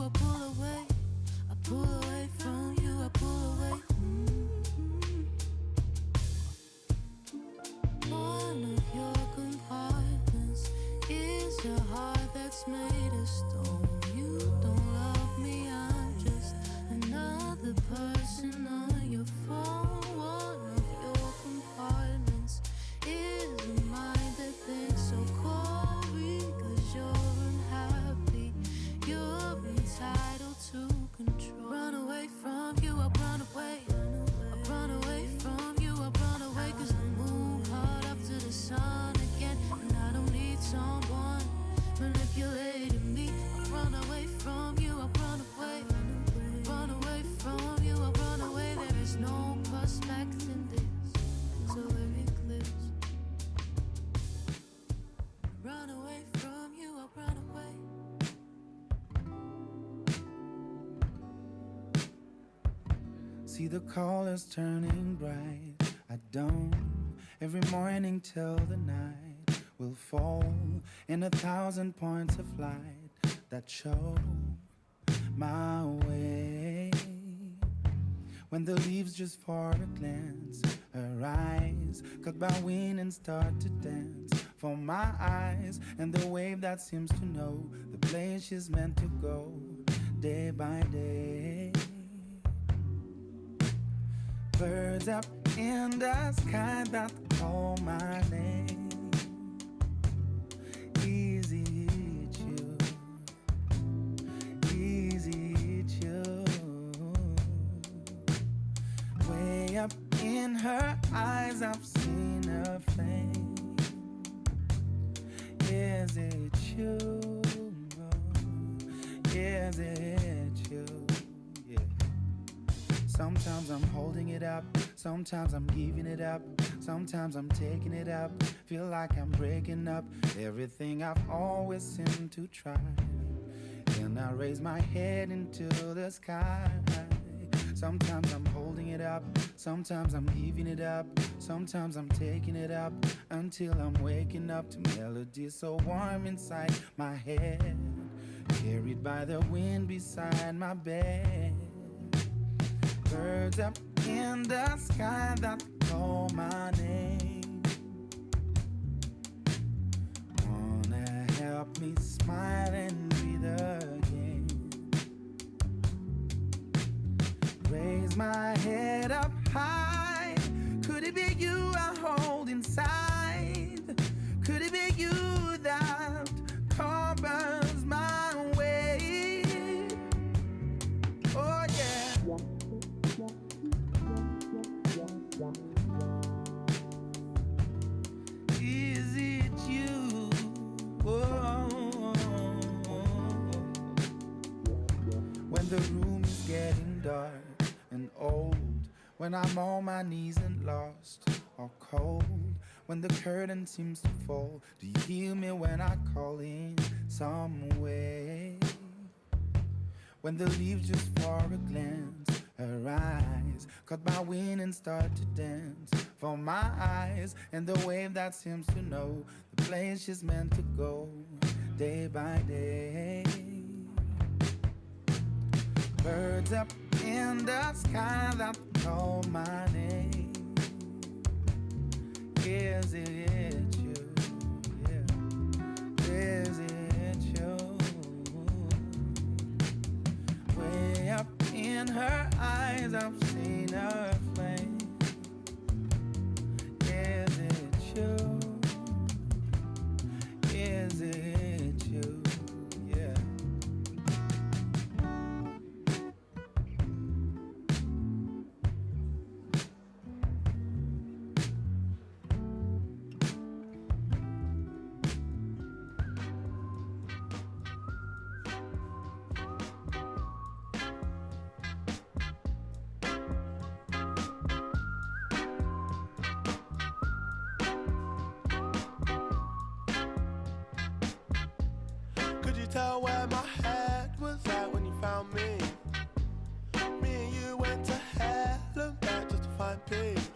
I pull see the colors turning bright. I don't. Every morning till the night will fall in 1,000 points of light that show my way. When the leaves just for a glance, her eyes cut by wind and start to dance for my eyes, and the wave that seems to know the place she's meant to go day by day. Birds up in the sky that call my name. Easy chew, easy chew. Way up in her eyes I've seen a flame. Is it you? Is it you? Yeah. Sometimes I'm holding it up, sometimes I'm giving it up, sometimes I'm taking it up. Feel like I'm breaking up everything I've always seemed to try. And I raise my head into the sky. Sometimes I'm holding it up, sometimes I'm giving it up, sometimes I'm taking it up, until I'm waking up to melodies so warm inside my head, carried by the wind beside my bed. Birds up in the sky that call my name, wanna help me smile and breathe again. Raise my head up high. Could it be you I hold inside? Could it be you that covers my way? Oh yeah. Is it you? Oh. When the room is getting dark and old, when I'm on my knees and lost or cold, when the curtain seems to fall, do you hear me when I call in some way? When the leaves just for a glance, her eyes caught by wind and start to dance for my eyes, and the wave that seems to know the place she's meant to go day by day. Birds up in the sky that call my name. Is it you? Yeah. Is it you? Way up in her eyes I've seen her flame. Is it you? Is it you? Yeah. Tell where my head was at when you found me. Me and you went to hell and back just to find peace.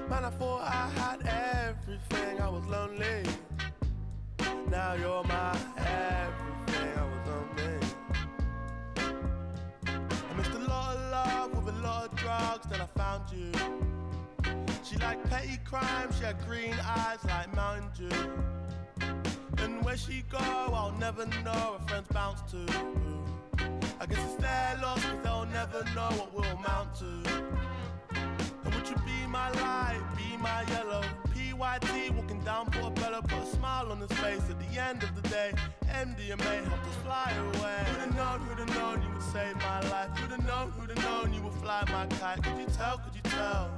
Man, I thought I had everything, I was lonely. Now you're my everything, I was lonely. I missed a lot of love with a lot of drugs, then I found you. She liked petty crime, she had green eyes like Mountain Dew. And where she go, I'll never know, her friends bounce to. I guess it's their loss, cause they'll never know what we'll amount to. And would you be my light, be my yellow? PYT walking down Portobello, put a smile on his face. At the end of the day, MDMA helped us fly away. Who'd have known you would save my life? Who'd have known you would fly my kite? Could you tell, could you tell?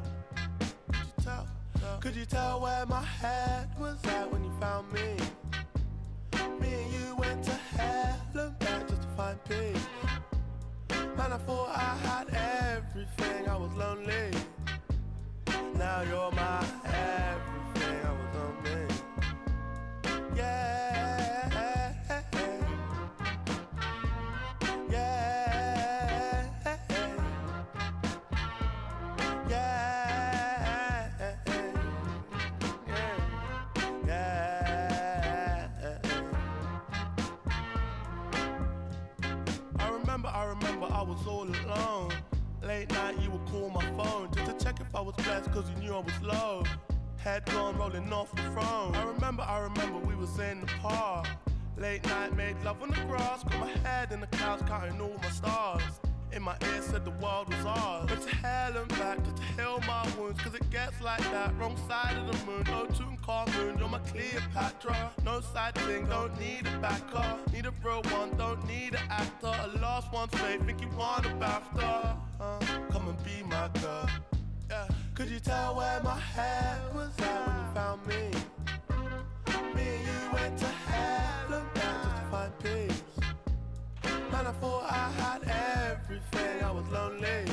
Could you tell? Could you tell where my head was at when you found me? Me and you went to hell and back just to find peace. Man, I thought I had everything, I was lonely. Now you're my everything, I was lonely. Yeah, yeah, was all alone. Late night you would call my phone just to check if I was blessed, cause you knew I was low. Head gone rolling off the throne. I remember we was in the park. Late night made love on the grass, got my head in the clouds counting all my stars. In my ear said the world was ours. Went to hell and back just to heal my wounds, cause it gets like that. Wrong side of the moon, no Tutankhamun, you're my Cleopatra. No side thing, don't need a backer. Need a real one, don't need an actor. A lost one's faith, think you want a BAFTA. Come and be my girl. Yeah. Could you tell where my head was at when you found me? Me and you went to hell and back just to find peace. Man, I thought I had everything, I was lonely.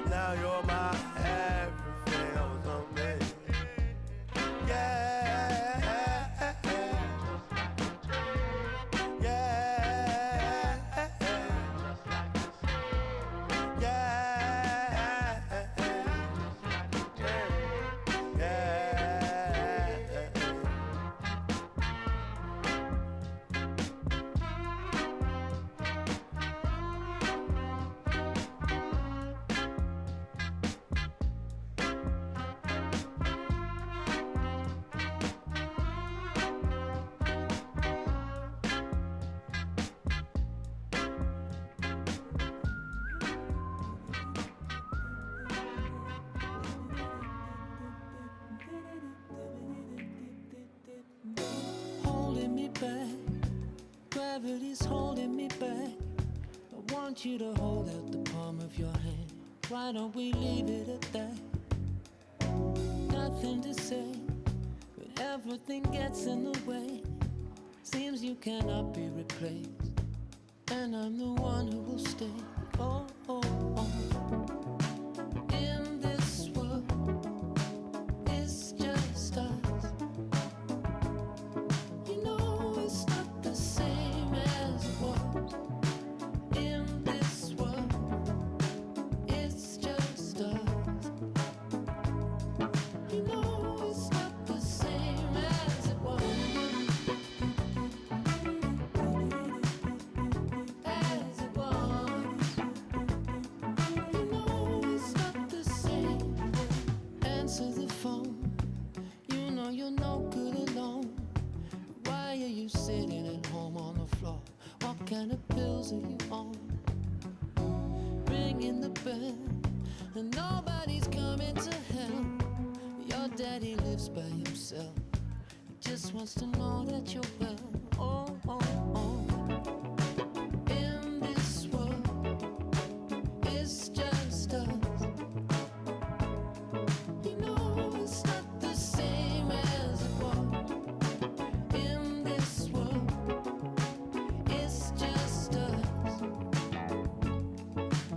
Now you're my everything, I was lonely. Yeah. Gravity's holding me back. I want you to hold out the palm of your hand. Why don't we leave it at that? Nothing to say when everything gets in the way. Seems you cannot be replaced, and I'm the one who will stay. Oh, oh, oh. In this world, it's just us. And nobody's coming to help. Your daddy lives by himself. He just wants to know that you're well. Oh, oh, oh. In this world, it's just us. You know it's not the same as it was. In this world, it's just us.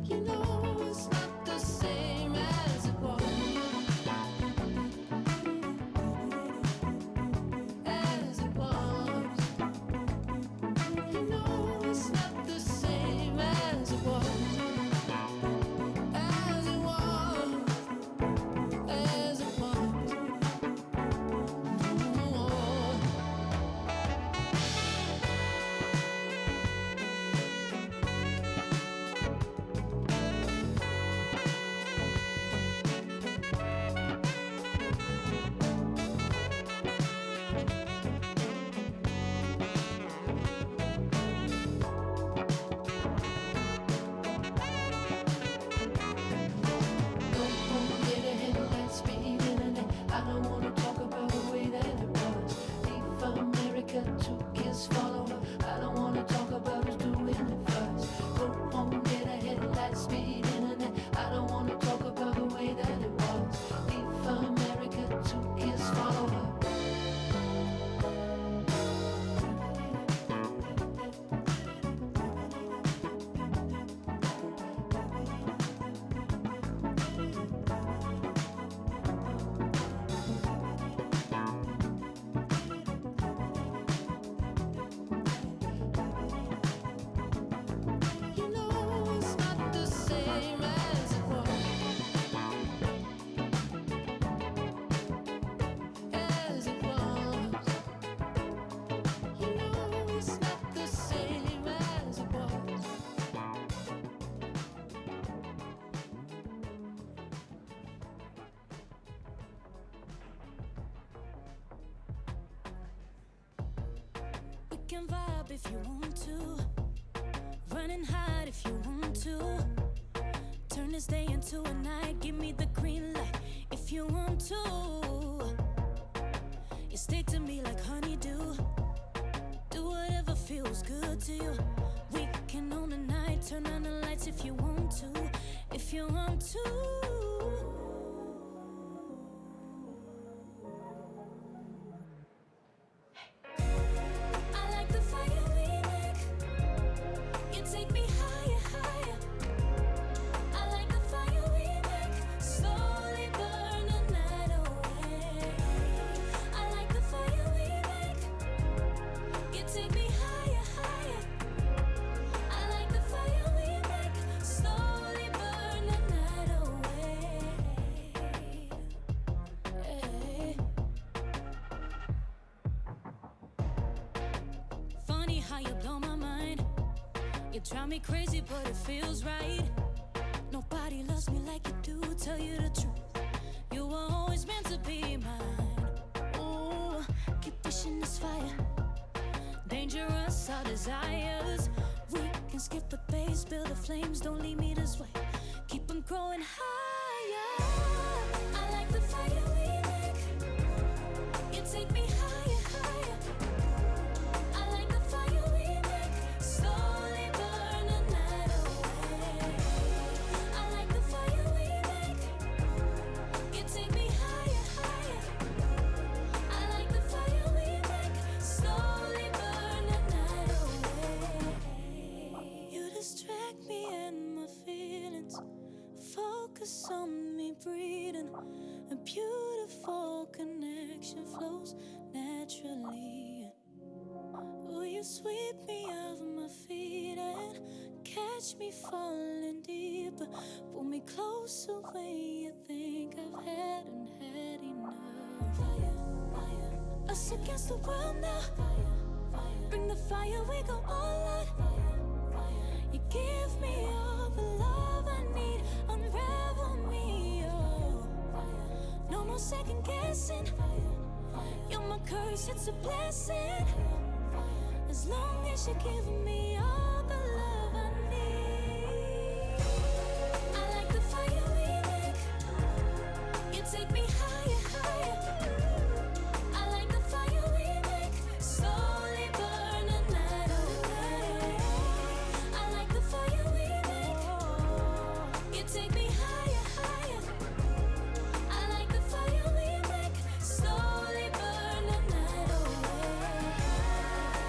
You know it's not the same as it was. As it was. can vibe if you want to. Run and hide if you want to. Turn this day into a night. Give me the green light if you want to. You stick to me like honeydew. Do whatever feels good to you. We can own the night. Turn on the lights if you want to. If you want to. I like the fire we make. You take me higher, higher. I like the fire we make. Slowly burn the night away. I like the fire we make. You take me higher, higher. I like the fire we make. Slowly burn the night away. Funny how you blow my mind. You drive me crazy, but it feels right. Nobody loves me like you do. Tell you the truth, you were always meant to be mine. Ooh, keep pushing this fire. Dangerous, our desires. We can skip the base, build the flames. Don't leave me this way. Keep them growing higher. I like the fire we make. You take me higher, higher. I like the fire we make. Slowly burn the night away. I like the fire we make. You take me higher, higher. I like the fire we make. Slowly burn the night away. You distract me and my feelings. Focus on me breathing. A beautiful connection flows naturally. Will you sweep me off my feet and catch me falling deeper? Pull me closer when you think I've had and had enough. Fire, fire. Us against the world now. Fire, fire. Bring the fire, we go all out. Fire, fire. You give me all the love I need. Unravel me, oh. Fire. No more second guessing. Fire, fire. You're my curse, it's a blessing. As long as you're giving me all the love I need. I like the fire we make. You take me higher, higher. I like the fire we make. Slowly burn the night away. I like the fire we make. You take me higher, higher. I like the fire we make. Slowly burn the night away.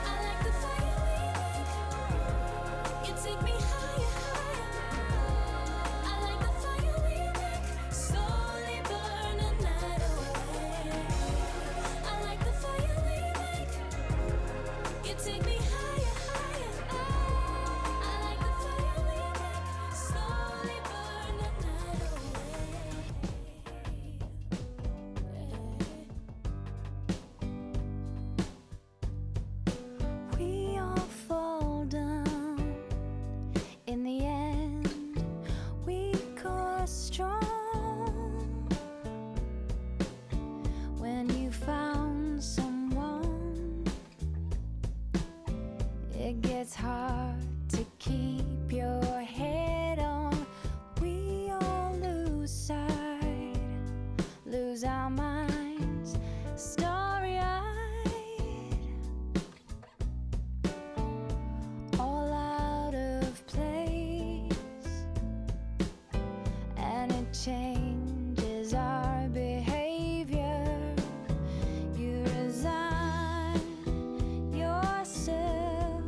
I like the fire we make. You take me higher, higher. I like the fire we make. Slowly burn the night away. I like the fire we make. You take me higher, higher. I like the fire we make. Slowly burn the night away. We all fall down. In the end, we got strong. When you found someone, it gets hard to keep your head on. We all lose sight, lose our minds, starry-eyed, all out of place, and it changes our behavior. You resign yourself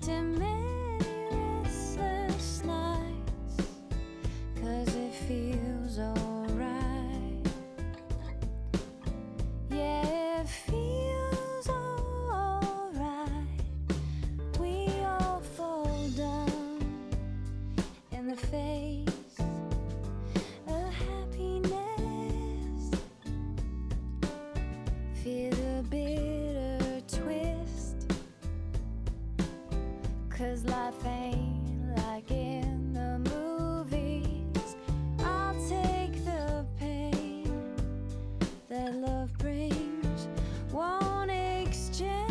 to many restless nights, 'cause it feels alright. Yeah, it feels alright. We all fall down in the face of happiness. Feel the bitter twist, 'cause life ain't like in the movies. I'll take the pain that love brings, won't exchange.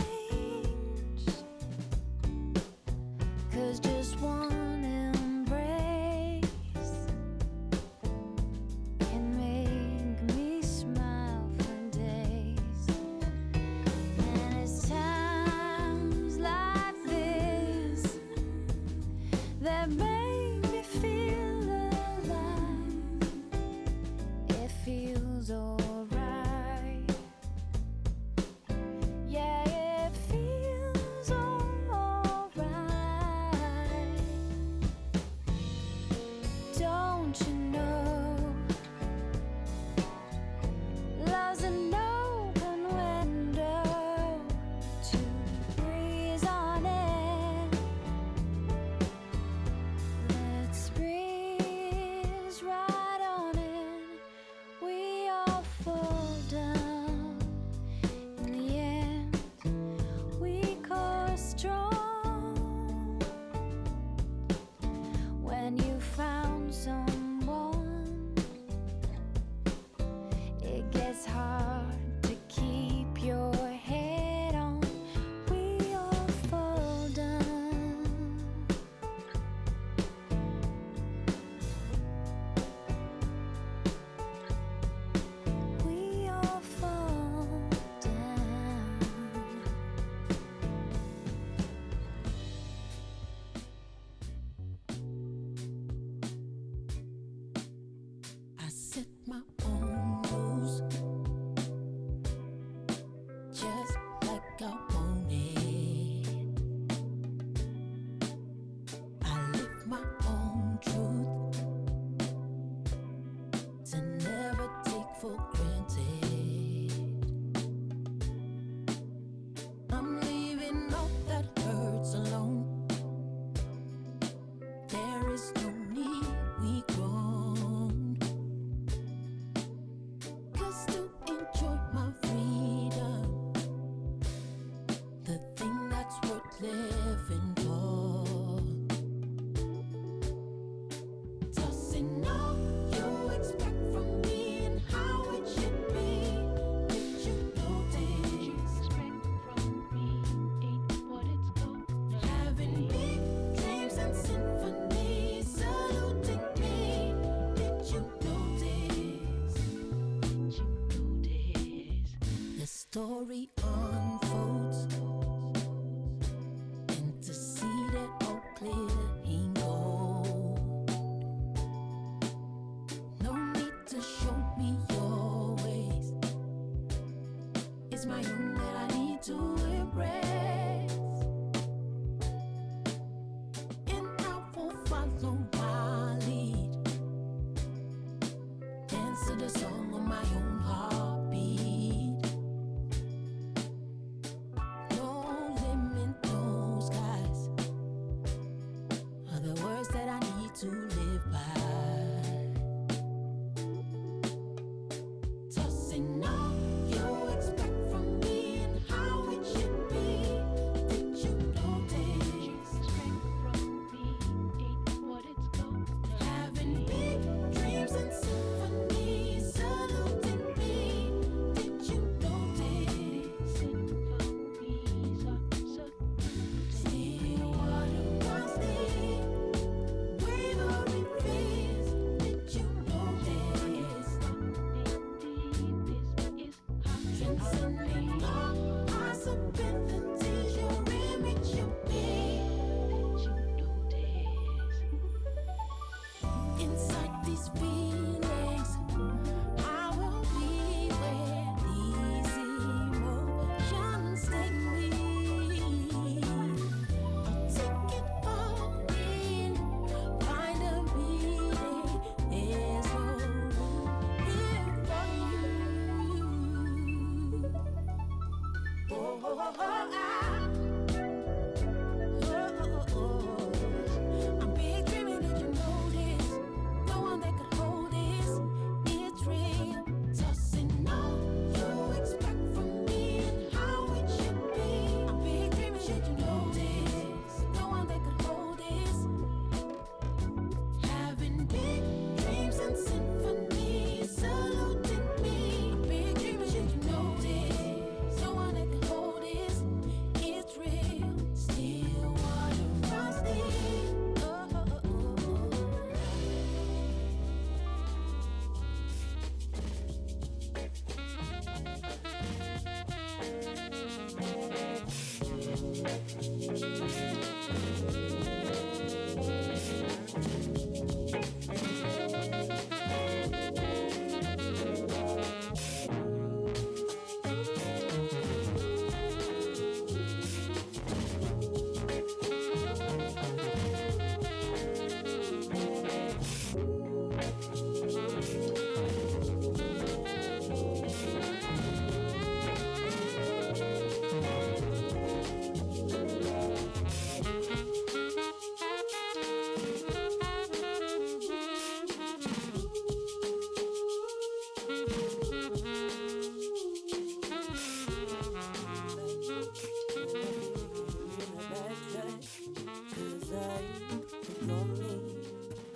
feel alive. It feels alright. Yeah, it feels alright. Don't you know? Love's an open window to breeze on it. Let's breathe.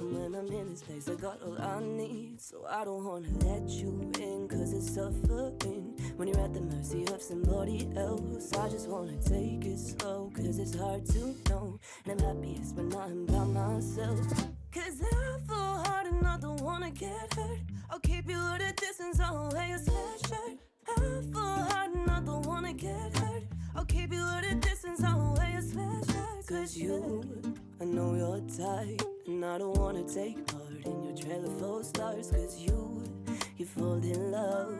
And when I'm in this place, I got all I need. So I don't wanna let you in, cause it's suffering when you're at the mercy of somebody else. I just wanna take it slow, cause it's hard to know. And I'm happiest when I'm by myself. Cause I fall hard and I don't wanna get hurt. I'll keep you at a distance, I'll wear your sweatshirt. I fall hard and I don't wanna get hurt. I'll keep you at a distance, I'll wear your sweatshirt. Cause you, I know you're tight, and I don't wanna take part in your trailer full of stars. Cause you fall in love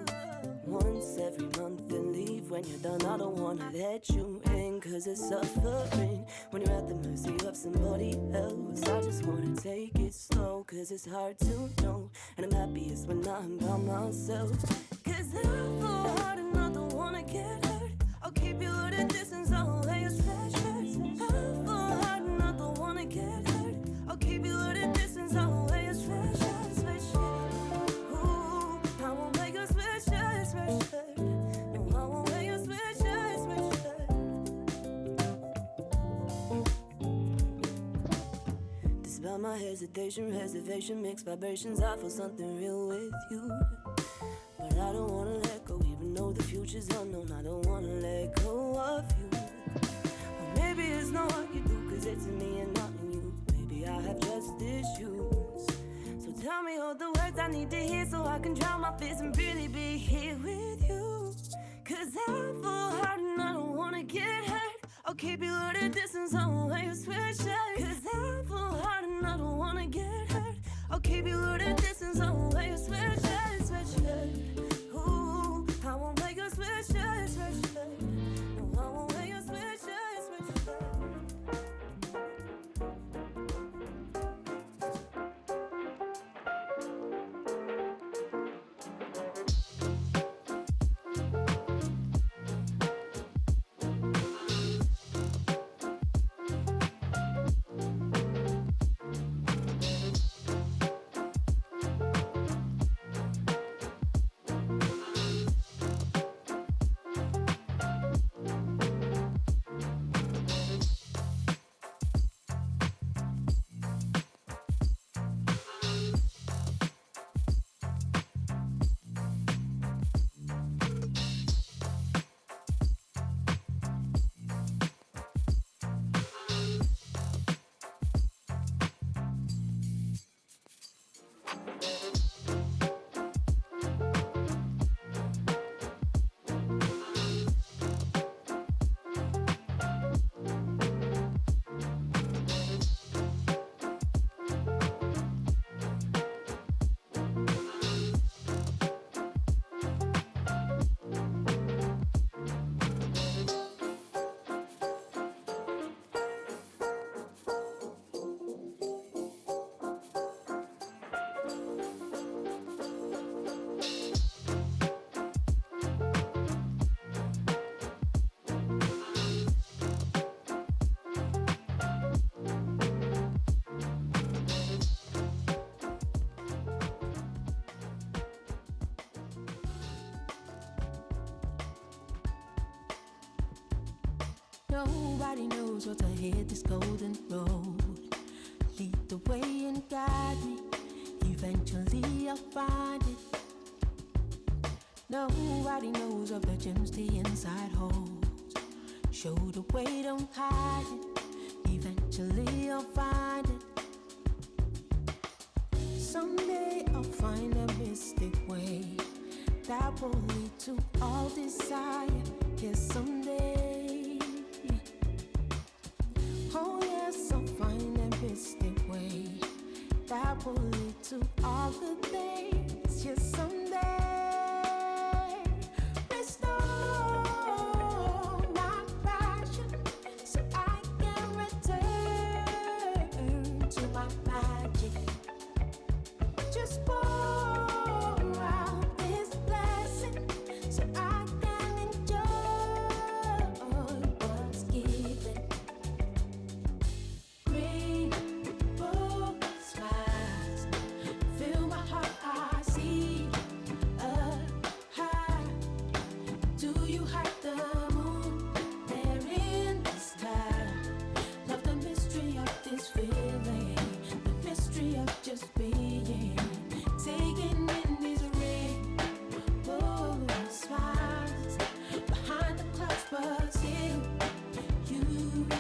once every month and leave when you're done. I don't wanna let you in, cause it's suffering when you're at the mercy of somebody else. I just wanna take it slow, cause it's hard to know. And I'm happiest when I'm by myself. Cause I fall hard and I don't wanna get hurt. I'll keep you at a distance, I'll wear your sweatshirt. I fall hard and I don't wanna get hurt. I'll keep you at a distance, I'll wear your sweatshirt. Ooh, I won't wear your sweatshirt. No, I won't wear your sweatshirt. Despite my hesitation, reservation, mixed vibrations, I feel something real with you. But I don't wanna let go, even though the future's unknown. I don't wanna let go of you. Or maybe it's not what you do, cause it's in me and not in you. Maybe I have just issues. So tell me all the words I need to hear, so I can drown my fears and really be here with you. Cause I fall hard and I don't wanna get hurt. I'll keep you at a distance, I'll wear your sweatshirt. Cause I fall hard and I don't wanna get hurt. I'll keep you at a distance, I'll wear your sweatshirt. Ooh, I won't wear your sweatshirt. No, I won't wear your sweatshirt. Nobody knows what's ahead, this golden road. Lead the way and guide me. Eventually I'll find it. Nobody knows of the gems the inside holds. Show the way, don't hide it. Eventually I'll find it. Someday I'll find a mystic way that will lead to all desire. Yes, someday. Oh yes, I'll find a mystic way that will lead to all good things. Yes, someday. Restore my passion so I can return to my magic. Just pour out this blessing so I can enjoy what's given. Rainbow smiles fill my heart. I see a high. Do you hide the moon there in the sky? Love the mystery of this feeling, the mystery of just being. Taking in these rainbow smiles behind the clouds, but still you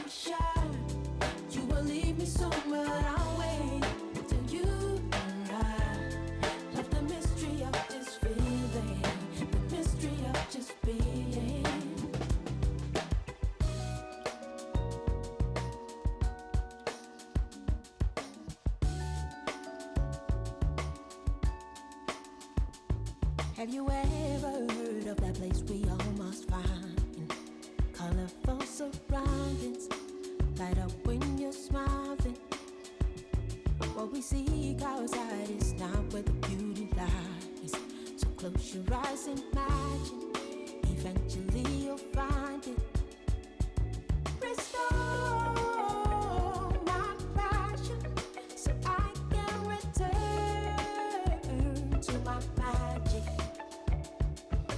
shine. You will leave me somewhere. I'll wait till you arrive. Love the mystery of this feeling, the mystery of just being. Have you ever heard of that place we almost find? Colorful surroundings light up when you're smiling. What we seek outside is not where the beauty lies. So close your eyes and imagine, eventually you'll find it. Restore my passion so I can return to my magic.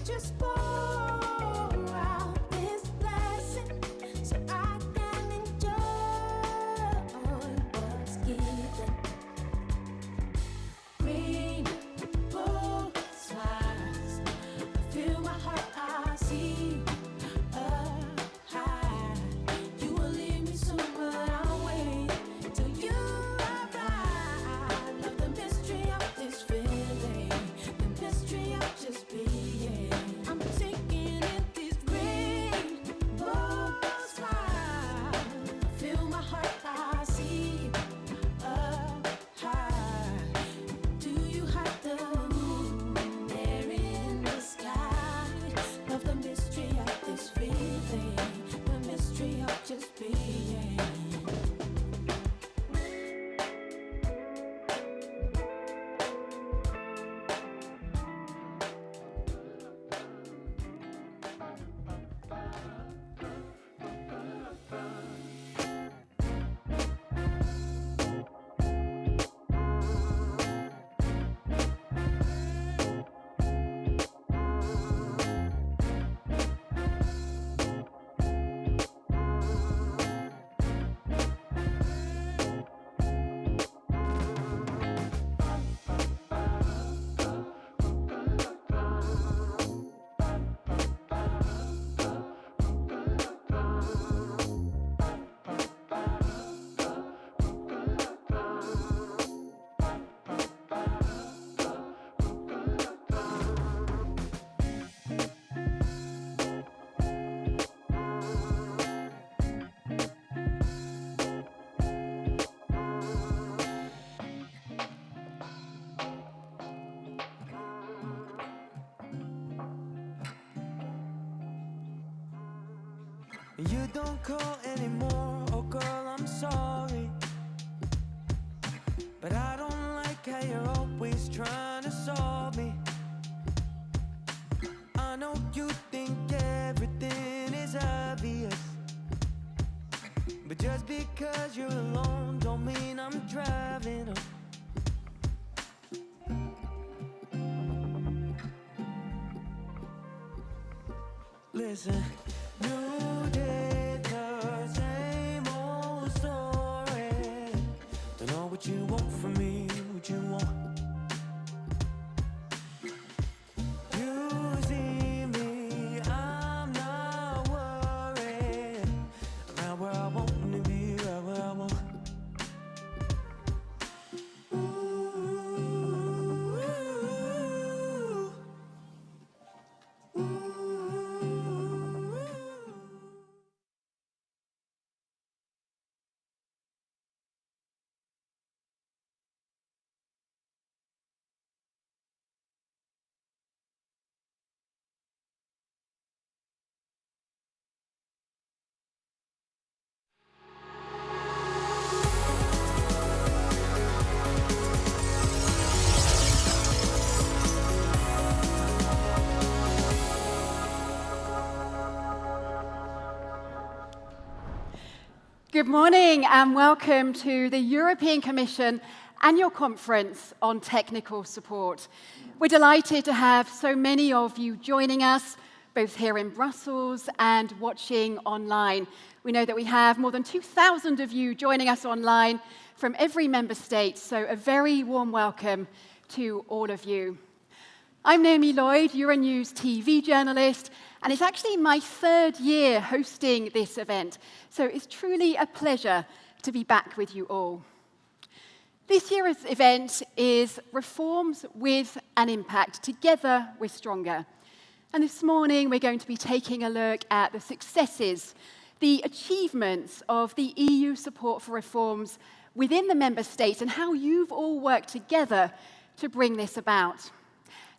Just pour out this blessing so I can enjoy what's given. Rainbow smiles, fill my heart, I see high. You will leave me somewhere, I'll wait till you arrive. Love the mystery of this feeling, the mystery of just being. I'm taking in these rainbow smiles. Fill my heart, I see high. Do you have the moon there in the sky? Love the mystery of this feeling, the mystery of just being. You don't call anymore, oh girl, I'm sorry. But I don't like how you're always trying to solve me. I know you think everything is obvious, but just because you're alone don't mean I'm driving up. Listen, new day, the same old story. Don't know what you want from me, what you want. You see me, I'm not worried. I'm right where I want to be, right where I want. Good morning and welcome to the European Commission Annual Conference on Technical Support. We're delighted to have so many of you joining us, both here in Brussels and watching online. We know that we have more than 2,000 of you joining us online from every member state, so a very warm welcome to all of you. I'm Naomi Lloyd, Euronews TV journalist, and it's actually my third year hosting this event, so it's truly a pleasure to be back with you all. This year's event is Reforms with an Impact. Together, we're stronger. And this morning, we're going to be taking a look at the successes, the achievements of the EU support for reforms within the member states and how you've all worked together to bring this about.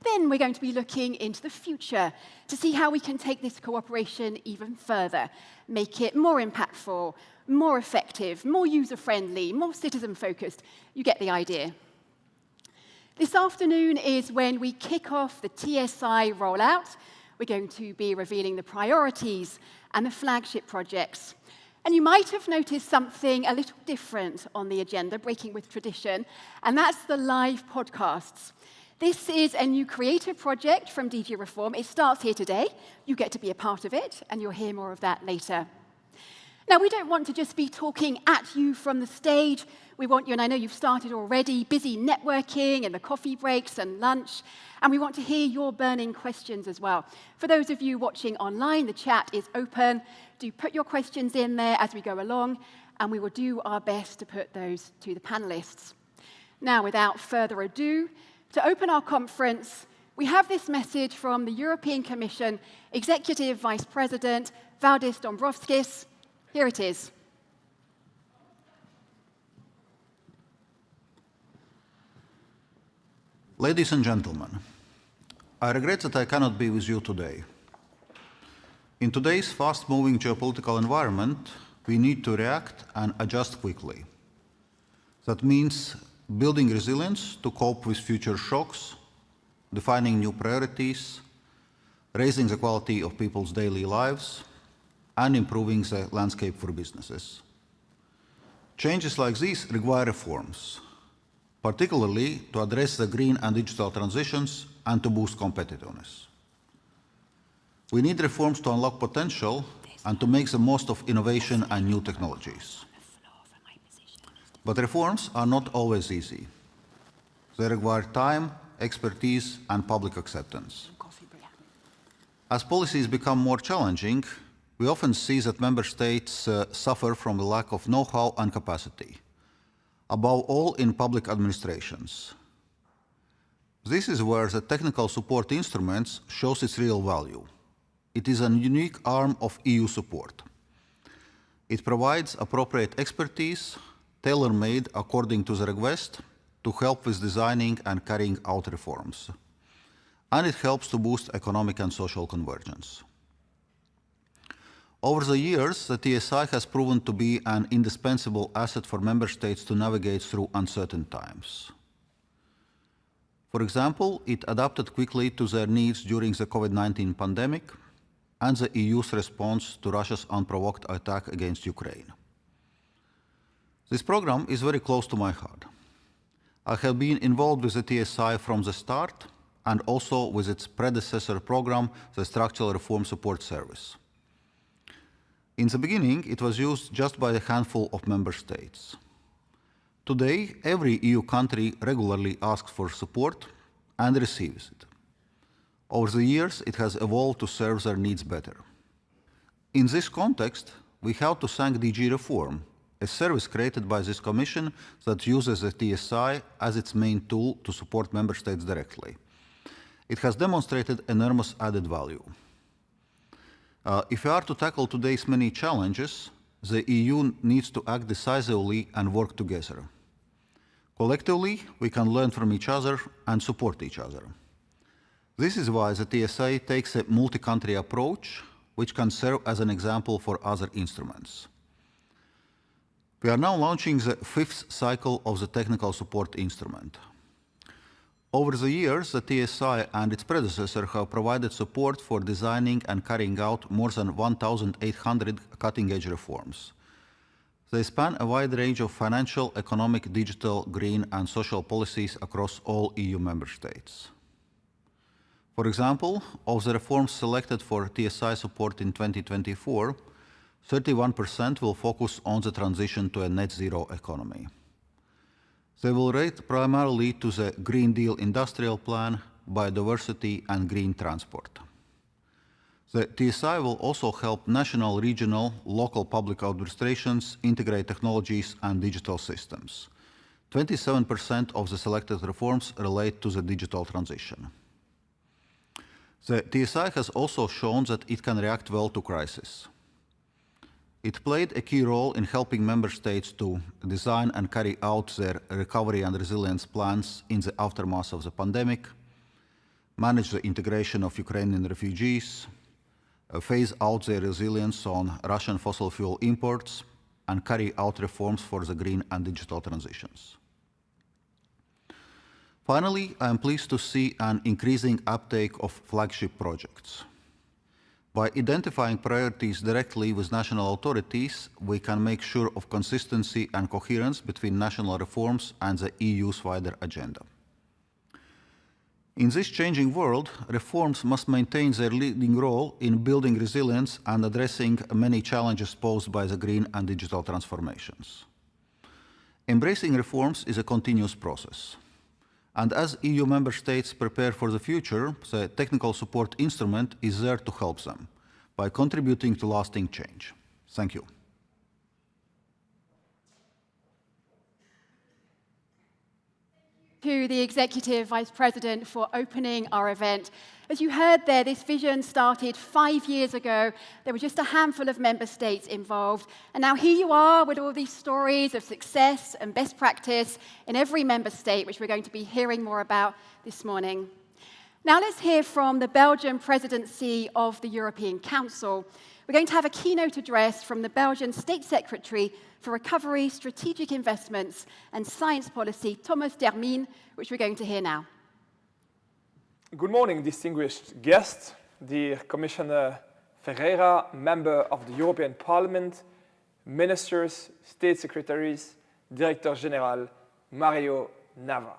Then we're going to be looking into the future to see how we can take this cooperation even further, make it more impactful, more effective, more user-friendly, more citizen-focused. You get the idea. This afternoon is when we kick off the TSI rollout. We're going to be revealing the priorities and the flagship projects. And you might have noticed something a little different on the agenda, breaking with tradition, and that's the live podcasts. This is a new creative project from DG Reform. It starts here today. You get to be a part of it, and you'll hear more of that later. Now, we don't want to just be talking at you from the stage. We want you, and I know you've started already, busy networking in the coffee breaks and lunch, and we want to hear your burning questions as well. For those of you watching online, the chat is open. Do put your questions in there as we go along, and we will do our best to put those to the panelists. Now, without further ado, to open our conference, we have this message from the European Commission Executive Vice President Valdis Dombrovskis. Here it is. Ladies and gentlemen, I regret that I cannot be with you today. In today's fast-moving geopolitical environment, we need to react and adjust quickly. That means building resilience to cope with future shocks, defining new priorities, raising the quality of people's daily lives, and improving the landscape for businesses. Changes like these require reforms, particularly to address the green and digital transitions and to boost competitiveness. We need reforms to unlock potential and to make the most of innovation and new technologies. But reforms are not always easy. They require time, expertise, and public acceptance. As policies become more challenging, we often see that member states suffer from the lack of know-how and capacity, above all in public administrations. This is where the technical support instruments shows its real value. It is a unique arm of EU support. It provides appropriate expertise, tailor-made according to the request, to help with designing and carrying out reforms. And it helps to boost economic and social convergence. Over the years, the TSI has proven to be an indispensable asset for member states to navigate through uncertain times. For example, it adapted quickly to their needs during the COVID-19 pandemic and the EU's response to Russia's unprovoked attack against Ukraine. This program is very close to my heart. I have been involved with the TSI from the start and also with its predecessor program, the Structural Reform Support Service. In the beginning, it was used just by a handful of member states. Today, every EU country regularly asks for support and receives it. Over the years, it has evolved to serve their needs better. In this context, we have to thank DG Reform, a service created by this Commission that uses the TSI as its main tool to support member states directly. It has demonstrated enormous added value. If we are to tackle today's many challenges, the EU needs to act decisively and work together. Collectively, we can learn from each other and support each other. This is why the TSI takes a multi-country approach, which can serve as an example for other instruments. We are now launching the 5th cycle of the technical support instrument. Over the years, the TSI and its predecessor have provided support for designing and carrying out more than 1,800 cutting-edge reforms. They span a wide range of financial, economic, digital, green, and social policies across all EU member states. For example, of the reforms selected for TSI support in 2024, 31% will focus on the transition to a net zero economy. They will relate primarily to the Green Deal Industrial Plan, biodiversity, and green transport. The TSI will also help national, regional, local public administrations integrate technologies and digital systems. 27% of the selected reforms relate to the digital transition. The TSI has also shown that it can react well to crisis. It played a key role in helping member states to design and carry out their recovery and resilience plans in the aftermath of the pandemic, manage the integration of Ukrainian refugees, phase out their resilience on Russian fossil fuel imports, and carry out reforms for the green and digital transitions. Finally, I am pleased to see an increasing uptake of flagship projects. By identifying priorities directly with national authorities, we can make sure of consistency and coherence between national reforms and the EU's wider agenda. In this changing world, reforms must maintain their leading role in building resilience and addressing many challenges posed by the green and digital transformations. Embracing reforms is a continuous process. And as EU member states prepare for the future, the technical support instrument is there to help them by contributing to lasting change. Thank you. To the Executive Vice President for opening our event. As you heard there, this vision started 5 years ago. There were just a handful of member states involved. And now here you are with all these stories of success and best practice in every member state, which we're going to be hearing more about this morning. Now let's hear from the Belgian presidency of the European Council. We're going to have a keynote address from the Belgian State Secretary for Recovery, Strategic Investments and Science Policy, Thomas Dermien, which we're going to hear now. Good morning, distinguished guests, dear Commissioner Ferreira, Member of the European Parliament, Ministers, State Secretaries, Director General Mario Nava.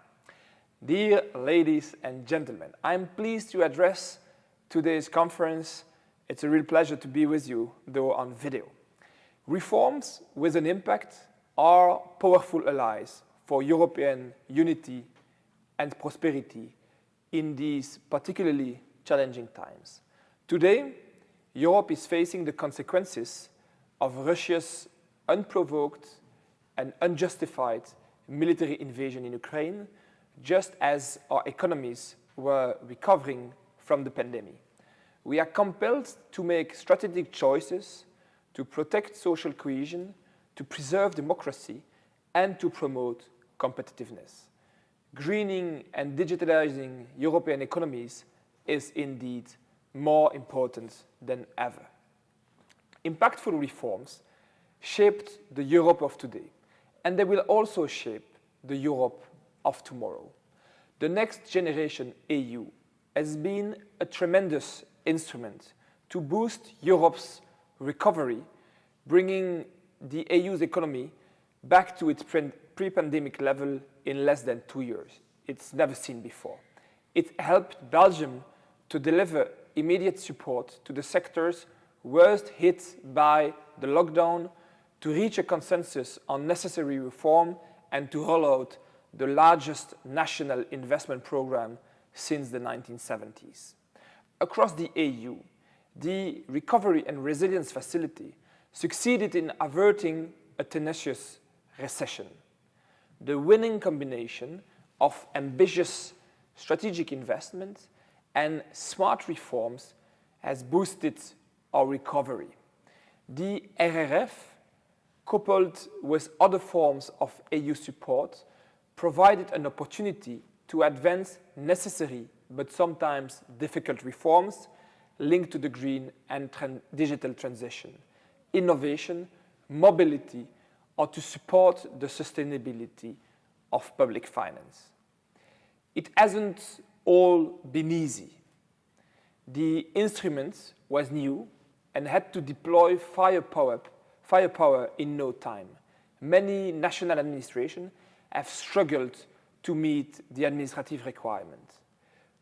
Dear ladies and gentlemen, I'm pleased to address today's conference. It's a real pleasure to be with you, though on video. Reforms with an impact are powerful allies for European unity and prosperity in these particularly challenging times. Today, Europe is facing the consequences of Russia's unprovoked and unjustified military invasion in Ukraine, just as our economies were recovering from the pandemic. We are compelled to make strategic choices to protect social cohesion, to preserve democracy, and to promote competitiveness. Greening and digitalizing European economies is indeed more important than ever. Impactful reforms shaped the Europe of today, and they will also shape the Europe of tomorrow. The Next Generation EU has been a tremendous instrument to boost Europe's recovery, bringing the EU's economy back to its pre-pandemic level in less than 2 years. It's never seen before. It helped Belgium to deliver immediate support to the sectors worst hit by the lockdown, to reach a consensus on necessary reform, and to roll out the largest national investment program since the 1970s. Across the EU, the Recovery and Resilience Facility succeeded in averting a tenacious recession. The winning combination of ambitious strategic investment and smart reforms has boosted our recovery. The RRF, coupled with other forms of EU support, provided an opportunity to advance necessary but sometimes difficult reforms linked to the green and digital transition, innovation, mobility, or to support the sustainability of public finance. It hasn't all been easy. The instrument was new and had to deploy firepower in no time. Many national administrations have struggled to meet the administrative requirement.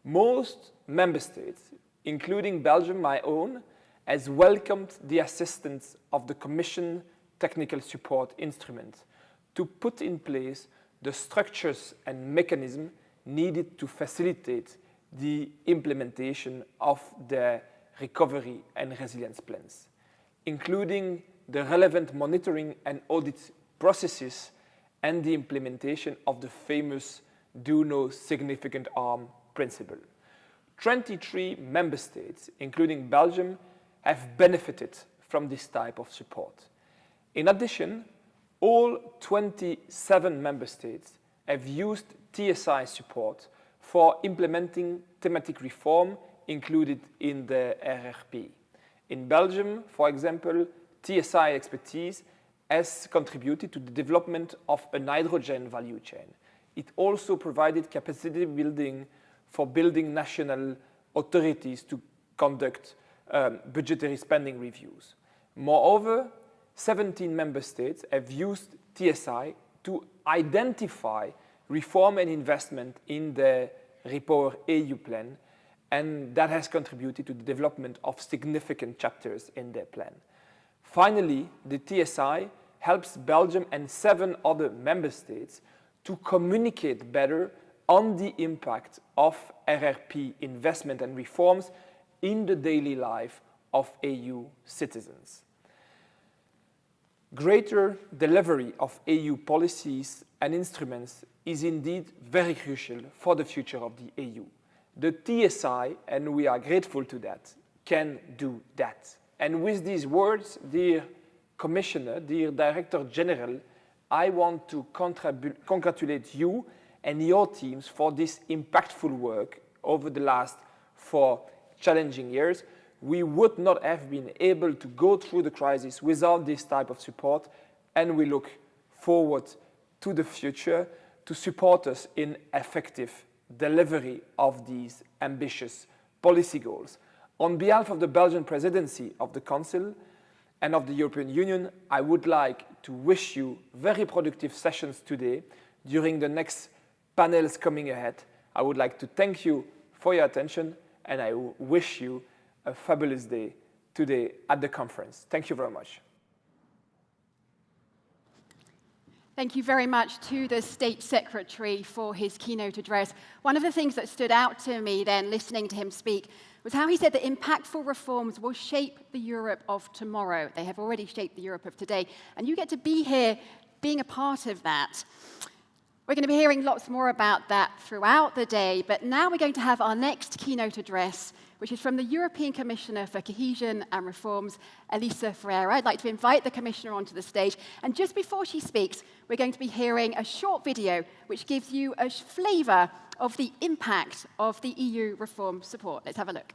Most member states, including Belgium, my own, has welcomed the assistance of the Commission Technical Support Instrument to put in place the structures and mechanisms needed to facilitate the implementation of the recovery and resilience plans, including the relevant monitoring and audit processes and the implementation of the famous do no significant harm principle. 23 member states, including Belgium, have benefited from this type of support. In addition, all 27 member states have used TSI support for implementing thematic reform included in the RRP. In Belgium, for example, TSI expertise has contributed to the development of a hydrogen value chain. It also provided capacity building for building national authorities to conduct budgetary spending reviews. Moreover, 17 member states have used TSI to identify reform and investment in the Repower EU plan, and that has contributed to the development of significant chapters in their plan. Finally, the TSI helps Belgium and 7 other member states to communicate better on the impact of RRP investment and reforms in the daily life of EU citizens. Greater delivery of EU policies and instruments is indeed very crucial for the future of the EU. The TSI, and we are grateful to that, can do that. And with these words, dear Commissioner, dear Director General, I want to congratulate you and your teams for this impactful work over the last 4 challenging years. We would not have been able to go through the crisis without this type of support, and we look forward to the future to support us in effective delivery of these ambitious policy goals. On behalf of the Belgian presidency of the Council and of the European Union, I would like to wish you very productive sessions today during the next panels coming ahead. I would like to thank you for your attention, and I wish you a fabulous day today at the conference. Thank you very much. Thank you very much to the State Secretary for his keynote address. One of the things that stood out to me then, listening to him speak, was how he said that impactful reforms will shape the Europe of tomorrow. They have already shaped the Europe of today, and you get to be here being a part of that. We're going to be hearing lots more about that throughout the day, but now we're going to have our next keynote address, which is from the European Commissioner for Cohesion and Reforms, Elisa Ferreira. I'd like to invite the Commissioner onto the stage, and just before she speaks, we're going to be hearing a short video which gives you a flavour of the impact of the EU reform support. Let's have a look.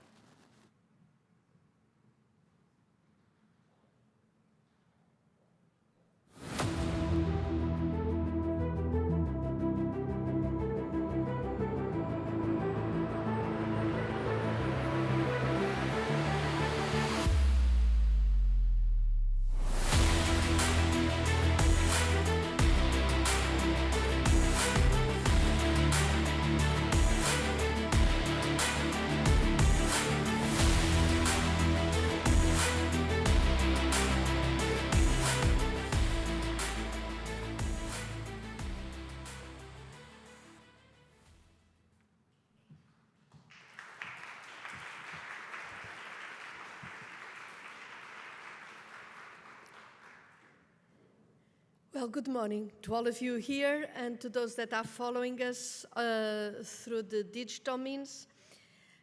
Well, good morning to all of you here and to those that are following us through the digital means.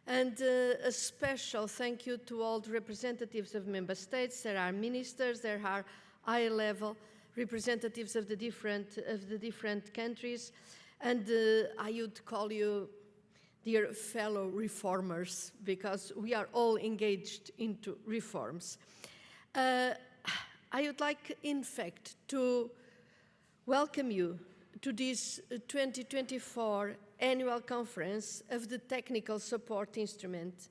And a special thank you to all the representatives of member states. There are ministers, there are high-level representatives of the different countries. And I would call you dear fellow reformers, because we are all engaged into reforms. I would like, in fact, to welcome you to this 2024 annual conference of the Technical Support Instrument.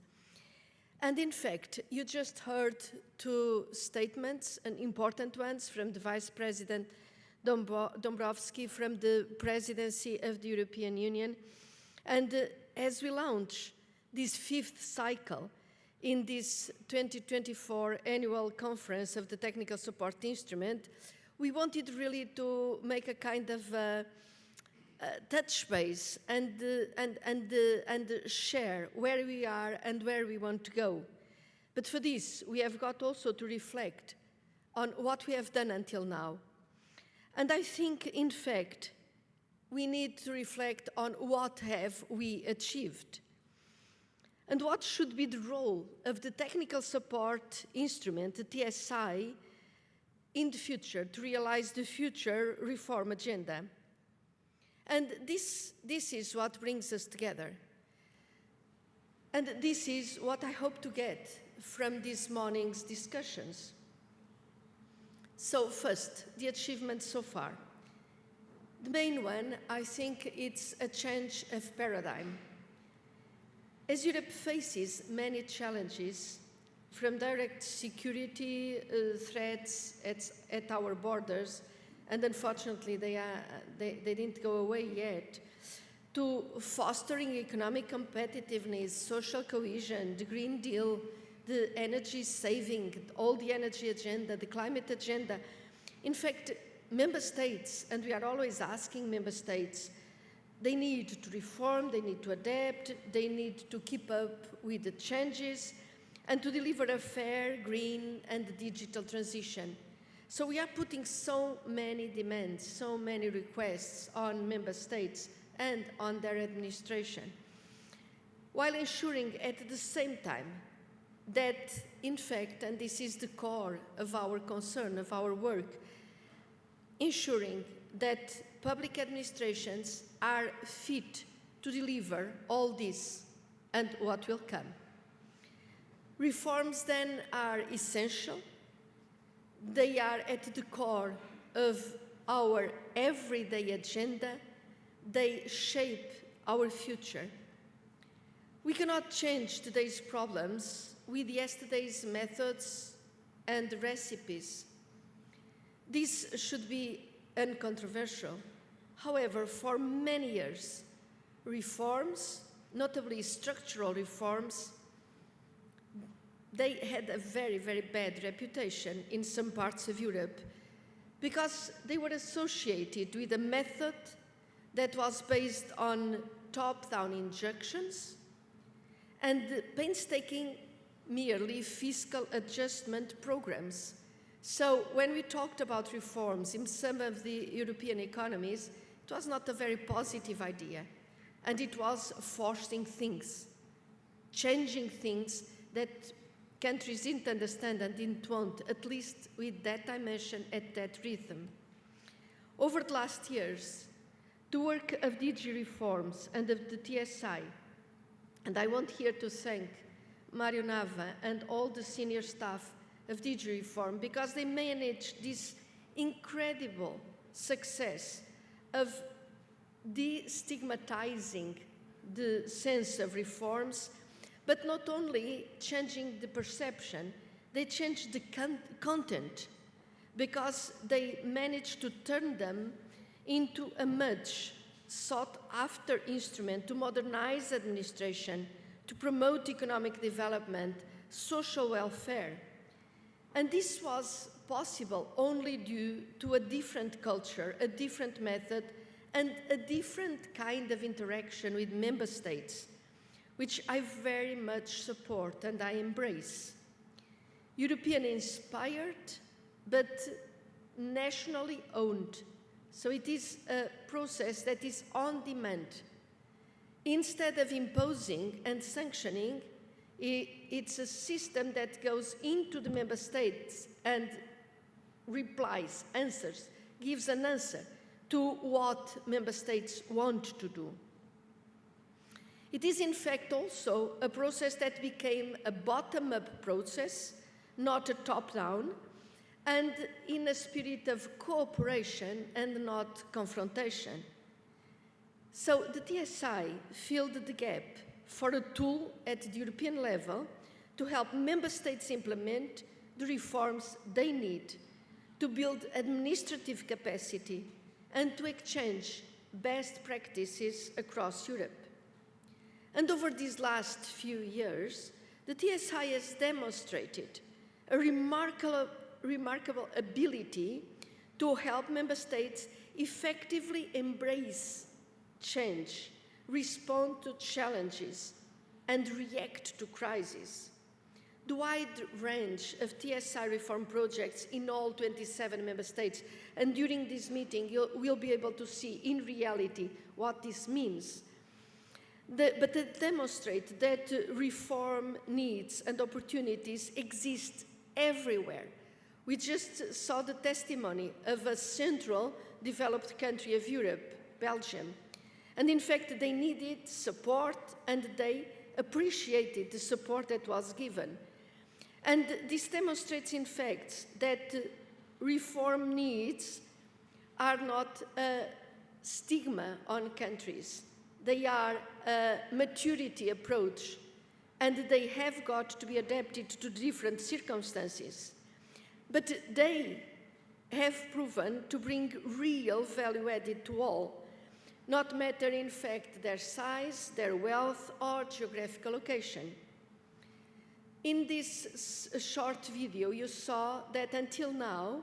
And in fact, you just heard 2 statements, and important ones, from the Vice President Dombrovskis, from the Presidency of the European Union. And as we launch this 5th cycle in this 2024 annual conference of the Technical Support Instrument, we wanted really to make a kind of touch base and share where we are and where we want to go. But for this, we have got also to reflect on what we have done until now. And I think, in fact, we need to reflect on what have we achieved and what should be the role of the technical support instrument, the TSI, in the future to realize the future reform agenda. And this is what brings us together. And this is what I hope to get from this morning's discussions. So first, the achievements so far. The main one, I think, it's a change of paradigm. As Europe faces many challenges, from direct security threats at our borders, and unfortunately they didn't go away yet, to fostering economic competitiveness, social cohesion, the Green Deal, the energy saving, all the energy agenda, the climate agenda. In fact, member states, and we are always asking member states, they need to reform, they need to adapt, they need to keep up with the changes, and to deliver a fair, green, and digital transition. So we are putting so many demands, so many requests on member states and on their administration, while ensuring at the same time that, in fact, and this is the core of our concern, of our work, ensuring that public administrations are fit to deliver all this and what will come. Reforms then are essential. They are at the core of our everyday agenda. They shape our future. We cannot change today's problems with yesterday's methods and recipes. This should be uncontroversial. However, for many years, reforms, notably structural reforms, they had a very, very bad reputation in some parts of Europe because they were associated with a method that was based on top-down injunctions and painstaking, merely fiscal adjustment programs. So when we talked about reforms in some of the European economies, it was not a very positive idea, and it was forcing things, changing things that countries didn't understand and didn't want, at least with that dimension at that rhythm. Over the last years, the work of DG reforms and of the TSI, and I want here to thank Mario Nava and all the senior staff of DG reform because they managed this incredible success of destigmatizing the sense of reforms, but not only changing the perception, they changed the content because they managed to turn them into a much sought-after instrument to modernize administration, to promote economic development, social welfare. And this was possible only due to a different culture, a different method, and a different kind of interaction with member states, which I very much support and I embrace. European inspired, but nationally owned. So it is a process that is on demand. Instead of imposing and sanctioning, it's a system that goes into the member states and replies, answers, gives an answer to what member states want to do. It is in fact also a process that became a bottom-up process, not a top-down, and in a spirit of cooperation and not confrontation. So the TSI filled the gap for a tool at the European level to help member states implement the reforms they need to build administrative capacity and to exchange best practices across Europe. And over these last few years, the TSI has demonstrated a remarkable ability to help member states effectively embrace change, respond to challenges, and react to crises. The wide range of TSI reform projects in all 27 member states, and during this meeting we'll be able to see in reality what this means. But they demonstrate that reform needs and opportunities exist everywhere. We just saw the testimony of a central developed country of Europe, Belgium. And in fact, they needed support and they appreciated the support that was given. And this demonstrates, in fact, that reform needs are not a stigma on countries. They are a maturity approach, and they have got to be adapted to different circumstances. But they have proven to bring real value added to all, not matter in fact their size, their wealth, or geographical location. In this short video, you saw that until now,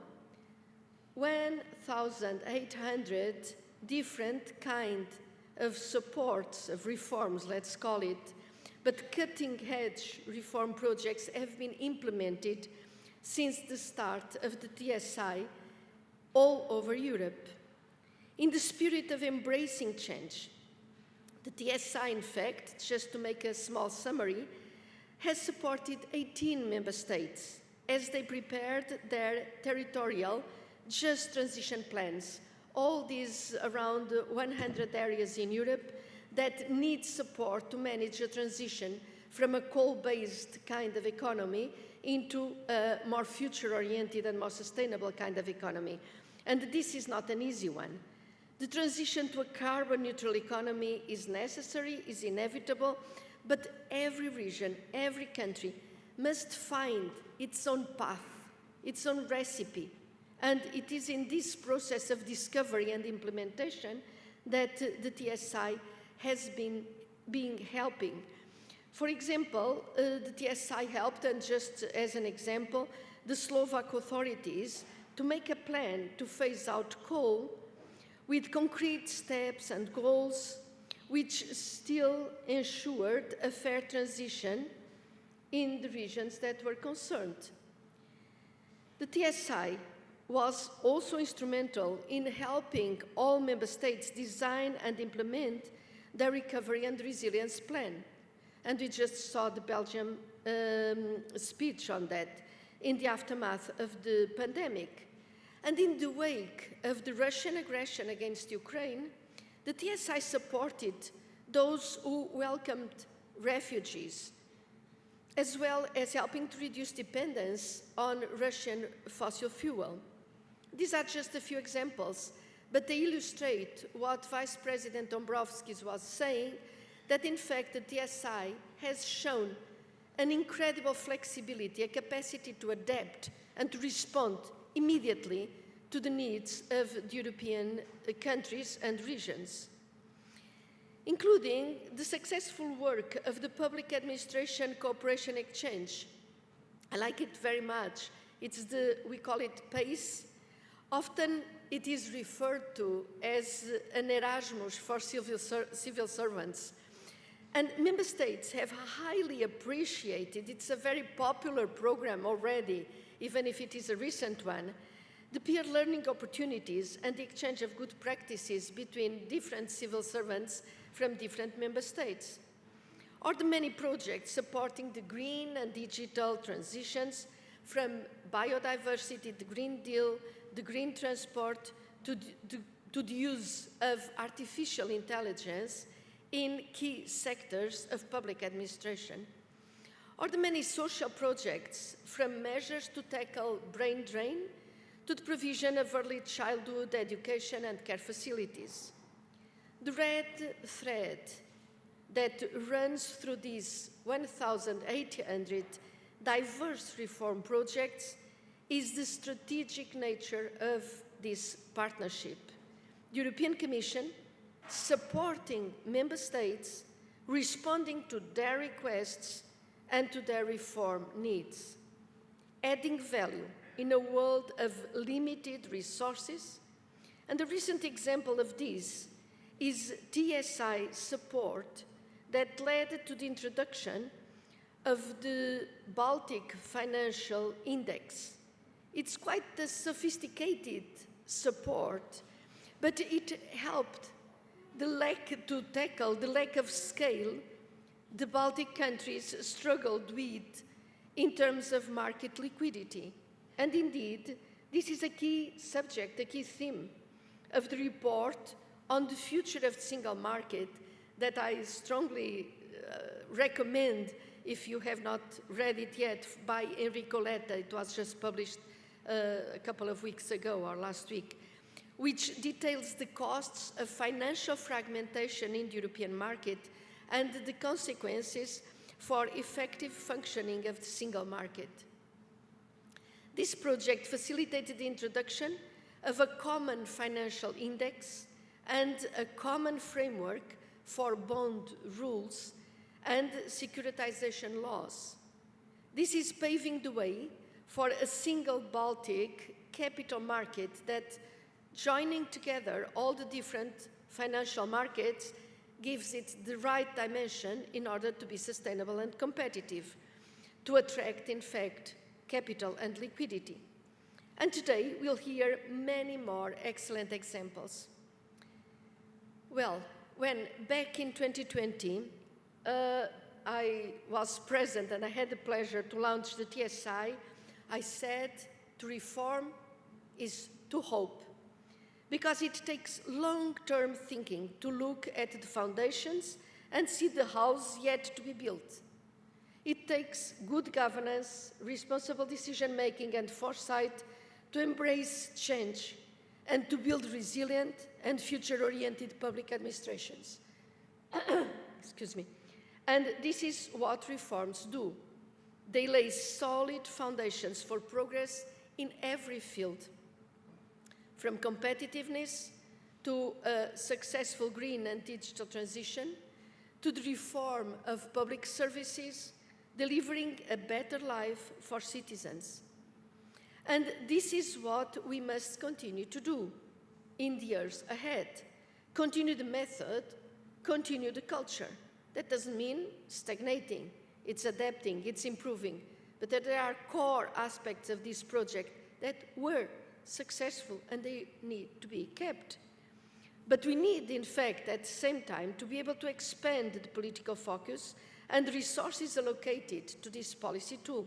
1,800 different kinds of supports, of reforms, let's call it, but cutting-edge reform projects have been implemented since the start of the TSI all over Europe. In the spirit of embracing change, the TSI, in fact, just to make a small summary, has supported 18 member states as they prepared their territorial just transition plans. All these around 100 areas in Europe that need support to manage a transition from a coal-based kind of economy into a more future-oriented and more sustainable kind of economy. And this is not an easy one. The transition to a carbon-neutral economy is necessary, is inevitable, but every region, every country must find its own path, its own recipe. And it is in this process of discovery and implementation that the TSI has been helping. For example, the TSI helped, and just as an example, the Slovak authorities to make a plan to phase out coal with concrete steps and goals which still ensured a fair transition in the regions that were concerned. The TSI was also instrumental in helping all member states design and implement the recovery and resilience plan. And we just saw the Belgium speech on that in the aftermath of the pandemic. And in the wake of the Russian aggression against Ukraine, the TSI supported those who welcomed refugees, as well as helping to reduce dependence on Russian fossil fuel. These are just a few examples, but they illustrate what Vice President Dombrovskis was saying, that in fact the TSI has shown an incredible flexibility, a capacity to adapt and to respond immediately to the needs of the European countries and regions, including the successful work of the Public Administration Cooperation Exchange. I like it very much. We call it PACE. Often it is referred to as an Erasmus for civil servants. And member states have highly appreciated, it's a very popular program already, even if it is a recent one, the peer learning opportunities and the exchange of good practices between different civil servants from different member states, or the many projects supporting the green and digital transitions from biodiversity, the Green Deal, the green transport, to the use of artificial intelligence in key sectors of public administration, or the many social projects from measures to tackle brain drain to the provision of early childhood education and care facilities. The red thread that runs through these 1,800 diverse reform projects is the strategic nature of this partnership. The European Commission supporting member states, responding to their requests and to their reform needs, adding value in a world of limited resources. And a recent example of this is TSI support that led to the introduction of the Baltic Financial Index. It's quite a sophisticated support, but it helped to tackle the lack of scale the Baltic countries struggled with in terms of market liquidity. And indeed, this is a key subject, a key theme of the report on the future of the single market that I strongly recommend if you have not read it yet, by Enrico Letta. It was just published a couple of weeks ago or last week, which details the costs of financial fragmentation in the European market and the consequences for effective functioning of the single market. This project facilitated the introduction of a common financial index and a common framework for bond rules and securitization laws. This is paving the way for a single Baltic capital market that, joining together all the different financial markets, gives it the right dimension in order to be sustainable and competitive, to attract, in fact, capital and liquidity. And today we'll hear many more excellent examples. Well, when back in 2020, I was present and I had the pleasure to launch the TSI, I said to reform is to hope, because it takes long-term thinking to look at the foundations and see the house yet to be built. It takes good governance, responsible decision-making and foresight to embrace change and to build resilient and future-oriented public administrations. Excuse me. And this is what reforms do. They lay solid foundations for progress in every field, from competitiveness to a successful green and digital transition, to the reform of public services, delivering a better life for citizens. And this is what we must continue to do in the years ahead. Continue the method, continue the culture. That doesn't mean stagnating. It's adapting, it's improving. But there are core aspects of this project that were successful and they need to be kept. But we need, in fact, at the same time, to be able to expand the political focus and resources allocated to this policy too.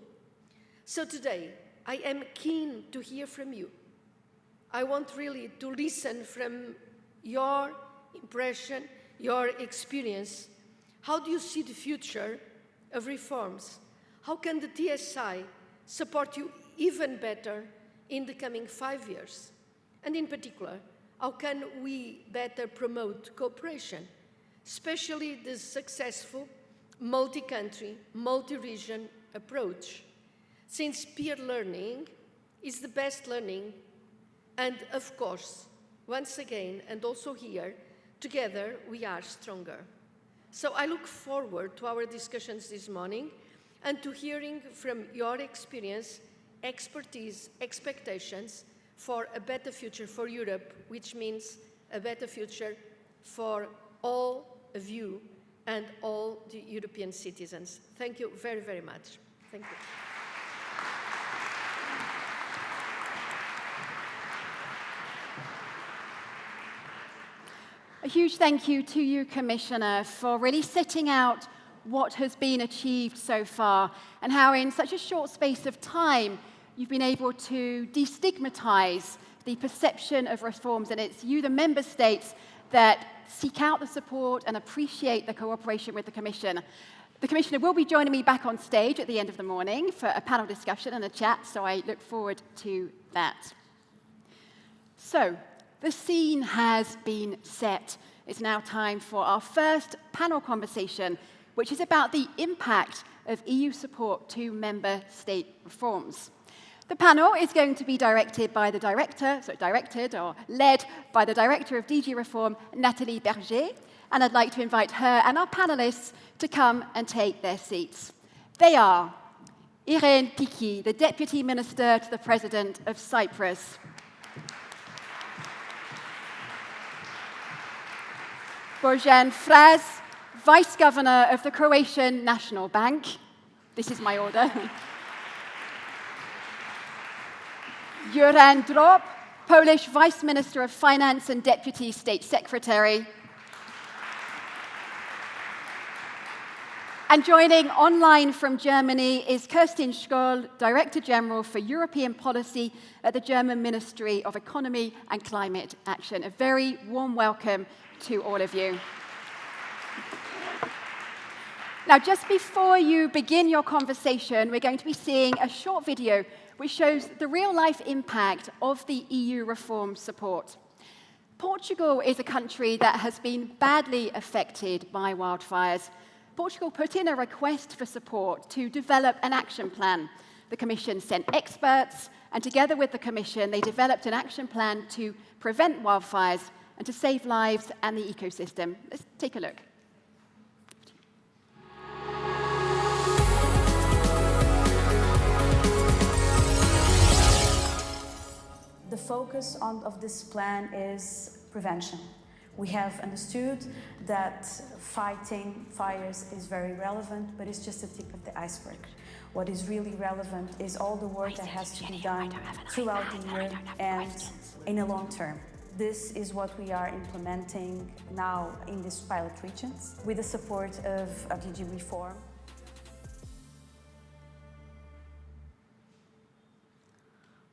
So today, I am keen to hear from you. I want really to listen from your impression, your experience. How do you see the future of reforms? How can the TSI support you even better in the coming 5 years? And in particular, how can we better promote cooperation, especially the successful multi-country, multi-region approach, since peer learning is the best learning, and of course, once again, and also here, together we are stronger. So I look forward to our discussions this morning and to hearing from your experience, expertise, expectations for a better future for Europe, which means a better future for all of you and all the European citizens. Thank you very, very much. Thank you. A huge thank you to you, Commissioner, for really setting out what has been achieved so far and how in such a short space of time you've been able to destigmatize the perception of reforms, and it's you, the member states, that seek out the support and appreciate the cooperation with the Commission. The Commissioner will be joining me back on stage at the end of the morning for a panel discussion and a chat, so I look forward to that. So, the scene has been set. It's now time for our first panel conversation, which is about the impact of EU support to member state reforms. The panel is going to be directed by the led by the Director of DG Reform, Nathalie Berger, and I'd like to invite her and our panelists to come and take their seats. They are Irene Piki, the Deputy Minister to the President of Cyprus. Bojan Fraz, Vice Governor of the Croatian National Bank. This is my order. Juran Drop, Polish Vice Minister of Finance and Deputy State Secretary. And joining online from Germany is Kerstin Scholl, Director General for European Policy at the German Ministry of Economy and Climate Action. A very warm welcome to all of you. Now, just before you begin your conversation, we're going to be seeing a short video which shows the real-life impact of the EU reform support. Portugal is a country that has been badly affected by wildfires. Portugal put in a request for support to develop an action plan. The Commission sent experts, and together with the Commission, they developed an action plan to prevent wildfires and to save lives and the ecosystem. Let's take a look. The focus of this plan is prevention. We have understood that fighting fires is very relevant, but it's just the tip of the iceberg. What is really relevant is all the work that has to be done throughout the year and in the long term. This is what we are implementing now in these pilot regions with the support of DG Reform.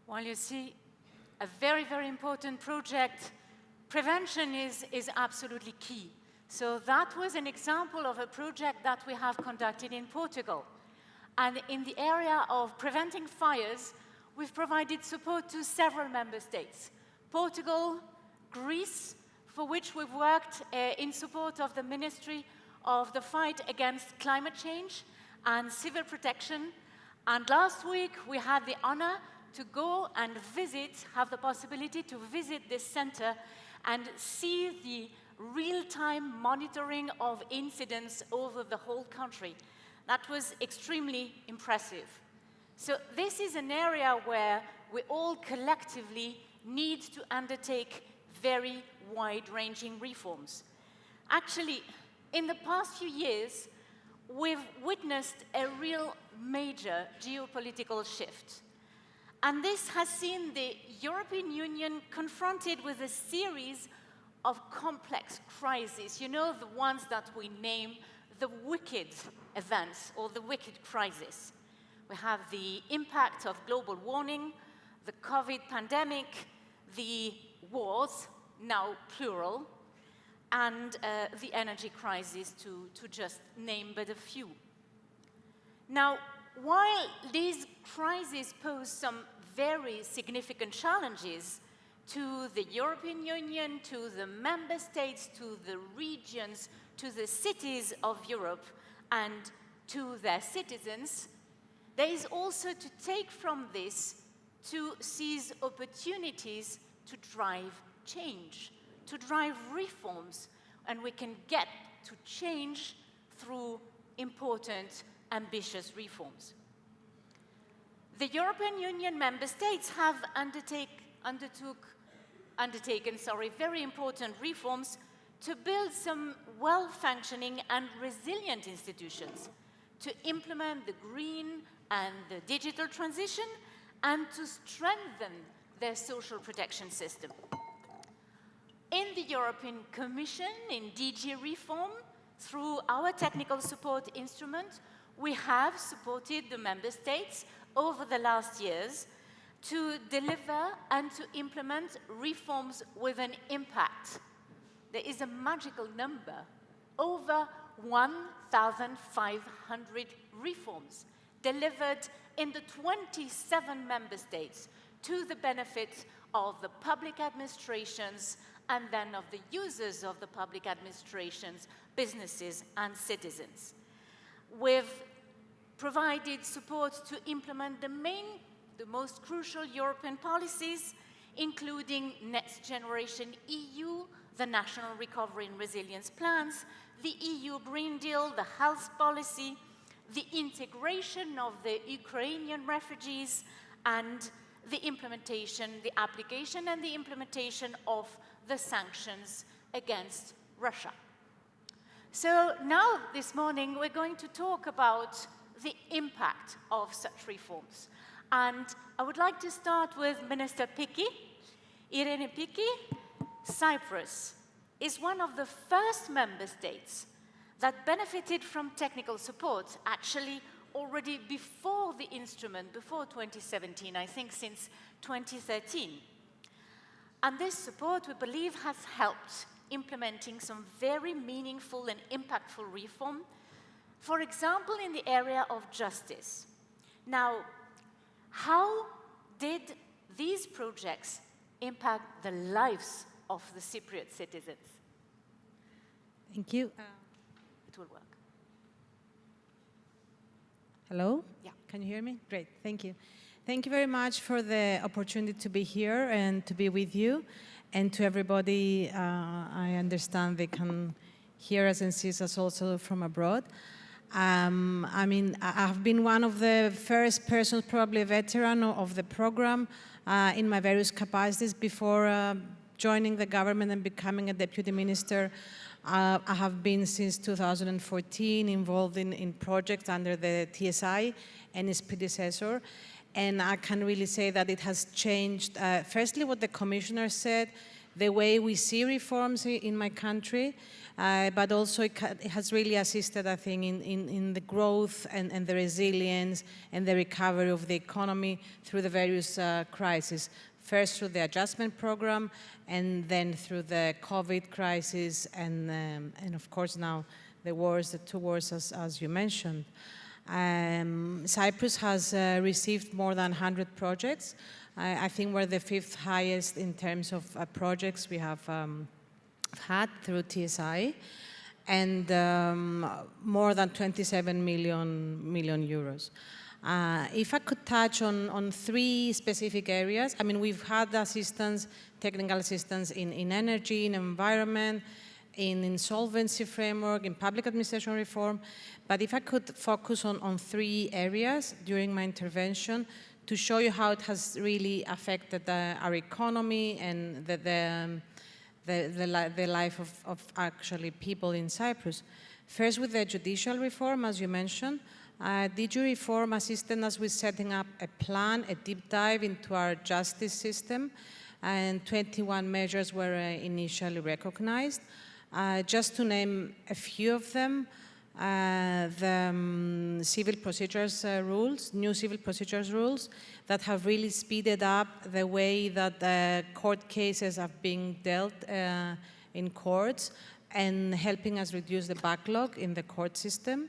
Well, you see, a very, very important project. Prevention is absolutely key. So that was an example of a project that we have conducted in Portugal. And in the area of preventing fires, we've provided support to several member states. Portugal, Greece, for which we've worked in support of the Ministry of the Fight Against Climate Change and Civil Protection. And last week, we had the honor to go and have the possibility to visit this center and see the real-time monitoring of incidents over the whole country. That was extremely impressive. So this is an area where we all collectively need to undertake very wide-ranging reforms. Actually, in the past few years, we've witnessed a real major geopolitical shift. And this has seen the European Union confronted with a series of complex crises. You know, the ones that we name the wicked events or the wicked crisis. We have the impact of global warming, the COVID pandemic, the wars, now plural, and the energy crisis, to just name but a few. Now, while these crises pose some very significant challenges to the European Union, to the member states, to the regions, to the cities of Europe, and to their citizens, there is also to take from this to seize opportunities to drive change, to drive reforms, and we can get to change through important, ambitious reforms. The European Union member states have undertaken very important reforms to build some well-functioning and resilient institutions, to implement the green and the digital transition, and to strengthen their social protection system. In the European Commission, in DG Reform, through our technical support instrument, we have supported the member states over the last years to deliver and to implement reforms with an impact. There is a magical number, over 1,500 reforms delivered in the 27 member states to the benefit of the public administrations and then of the users of the public administrations, businesses and citizens. We've provided support to implement the most crucial European policies, including Next Generation EU, the National Recovery and Resilience Plans, the EU Green Deal, the health policy, the integration of the Ukrainian refugees, and the application and the implementation of the sanctions against Russia. So now, this morning, we're going to talk about the impact of such reforms. And I would like to start with Minister Piki. Irene Piki, Cyprus is one of the first member states that benefited from technical support, actually already before the instrument, before 2017, I think since 2013. And this support, we believe, has helped implementing some very meaningful and impactful reform, for example, in the area of justice. Now, how did these projects impact the lives of the Cypriot citizens? Thank you. It will work. Hello? Yeah. Can you hear me? Great, thank you. Thank you very much for the opportunity to be here and to be with you. And to everybody, I understand they can hear us and see us also from abroad. I mean, I've been one of the first persons, probably a veteran of the program in my various capacities before joining the government and becoming a deputy minister. I have been since 2014 involved in projects under the TSI and its predecessor. And I can really say that it has changed, firstly, what the commissioner said, the way we see reforms in my country, but also it has really assisted, I think, in the growth and the resilience and the recovery of the economy through the various crises. First through the adjustment program, and then through the COVID crisis, and of course now the wars, the two wars, as you mentioned. Cyprus has received more than 100 projects. I think we're the 5th highest in terms of projects we have had through TSI, and more than 27 million euros. If I could touch on 3 specific areas, I mean, we've had assistance, technical assistance in energy, in environment, in insolvency framework, in public administration reform. But if I could focus on 3 areas during my intervention to show you how it has really affected our economy and the life of actually people in Cyprus. First, with the judicial reform, as you mentioned, DG reform assisted us with setting up a plan, a deep dive into our justice system, and 21 measures were initially recognized. Just to name a few of them, the civil procedures rules, new civil procedures rules that have really speeded up the way that court cases are being dealt in courts and helping us reduce the backlog in the court system.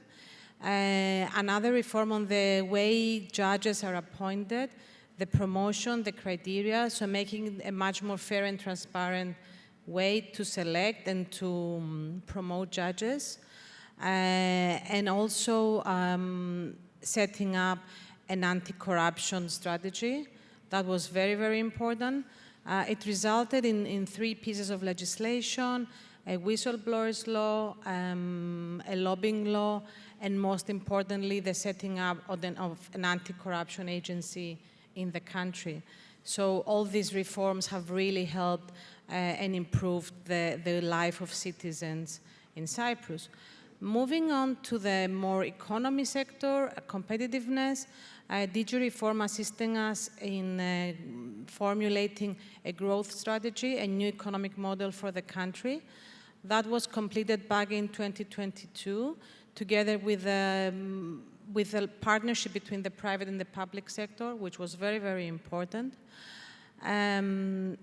Another reform on the way judges are appointed, the promotion, the criteria, so making a much more fair and transparent way to select and to promote judges. And also setting up an anti-corruption strategy. That was very, very important. It resulted in 3 pieces of legislation, a whistleblowers law, a lobbying law, and most importantly, the setting up of an anti-corruption agency in the country. So all these reforms have really helped and improved the life of citizens in Cyprus. Moving on to the more economy sector, competitiveness, DG reform assisting us in formulating a growth strategy, a new economic model for the country. That was completed back in 2022, together with a partnership between the private and the public sector, which was very, very important. It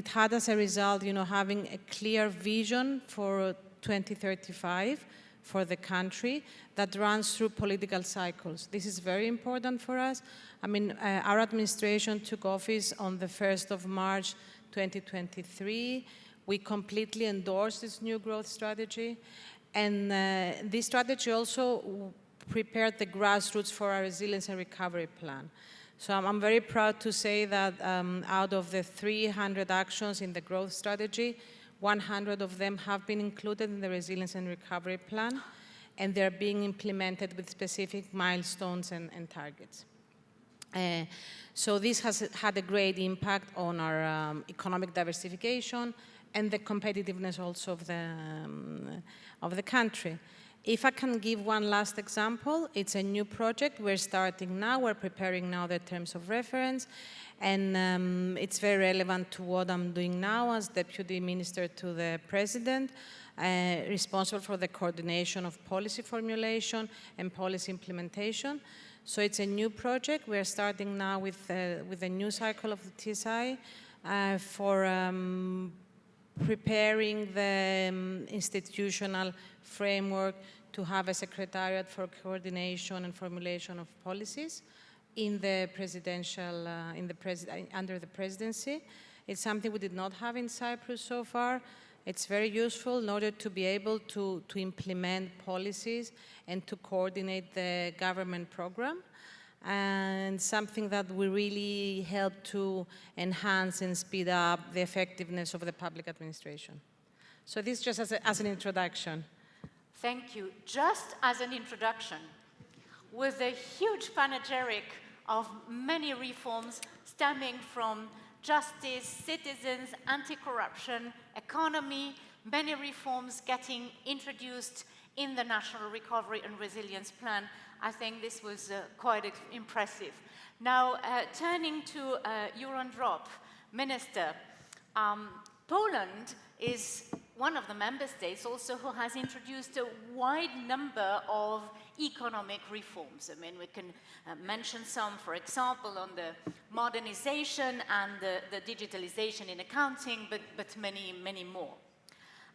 had as a result, having a clear vision for 2035 for the country that runs through political cycles. This is very important for us. I mean, our administration took office on the 1st of March 2023. We completely endorsed this new growth strategy. And this strategy also prepared the grassroots for our resilience and recovery plan. So I'm very proud to say that out of the 300 actions in the growth strategy, 100 of them have been included in the resilience and recovery plan, and they're being implemented with specific milestones and targets. So this has had a great impact on our economic diversification, and the competitiveness also of the country. If I can give one last example, it's a new project. We're starting now. We're preparing now the terms of reference. And it's very relevant to what I'm doing now as Deputy Minister to the President, responsible for the coordination of policy formulation and policy implementation. So it's a new project. We're starting now with a new cycle of the TSI for preparing the institutional framework to have a secretariat for coordination and formulation of policies in the presidential, under the presidency. It's something we did not have in Cyprus so far. It's very useful in order to be able to implement policies and to coordinate the government program, and something that will really help to enhance and speed up the effectiveness of the public administration. So this just as an introduction. Thank you. Just as an introduction, with a huge panegyric of many reforms stemming from justice, citizens, anti-corruption, economy, many reforms getting introduced in the National Recovery and Resilience Plan. I think this was quite impressive. Now, turning to Eurandrop, Minister, Poland is one of the member states also who has introduced a wide number of economic reforms. I mean, we can mention some, for example, on the modernization and the digitalization in accounting, but many, many more.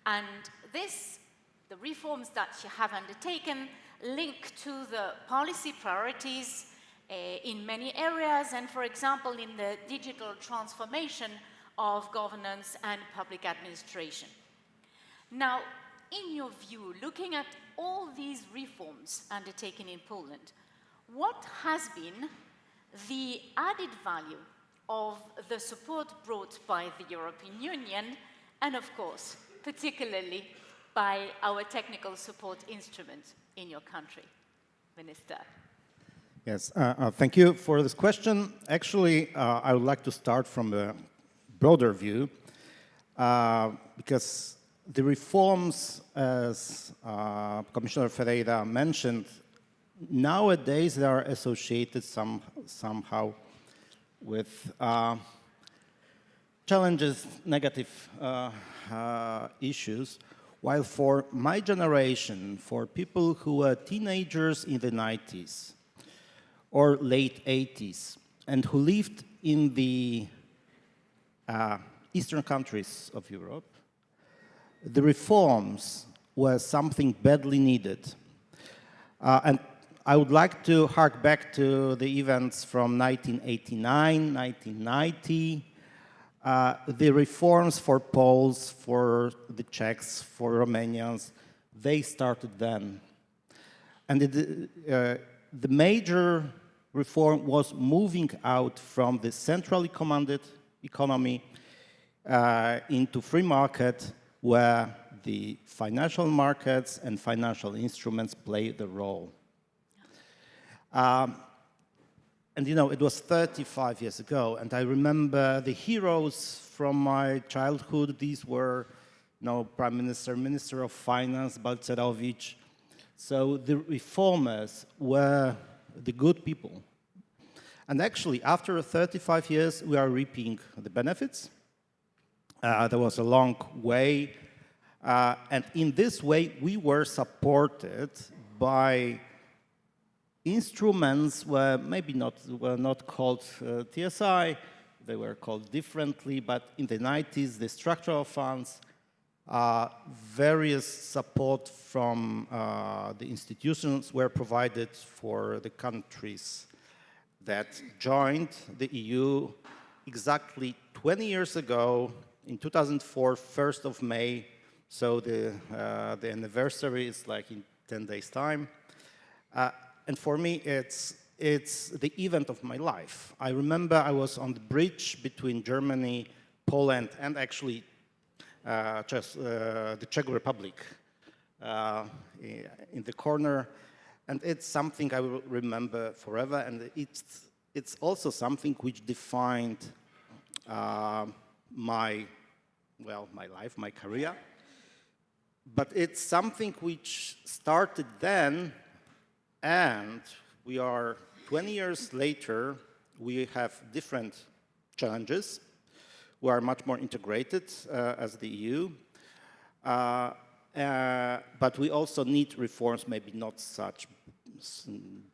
And the reforms that you have undertaken link to the policy priorities in many areas, and for example, in the digital transformation of governance and public administration. Now, in your view, looking at all these reforms undertaken in Poland, what has been the added value of the support brought by the European Union, and of course, particularly by our technical support instrument in your country? Minister. Yes, thank you for this question. Actually, I would like to start from a broader view, because the reforms, as Commissioner Ferreira mentioned, nowadays they are associated somehow with challenges, negative issues, while for my generation, for people who were teenagers in the 90s or late 80s and who lived in the eastern countries of Europe, the reforms were something badly needed. And I would like to hark back to the events from 1989, 1990, the reforms for Poles, for the Czechs, for Romanians, they started then. And the major reform was moving out from the centrally commanded economy into free market, where the financial markets and financial instruments play the role. And you know, it was 35 years ago, and I remember the heroes from my childhood. These were, you know, Prime Minister, Minister of Finance, Balcerowicz. So the reformers were the good people. And actually, after 35 years, we are reaping the benefits. There was a long way, and in this way, we were supported by instruments were not called TSI, they were called differently, but in the 90s, the structural funds, various support from the institutions were provided for the countries that joined the EU exactly 20 years ago, in 2004, 1st of May, so the anniversary is like in 10 days' time. And for me, it's the event of my life. I remember I was on the bridge between Germany, Poland, and actually the Czech Republic in the corner. And it's something I will remember forever. And it's also something which defined my well, my life, my career. But it's something which started then, and we are 20 years later, we have different challenges. We are much more integrated as the EU. But we also need reforms, maybe not such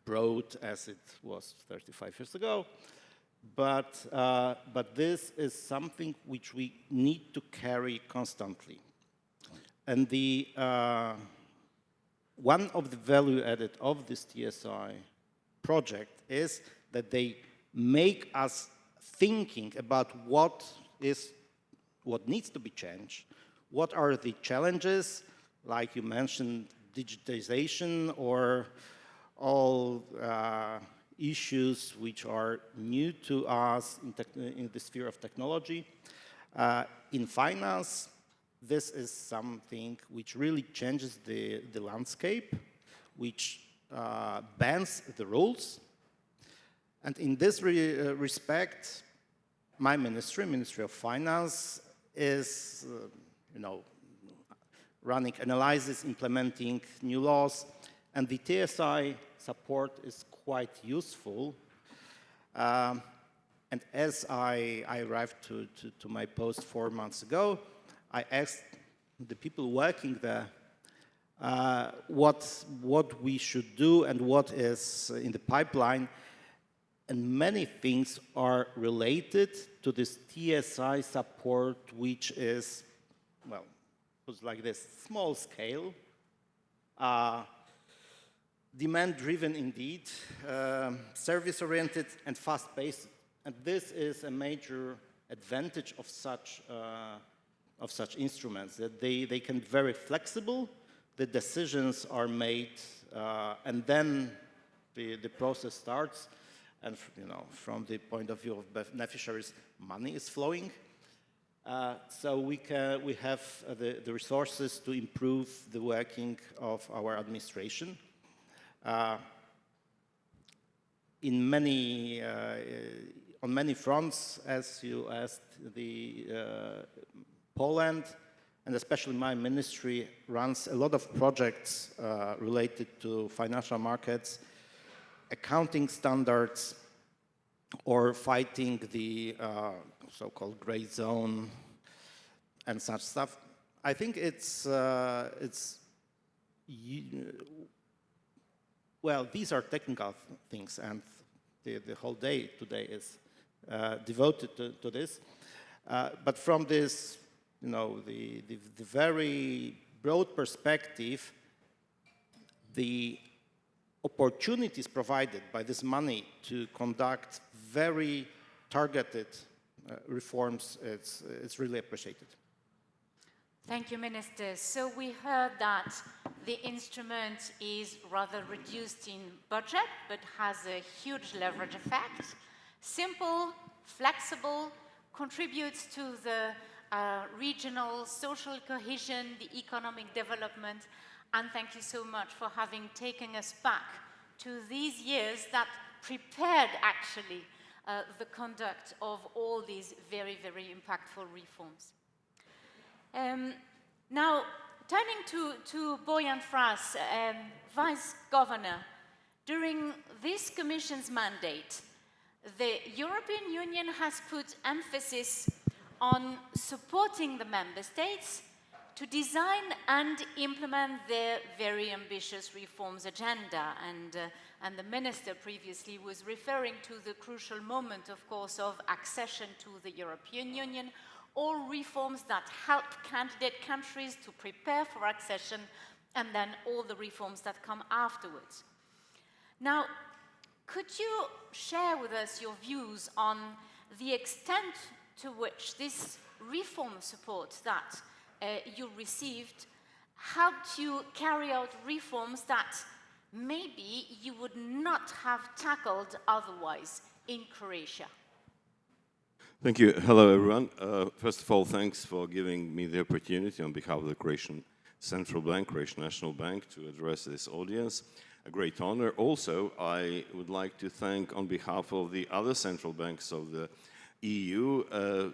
broad as it was 35 years ago. But this is something which we need to carry constantly. And the one of the value added of this TSI project is that they make us thinking about what needs to be changed, what are the challenges, like you mentioned, digitization or all issues which are new to us in the sphere of technology. In finance, this is something which really changes the landscape, which bends the rules. And in this respect, my ministry, Ministry of Finance, is running analysis, implementing new laws, and the TSI support is quite useful. And as I arrived to my post 4 months ago, I asked the people working there what we should do and what is in the pipeline. And many things are related to this TSI support, which is, well, was like this, small scale, demand-driven indeed, service-oriented and fast-paced. And this is a major advantage of such instruments, that they can be very flexible, the decisions are made, and then the process starts. And from the point of view of beneficiaries, money is flowing. So we have the resources to improve the working of our administration. On many fronts, as you asked, Poland, and especially my ministry, runs a lot of projects related to financial markets, accounting standards, or fighting the so-called gray zone and such stuff. I think well, these are technical things, and the whole day today is devoted to this. But from this, the very broad perspective, the opportunities provided by this money to conduct very targeted reforms, it's really appreciated. Thank you, Minister. So we heard that the instrument is rather reduced in budget, but has a huge leverage effect. Simple, flexible, contributes to the regional social cohesion, the economic development. And thank you so much for having taken us back to these years that prepared actually the conduct of all these very, very impactful reforms. Now, turning to Bojan Fras, Vice Governor, during this Commission's mandate, the European Union has put emphasis on supporting the Member States to design and implement their very ambitious reforms agenda. And the Minister previously was referring to the crucial moment, of course, of accession to the European Union, all reforms that help candidate countries to prepare for accession, and then all the reforms that come afterwards. Now, could you share with us your views on the extent to which this reform support that you received helped you carry out reforms that maybe you would not have tackled otherwise in Croatia? Thank you. Hello, everyone. First of all, thanks for giving me the opportunity on behalf of the Croatian Central Bank, Croatian National Bank, to address this audience. A great honor. Also, I would like to thank on behalf of the other central banks of the EU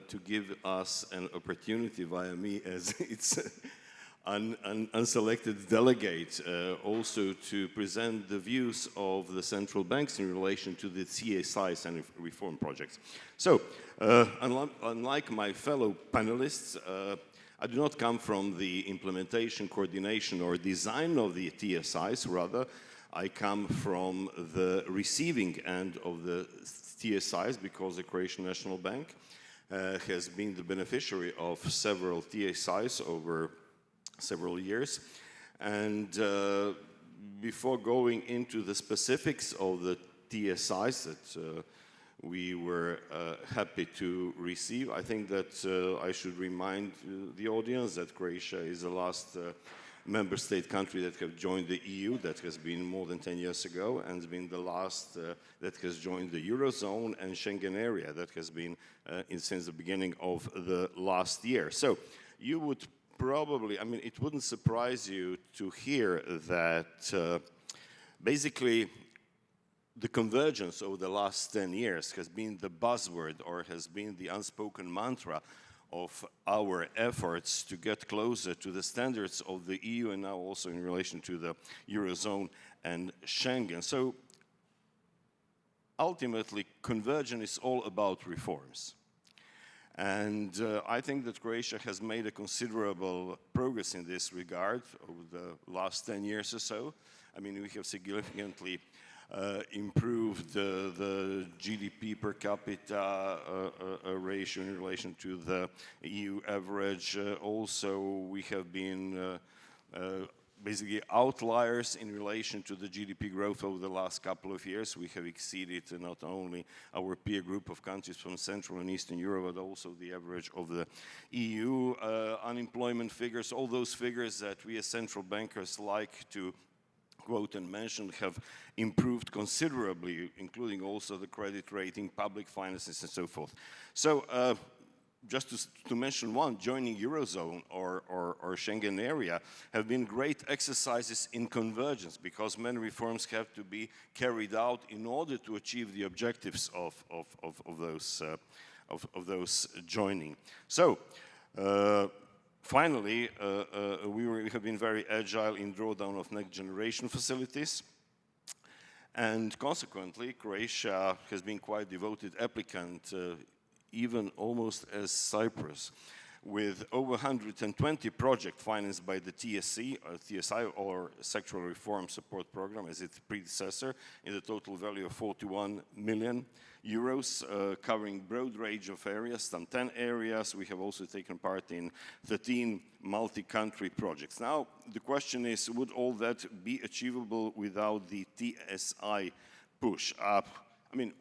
to give us an opportunity via me as its unselected delegate also to present the views of the central banks in relation to the TSIs and reform projects. So, unlike my fellow panelists, I do not come from the implementation, coordination, or design of the TSIs. Rather, I come from the receiving end of the TSIs because the Croatian National Bank has been the beneficiary of several TSIs over several years. And before going into the specifics of the TSIs that we were happy to receive, I think that I should remind the audience that Croatia is the last member state country that have joined the EU. That has been more than 10 years ago, and has been the last that has joined the Eurozone and Schengen area. That has been since the beginning of the last year. So you would probably, I mean, it wouldn't surprise you to hear that basically the convergence over the last 10 years has been the buzzword, or has been the unspoken mantra of our efforts to get closer to the standards of the EU, and now also in relation to the Eurozone and Schengen. So ultimately, convergence is all about reforms. And I think that Croatia has made a considerable progress in this regard over the last 10 years or so. I mean, we have significantly improved the GDP per capita ratio in relation to the EU average. Also, we have been basically outliers in relation to the GDP growth over the last couple of years. We have exceeded not only our peer group of countries from Central and Eastern Europe, but also the average of the EU. Unemployment figures, all those figures that we as central bankers like to quote and mention, have improved considerably, including also the credit rating, public finances, and so forth. So just to mention one, joining Eurozone or Schengen area have been great exercises in convergence, because many reforms have to be carried out in order to achieve the objectives of those joining. So finally, we have been very agile in drawdown of next generation facilities. And consequently, Croatia has been quite devoted applicant, even almost as Cyprus, with over 120 projects financed by the TSI, or Sectoral Reform Support Program, as its predecessor, in the total value of 41 million euros, covering broad range of areas, some 10 areas. We have also taken part in 13 multi-country projects. Now, the question is, would all that be achievable without the TSI push? I mean,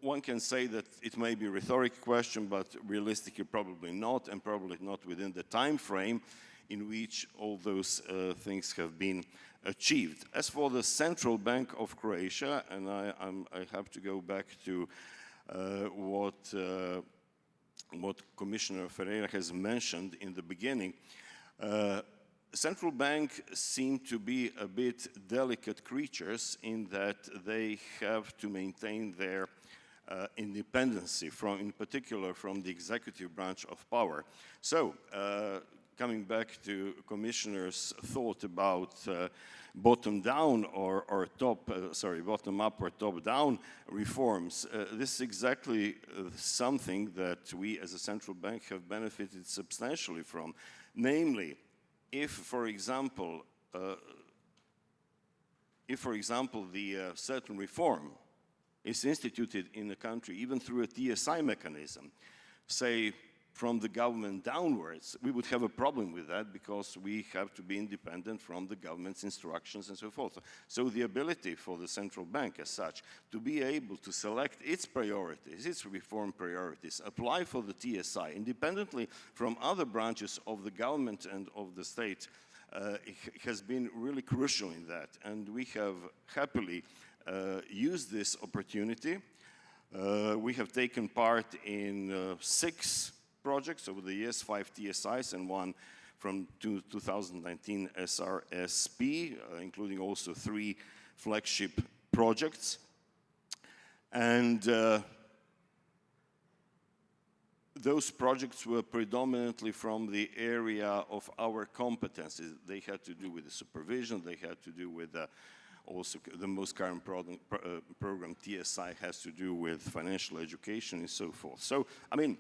one can say that it may be a rhetoric question, but realistically probably not, and probably not within the time frame in which all those things have been achieved. As for the Central Bank of Croatia, and I have to go back to what Commissioner Ferreira has mentioned in the beginning, central bank seem to be a bit delicate creatures in that they have to maintain their independency from, in particular, from the executive branch of power. So, coming back to Commissioner's thought about bottom down or bottom up or top down reforms, this is exactly something that we as a central bank have benefited substantially from. Namely, if, for example, the certain reform is instituted in a country, even through a TSI mechanism, say from the government downwards, we would have a problem with that, because we have to be independent from the government's instructions and so forth. So the ability for the central bank as such to be able to select its priorities, its reform priorities, apply for the TSI independently from other branches of the government and of the state, has been really crucial in that. And we have happily used this opportunity. We have taken part in 6 projects over the years, 5 TSIs and 1 from 2019 SRSP, including also 3 flagship projects. And those projects were predominantly from the area of our competencies. They had to do with the supervision, they had to do with also the most current program, TSI, has to do with financial education and so forth. So, I mean,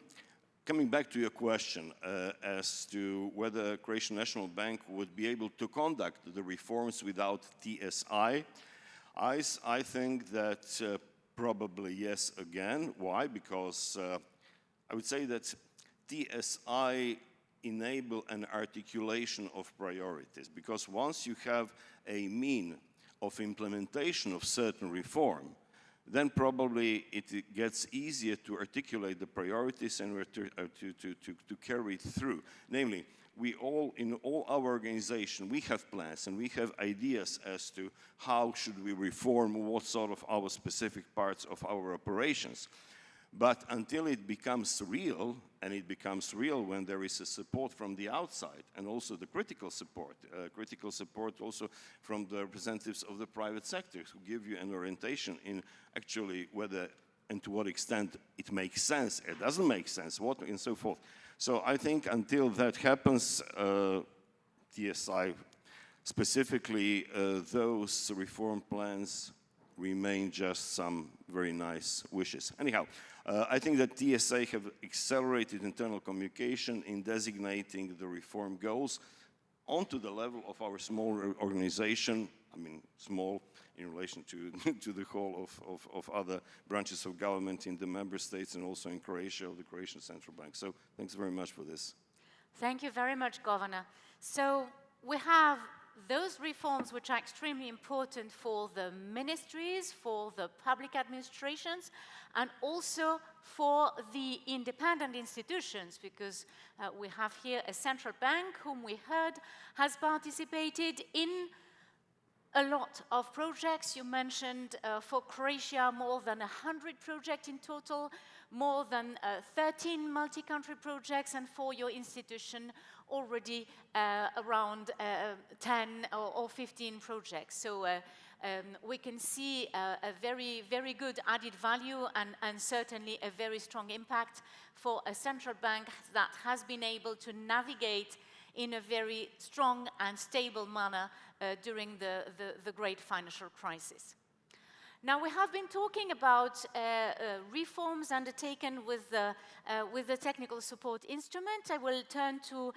coming back to your question as to whether Croatian National Bank would be able to conduct the reforms without TSI, I think that probably yes again. Why? Because I would say that TSI enable an articulation of priorities, because once you have a mean of implementation of certain reform, then probably it gets easier to articulate the priorities and to carry it through. Namely, we all, in all our organization, we have plans and we have ideas as to how should we reform what sort of our specific parts of our operations. But until it becomes real, and it becomes real when there is a support from the outside, and also the critical support also from the representatives of the private sector who give you an orientation in actually whether and to what extent it makes sense, it doesn't make sense, what, and so forth. So I think until that happens, TSI, specifically those reform plans remain just some very nice wishes. Anyhow, I think that TSA have accelerated internal communication in designating the reform goals onto the level of our small organization. I mean, small in relation to, to the whole of other branches of government in the member states and also in Croatia, of the Croatian Central Bank. So thanks very much for this. Thank you very much, Governor. So we have those reforms which are extremely important for the ministries, for the public administrations, and also for the independent institutions, because we have here a central bank whom we heard has participated in a lot of projects. You mentioned for Croatia more than 100 projects in total, more than 13 multi-country projects, and for your institution already around 10 or 15 projects. So we can see a very, very good added value and certainly a very strong impact for a central bank that has been able to navigate in a very strong and stable manner during the great financial crisis. Now, we have been talking about reforms undertaken with the technical support instrument. I will turn to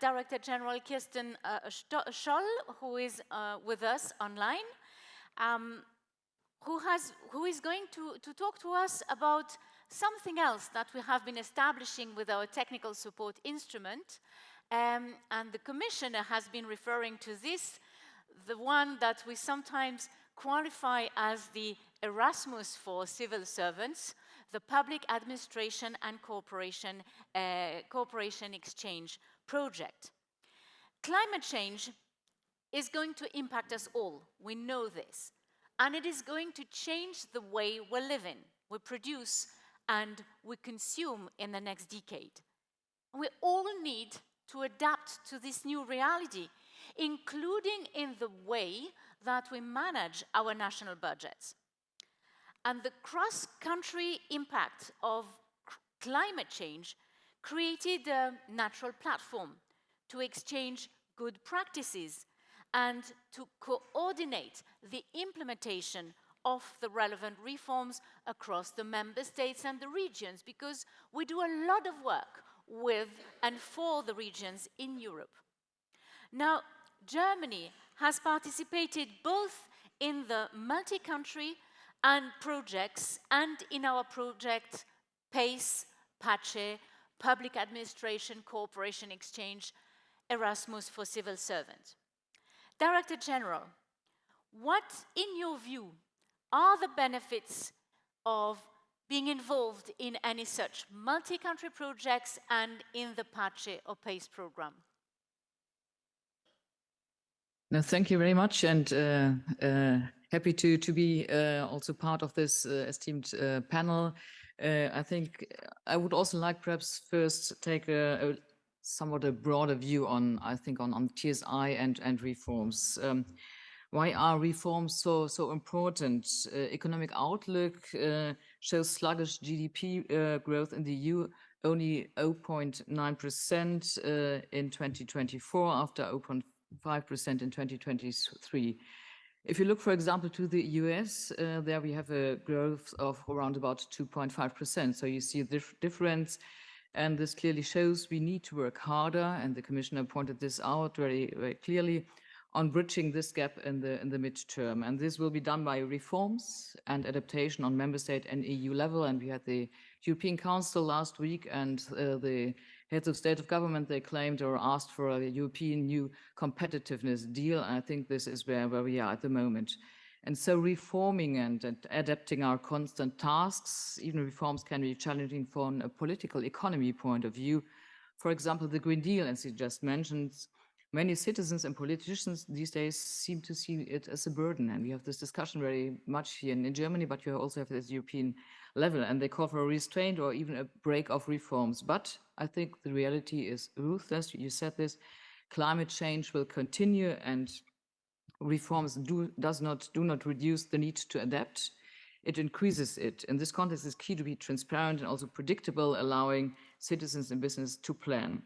Director General Kirsten Scholl, who is with us online, who is going to talk to us about something else that we have been establishing with our technical support instrument. And the Commissioner has been referring to this, the one that we sometimes qualify as the Erasmus for civil servants, the Public Administration and Cooperation Exchange project. Climate change is going to impact us all. We know this. And it is going to change the way we're living, we produce, and we consume in the next decade. We all need to adapt to this new reality, including in the way that we manage our national budgets. And the cross-country impact of climate change created a natural platform to exchange good practices and to coordinate the implementation of the relevant reforms across the member states and the regions, because we do a lot of work with and for the regions in Europe. Now, Germany has participated both in the multi-country and projects and in our project PACE, PACE, Public Administration Cooperation Exchange, Erasmus for Civil Servants. Director General, what, in your view, are the benefits of being involved in any such multi-country projects and in the PACE or PACE program? No, thank you very much, and happy to be also part of this esteemed panel. I think I would also like perhaps first take a somewhat a broader view on, I think, on TSI and reforms. Why are reforms so important? Economic outlook shows sluggish GDP growth in the EU only 0.9% in 2024 after 0.5% in 2023. If you look, for example, to the US, there we have a growth of around about 2.5%. So you see a difference, and this clearly shows we need to work harder, and the Commissioner pointed this out very, very clearly, on bridging this gap in the midterm. And this will be done by reforms and adaptation on member state and EU level. And we had the European Council last week, and the heads of state of government, they claimed or asked for a European new competitiveness deal. And I think this is where we are at the moment. And so reforming and adapting our constant tasks, even reforms can be challenging from a political economy point of view. For example, the Green Deal, as you just mentioned, many citizens and politicians these days seem to see it as a burden. And we have this discussion very much here in Germany, but you also have it at the European level. And they call for a restraint or even a break of reforms. But I think the reality is ruthless. You said this. Climate change will continue, and reforms do not reduce the need to adapt. It increases it. In this context, it's key to be transparent and also predictable, allowing citizens and business to plan.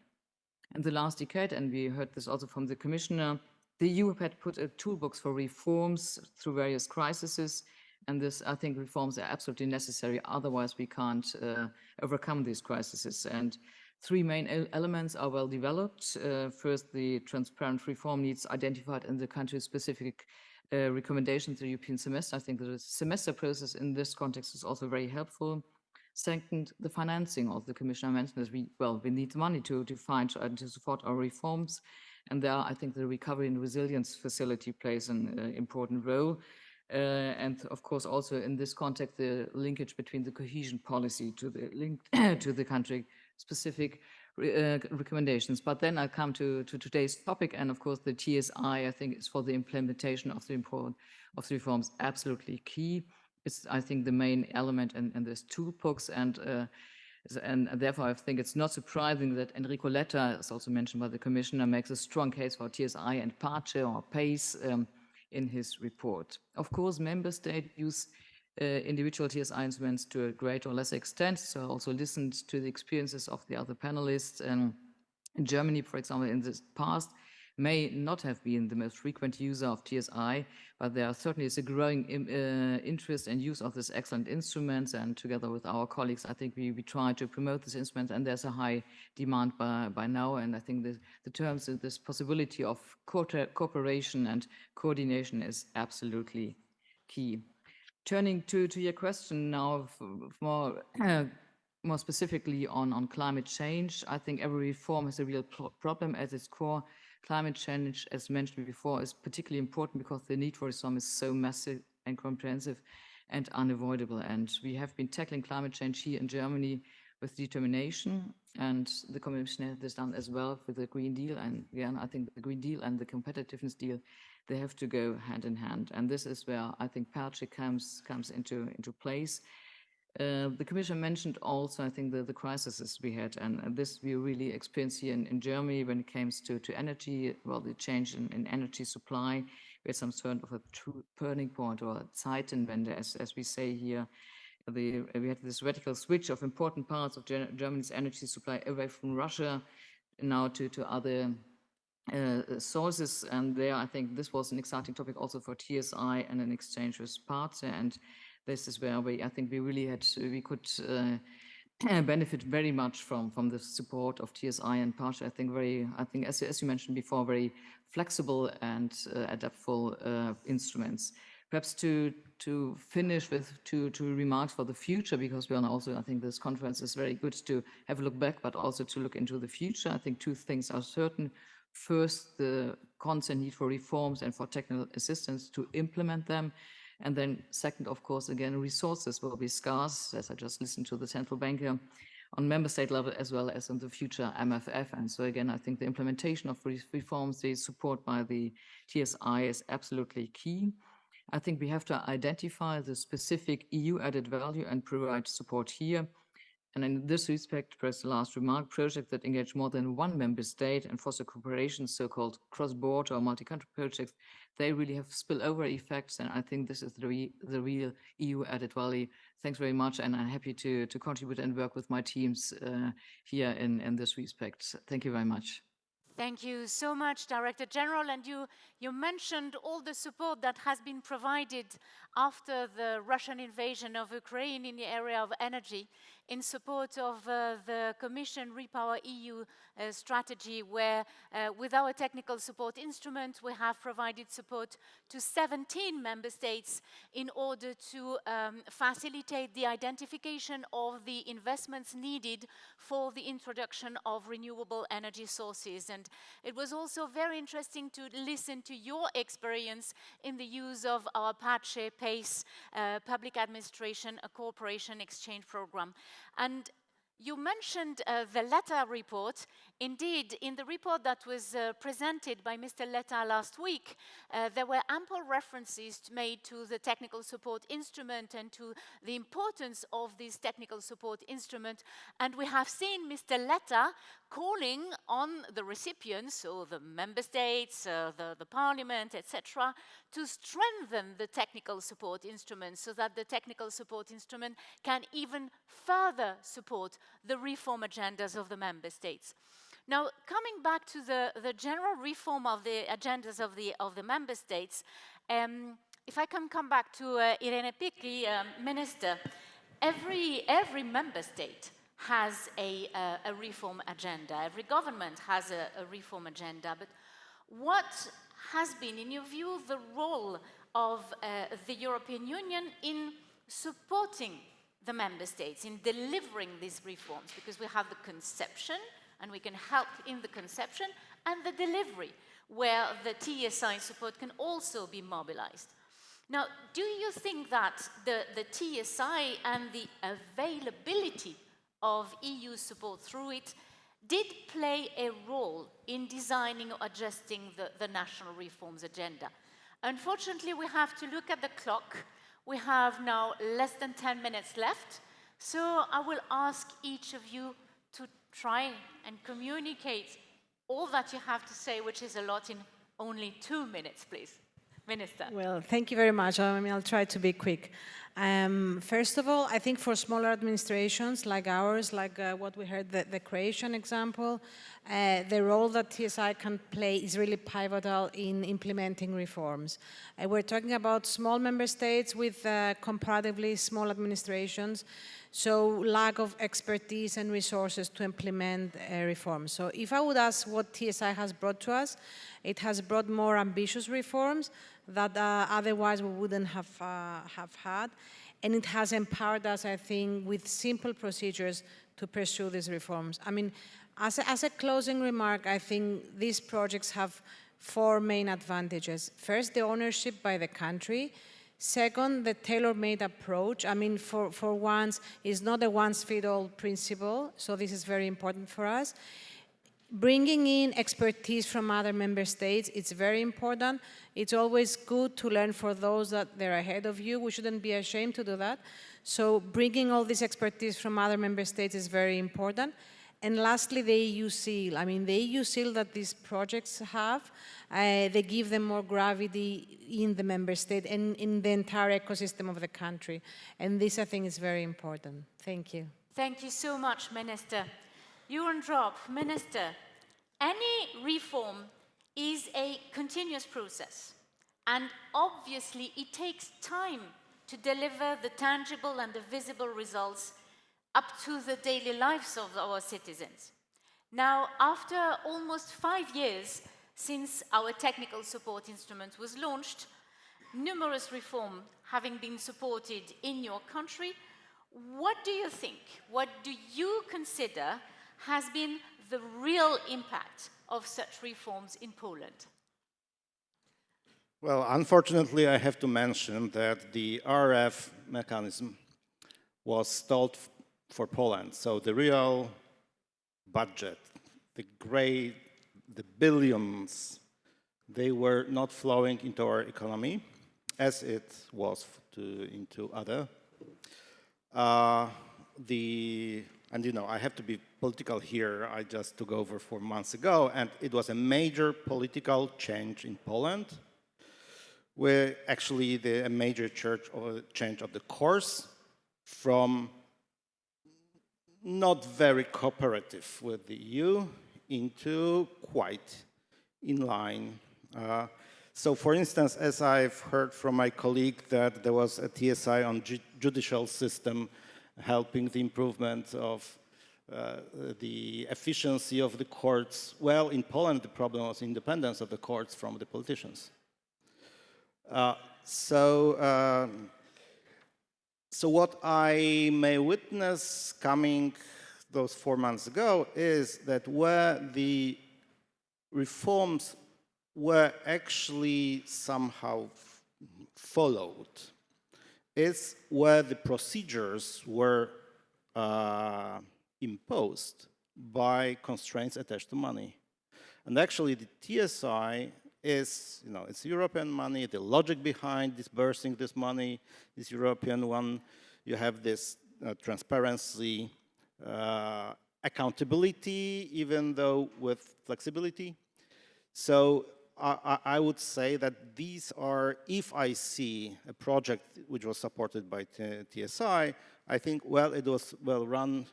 In the last decade, and we heard this also from the Commissioner, the EU had put a toolbox for reforms through various crises, and this, I think, reforms are absolutely necessary. Otherwise, we can't overcome these crises. And three main elements are well developed. First, the transparent reform needs identified in the country-specific recommendations, the European semester. I think the semester process in this context is also very helpful. Second, the financing, also the Commissioner mentioned this. We need money to find and to support our reforms. And there, I think the Recovery and Resilience Facility plays an important role. And of course, also in this context, the linkage between the cohesion policy to the link to the country-specific recommendations. But then I come to today's topic, and of course, the TSI, I think, is for the implementation of the reforms absolutely key. It's, I think, the main element in this toolbox, and therefore I think it's not surprising that Enrico Letta, as also mentioned by the Commissioner, makes a strong case for TSI and PACE in his report. Of course, member states use individual TSI instruments to a greater or lesser extent, so I also listened to the experiences of the other panelists. In Germany, for example, in the past, may not have been the most frequent user of TSI, but there certainly is a growing interest and use of this excellent instruments. And together with our colleagues, I think we try to promote this instrument, and there's a high demand by now. And I think the terms, this possibility of cooperation and coordination is absolutely key. Turning to your question now, more specifically on climate change, I think every reform has a real problem at its core. Climate change, as mentioned before, is particularly important because the need for reform is so massive and comprehensive and unavoidable. And we have been tackling climate change here in Germany with determination, and the Commission has this done as well with the Green Deal. And again, I think the Green Deal and the competitiveness deal, they have to go hand in hand. And this is where I think PACE comes into place. The Commission mentioned also, I think, the crises we had, and this we really experienced here in Germany when it comes to energy, well, the change in energy supply. We had some sort of a true turning point, or Zeitenwende, as we say here. We had this radical switch of important parts of Germany's energy supply away from Russia now to other sources. And there, I think this was an exciting topic also for TSI and an exchange with PACE. And this is where I think we could benefit very much from the support of TSI and PACE. I think as you mentioned before, very flexible and adaptable instruments. Perhaps to finish with two remarks for the future, because we are also, I think this conference is very good to have a look back, but also to look into the future. I think two things are certain. First, the constant need for reforms and for technical assistance to implement them. And then second, of course, again, resources will be scarce, as I just listened to the central banker, on member state level as well as on the future MFF. And so again, I think the implementation of reforms, the support by the TSI is absolutely key. I think we have to identify the specific EU added value and provide support here. And in this respect, perhaps the last remark, projects that engage more than one member state and foster cooperation, so-called cross-border or multi-country projects, they really have spillover effects, and I think this is the real EU added value. Thanks very much, and I'm happy to contribute and work with my teams here in this respect. Thank you very much. Thank you so much, Director General. And you mentioned all the support that has been provided after the Russian invasion of Ukraine in the area of energy in support of the Commission Repower EU strategy, where with our technical support instrument, we have provided support to 17 member states in order to facilitate the identification of the investments needed for the introduction of renewable energy sources. And it was also very interesting to listen to your experience in the use of our PACE PACE public administration cooperation exchange program. And you mentioned the Letta report. Indeed, in the report that was presented by Mr. Letta last week, there were ample references made to the technical support instrument and to the importance of this technical support instrument. And we have seen Mr. Letta calling on the recipients, so the member states, the parliament, etc., to strengthen the technical support instrument so that the technical support instrument can even further support the reform agendas of the member states. Now, coming back to the general reform of the agendas of the member states, if I can come back to Irene Picchi, Minister, every member state has a reform agenda. Every government has a reform agenda. But what has been, in your view, the role of the European Union in supporting the member states, in delivering these reforms? Because we have the conception, and we can help in the conception, and the delivery, where the TSI support can also be mobilized. Now, do you think that the TSI and the availability of EU support through it did play a role in designing or adjusting the national reforms agenda? Unfortunately, we have to look at the clock. We have now less than 10 minutes left, so I will ask each of you to try and communicate all that you have to say, which is a lot, in only 2 minutes, please. Minister. Well, thank you very much. I'll try to be quick. First of all, I think for smaller administrations like ours, like what we heard, the Cohesion example, the role that TSI can play is really pivotal in implementing reforms. We're talking about small member states with comparatively small administrations, so lack of expertise and resources to implement reforms. So if I would ask what TSI has brought to us, it has brought more ambitious reforms that otherwise we wouldn't have had. And it has empowered us, I think, with simple procedures to pursue these reforms. I mean, as a closing remark, I think these projects have 4 main advantages. First, the ownership by the country. Second, the tailor-made approach. I mean, for once, it's not a once-fit-all principle, so this is very important for us. Bringing in expertise from other member states, it's very important. It's always good to learn for those that they're ahead of you. We shouldn't be ashamed to do that. So bringing all this expertise from other member states is very important. And lastly, the EU seal. I mean, the EU seal that these projects have, they give them more gravity in the member state and in the entire ecosystem of the country. And this, I think, is very important. Thank you. Thank you so much, Minister. Euron Drop, Minister, any reform is a continuous process, and obviously it takes time to deliver the tangible and the visible results up to the daily lives of our citizens. Now, after almost 5 years since our technical support instrument was launched, numerous reforms having been supported in your country, what do you think, what do you consider has been the real impact of such reforms in Poland? Well, unfortunately, I have to mention that the RF mechanism was stalled for Poland. So the real budget, the billions, they were not flowing into our economy as it was into other. The and you know, I have to be political here, I just took over 4 months ago, and it was a major political change in Poland, where actually a major change of the course from not very cooperative with the EU into quite in line. So for instance, as I've heard from my colleague that there was a TSI on judicial system helping the improvement of the efficiency of the courts. Well, in Poland, the problem was independence of the courts from the politicians. So what I may witness coming those 4 months ago is that where the reforms were actually somehow followed is where the procedures were imposed by constraints attached to money. And actually the TSI is, you know, it's European money, the logic behind disbursing this money is European one. You have this transparency, accountability, even though with flexibility. So I would say that these are, if I see a project which was supported by TSI, I think, well, it was well run,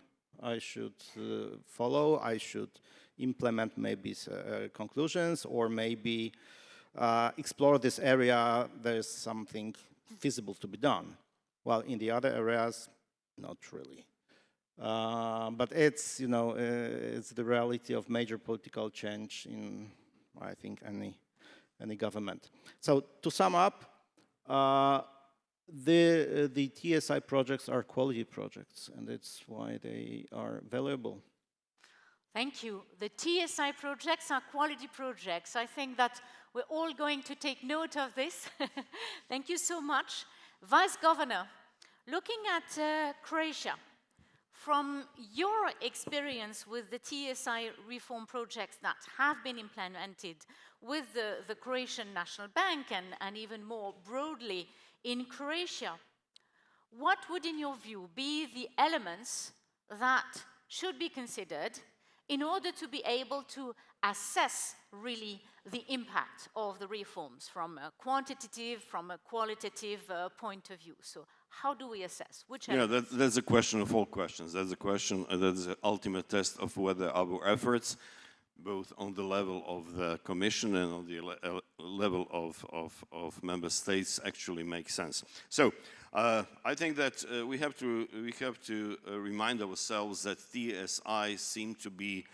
I should follow, I should implement maybe conclusions, or maybe explore this area, there's something feasible to be done. While in the other areas, not really. But it's, you know, it's the reality of major political change in, I think, any government. So to sum up, the TSI projects are quality projects, and that's why they are valuable. Thank you. The TSI projects are quality projects. I think that we're all going to take note of this. Thank you so much. Vice Governor, looking at Croatia, from your experience with the TSI reform projects that have been implemented with the Croatian National Bank and even more broadly in Croatia, what would, in your view, be the elements that should be considered in order to be able to assess really the impact of the reforms from a quantitative, from a qualitative point of view? So how do we assess? Which elements? Yeah, that's a question of all questions. That's a question, that's the ultimate test of whether our efforts, both on the level of the Commission and on the level of member states, actually make sense. So I think that we have to remind ourselves that TSI seem to be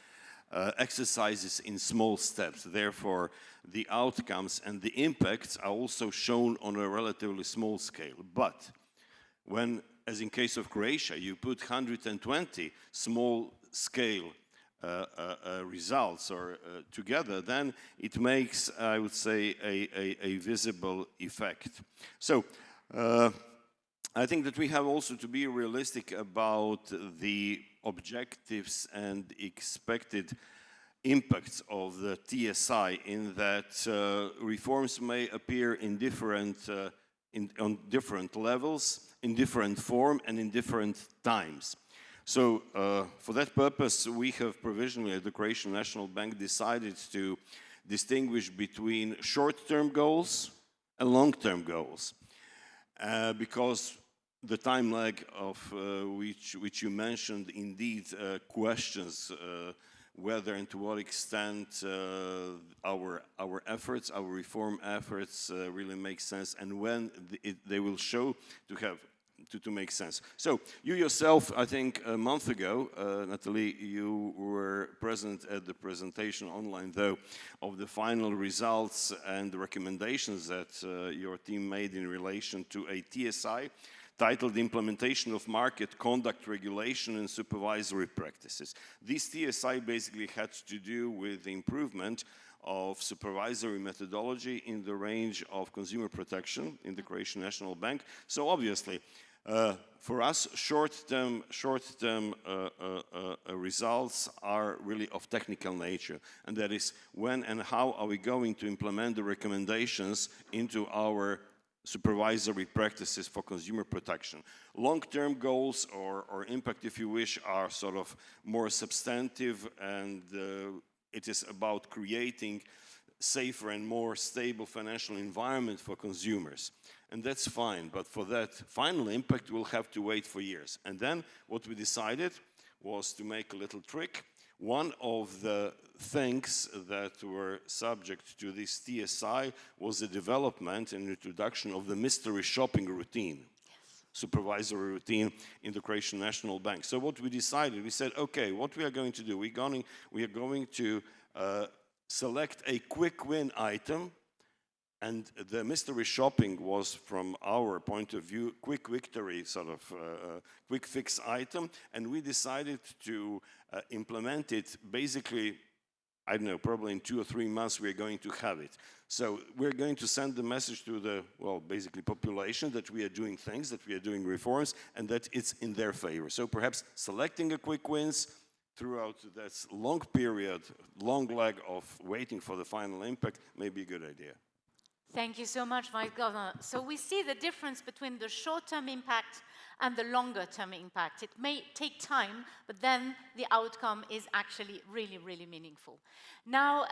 exercises in small steps. Therefore, the outcomes and the impacts are also shown on a relatively small scale. But when, as in case of Croatia, you put 120 small-scale results or together, then it makes, I would say, a visible effect. So I think that we have also to be realistic about the objectives and expected impacts of the TSI, in that reforms may appear in different on different levels, in different form, and in different times. So for that purpose, we have provisionally at the Croatian National Bank decided to distinguish between short-term goals and long-term goals. Because the time lag of which you mentioned indeed questions whether and to what extent our efforts, our reform efforts really make sense, and when they will show to make sense. So you yourself, I think a month ago, Natalie, you were present at the presentation online, though, of the final results and the recommendations that your team made in relation to a TSI titled Implementation of Market Conduct Regulation and Supervisory Practices. This TSI basically had to do with the improvement of supervisory methodology in the range of consumer protection in the Croatian National Bank. So obviously, for us, short-term results are really of technical nature, and that is when and how are we going to implement the recommendations into our supervisory practices for consumer protection. Long-term goals or impact, if you wish, are sort of more substantive, and it is about creating safer and more stable financial environment for consumers. And that's fine, but for that final impact, we'll have to wait for years. And then what we decided was to make a little trick. One of the things that were subject to this TSI was the development and introduction of the mystery shopping routine, supervisory routine in the Croatian National Bank. So what we decided, we said, okay, what we are going to do, we are going to select a quick win item, and the mystery shopping was, from our point of view, quick victory, sort of quick fix item, and we decided to implement it basically, I don't know, probably in 2 or 3 months we're going to have it. So we're going to send the message to the, well, basically population that we are doing things, that we are doing reforms, and that it's in their favor. So perhaps selecting a quick wins throughout that long period, long leg of waiting for the final impact may be a good idea. Thank you so much, Vice Governor. So we see the difference between the short-term impact and the longer-term impact. It may take time, but then the outcome is actually really, really meaningful. Now,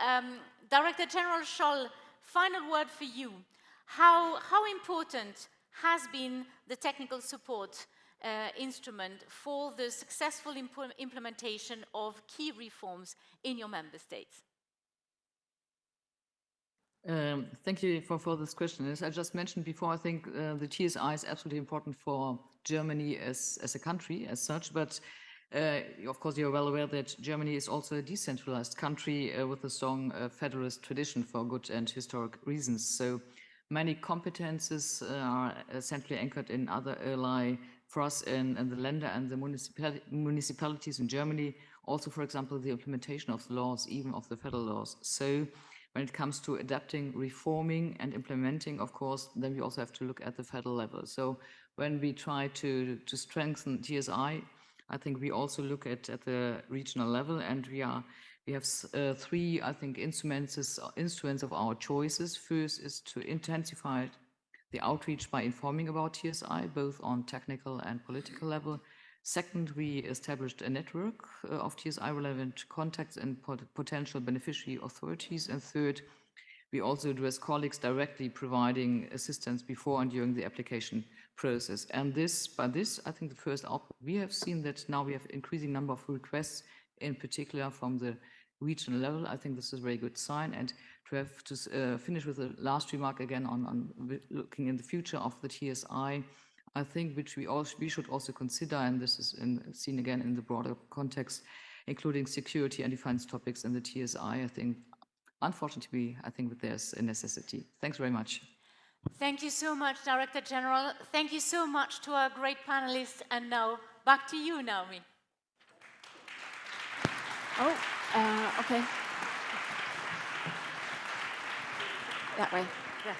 Director General Scholl, final word for you. How important has been the technical support instrument for the successful implementation of key reforms in your member states? Thank you for this question. As I just mentioned before, I think the TSI is absolutely important for Germany as a country as such, but of course you're well aware that Germany is also a decentralized country with a strong federalist tradition for good and historic reasons. So many competences are centrally anchored in other ally for us in the Länder and the municipalities in Germany. Also, for example, the implementation of the laws, even of the federal laws. So when it comes to adapting, reforming and implementing, of course, then we also have to look at the federal level. So when we try to strengthen TSI, I think we also look at the regional level, and we have 3, I think, instruments of our choices. First is to intensify the outreach by informing about TSI, both on technical and political level. Second, we established a network of TSI-relevant contacts and potential beneficiary authorities. And third, we also address colleagues directly providing assistance before and during the application process. And by this, I think the first output, we have seen that now we have increasing number of requests, in particular from the regional level. I think this is a very good sign. And to have to finish with the last remark again on looking in the future of the TSI, I think which we should also consider, and this is seen again in the broader context, including security and defense topics in the TSI. I think, unfortunately, there's a necessity. Thanks very much. Thank you so much, Director General. Thank you so much to our great panelists. And now, back to you, Naomi. Oh, okay. That way. Yeah.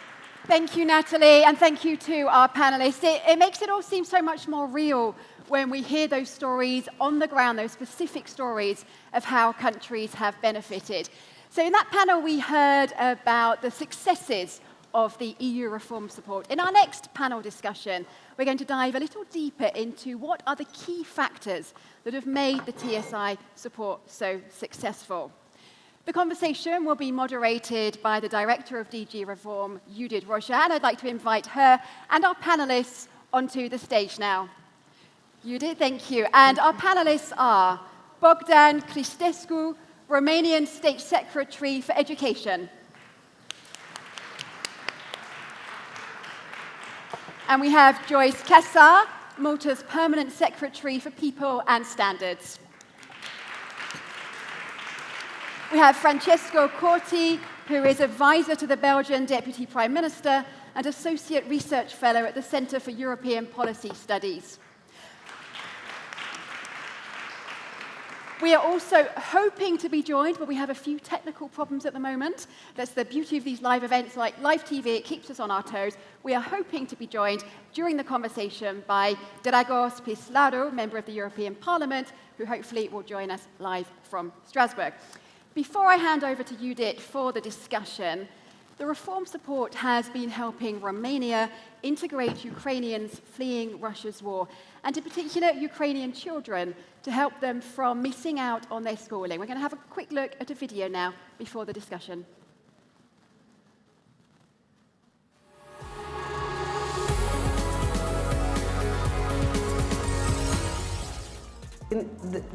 Thank you, Natalie, and thank you to our panelists. It makes it all seem so much more real when we hear those stories on the ground, those specific stories of how countries have benefited. So in that panel, we heard about the successes of the EU reform support. In our next panel discussion, we're going to dive a little deeper into what are the key factors that have made the TSI support so successful. The conversation will be moderated by the Director of DG Reform, Judith Rocha, and I'd like to invite her and our panelists onto the stage now. Judith, thank you. And our panelists are Bogdan Cristescu, Romanian State Secretary for Education. And we have Joyce Kessar, Malta's Permanent Secretary for People and Standards. We have Francesco Corti, who is advisor to the Belgian Deputy Prime Minister and Associate Research Fellow at the Centre for European Policy Studies. We are also hoping to be joined, but we have a few technical problems at the moment. That's the beauty of these live events, like live TV, it keeps us on our toes. We are hoping to be joined during the conversation by Dragos Pislaru, member of the European Parliament, who hopefully will join us live from Strasbourg. Before I hand over to Judith for the discussion, the reform support has been helping Romania integrate Ukrainians fleeing Russia's war, and in particular Ukrainian children, to help them from missing out on their schooling. We're going to have a quick look at a video now before the discussion.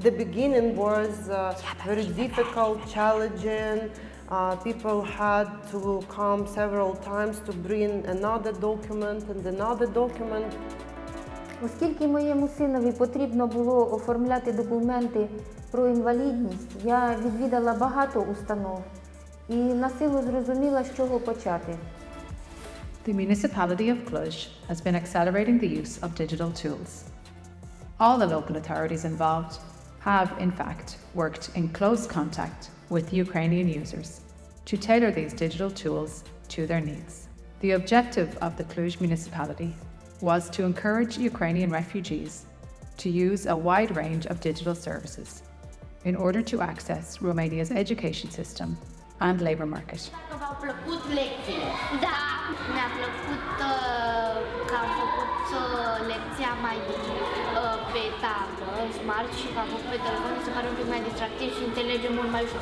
The beginning was very difficult, challenging. People had to come several times to bring another document and another document. Оскільки моєму синові потрібно було оформляти документи про інвалідність, я відвідала багато установ і насилу зрозуміла, з чого почати. The municipality of Cluj has been accelerating the use of digital tools. All the local authorities involved have, in fact, worked in close contact with Ukrainian users to tailor these digital tools to their needs. The objective of the Cluj municipality was to encourage Ukrainian refugees to use a wide range of digital services in order to access Romania's education system and labour market. V-au plăcut lecțiile? Da, mi-a plăcut că am făcut lecția mai pe tablă, smart, și că am făcut pe telefon, mi se pare un pic mai distractiv și înțelegem mult mai ușor.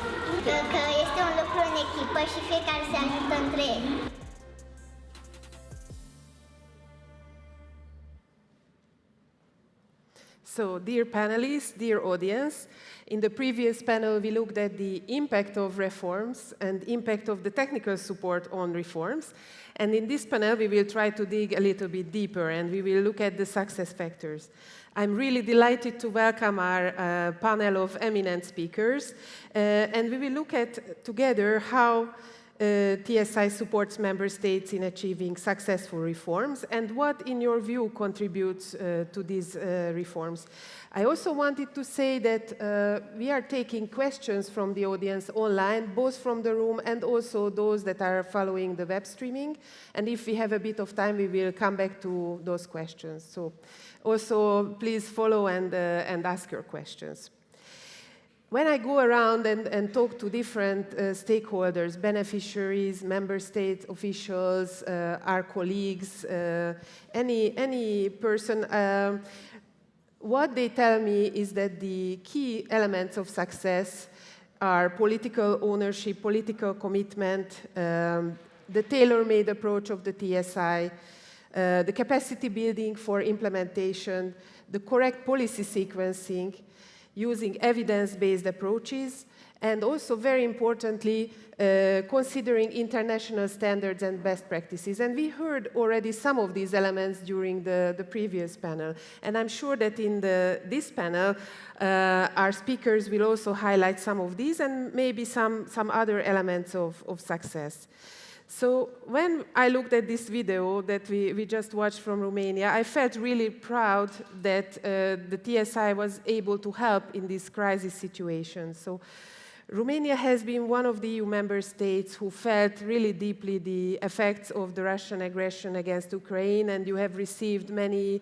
Că este un lucru în echipă și fiecare se ajută între ei. So, dear panelists, dear audience, in the previous panel we looked at the impact of reforms and impact of the technical support on reforms. And in this panel we will try to dig a little bit deeper and we will look at the success factors. I'm really delighted to welcome our panel of eminent speakers and we will look at together how TSI supports member states in achieving successful reforms and what, in your view, contributes to these reforms. I also wanted to say that we are taking questions from the audience online, both from the room and also those that are following the web streaming. And if we have a bit of time, we will come back to those questions. So also, please follow and ask your questions. When I go around and talk to different stakeholders, beneficiaries, member state officials, our colleagues, any person, what they tell me is that the key elements of success are political ownership, political commitment, the tailor-made approach of the TSI, the capacity building for implementation, the correct policy sequencing, using evidence-based approaches, and also, very importantly, considering international standards and best practices. And we heard already some of these elements during the previous panel. And I'm sure that in this panel, our speakers will also highlight some of these and maybe some other elements of success. So when I looked at this video that we just watched from Romania, I felt really proud that the TSI was able to help in this crisis situation. So Romania has been one of the EU member states who felt really deeply the effects of the Russian aggression against Ukraine, and you have received many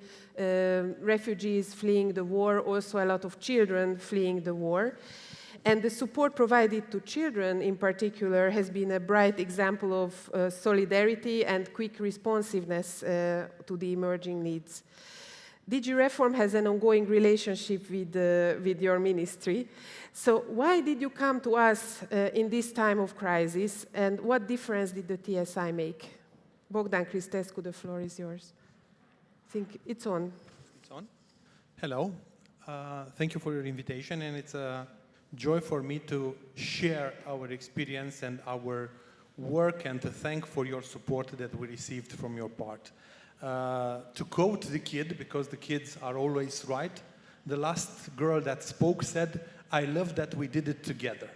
refugees fleeing the war, also a lot of children fleeing the war. And the support provided to children, in particular, has been a bright example of solidarity and quick responsiveness to the emerging needs. DG Reform has an ongoing relationship with your ministry. So why did you come to us in this time of crisis, and what difference did the TSI make? Bogdan Cristescu, the floor is yours. I think it's on. It's on. Hello. Thank you for your invitation, and it's a joy for me to share our experience and our work and to thank for your support that we received from your part. To quote the kid, because the kids are always right, the last girl that spoke said, "I love that we did it together."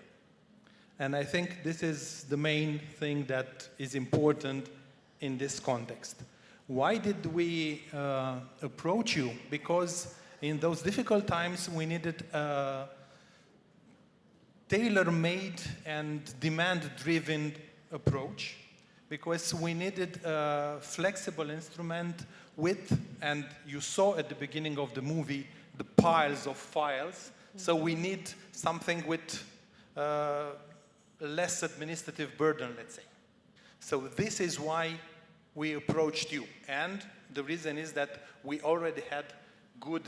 And I think this is the main thing that is important in this context. Why did we approach you? Because in those difficult times we needed tailor-made and demand-driven approach, because we needed a flexible instrument with, and you saw at the beginning of the movie, the piles of files. So we need something with less administrative burden, let's say. So this is why we approached you. And the reason is that we already had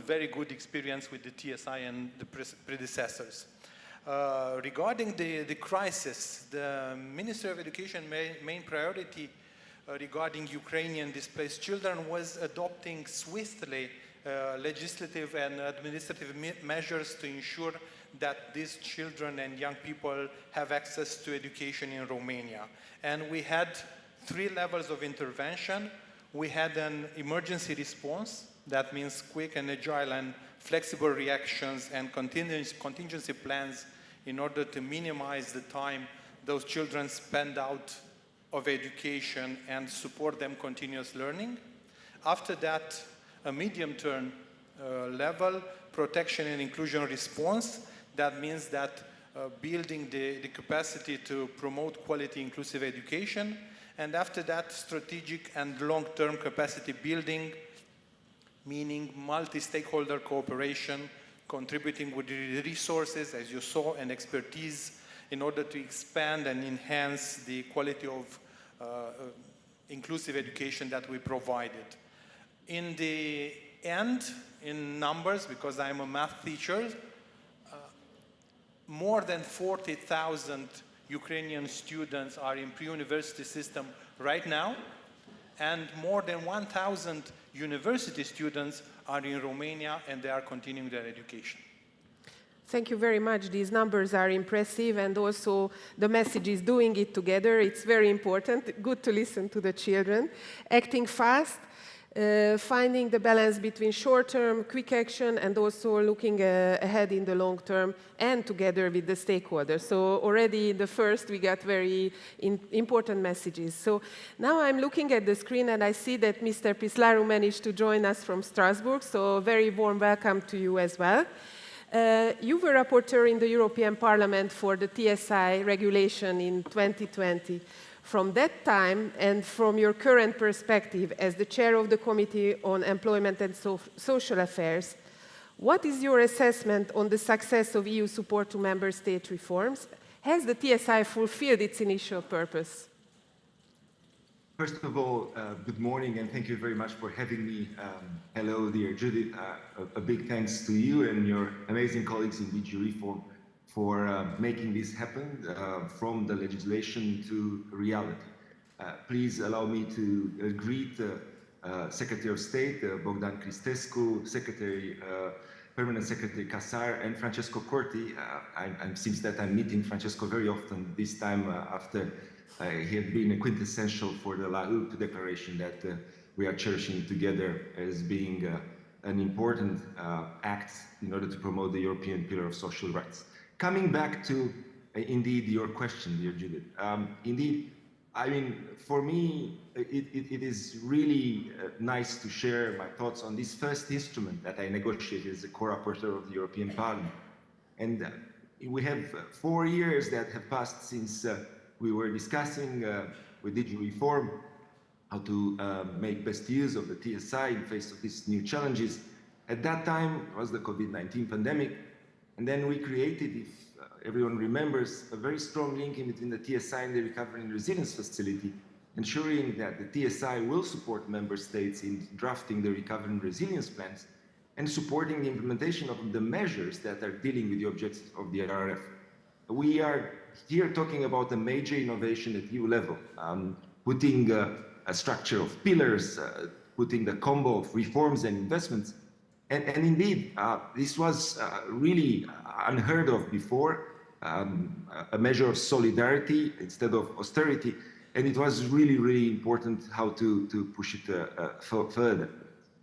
very good experience with the TSI and the predecessors. Regarding the crisis, the Ministry of Education main priority regarding Ukrainian displaced children was adopting swiftly legislative and administrative measures to ensure that these children and young people have access to education in Romania. And we had 3 levels of intervention. We had an emergency response, that means quick and agile and flexible reactions and contingency plans in order to minimize the time those children spend out of education and support them continuous learning. After that, a medium-term level, protection and inclusion response. That means that building the capacity to promote quality inclusive education. And after that, strategic and long-term capacity building, meaning multi-stakeholder cooperation, contributing with the resources, as you saw, and expertise in order to expand and enhance the quality of inclusive education that we provided. In the end, in numbers, because I'm a math teacher, more than 40,000 Ukrainian students are in pre-university system right now, and more than 1,000 university students are in Romania and they are continuing their education. Thank you very much. These numbers are impressive, and also the message is doing it together. It's very important. Good to listen to the children. Acting fast, finding the balance between short-term, quick action, and also looking ahead in the long term and together with the stakeholders. So already in the first, we got very important messages. So now I'm looking at the screen and I see that Mr. Pislaru managed to join us from Strasbourg. So very warm welcome to you as well. You were rapporteur in the European Parliament for the TSI regulation in 2020. From that time, and from your current perspective as the chair of the Committee on Employment and Social Affairs, what is your assessment on the success of EU support to member state reforms? Has the TSI fulfilled its initial purpose? First of all, good morning, and thank you very much for having me. Hello, dear Judith. A big thanks to you and your amazing colleagues in DG Reform for making this happen from the legislation to reality. Please allow me to greet Secretary of State Bogdan Cristescu, Permanent Secretary Casar, and Francesco Corti. It seems that I'm meeting Francesco very often, this time after he had been a quintessential for the La Hulpe declaration that we are cherishing together as being an important act in order to promote the European Pillar of Social Rights. Coming back to, indeed, your question, dear Judith. Indeed, I mean, for me, it is really nice to share my thoughts on this first instrument that I negotiated as a co-rapporteur of the European Parliament. And we have 4 years that have passed since we were discussing with DG Reform how to make best use of the TSI in face of these new challenges. At that time, it was the COVID-19 pandemic. And then we created, if everyone remembers, a very strong link in between the TSI and the Recovery and Resilience Facility, ensuring that the TSI will support member states in drafting the recovery and resilience plans and supporting the implementation of the measures that are dealing with the objectives of the RRF. We are here talking about a major innovation at EU level, putting a structure of pillars, putting the combo of reforms and investments. And indeed, this was really unheard of before, a measure of solidarity instead of austerity. And it was really, really important how to push it further.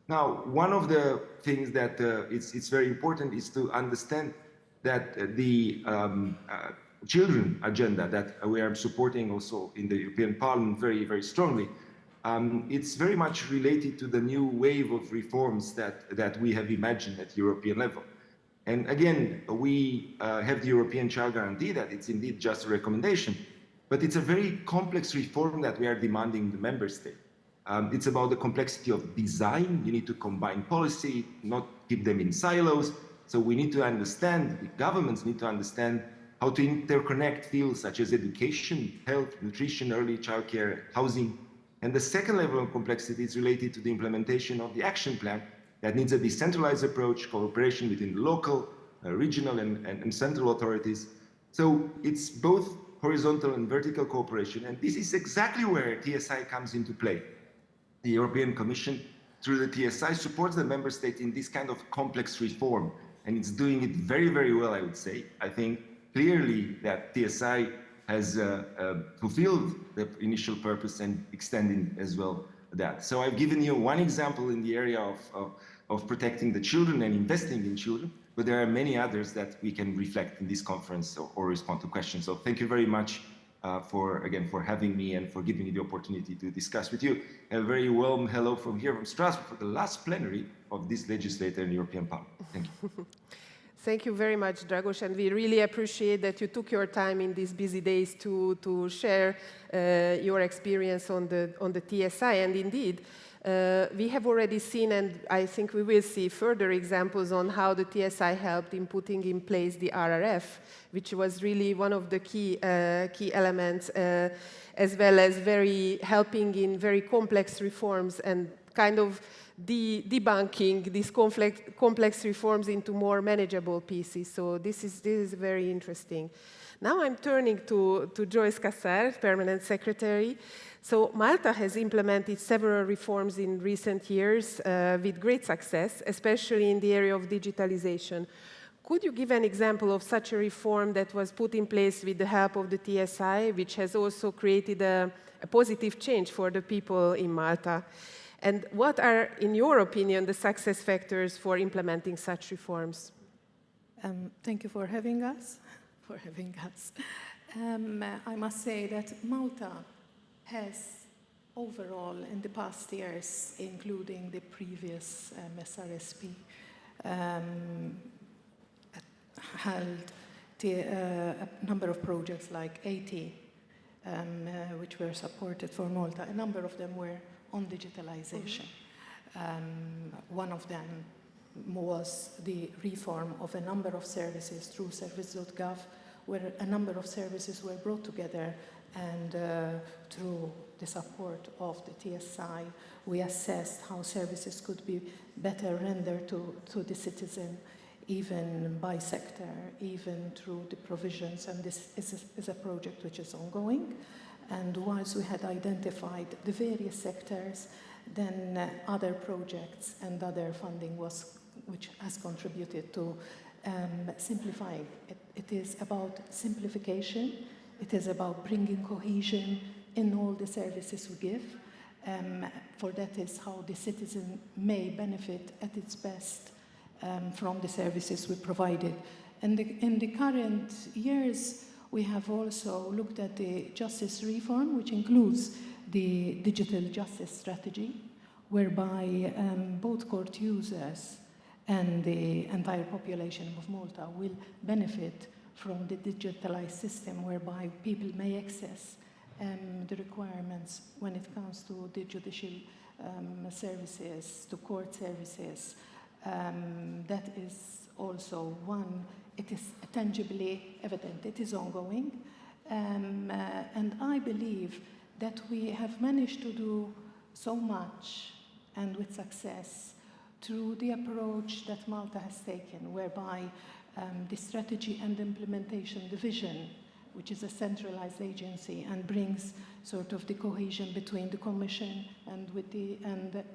Now, one of the things that it's very important is to understand that the children agenda that we are supporting also in the European Parliament very, very strongly, it's very much related to the new wave of reforms that we have imagined at European level. And again, we have the European Child Guarantee that it's indeed just a recommendation, but it's a very complex reform that we are demanding the member state. It's about the complexity of design. You need to combine policy, not keep them in silos. So we need to understand, the governments need to understand how to interconnect fields such as education, health, nutrition, early childcare, housing. And the second level of complexity is related to the implementation of the action plan that needs a decentralized approach, cooperation between local, regional, and central authorities. So it's both horizontal and vertical cooperation, and this is exactly where TSI comes into play. The European Commission, through the TSI, supports the member states in this kind of complex reform, and it's doing it very, very well, I would say. I think clearly that TSI has fulfilled the initial purpose and extending as well that. So I've given you one example in the area of protecting the children and investing in children, but there are many others that we can reflect in this conference or respond to questions. So thank you very much for having me and for giving me the opportunity to discuss with you. A very warm hello from here from Strasbourg for the last plenary of this legislature in the European Parliament. Thank you. Thank you very much, Dragos, and we really appreciate that you took your time in these busy days to share your experience on the TSI. And indeed, we have already seen, and I think we will see further examples on how the TSI helped in putting in place the RRF, which was really one of the key elements, as well as helping in very complex reforms and kind of debunking these complex reforms into more manageable pieces. So this is very interesting. Now I'm turning to Joyce Cassar, Permanent Secretary. So Malta has implemented several reforms in recent years with great success, especially in the area of digitalization. Could you give an example of such a reform that was put in place with the help of the TSI, which has also created a positive change for the people in Malta? And what are, in your opinion, the success factors for implementing such reforms? Thank you for having us. I must say that Malta has overall, in the past years, including the previous MSRSP, held a number of projects, like 80, which were supported for Malta. A number of them were on digitalization. One of them was the reform of a number of services through service.gov, where a number of services were brought together, and through the support of the TSI, we assessed how services could be better rendered to the citizen, even by sector, even through the provisions, and this is a project which is ongoing. And once we had identified the various sectors, then other projects and other funding which has contributed to simplifying. It is about simplification. It is about bringing cohesion in all the services we give. For that is how the citizen may benefit at its best from the services we provided. And in the current years, we have also looked at the justice reform, which includes the digital justice strategy, whereby both court users and the entire population of Malta will benefit from the digitalized system, whereby people may access the requirements when it comes to the judicial services, to court services. That is also one. It is tangibly evident. It is ongoing. And I believe that we have managed to do so much, and with success, through the approach that Malta has taken, whereby the strategy and implementation division, which is a centralized agency and brings sort of the cohesion between the Commission and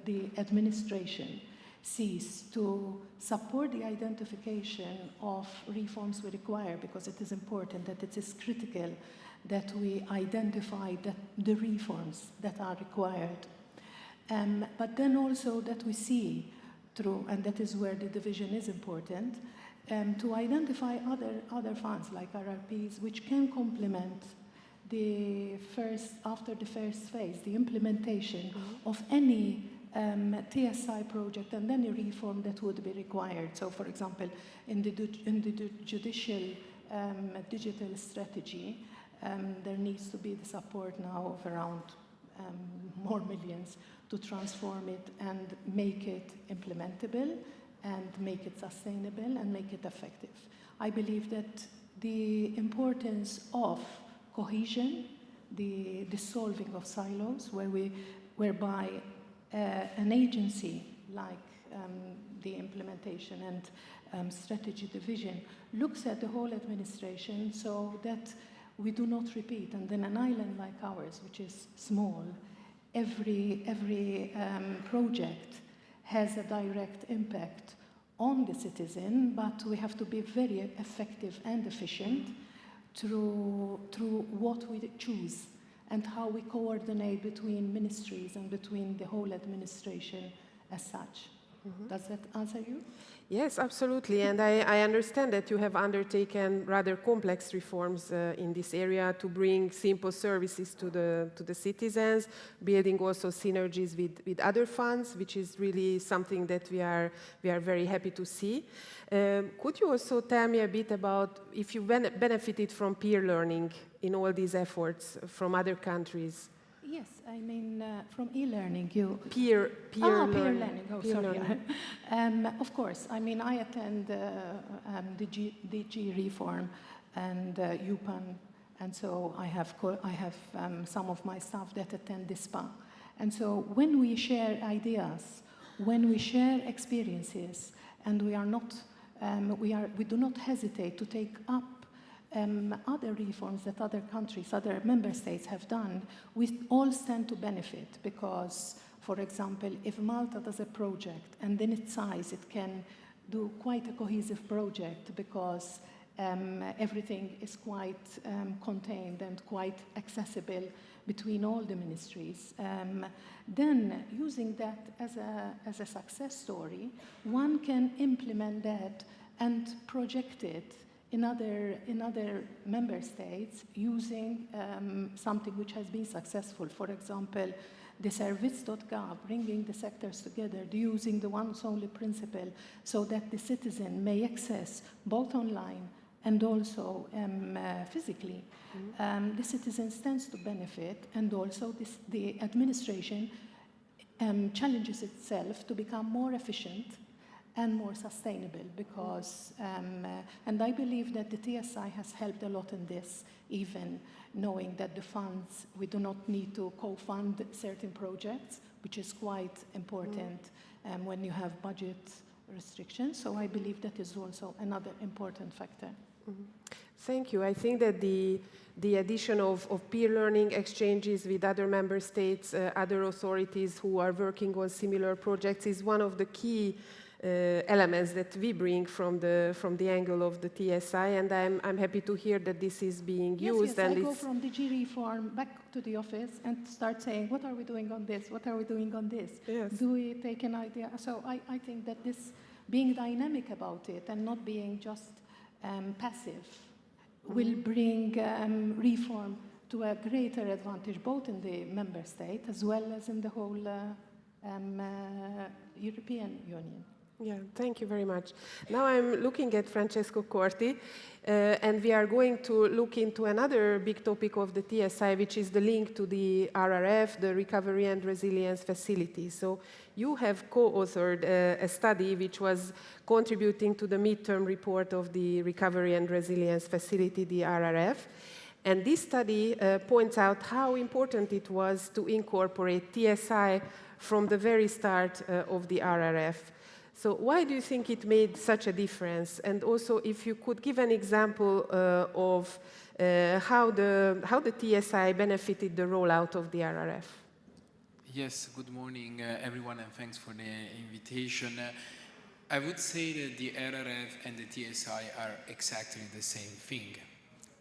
the administration, sees to support the identification of reforms we require, because it is important that it is critical that we identify the reforms that are required. But then also that we see through, and that is where the division is important, to identify other funds like RRPs, which can complement after the first phase, the implementation of any TSI project and any reform that would be required. So, for example, in the judicial digital strategy, there needs to be the support now of around more millions to transform it and make it implementable and make it sustainable and make it effective. I believe that the importance of cohesion, the dissolving of silos, whereby an agency like the implementation and strategy division looks at the whole administration so that we do not repeat. And in an island like ours, which is small, every project has a direct impact on the citizen, but we have to be very effective and efficient through what we choose and how we coordinate between ministries and between the whole administration as such. Does that answer you? Yes, absolutely. And I understand that you have undertaken rather complex reforms in this area to bring simple services to the citizens, building also synergies with other funds, which is really something that we are very happy to see. Could you also tell me a bit about if you benefited from peer learning in all these efforts from other countries? Yes, I mean, from e-learning, you... Peer learning. Oh, peer sorry. learning. Of course, I mean, I attend DG Reform and UPAN, and so I have some of my staff that attend DISPA. And so when we share ideas, when we share experiences, and we are not, we do not hesitate to take up other reforms that other countries, other member states have done, we all stand to benefit because, for example, if Malta does a project and in its size it can do quite a cohesive project because everything is quite contained and quite accessible between all the ministries, then using that as a success story, one can implement that and project it in other member states using something which has been successful. For example, the service.gov, bringing the sectors together, using the once only principle so that the citizen may access both online and also physically. The citizen stands to benefit, and also the administration challenges itself to become more efficient and more sustainable because, and I believe that the TSI has helped a lot in this, even knowing that the funds, we do not need to co-fund certain projects, which is quite important when you have budget restrictions. So I believe that is also another important factor. Thank you. I think that the addition of peer learning exchanges with other member states, other authorities who are working on similar projects is one of the key elements that we bring from the angle of the TSI, and I'm happy to hear that this is being used. Yes, and I go from DG Reform back to the office and start saying, what are we doing on this? What are we doing on this? Yes. Do we take an idea? So I think that this, being dynamic about it and not being just passive, will bring reform to a greater advantage, both in the member state as well as in the whole European Union. Yeah, thank you very much. Now I'm looking at Francesco Corti, and we are going to look into another big topic of the TSI, which is the link to the RRF, the Recovery and Resilience Facility. So you have co-authored a study which was contributing to the midterm report of the Recovery and Resilience Facility, the RRF. And this study points out how important it was to incorporate TSI from the very start of the RRF. So why do you think it made such a difference? And also, if you could give an example of how the TSI benefited the rollout of the RRF. Yes, good morning, everyone, and thanks for the invitation. I would say that the RRF and the TSI are exactly the same thing,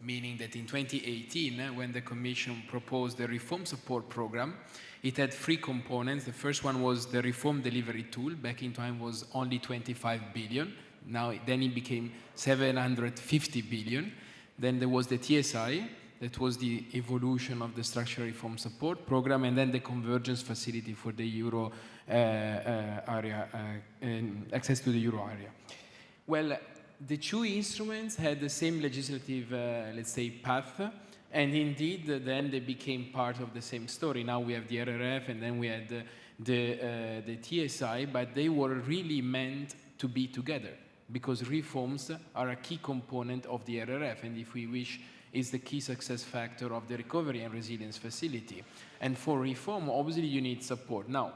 meaning that in 2018, when the Commission proposed the Reform Support Program, it had three components. The first one was the Reform Delivery Tool. Back in time was only 25 billion. Then it became 750 billion. Then there was the TSI, that was the evolution of the Structural Reform Support Program, and then the Convergence Facility for the Euro area, access to the Euro area. Well, the two instruments had the same legislative, let's say, path, and indeed, then they became part of the same story. Now we have the RRF, and then we had the TSI, but they were really meant to be together. because reforms are a key component of the RRF, and if we wish, is the key success factor of the recovery and resilience facility. And for reform, obviously you need support. Now,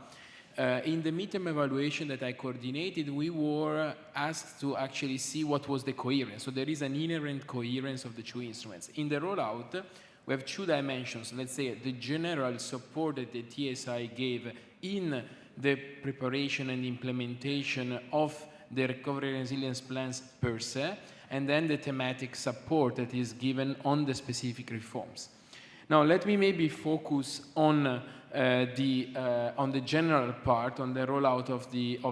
in the midterm evaluation that I coordinated, we were asked to actually see what was the coherence. So there is an inherent coherence of the two instruments. In the rollout, we have two dimensions. Let's say the general support that the TSI gave in the preparation and implementation of the recovery and resilience plans per se, and then the thematic support that is given on the specific reforms. Now, let me maybe focus on the general part, on the rollout of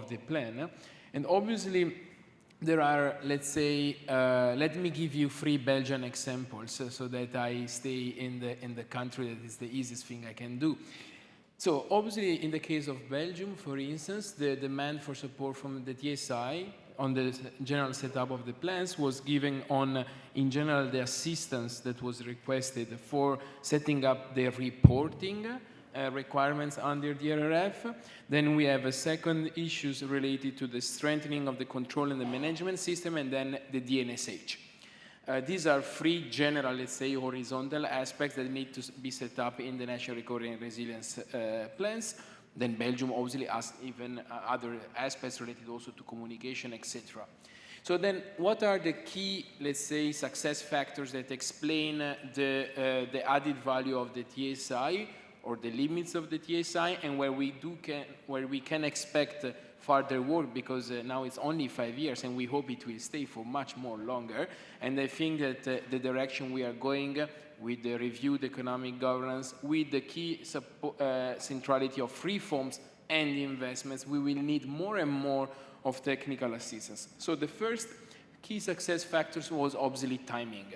the plan. And obviously, there are, let's say, let me give you 3 Belgian examples so that I stay in the country that is the easiest thing I can do. So obviously, in the case of Belgium, for instance, the demand for support from the TSI on the general setup of the plans was given on, in general, the assistance that was requested for setting up the reporting requirements under the RRF. Then we have a second issues related to the strengthening of the control and the management system, and then the DNSH. These are 3 general, let's say, horizontal aspects that need to be set up in the national recovery and resilience plans. Then Belgium obviously has even other aspects related also to communication, etc. So then what are the key, let's say, success factors that explain the added value of the TSI or the limits of the TSI, and where we can expect further work, because now it's only 5 years and we hope it will stay for much more longer. And I think that the direction we are going with the reviewed economic governance, with the key centrality of reforms and investments, we will need more and more of technical assistance. So the first key success factors was obviously timing.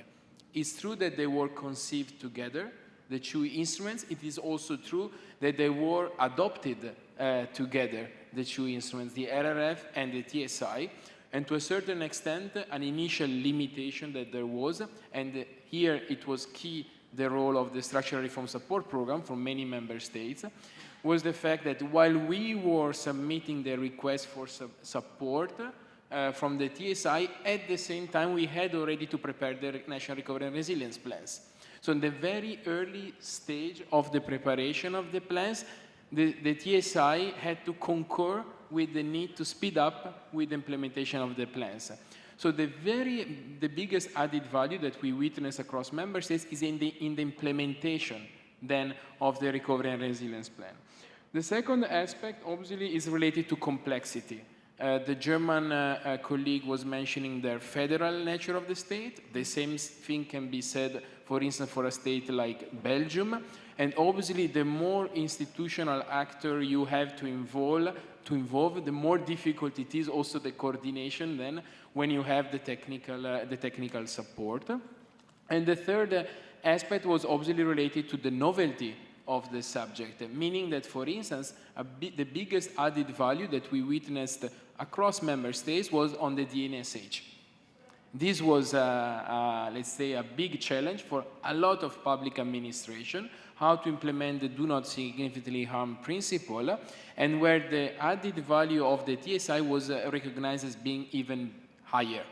It's true that they were conceived together, the 2 instruments. It is also true that they were adopted together, the 2 instruments, the RRF and the TSI, and to a certain extent, an initial limitation that there was, and here it was key, the role of the Structural Reform Support Program from many member states, was the fact that while we were submitting the request for support from the TSI, at the same time we had already to prepare the National Recovery and Resilience plans. So in the very early stage of the preparation of the plans, the TSI had to concur with the need to speed up with the implementation of the plans. So the biggest added value that we witness across member states is in the implementation then of the recovery and resilience plan. The second aspect obviously is related to complexity. The German colleague was mentioning the federal nature of the state. The same thing can be said, for instance, for a state like Belgium. And obviously, the more institutional actor you have to involve, the more difficult it is also the coordination then when you have the technical support. And the third aspect was obviously related to the novelty of the subject, meaning that, for instance, the biggest added value that we witnessed across member states was on the DNSH. This was, let's say, a big challenge for a lot of public administration, how to implement the do not significantly harm principle, and where the added value of the TSI was recognized as being even higher.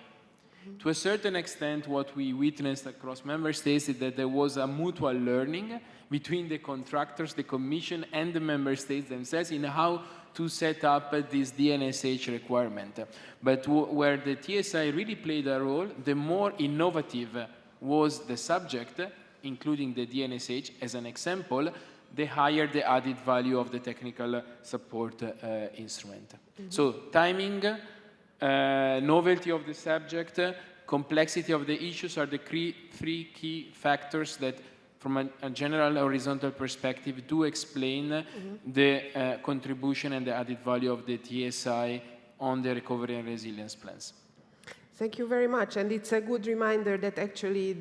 To a certain extent, what we witnessed across member states is that there was a mutual learning between the contractors, the Commission, and the member states themselves in how to set up this DNSH requirement. But where the TSI really played a role, the more innovative was the subject, including the DNSH as an example, the higher the added value of the technical support instrument. Mm-hmm. So timing, novelty of the subject, complexity of the issues are the 3 key factors that, from a general horizontal perspective, do explain the contribution and the added value of the TSI on the recovery and resilience plans. Thank you very much. And it's a good reminder that actually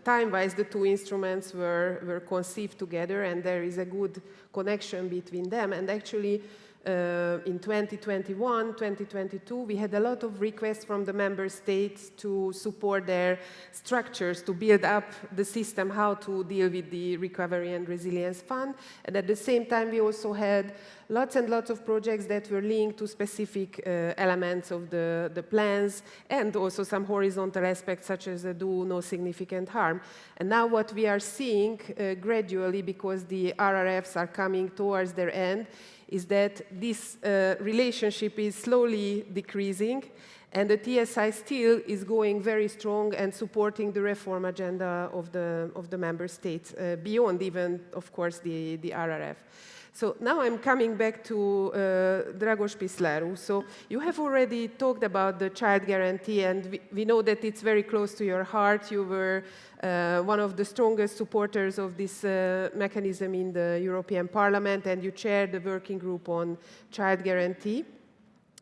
time-wise the 2 instruments were conceived together, and there is a good connection between them. And actually in 2021, 2022, we had a lot of requests from the member states to support their structures, to build up the system, how to deal with the Recovery and Resilience Fund. And at the same time, we also had lots and lots of projects that were linked to specific elements of the plans, and also some horizontal aspects such as the do no significant harm. And now what we are seeing gradually, because the RRFs are coming towards their end, is that this relationship is slowly decreasing, and the TSI still is going very strong and supporting the reform agenda of the member states, beyond even, of course, the RRF. So now I'm coming back to Dragos Pislaru. So you have already talked about the child guarantee, and we know that it's very close to your heart. You were one of the strongest supporters of this mechanism in the European Parliament, and you chaired the working group on child guarantee.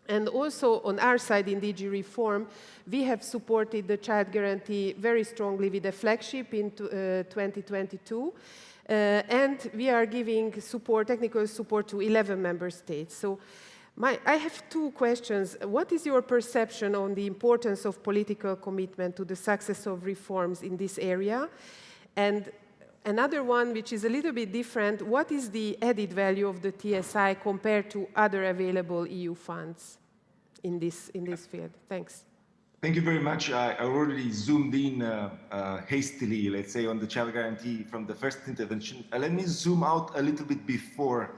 And also on our side in DG Reform, we have supported the child guarantee very strongly with a flagship in 2022. And we are giving support, technical support to 11 member states. So I have two questions. What is your perception on the importance of political commitment to the success of reforms in this area? And another one, which is a little bit different, what is the added value of the TSI compared to other available EU funds in this field? Thanks. Thank you very much. I already zoomed in hastily, let's say, on the child guarantee from the first intervention. Let me zoom out a little bit before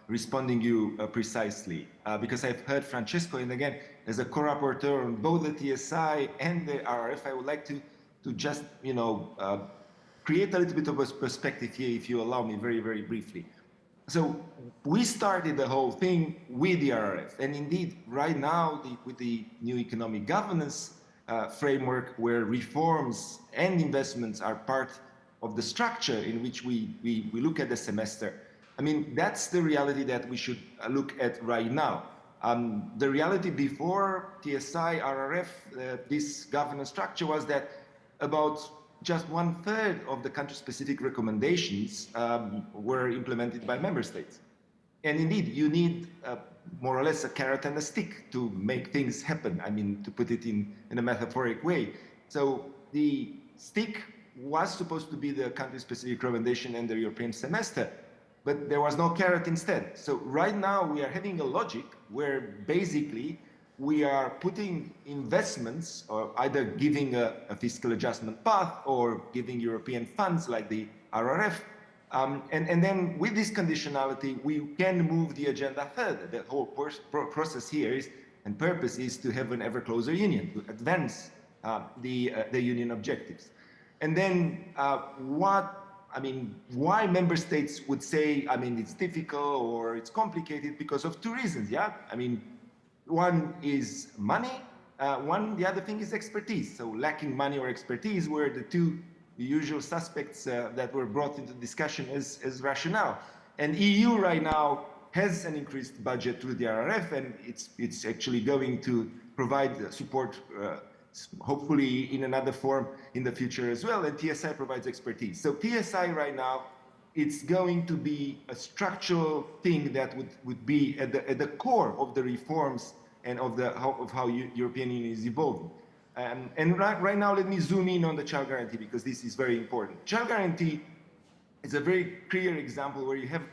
responding you precisely, because I've heard Francesco, and again, as a co-rapporteur on both the TSI and the RRF, I would like to just, create a little bit of a perspective here, if you allow me, very, very briefly. So we started the whole thing with the RRF, and indeed, right now, with the new economic governance framework, where reforms and investments are part of the structure in which we look at the semester. I mean, that's the reality that we should look at right now. The reality before TSI, RRF, this governance structure was that about just 1/3 of the country-specific recommendations were implemented by member states. And indeed, you need more or less a carrot and a stick to make things happen, I mean, to put it in a metaphoric way. So the stick was supposed to be the country-specific recommendation and the European semester, but there was no carrot instead. So right now, we are having a logic where basically we are putting investments, or either giving a fiscal adjustment path or giving European funds like the RRF. And then with this conditionality, we can move the agenda further. The whole process here is, and purpose is, to have an ever closer union, to advance the union objectives. And then why member states would say, it's difficult or it's complicated, because of two reasons, yeah? One is money, the other thing is expertise. So lacking money or expertise were the two usual suspects that were brought into discussion as rationale. And EU right now has an increased budget through the RRF, and it's actually going to provide support, hopefully in another form in the future as well, and TSI provides expertise. So TSI right now, it's going to be a structural thing that would be at the core of the reforms and of how European Union is evolving. And right now, let me zoom in on the child guarantee, because this is very important. Child guarantee is a very clear example where you have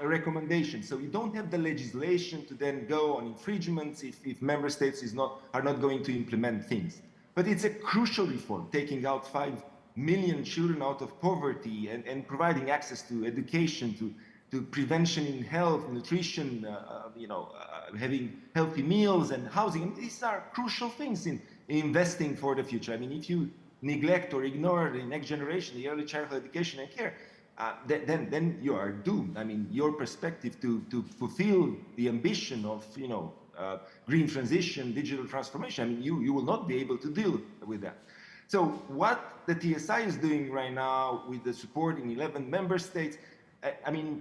a recommendation. So you don't have the legislation to then go on infringements if member states are not going to implement things. But it's a crucial reform, taking out 5 million children out of poverty and providing access to education, to prevention in health, nutrition, having healthy meals and housing. And these are crucial things in investing for the future. If you neglect or ignore the next generation, the early childhood education and care, then you are doomed. Your perspective to fulfill the ambition of green transition, digital transformation, you will not be able to deal with that. So what the TSI is doing right now with the support in 11 member states,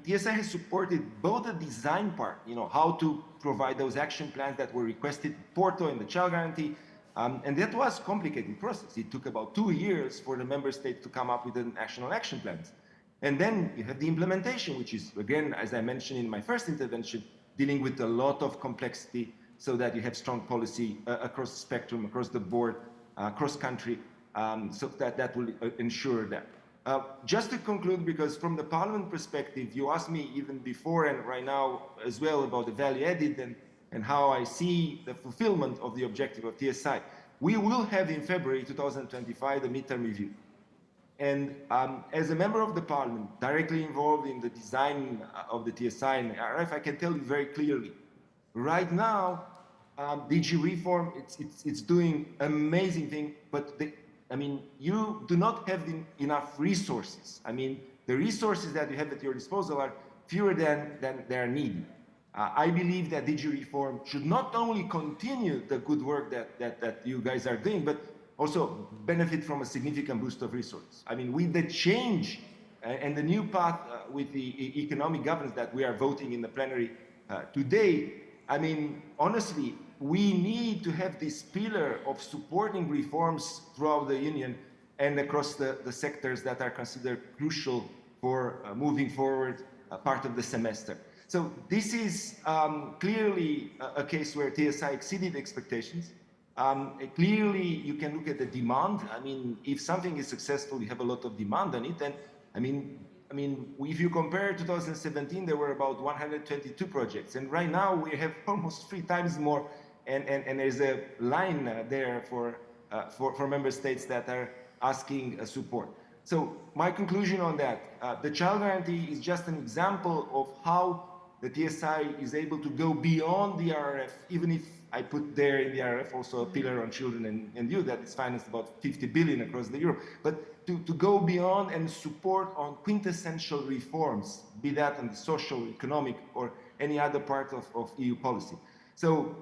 TSI has supported both the design part, how to provide those action plans that were requested, Porto and the child guarantee, and that was a complicated process. It took about 2 years for the member states to come up with the national action plans. And then you have the implementation, which is, again, as I mentioned in my first intervention, dealing with a lot of complexity so that you have strong policy across the spectrum, across the board, across country, so that will ensure that. Just to conclude, because from the Parliament perspective, you asked me even before and right now as well about the value added and how I see the fulfillment of the objective of TSI. We will have in February 2025 the midterm review. And as a member of the Parliament, directly involved in the design of the TSI and RF, I can tell you very clearly, right now, DG Reform, it's doing amazing thing, but you do not have enough resources. The resources that you have at your disposal are fewer than they are needed. I believe that DG Reform should not only continue the good work that you guys are doing, but also benefit from a significant boost of resources. With the change and the new path with the economic governance that we are voting in the plenary today, honestly, we need to have this pillar of supporting reforms throughout the Union and across the sectors that are considered crucial for moving forward part of the semester. So this is clearly a case where TSI exceeded expectations. Clearly, you can look at the demand. If something is successful, you have a lot of demand on it. And if you compare 2017, there were about 122 projects. And right now, we have almost 3 times more. And there's a line there for member states that are asking support. So my conclusion on that, the child guarantee is just an example of how the TSI is able to go beyond the RRF, even if I put there in the RRF also a pillar on children and youth that is financed about 50 billion across the Europe. But to go beyond and support on quintessential reforms, be that on the social, economic, or any other part of EU policy. So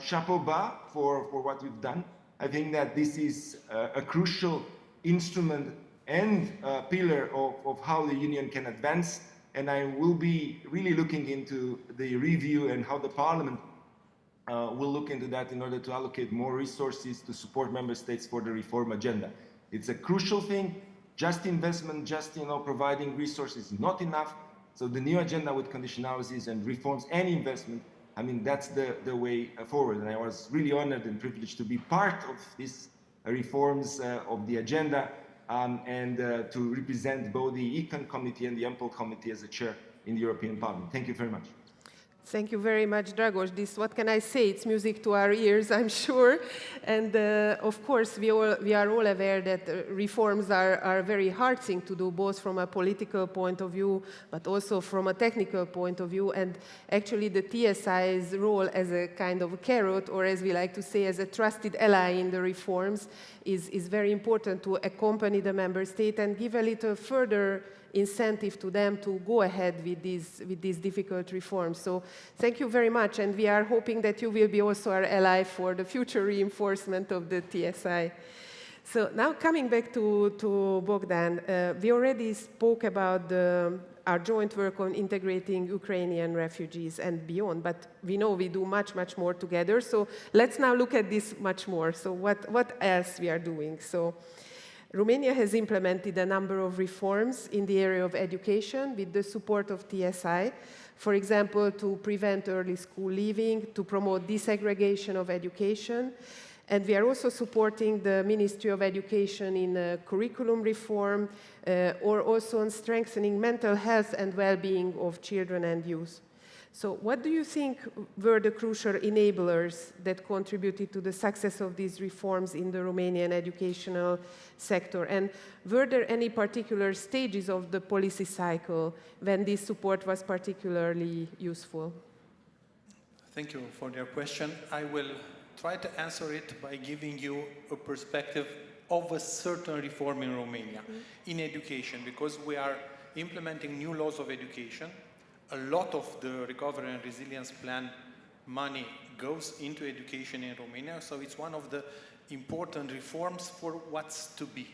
chapeau bas for what you've done. I think that this is a crucial instrument and pillar of how the Union can advance. And I will be really looking into the review and how the Parliament will look into that in order to allocate more resources to support member states for the reform agenda. It's a crucial thing. Just investment, just providing resources is not enough. So the new agenda with conditionalities and reforms and investment, that's the way forward. And I was really honored and privileged to be part of these reforms of the agenda and to represent both the Econ Committee and the Ample Committee as a chair in the European Parliament. Thank you very much. Thank you very much, Dragos. This, what can I say? It's music to our ears, I'm sure. And of course, we are all aware that reforms are a very hard thing to do, both from a political point of view, but also from a technical point of view. And actually, the TSI's role as a kind of a carrot, or as we like to say, as a trusted ally in the reforms, is very important to accompany the member state and give a little further incentive to them to go ahead with these difficult reforms. So thank you very much, and we are hoping that you will be also our ally for the future reinforcement of the TSI. So now coming back to Bogdan, we already spoke about our joint work on integrating Ukrainian refugees and beyond, but we know we do much, much more together. So let's now look at this much more. So what else we are doing? So Romania has implemented a number of reforms in the area of education with the support of TSI. For example, to prevent early school leaving, to promote desegregation of education. And we are also supporting the Ministry of Education in curriculum reform, or also on strengthening mental health and well-being of children and youth. So what do you think were the crucial enablers that contributed to the success of these reforms in the Romanian educational sector? And were there any particular stages of the policy cycle when this support was particularly useful? Thank you for your question. I will try to answer it by giving you a perspective of a certain reform in Romania in education, because we are implementing new laws of education. A lot of the Recovery and Resilience Plan money goes into education in Romania, so it's one of the important reforms for what's to be.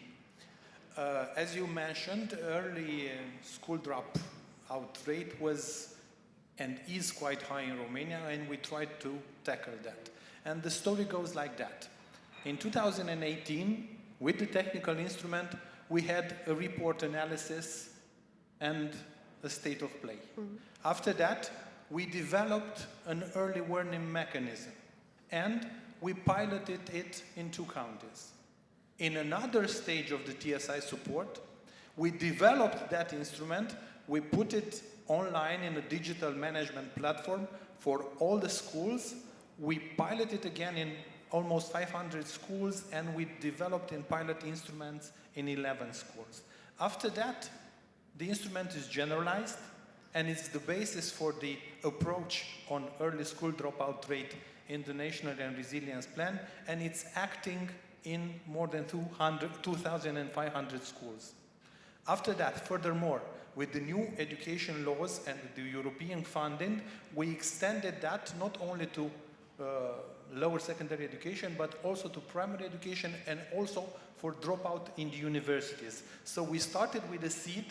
As you mentioned, early school dropout rate was and is quite high in Romania, and we tried to tackle that. And the story goes like that. In 2018, with the technical instrument, we had a report analysis and a state of play. After that, we developed an early warning mechanism, and we piloted it in 2 counties. In another stage of the TSI support, we developed that instrument, we put it online in a digital management platform for all the schools. We piloted again in almost 500 schools, and we developed in pilot instruments in 11 schools. After that, the instrument is generalized, and it's the basis for the approach on early school dropout rate in the National and Resilience Plan, and it's acting in more than 2,500 schools. After that, furthermore, with the new education laws and the European funding, we extended that not only to lower secondary education, but also to primary education and also for dropout in the universities. So we started with a seed,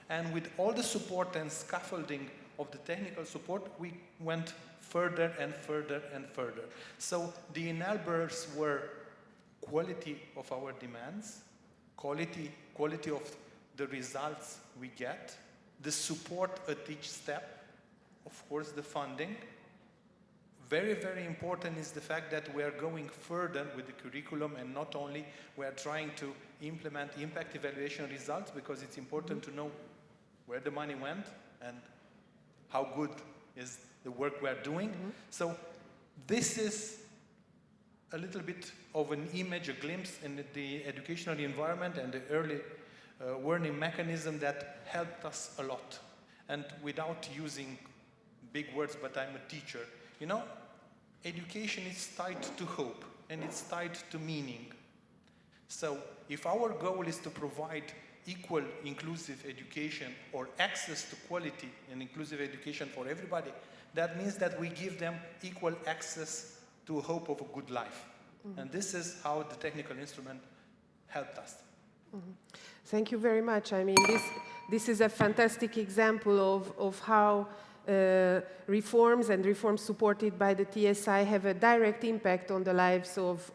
and with all the support and scaffolding of the technical support, we went further and further and further. So the enablers were quality of our demands, quality of the results we get, the support at each step, of course the funding. Very, very important is the fact that we are going further with the curriculum, and not only we are trying to implement impact evaluation results, because it's important to know where the money went and how good is the work we are doing. So this is a little bit of an image, a glimpse in the educational environment and the early warning mechanism that helped us a lot. And without using big words, but I'm a teacher, you know, education is tied to hope, and it's tied to meaning. So if our goal is to provide equal inclusive education or access to quality and inclusive education for everybody, that means that we give them equal access to a hope of a good life. And this is how the technical instrument helped us. Thank you very much. I mean, this is a fantastic example of how reforms and reforms supported by the TSI have a direct impact on the lives of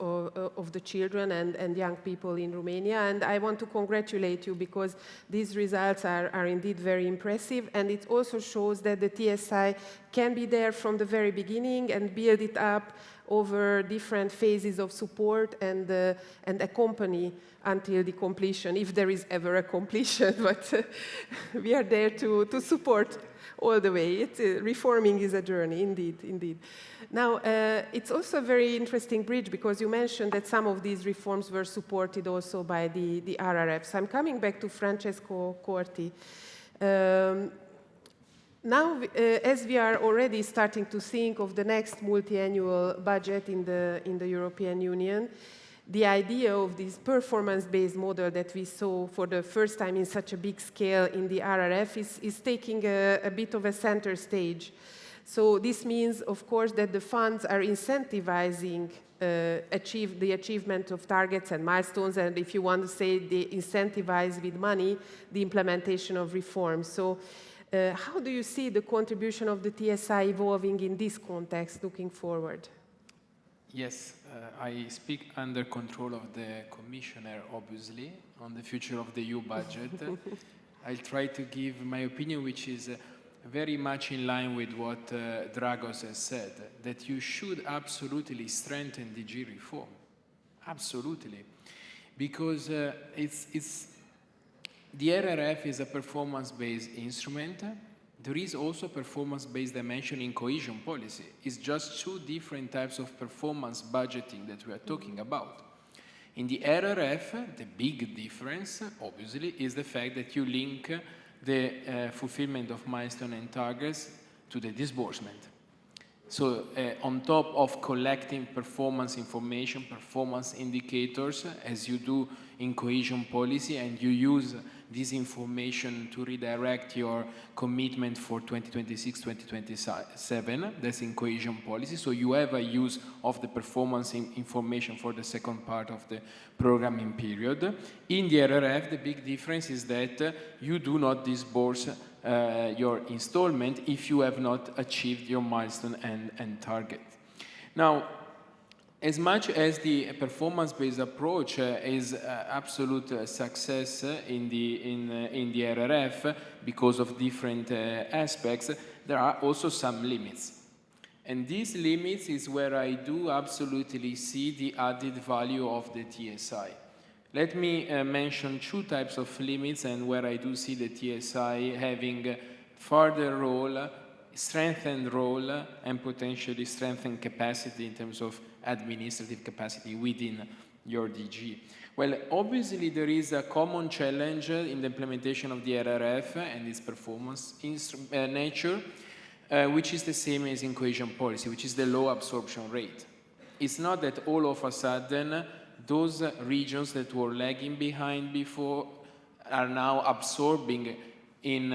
the children and young people in Romania. And I want to congratulate you, because these results are indeed very impressive. And it also shows that the TSI can be there from the very beginning and build it up over different phases of support and accompany until the completion, if there is ever a completion. But we are there to support all the way. Reforming is a journey, indeed. Now, it's also a very interesting bridge, because you mentioned that some of these reforms were supported also by the RRFs. I'm coming back to Francesco Corti. Now, as we are already starting to think of the next multi-annual budget in the European Union, the idea of this performance-based model that we saw for the first time in such a big scale in the RRF is taking a bit of a center stage. So this means, of course, that the funds are incentivizing the achievement of targets and milestones, and if you want to say, they incentivize with money the implementation of reforms. So how do you see the contribution of the TSI evolving in this context looking forward? Yes, I speak under control of the Commissioner, obviously, on the future of the EU budget. I'll try to give my opinion, which is very much in line with what Dragos has said, that you should absolutely strengthen DG reform. Absolutely. Because the RRF is a performance-based instrument. There is also a performance-based dimension in cohesion policy. It's just 2 different types of performance budgeting that we are talking about. In the RRF, the big difference, obviously, is the fact that you link the fulfillment of milestone and targets to the disbursement. So on top of collecting performance information, performance indicators, as you do in cohesion policy, and you use this information to redirect your commitment for 2026-2027, that's in cohesion policy. So you have a use of the performance information for the second part of the programming period. In the RRF, the big difference is that you do not disburse your installment if you have not achieved your milestone and target. Now, as much as the performance-based approach is absolute success in the RRF because of different aspects, there are also some limits. And these limits is where I do absolutely see the added value of the TSI. Let me mention two types of limits and where I do see the TSI having further role, strengthened role, and potentially strengthened capacity in terms of administrative capacity within your DG. Well, obviously there is a common challenge in the implementation of the RRF and its performance nature, which is the same as in cohesion policy, which is the low absorption rate. It's not that all of a sudden those regions that were lagging behind before are now absorbing in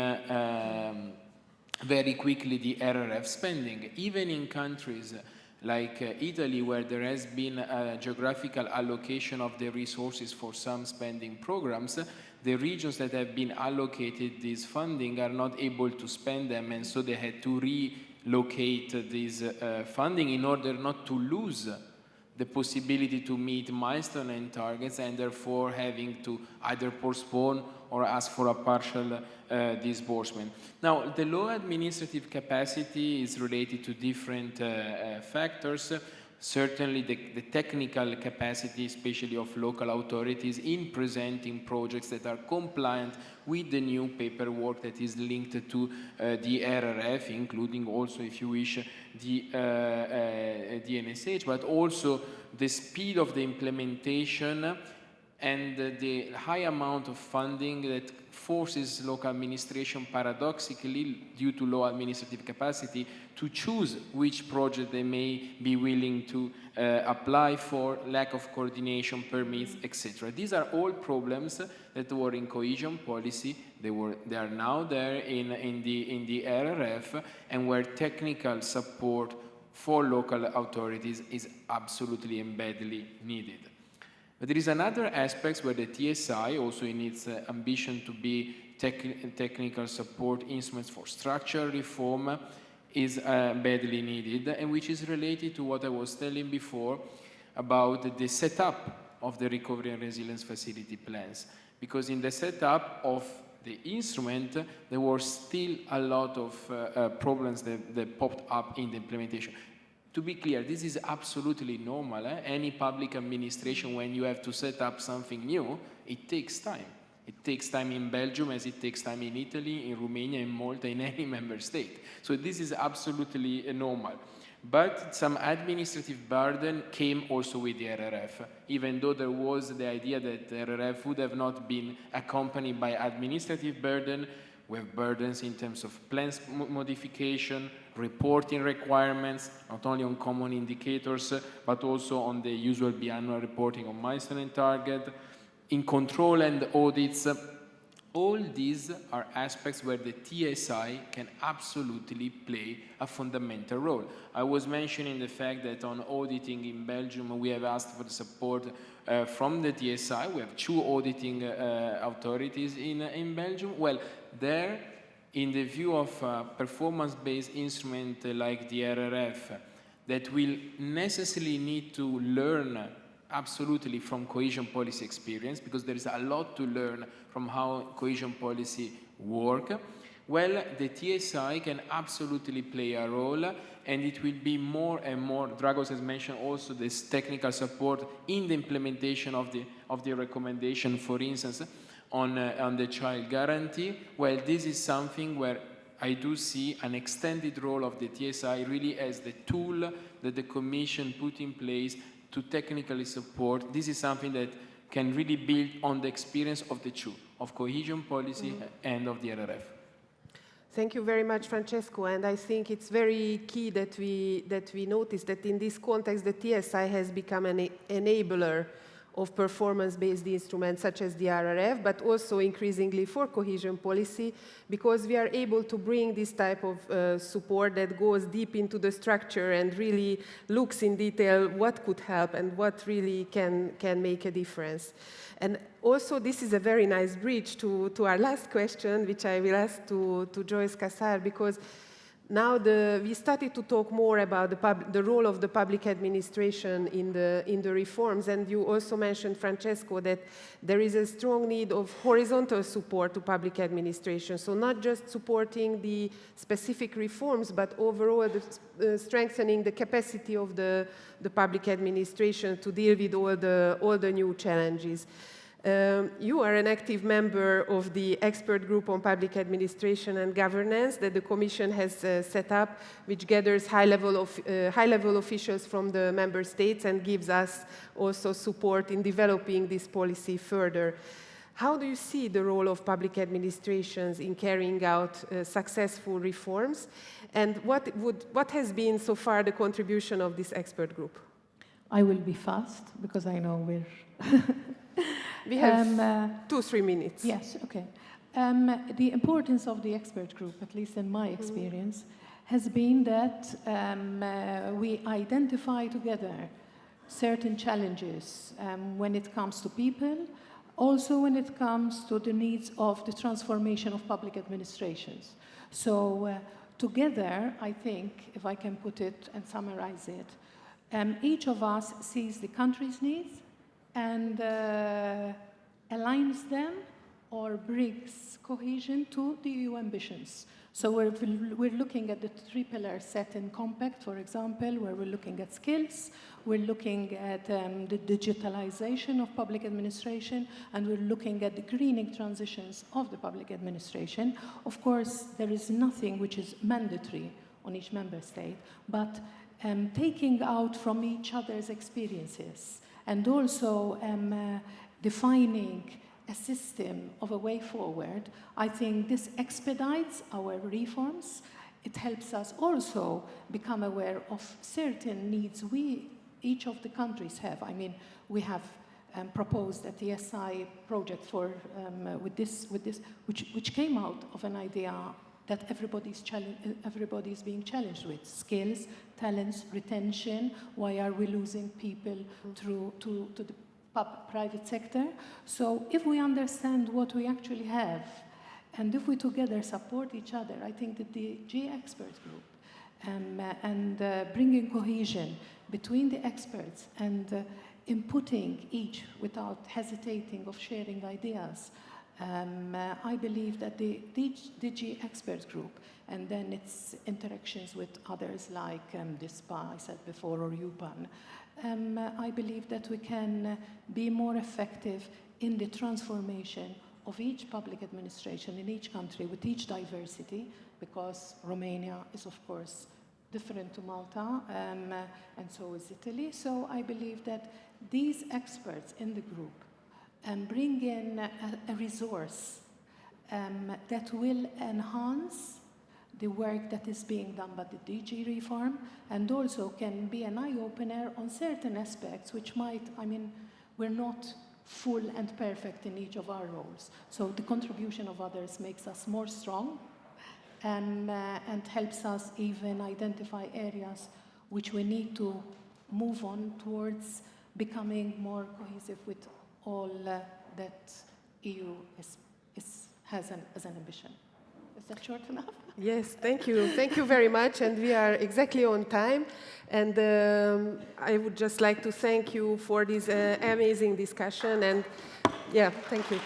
very quickly the RRF spending. Even in countries like Italy, where there has been a geographical allocation of the resources for some spending programs, the regions that have been allocated this funding are not able to spend them, and so they had to relocate this funding in order not to lose the possibility to meet milestone and targets, and therefore having to either postpone or ask for a partial disbursement. Now, the low administrative capacity is related to different factors. Certainly the technical capacity, especially of local authorities, in presenting projects that are compliant with the new paperwork that is linked to the RRF, including also, if you wish, the NSH, but also the speed of the implementation and the high amount of funding that forces local administration, paradoxically, due to low administrative capacity, to choose which project they may be willing to apply for, lack of coordination, permits, etc. These are all problems that were in cohesion policy. They are now there in the RRF, and where technical support for local authorities is absolutely and badly needed. But there is another aspect where the TSI, also in its ambition to be technical support instruments for structural reform, is badly needed, and which is related to what I was telling before about the setup of the recovery and resilience facility plans. Because in the setup of the instrument, there were still a lot of problems that popped up in the implementation. To be clear, this is absolutely normal. Any public administration, when you have to set up something new, it takes time. It takes time in Belgium as it takes time in Italy, in Romania, in Malta, in any member state. So this is absolutely normal. But some administrative burden came also with the RRF, even though there was the idea that the RRF would have not been accompanied by administrative burden. We have burdens in terms of plans modification, reporting requirements, not only on common indicators, but also on the usual biannual reporting on milestone and target, in control and audits. All these are aspects where the TSI can absolutely play a fundamental role. I was mentioning the fact that on auditing in Belgium, we have asked for the support from the TSI. We have 2 auditing authorities in Belgium. Well, there, in the view of a performance-based instrument like the RRF, that will necessarily need to learn absolutely from cohesion policy experience, because there is a lot to learn from how cohesion policy works. Well, the TSI can absolutely play a role, and it will be more and more. Dragos has mentioned also this technical support in the implementation of the recommendation, for instance, on the child guarantee. Well, this is something where I do see an extended role of the TSI really as the tool that the Commission put in place to technically support. This is something that can really build on the experience of the 2, of cohesion policy and of the RRF. Thank you very much, Francesco. And I think it's very key that we notice that in this context, the TSI has become an enabler of performance-based instruments such as the RRF, but also increasingly for cohesion policy, because we are able to bring this type of support that goes deep into the structure and really looks in detail what could help and what really can make a difference. And also, this is a very nice bridge to our last question, which I will ask to Joyce Cassar, because Now we started to talk more about the role of the public administration in the reforms, and you also mentioned, Francesco, that there is a strong need of horizontal support to public administration. So not just supporting the specific reforms, but overall strengthening the capacity of the public administration to deal with all the new challenges. You are an active member of the expert group on public administration and governance that the Commission has set up, which gathers high-level officials from the member states and gives us also support in developing this policy further. How do you see the role of public administrations in carrying out successful reforms? And what has been so far the contribution of this expert group? I will be fast because I know we're... We have 2-3 minutes. Yes, okay. The importance of the expert group, at least in my experience, has been that we identify together certain challenges when it comes to people, also when it comes to the needs of the transformation of public administrations. So together, I think, if I can put it and summarize it, each of us sees the country's needs and aligns them or brings cohesion to the EU ambitions. So we're looking at the 3 pillars set in Compact, for example, where we're looking at skills, we're looking at the digitalization of public administration, and we're looking at the greening transitions of the public administration. Of course, there is nothing which is mandatory on each member state, but taking out from each other's experiences and also defining a system of a way forward, I think this expedites our reforms. It helps us also become aware of certain needs each of the countries have. I mean, we have proposed a TSI project for with this, which came out of an idea that everybody's being challenged with: skills, talents, retention. Why are we losing people to the private sector? So if we understand what we actually have, and if we together support each other, I think that the G expert group and bringing cohesion between the experts and inputting each without hesitating of sharing ideas, I believe that the DG expert group and then its interactions with others like DISPA, I said before, or UPAN, I believe that we can be more effective in the transformation of each public administration in each country with each diversity, because Romania is, of course, different to Malta, and so is Italy. So I believe that these experts in the group bring in a resource that will enhance the work that is being done by the DG reform, and also can be an eye-opener on certain aspects which might, I mean, we're not full and perfect in each of our roles. So the contribution of others makes us more strong and helps us even identify areas which we need to move on towards becoming more cohesive with all that EU has as an ambition. Is that short enough? Yes, thank you. Thank you very much. And we are exactly on time. And I would just like to thank you for this amazing discussion. And yeah, thank you.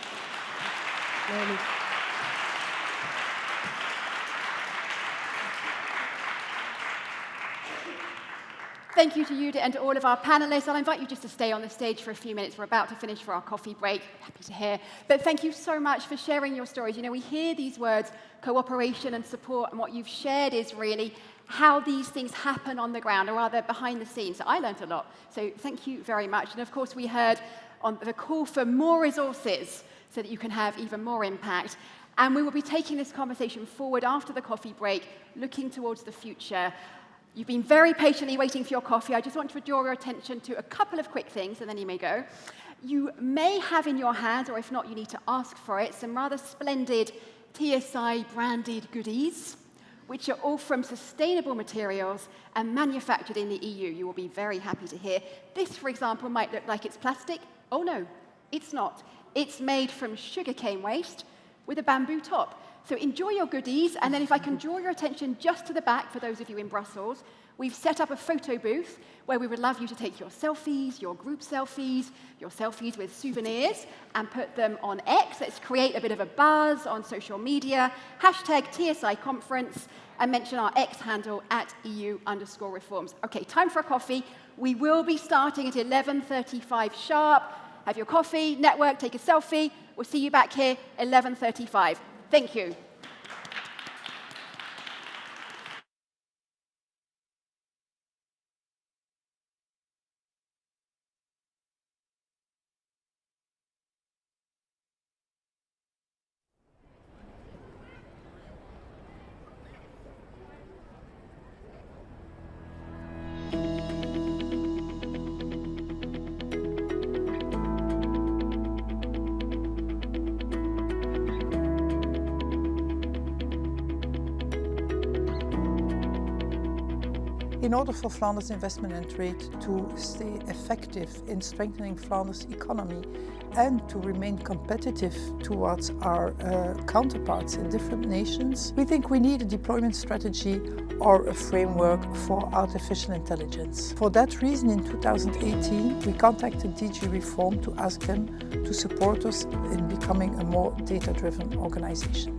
Thank you to you and to all of our panelists. I'll invite you just to stay on the stage for a few minutes. We're about to finish for our coffee break. Happy to hear. But thank you so much for sharing your stories. You know, we hear these words, cooperation and support, and what you've shared is really how these things happen on the ground, or rather behind the scenes. So I learned a lot. So thank you very much. And of course, we heard on the call for more resources so that you can have even more impact. And we will be taking this conversation forward after the coffee break, looking towards the future. You've been very patiently waiting for your coffee. I just want to draw your attention to a couple of quick things, and then you may go. You may have in your hands, or if not, you need to ask for it, some rather splendid TSI branded goodies, which are all from sustainable materials and manufactured in the EU. You will be very happy to hear. This, for example, might look like it's plastic. Oh no, it's not. It's made from sugarcane waste with a bamboo top. So enjoy your goodies, and then if I can draw your attention just to the back for those of you in Brussels, we've set up a photo booth where we would love you to take your selfies, your group selfies, your selfies with souvenirs, and put them on X. Let's create a bit of a buzz on social media, hashtag TSI conference, and mention our X handle at EU_reforms. Okay, time for a coffee. We will be starting at 11:35 sharp. Have your coffee, network, take a selfie. We'll see you back here 11:35. Thank you. In order for Flanders Investment and Trade to stay effective in strengthening Flanders' economy and to remain competitive towards our counterparts in different nations, we think we need a deployment strategy or a framework for artificial intelligence. For that reason, in 2018, we contacted DG Reform to ask them to support us in becoming a more data-driven organization.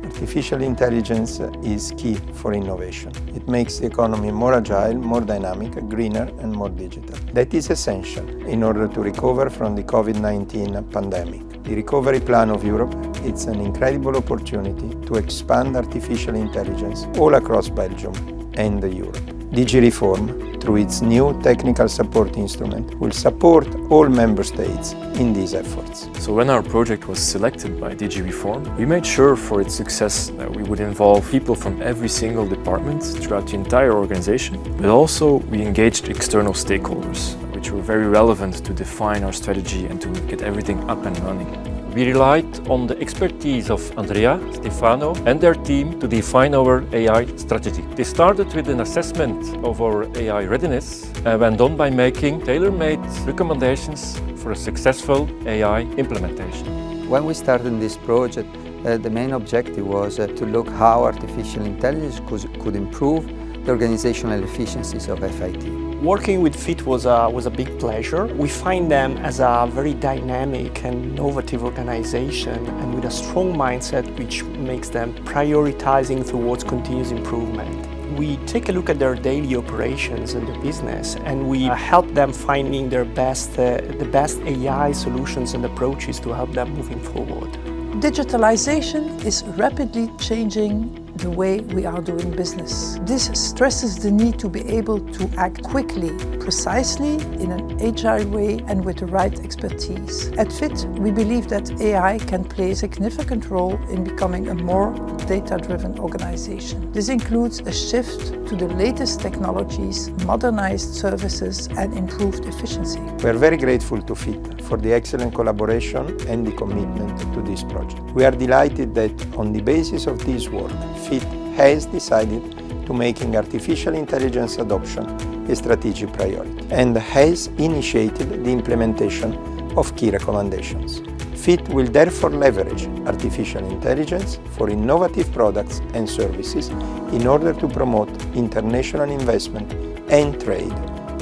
Artificial intelligence is key for innovation. It makes the economy more agile, more dynamic, greener and more digital. That is essential in order to recover from the COVID-19 pandemic. The recovery plan of Europe is an incredible opportunity to expand artificial intelligence all across Belgium and Europe. DG Reform, through its new technical support instrument, will support all member states in these efforts. So when our project was selected by DG Reform, we made sure for its success that we would involve people from every single department throughout the entire organization, but also we engaged external stakeholders, which were very relevant to define our strategy and to get everything up and running. We relied on the expertise of Andrea, Stefano and their team to define our AI strategy. They started with an assessment of our AI readiness and went on by making tailor-made recommendations for a successful AI implementation. When we started this project, the main objective was to look how artificial intelligence could improve the organizational efficiencies of FIT. Working with FIT was a big pleasure. We find them as a very dynamic and innovative organization and with a strong mindset which makes them prioritizing towards continuous improvement. We take a look at their daily operations and the business and we help them finding the best AI solutions and approaches to help them moving forward. Digitalization is rapidly changing the way we are doing business. This stresses the need to be able to act quickly, precisely, in an agile way and with the right expertise. At FIT, we believe that AI can play a significant role in becoming a more data-driven organization. This includes a shift to the latest technologies, modernized services and improved efficiency. We are very grateful to FIT for the excellent collaboration and the commitment to this project. We are delighted that on the basis of this work, FIT has decided to making artificial intelligence adoption a strategic priority and has initiated the implementation of key recommendations. FIT will therefore leverage artificial intelligence for innovative products and services in order to promote international investment and trade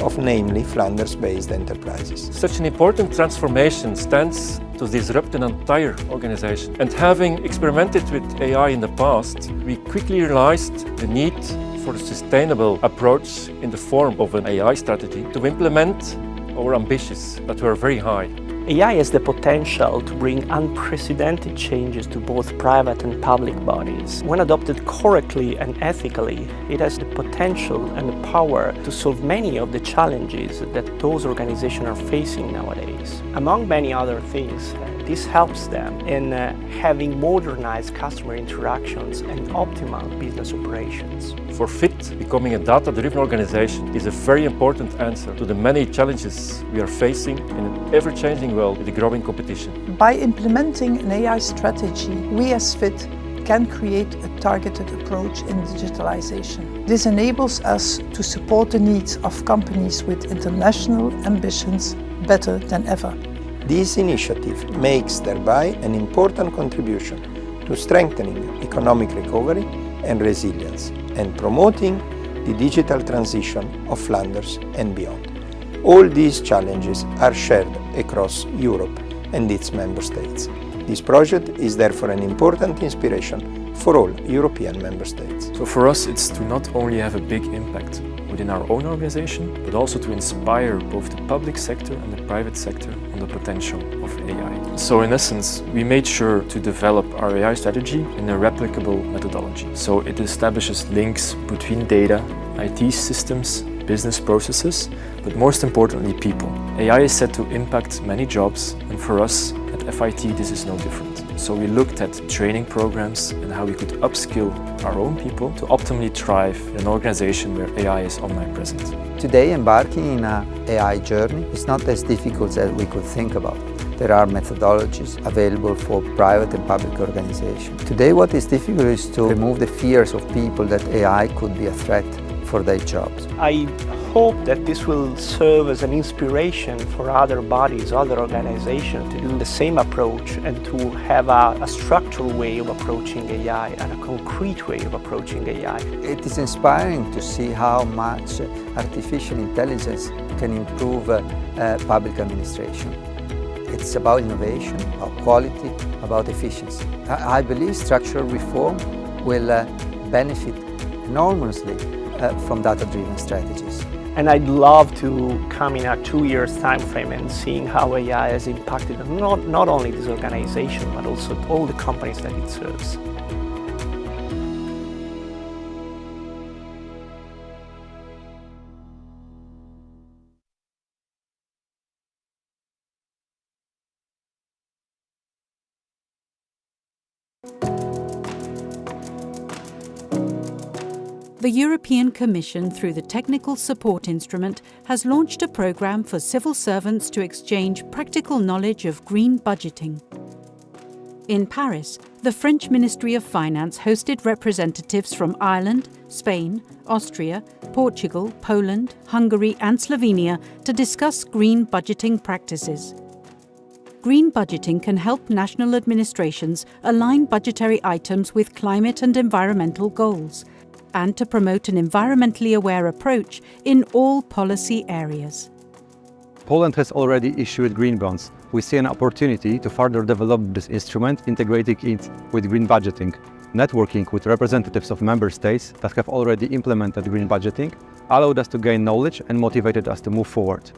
of namely Flanders-based enterprises. Such an important transformation stands to disrupt an entire organization. And having experimented with AI in the past, we quickly realized the need for a sustainable approach in the form of an AI strategy to implement our ambitions that were very high. AI has the potential to bring unprecedented changes to both private and public bodies. When adopted correctly and ethically, it has the potential and the power to solve many of the challenges that those organizations are facing nowadays. Among many other things, this helps them in having modernized customer interactions and optimal business operations. For FIT, becoming a data-driven organization is a very important answer to the many challenges we are facing in an ever-changing world with a growing competition. By implementing an AI strategy, we as FIT can create a targeted approach in digitalization. This enables us to support the needs of companies with international ambitions better than ever. This initiative makes thereby an important contribution to strengthening economic recovery and resilience and promoting the digital transition of Flanders and beyond. All these challenges are shared across Europe and its member states. This project is therefore an important inspiration for all European member states. So for us, it's to not only have a big impact within our own organization, but also to inspire both the public sector and the private sector on the potential of AI. So in essence, we made sure to develop our AI strategy in a replicable methodology. So it establishes links between data, IT systems, business processes, but most importantly, people. AI is set to impact many jobs, and for us at FIT, this is no different. So we looked at training programs and how we could upskill our own people to optimally thrive in an organization where AI is omnipresent. Today, embarking in an AI journey is not as difficult as we could think about. There are methodologies available for private and public organizations. Today, what is difficult is to remove the fears of people that AI could be a threat for their jobs. I hope that this will serve as an inspiration for other bodies, other organizations to do the same approach and to have a structural way of approaching AI and a concrete way of approaching AI. It is inspiring to see how much artificial intelligence can improve public administration. It's about innovation, about quality, about efficiency. I believe structural reform will benefit enormously from data-driven strategies. And I'd love to come in a 2 years time frame and seeing how AI has impacted not only this organization, but also all the companies that it serves. The European Commission, through the Technical Support Instrument, has launched a programme for civil servants to exchange practical knowledge of green budgeting. In Paris, the French Ministry of Finance hosted representatives from Ireland, Spain, Austria, Portugal, Poland, Hungary and Slovenia to discuss green budgeting practices. Green budgeting can help national administrations align budgetary items with climate and environmental goals, and to promote an environmentally aware approach in all policy areas. Poland has already issued green bonds. We see an opportunity to further develop this instrument, integrating it with green budgeting. Networking with representatives of member states that have already implemented green budgeting allowed us to gain knowledge and motivated us to move forward.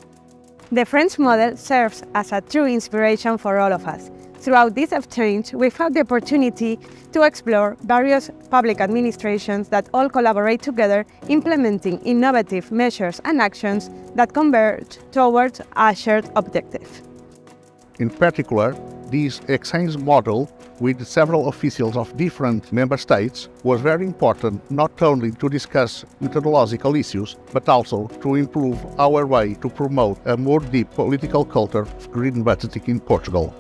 The French model serves as a true inspiration for all of us. Throughout this exchange, we've had the opportunity to explore various public administrations that all collaborate together, implementing innovative measures and actions that converge towards a shared objective. In particular, this exchange model with several officials of different member states was very important, not only to discuss methodological issues, but also to improve our way to promote a more deep political culture of green budgeting in Portugal.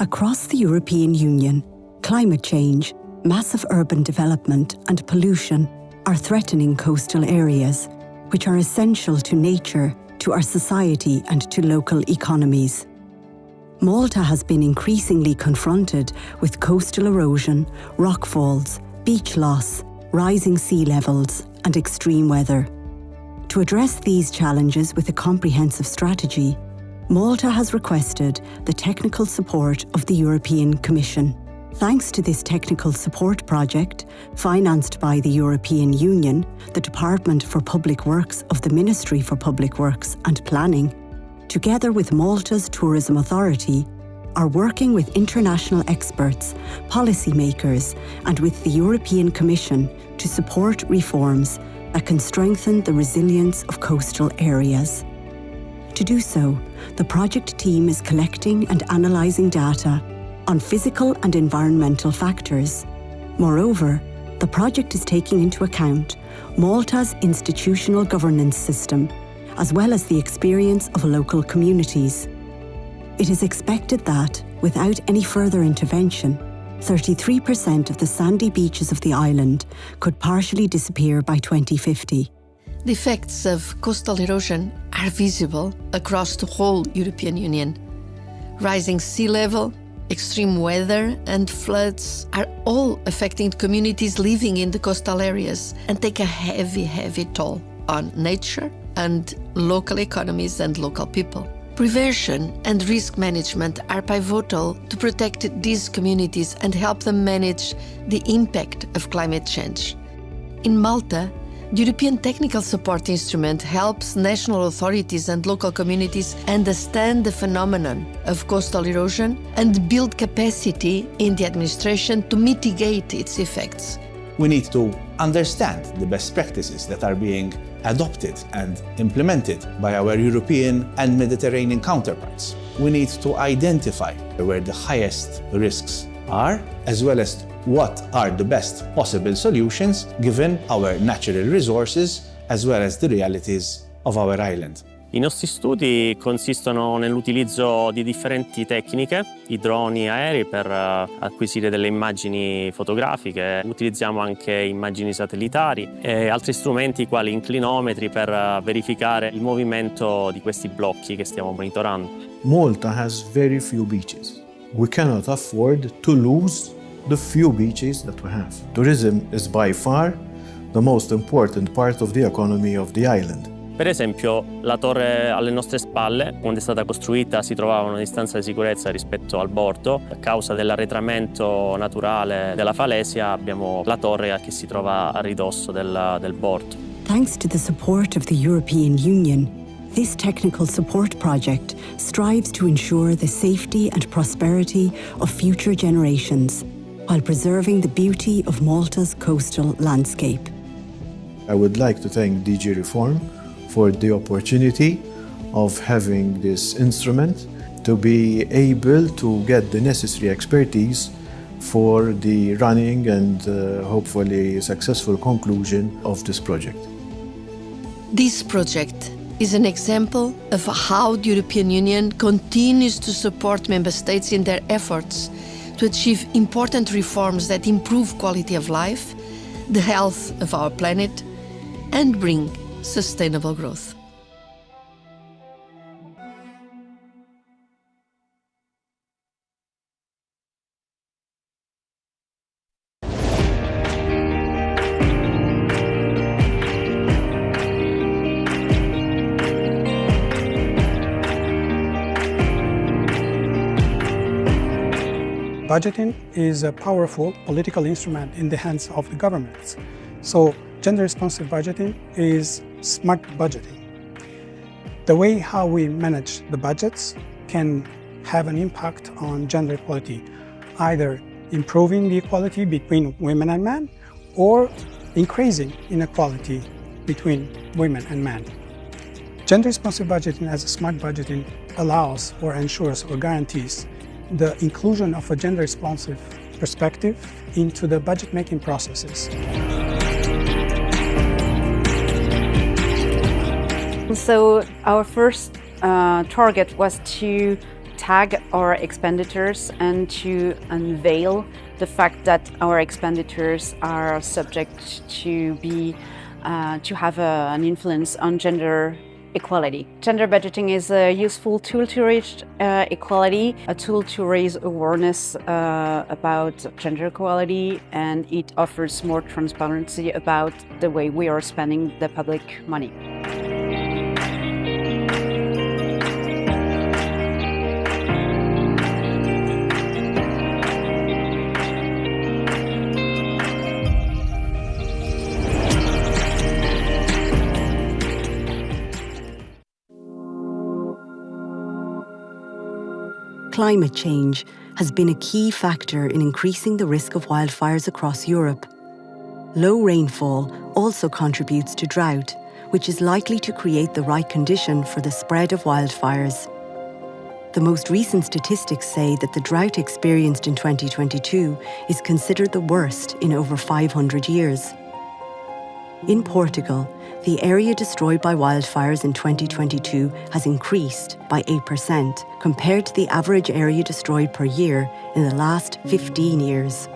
Across the European Union, climate change, massive urban development and pollution are threatening coastal areas, which are essential to nature, to our society and to local economies. Malta has been increasingly confronted with coastal erosion, rockfalls, beach loss, rising sea levels and extreme weather. To address these challenges with a comprehensive strategy, Malta has requested the technical support of the European Commission. Thanks to this technical support project, financed by the European Union, the Department for Public Works of the Ministry for Public Works and Planning, together with Malta's Tourism Authority, are working with international experts, policymakers, and with the European Commission to support reforms that can strengthen the resilience of coastal areas. To do so, the project team is collecting and analysing data on physical and environmental factors. Moreover, the project is taking into account Malta's institutional governance system, as well as the experience of local communities. It is expected that, without any further intervention, 33% of the sandy beaches of the island could partially disappear by 2050. The effects of coastal erosion are visible across the whole European Union. Rising sea level, extreme weather and floods are all affecting communities living in the coastal areas and take a heavy toll on nature and local economies and local people. Prevention and risk management are pivotal to protect these communities and help them manage the impact of climate change. In Malta, the European Technical Support Instrument helps national authorities and local communities understand the phenomenon of coastal erosion and build capacity in the administration to mitigate its effects. We need to understand the best practices that are being adopted and implemented by our European and Mediterranean counterparts. We need to identify where the highest risks are, as well as what are the best possible solutions given our natural resources as well as the realities of our island. I nostri studi consistono nell'utilizzo di differenti tecniche, i droni aerei per acquisire delle immagini fotografiche, utilizziamo anche immagini satellitari e altri strumenti quali inclinometri per verificare il movimento di questi blocchi che stiamo monitorando. Malta has very few beaches. We cannot afford to lose the few beaches that we have. Tourism is by far the most important part of the economy of the island. Per esempio, la torre alle nostre spalle, quando è stata costruita, si trovava a una distanza di sicurezza rispetto al bordo. A causa dell'arretramento naturale della falesia, abbiamo la torre che si trova a ridosso del bordo. Thanks to the support of the European Union, this technical support project strives to ensure the safety and prosperity of future generations, while preserving the beauty of Malta's coastal landscape. I would like to thank DG Reform for the opportunity of having this instrument to be able to get the necessary expertise for the running and hopefully successful conclusion of this project. This project is an example of how the European Union continues to support member states in their efforts to achieve important reforms that improve quality of life, the health of our planet, and bring sustainable growth. Budgeting is a powerful political instrument in the hands of the governments. So gender-responsive budgeting is smart budgeting. The way how we manage the budgets can have an impact on gender equality, either improving the equality between women and men or increasing inequality between women and men. Gender-responsive budgeting as a smart budgeting allows or ensures or guarantees the inclusion of a gender-responsive perspective into the budget-making processes. So our first target was to tag our expenditures and to unveil the fact that our expenditures are subject to have an influence on gender equality. Gender budgeting is a useful tool to reach equality, a tool to raise awareness about gender equality, and it offers more transparency about the way we are spending the public money. Climate change has been a key factor in increasing the risk of wildfires across Europe. Low rainfall also contributes to drought, which is likely to create the right condition for the spread of wildfires. The most recent statistics say that the drought experienced in 2022 is considered the worst in over 500 years. In Portugal, the area destroyed by wildfires in 2022 has increased by 8% compared to the average area destroyed per year in the last 15 years.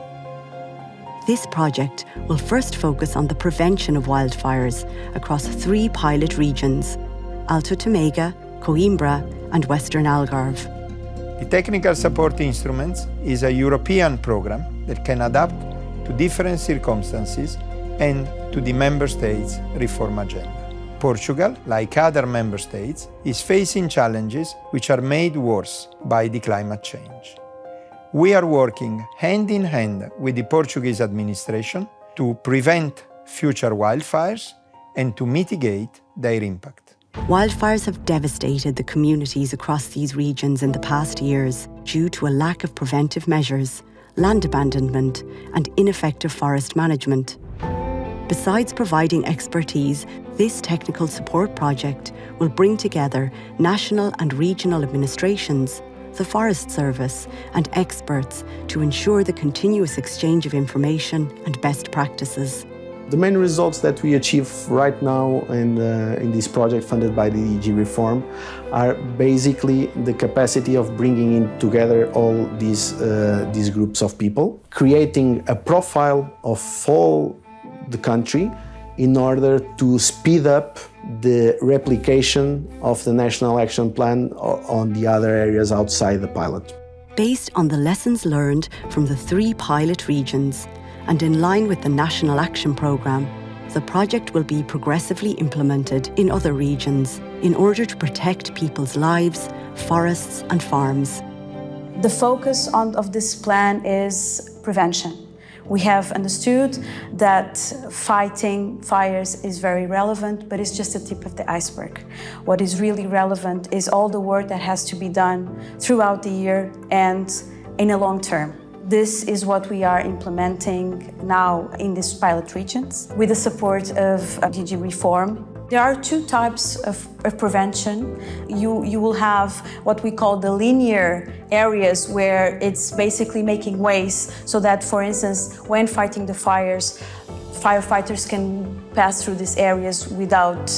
This project will first focus on the prevention of wildfires across 3 pilot regions: Alto Tamega, Coimbra and Western Algarve. The Technical Support Instruments is a European program that can adapt to different circumstances and to the Member States' reform agenda. Portugal, like other Member States, is facing challenges which are made worse by the climate change. We are working hand in hand with the Portuguese administration to prevent future wildfires and to mitigate their impact. Wildfires have devastated the communities across these regions in the past years due to a lack of preventive measures, land abandonment, and ineffective forest management. Besides providing expertise, this technical support project will bring together national and regional administrations, the Forest Service and experts to ensure the continuous exchange of information and best practices. The main results that we achieve right now in this project funded by the DG Reform are basically the capacity of bringing in together all these groups of people, creating a profile of all the country in order to speed up the replication of the National Action Plan on the other areas outside the pilot. Based on the lessons learned from the 3 pilot regions and in line with the National Action Programme, the project will be progressively implemented in other regions in order to protect people's lives, forests and farms. The focus of this plan is prevention. We have understood that fighting fires is very relevant, but it's just the tip of the iceberg. What is really relevant is all the work that has to be done throughout the year and in a long term. This is what we are implementing now in these pilot regions with the support of DG Reform. There are 2 types of prevention. You will have what we call the linear areas, where it's basically making ways so that, for instance, when fighting the fires, firefighters can pass through these areas without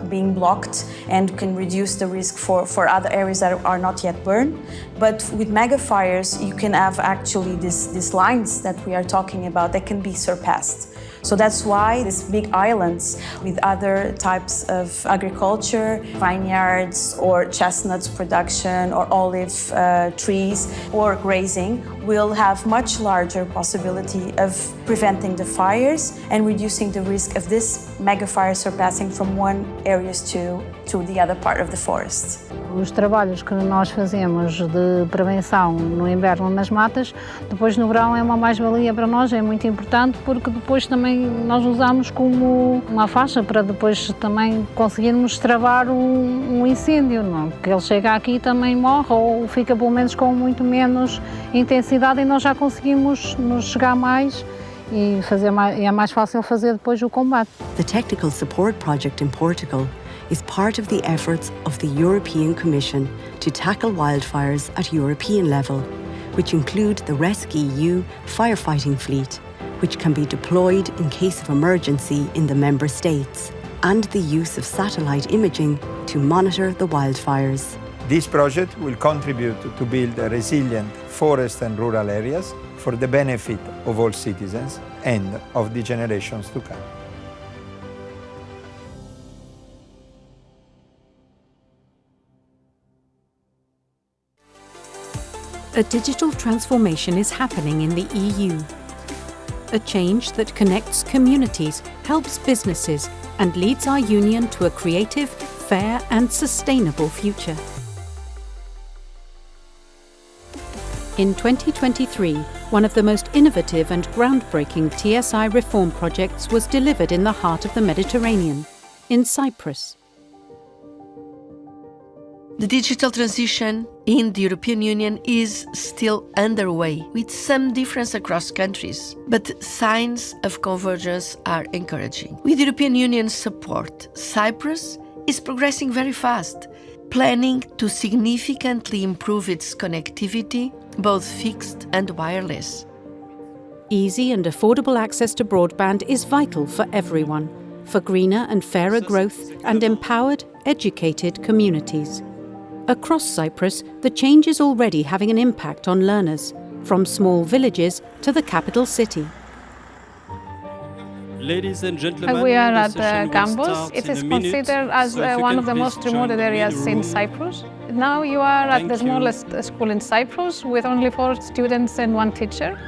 being blocked and can reduce the risk for other areas that are not yet burned. But with mega fires, you can have actually these lines that we are talking about that can be surpassed. So that's why these big islands with other types of agriculture, vineyards or chestnuts production or olive trees or grazing will have much larger possibility of preventing the fires and reducing the risk of this mega fire surpassing from one area to the other part of the forest. Os trabalhos que nós fazemos de prevenção no inverno nas matas, depois no verão é uma mais-valia para nós, é muito importante porque depois também nós usamos como uma faixa para depois também conseguirmos travar um incêndio, não? Porque ele chega aqui e também morre ou fica pelo menos com muito menos intensidade e nós já conseguimos nos chegar mais e é mais fácil fazer depois o combate. The Technical Support Project in Portugal is part of the efforts of the European Commission to tackle wildfires at European level, which include the RescEU firefighting fleet, which can be deployed in case of emergency in the member states, and the use of satellite imaging to monitor the wildfires. This project will contribute to build resilient forest and rural areas for the benefit of all citizens and of the generations to come. A digital transformation is happening in the EU. A change that connects communities, helps businesses, and leads our union to a creative, fair, and sustainable future. In 2023, one of the most innovative and groundbreaking TSI reform projects was delivered in the heart of the Mediterranean, in Cyprus. The digital transition in the European Union is still underway, with some difference across countries, but signs of convergence are encouraging. With European Union support, Cyprus is progressing very fast, planning to significantly improve its connectivity, both fixed and wireless. Easy and affordable access to broadband is vital for everyone, for greener and fairer growth and empowered, educated communities. Across Cyprus, the change is already having an impact on learners, from small villages to the capital city. Ladies and gentlemen, we are the at session will Gambos. start It in is a minute, considered as so if you one can of the please most join remote me in areas the in room. Cyprus. Now you are at Thank the you. smallest school in Cyprus with only 4 students and 1 teacher.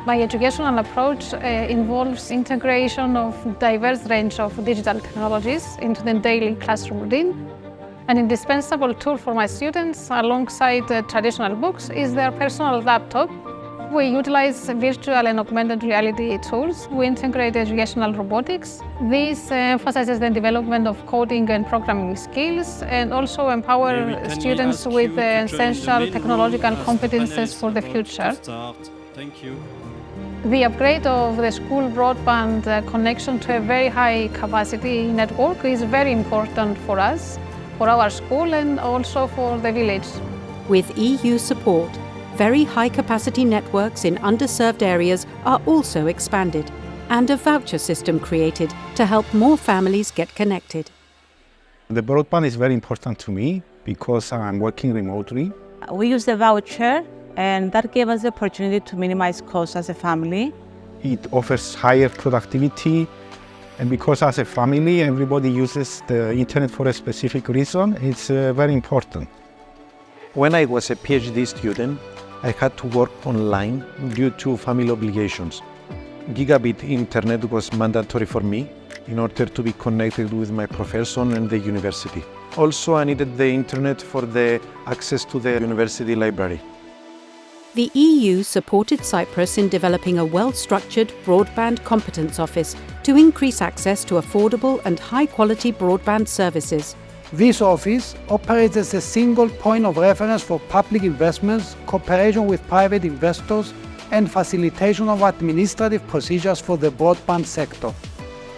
My educational approach involves integration of diverse range of digital technologies into the daily classroom routine. An indispensable tool for my students, alongside traditional books, is their personal laptop. We utilize virtual and augmented reality tools. We integrate educational robotics. This emphasizes the development of coding and programming skills and also empower students with essential technological competences for the future. Thank you. The upgrade of the school broadband connection to a very high capacity network is very important for us, for our school and also for the village. With EU support, very high-capacity networks in underserved areas are also expanded, and a voucher system created to help more families get connected. The broadband is very important to me because I'm working remotely. We use the voucher, and that gave us the opportunity to minimize costs as a family. It offers higher productivity, and because as a family everybody uses the internet for a specific reason, it's very important. When I was a PhD student, I had to work online due to family obligations. Gigabit internet was mandatory for me in order to be connected with my profession and the university. Also, I needed the internet for the access to the university library. The EU supported Cyprus in developing a well-structured broadband competence office to increase access to affordable and high-quality broadband services. This office operates as a single point of reference for public investments, cooperation with private investors, and facilitation of administrative procedures for the broadband sector.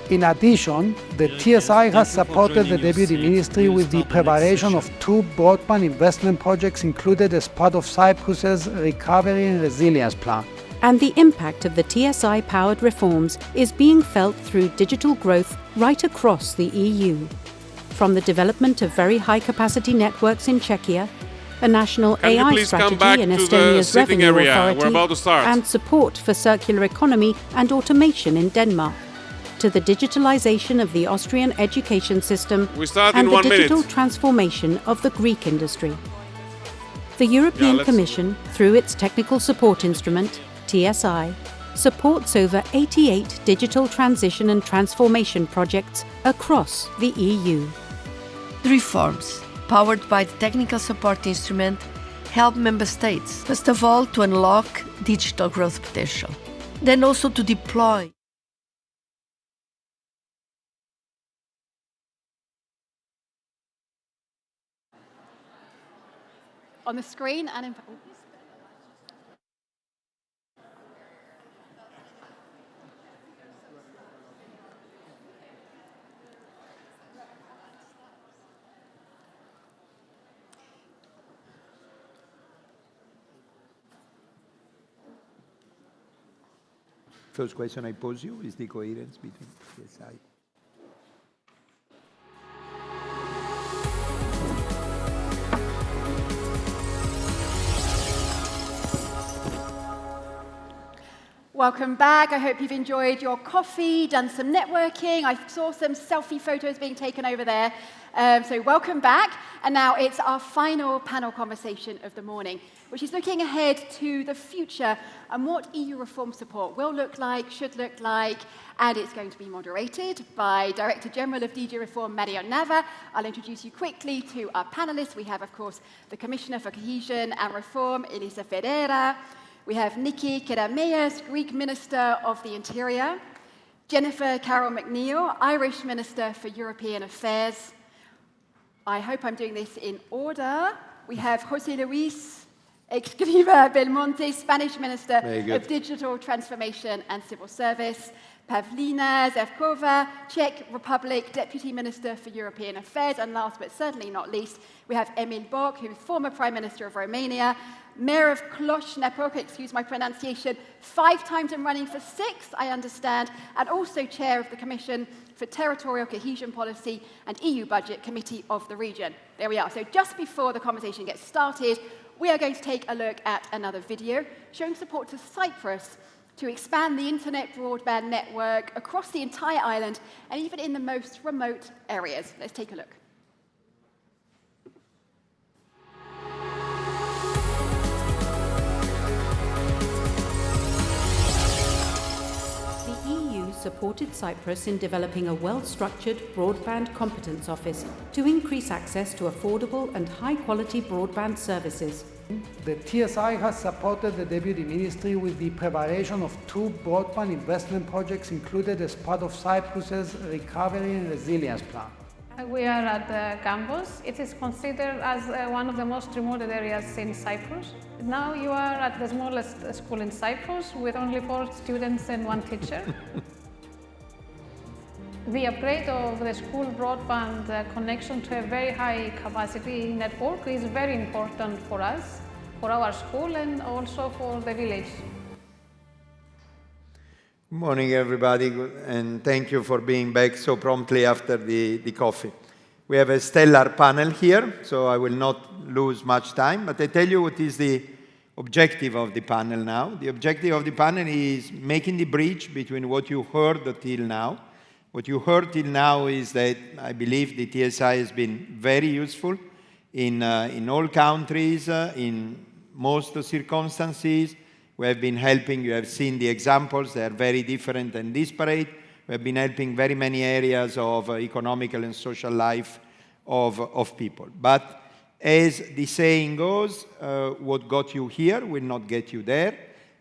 In addition, the TSI has supported the Deputy Ministry with the preparation of 2 broadband investment projects included as part of Cyprus's Recovery and Resilience Plan. And the impact of the TSI-powered reforms is being felt through digital growth right across the EU. From the development of very high-capacity networks in Czechia, a national AI strategy in Estonia's revenue authority, and support for circular economy and automation in Denmark, to the digitalization of the Austrian education system and the digital transformation of the Greek industry. The European Commission, through its technical support instrument, TSI, supports over 88 digital transition and transformation projects across the EU. The reforms, powered by the technical support instrument, help member states, first of all, to unlock digital growth potential, then also to deploy on the screen and in... First question I pose you is the coherence between TSI. Welcome back. I hope you've enjoyed your coffee, done some networking. I saw some selfie photos being taken over there. So welcome back. And now it's our final panel conversation of the morning, which is looking ahead to the future and what EU reform support will look like, should look like, and it's going to be moderated by Director General of DG Reform, Mario Nava. I'll introduce you quickly to our panelists. We have, of course, the Commissioner for Cohesion and Reform, Elisa Ferreira. We have Nikki Kerameas, Greek Minister of the Interior, Jennifer Carroll McNeil, Irish Minister for European Affairs. I hope I'm doing this in order. We have José Luis Escrivá Belmonte, Spanish Minister of Digital Transformation and Civil Service, Pavlina Zevkova, Czech Republic Deputy Minister for European Affairs, and last but certainly not least, we have Emil Boc, who's former Prime Minister of Romania, Mayor of Cluj-Napoca, excuse my pronunciation, 5 times in running for 6, I understand, and also Chair of the Commission for Territorial Cohesion Policy and EU Budget Committee of the Region. There we are. So just before the conversation gets started, we are going to take a look at another video showing support to Cyprus to expand the internet broadband network across the entire island and even in the most remote areas. Let's take a look. The EU supported Cyprus in developing a well-structured broadband competence office to increase access to affordable and high-quality broadband services. The TSI has supported the Deputy Ministry with the preparation of 2 broadband investment projects included as part of Cyprus's Recovery and Resilience Plan. We are at the campus. It is considered as one of the most remote areas in Cyprus. Now you are at the smallest school in Cyprus with only 4 students and 1 teacher. The upgrade of the school broadband connection to a very high capacity network is very important for us, for our school and also for the village. Good morning, everybody, and thank you for being back so promptly after the coffee. We have a stellar panel here, so I will not lose much time, but I tell you what is the objective of the panel now. The objective of the panel is making the bridge between what you heard till now. What you heard till now is that I believe the TSI has been very useful in all countries, in most circumstances. We have been helping, you have seen the examples, they are very different and disparate. We have been helping very many areas of economical and social life of people. But as the saying goes, what got you here will not get you there.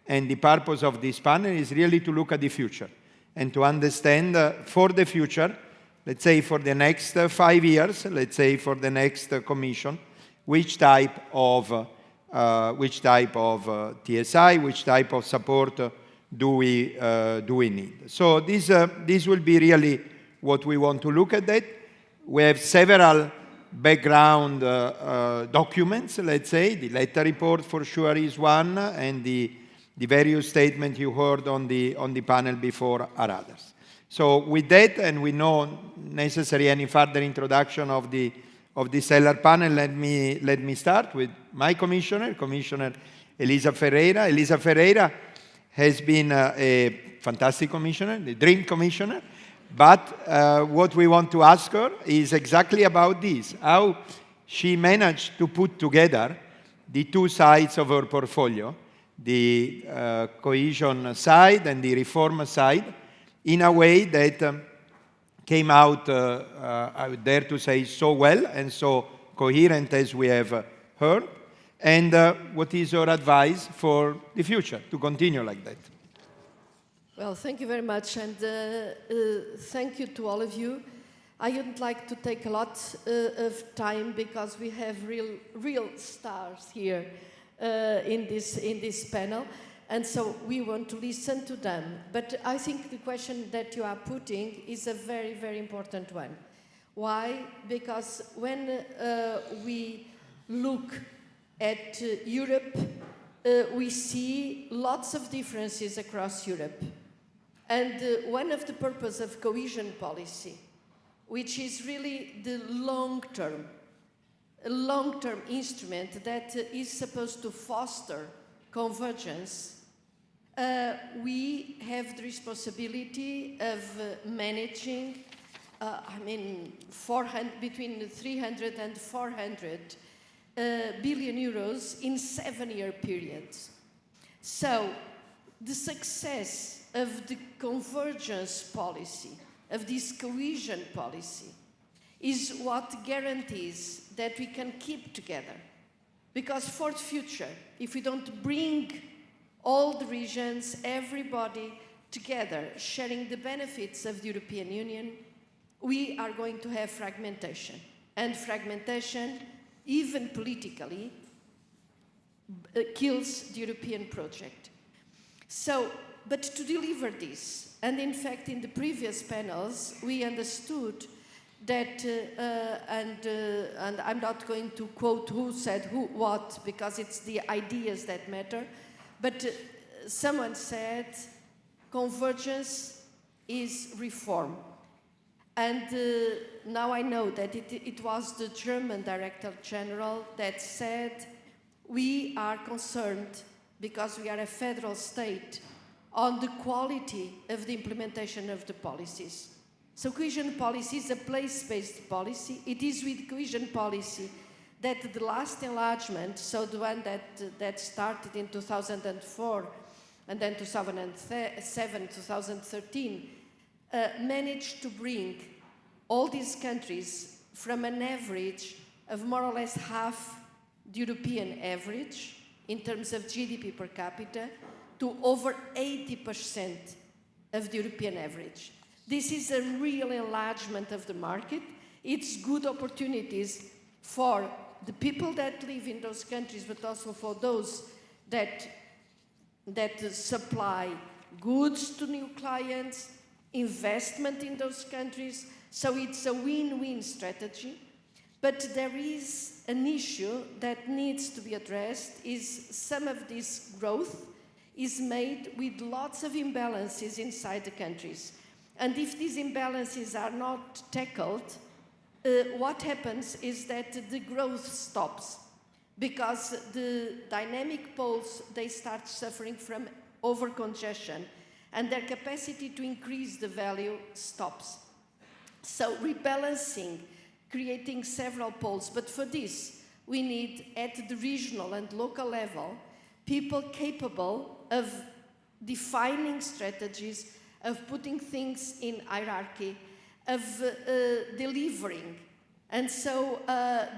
And the purpose of this panel is really to look at the future and to understand for the future, let's say for the next 5 years, let's say for the next commission, which type of TSI, which type of support do we need. So this will be really what we want to look at that. We have several background documents, let's say. The letter report for sure is one, and the various statements you heard on the panel before are others. So with that, and with no necessary any further introduction of the stellar panel, let me start with my commissioner, Commissioner Elisa Ferreira. Elisa Ferreira has been a fantastic commissioner, the dream commissioner, but what we want to ask her is exactly about this, how she managed to put together the 2 sides of her portfolio, the cohesion side and the reform side, in a way that came out, I would dare to say, so well and so coherent as we have heard. And what is your advice for the future, to continue like that? Well, thank you very much, and thank you to all of you. I wouldn't like to take a lot of time because we have real stars here in this panel, and so we want to listen to them. But I think the question that you are putting is a very, very important one. Why? Because when we look at Europe, we see lots of differences across Europe. And one of the purposes of cohesion policy, which is really the long-term instrument that is supposed to foster convergence, we have the responsibility of managing, between 300 and 400 billion euros in 7-year periods. So the success of the convergence policy, of this cohesion policy, is what guarantees that we can keep together. Because for the future, if we don't bring all the regions, everybody together, sharing the benefits of the European Union, we are going to have fragmentation. And fragmentation, even politically, kills the European project. So, but to deliver this, and in fact in the previous panels, we understood that, and I'm not going to quote who said what, because it's the ideas that matter, but someone said convergence is reform. And now I know that it was the German Director General that said, we are concerned, because we are a federal state, on the quality of the implementation of the policies. So cohesion policy is a place-based policy. It is with cohesion policy that the last enlargement, so the one that started in 2004 and then 2007, 2013, managed to bring all these countries from an average of more or less half the European average in terms of GDP per capita to over 80% of the European average. This is a real enlargement of the market. It's good opportunities for the people that live in those countries, but also for those that supply goods to new clients, investment in those countries. So it's a win-win strategy. But there is an issue that needs to be addressed, is some of this growth is made with lots of imbalances inside the countries. And if these imbalances are not tackled, what happens is that the growth stops, because the dynamic poles, they start suffering from over-congestion, and their capacity to increase the value stops. So rebalancing, creating several poles, but for this, we need, at the regional and local level, people capable of defining strategies, of putting things in hierarchy, of delivering. And so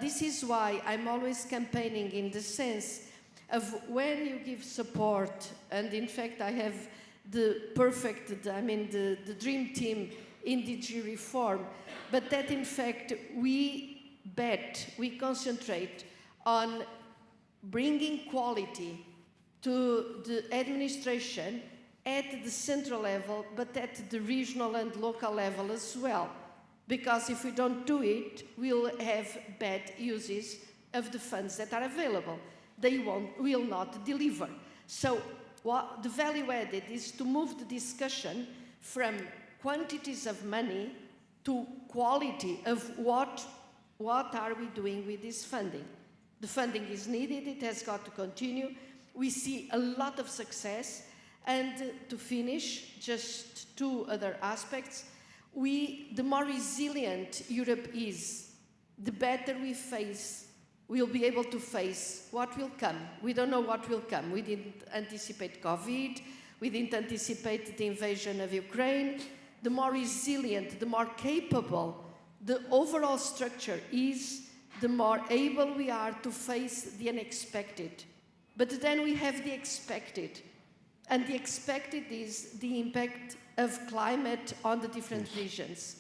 this is why I'm always campaigning in the sense of when you give support, and in fact I have the dream team in DG reform, but that in fact we concentrate on bringing quality to the administration at the central level, but at the regional and local level as well. Because if we don't do it, we'll have bad uses of the funds that are available. They will not deliver. So what the value added is to move the discussion from quantities of money to quality of what are we doing with this funding. The funding is needed, it has got to continue. We see a lot of success. And to finish, just two other aspects. The more resilient Europe is, the better we'll be able to face what will come. We don't know what will come. We didn't anticipate COVID. We didn't anticipate the invasion of Ukraine. The more resilient, the more capable the overall structure is, the more able we are to face the unexpected. But then we have the expected. And the expected is the impact of climate on the different regions.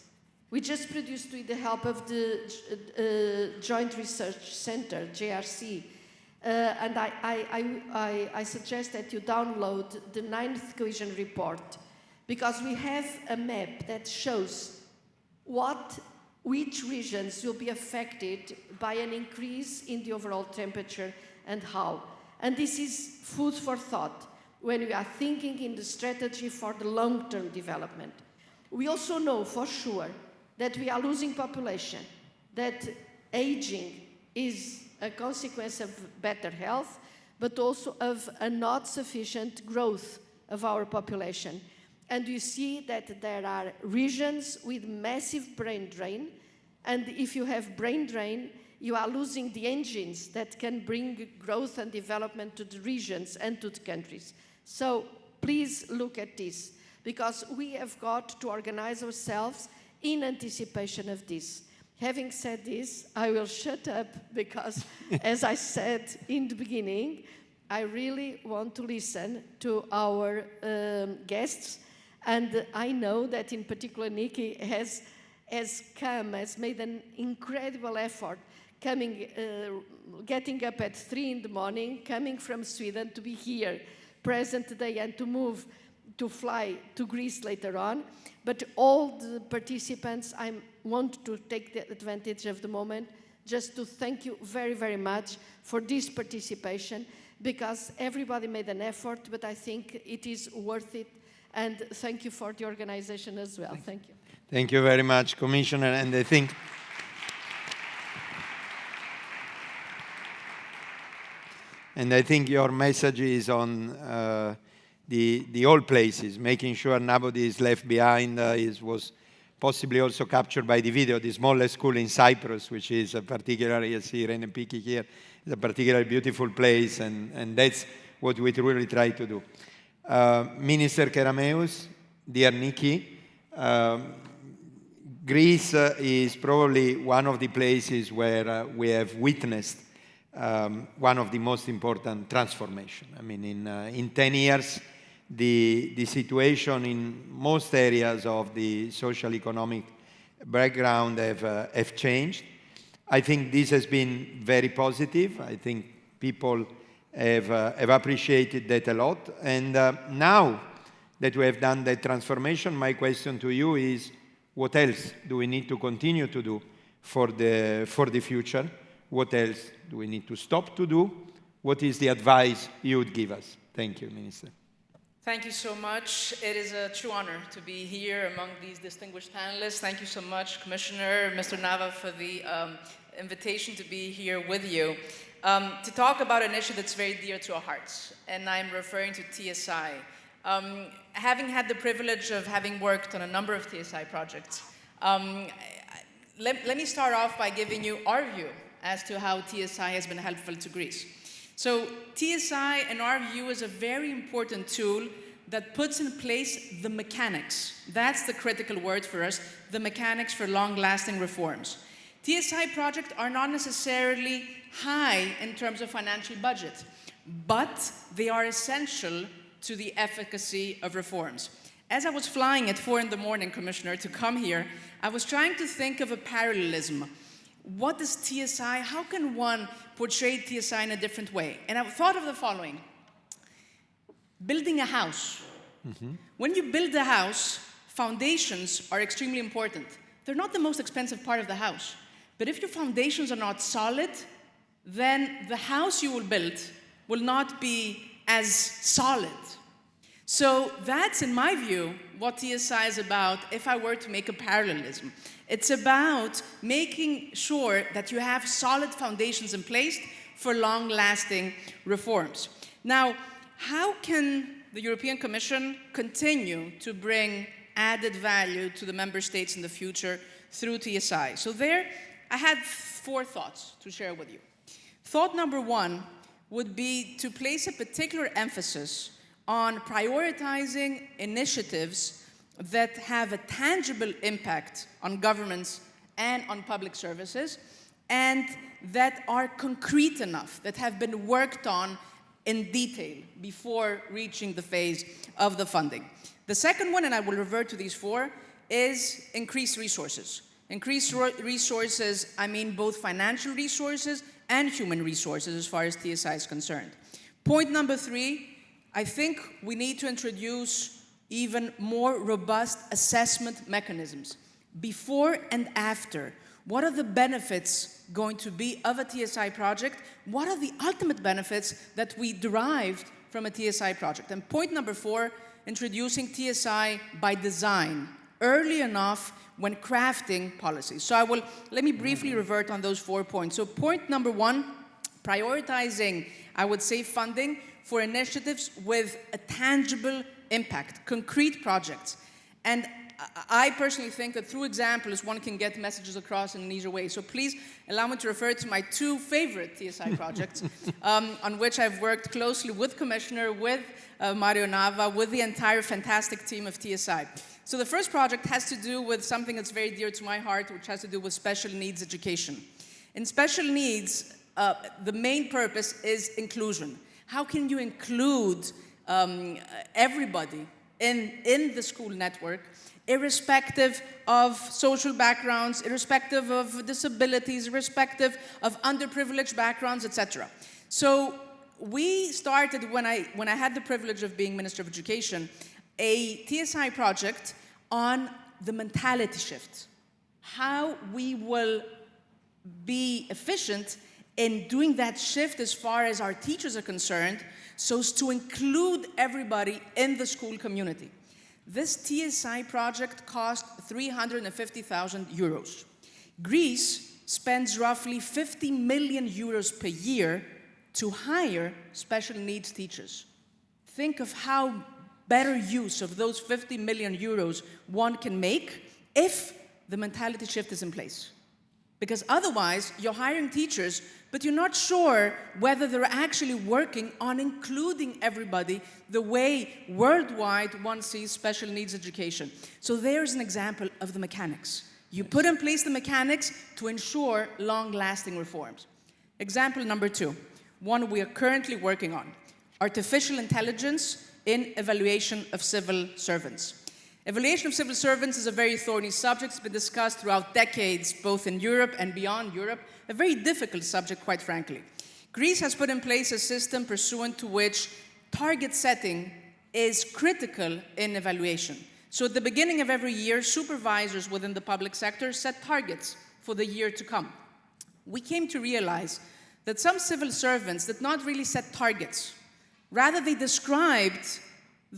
We just produced, with the help of the Joint Research Center, JRC, and I suggest that you download the 9th Cohesion Report, because we have a map that shows which regions will be affected by an increase in the overall temperature and how. And this is food for thought when we are thinking in the strategy for the long-term development. We also know for sure that we are losing population, that aging is a consequence of better health, but also of a not sufficient growth of our population. And you see that there are regions with massive brain drain, and if you have brain drain, you are losing the engines that can bring growth and development to the regions and to the countries. So please look at this, because we have got to organize ourselves in anticipation of this. Having said this, I will shut up, because as I said in the beginning, I really want to listen to our guests, and I know that in particular Nikki has made an incredible effort getting up at 3 in the morning, coming from Sweden to be here present today and to fly to Greece later on. But all the participants, I want to take the advantage of the moment just to thank you very, very much for this participation, because everybody made an effort, but I think it is worth it. And thank you for the organization as well. Thank you. Thank you very much, Commissioner. And I think your message is on the old places, making sure nobody is left behind was possibly also captured by the video. The smallest school in Cyprus, which is a particularly, you see Irene Piki here, is a particularly beautiful place, and that's what we really try to do. Minister Kerameus, dear Nikki, Greece is probably one of the places where we have witnessed one of the most important transformation. I mean, in 10 years, the situation in most areas of the social economic background have changed. I think this has been very positive. I think people have appreciated that a lot. And now that we have done that transformation, my question to you is, what else do we need to continue to do for the future? What else do we need to stop to do? What is the advice you would give us? Thank you, Minister. Thank you so much. It is a true honor to be here among these distinguished panelists. Thank you so much, Commissioner, Mr. Nava, for the invitation to be here with you. To talk about an issue that's very dear to our hearts, and I'm referring to TSI. Having had the privilege of having worked on a number of TSI projects, let me start off by giving you our view as to how TSI has been helpful to Greece. So TSI, in our view, is a very important tool that puts in place the mechanics. That's the critical word for us, the mechanics for long-lasting reforms. TSI projects are not necessarily high in terms of financial budget, but they are essential to the efficacy of reforms. As I was flying at 4 in the morning, Commissioner, to come here, I was trying to think of a parallelism. What is TSI? How can one portray TSI in a different way? And I thought of the following. Building a house. Mm-hmm. When you build a house, foundations are extremely important. They're not the most expensive part of the house. But if your foundations are not solid, then the house you will build will not be as solid. So that's, in my view, what TSI is about if I were to make a parallelism. It's about making sure that you have solid foundations in place for long-lasting reforms. Now, how can the European Commission continue to bring added value to the member states in the future through TSI? So there, I had 4 thoughts to share with you. Thought number 1 would be to place a particular emphasis on prioritizing initiatives that have a tangible impact on governments and on public services, and that are concrete enough, that have been worked on in detail before reaching the phase of the funding. The second one, and I will revert to these 4, is increased resources. Increased resources, I mean both financial resources and human resources as far as TSI is concerned. Point number 3, I think we need to introduce even more robust assessment mechanisms. Before and after, what are the benefits going to be of a TSI project? What are the ultimate benefits that we derived from a TSI project? And point number 4, introducing TSI by design, early enough when crafting policies. So let me briefly revert on those 4 points. So point number 1, prioritizing, I would say, funding for initiatives with a tangible impact, concrete projects. And I personally think that through examples, one can get messages across in an easier way. So please allow me to refer to my 2 favorite TSI projects, on which I've worked closely with Commissioner, with Mario Nava, with the entire fantastic team of TSI. So the first project has to do with something that's very dear to my heart, which has to do with special needs education. In special needs, the main purpose is inclusion. How can you include everybody in the school network, irrespective of social backgrounds, irrespective of disabilities, irrespective of underprivileged backgrounds, etc. So we started, when I had the privilege of being Minister of Education, a TSI project on the mentality shift. How we will be efficient in doing that shift as far as our teachers are concerned, so as to include everybody in the school community. This TSI project cost 350,000 euros. Greece spends roughly 50 million euros per year to hire special needs teachers. Think of how better use of those 50 million euros one can make if the mentality shift is in place. Because otherwise, you're hiring teachers, but you're not sure whether they're actually working on including everybody the way worldwide one sees special needs education. So there's an example of the mechanics. You put in place the mechanics to ensure long-lasting reforms. Example number 2, one we are currently working on, artificial intelligence in evaluation of civil servants. Evaluation of civil servants is a very thorny subject. It's been discussed throughout decades, both in Europe and beyond Europe. A very difficult subject, quite frankly. Greece has put in place a system pursuant to which target setting is critical in evaluation. So at the beginning of every year, supervisors within the public sector set targets for the year to come. We came to realize that some civil servants did not really set targets. Rather, they described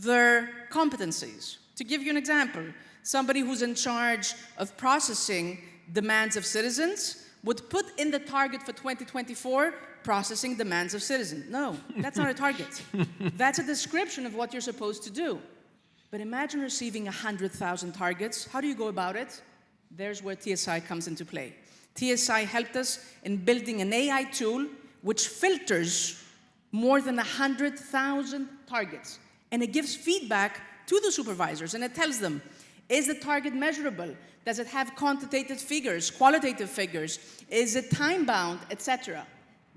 their competencies. To give you an example, somebody who's in charge of processing demands of citizens would put in the target for 2024, processing demands of citizens. No, that's not a target. That's a description of what you're supposed to do. But imagine receiving 100,000 targets. How do you go about it? There's where TSI comes into play. TSI helped us in building an AI tool which filters more than 100,000 targets. And it gives feedback to the supervisors, and it tells them, is the target measurable? Does it have quantitative figures, qualitative figures? Is it time-bound, etc.?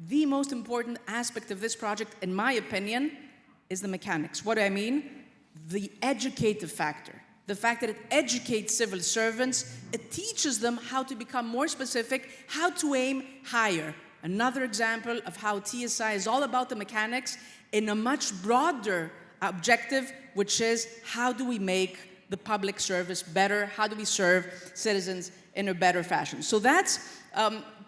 The most important aspect of this project, in my opinion, is the mechanics. What do I mean? The educative factor. The fact that it educates civil servants, it teaches them how to become more specific, how to aim higher. Another example of how TSI is all about the mechanics in a much broader objective, which is how do we make the public service better? How do we serve citizens in a better fashion? So that's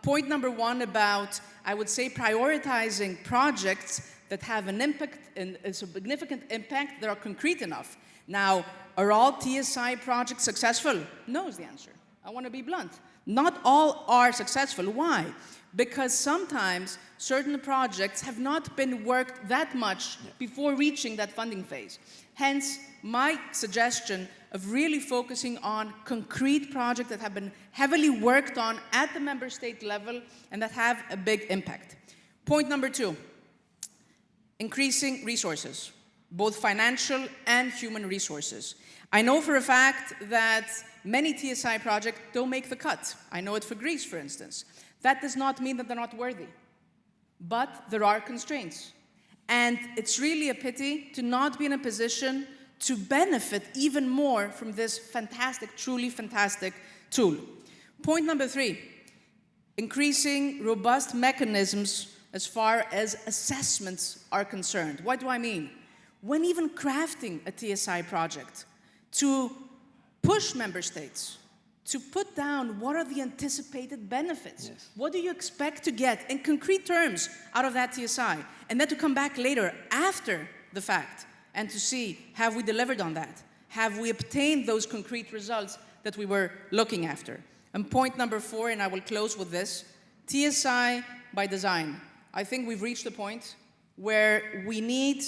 point number 1 about, I would say, prioritizing projects that have an impact, and a significant impact, that are concrete enough. Now, are all TSI projects successful? No is the answer. I want to be blunt. Not all are successful. Why? Because sometimes certain projects have not been worked that much before reaching that funding phase. Hence, my suggestion of really focusing on concrete projects that have been heavily worked on at the member state level and that have a big impact. Point number 2, increasing resources, both financial and human resources. I know for a fact that many TSI projects don't make the cut. I know it for Greece, for instance. That does not mean that they're not worthy, but there are constraints. And it's really a pity to not be in a position to benefit even more from this fantastic, truly fantastic tool. Point number 3, increasing robust mechanisms as far as assessments are concerned. What do I mean? When even crafting a TSI project, to push member states to put down what are the anticipated benefits. Yes. What do you expect to get in concrete terms out of that TSI? And then to come back later, after the fact, and to see, have we delivered on that? Have we obtained those concrete results that we were looking after? And point number 4, and I will close with this, TSI by design. I think we've reached a point where we need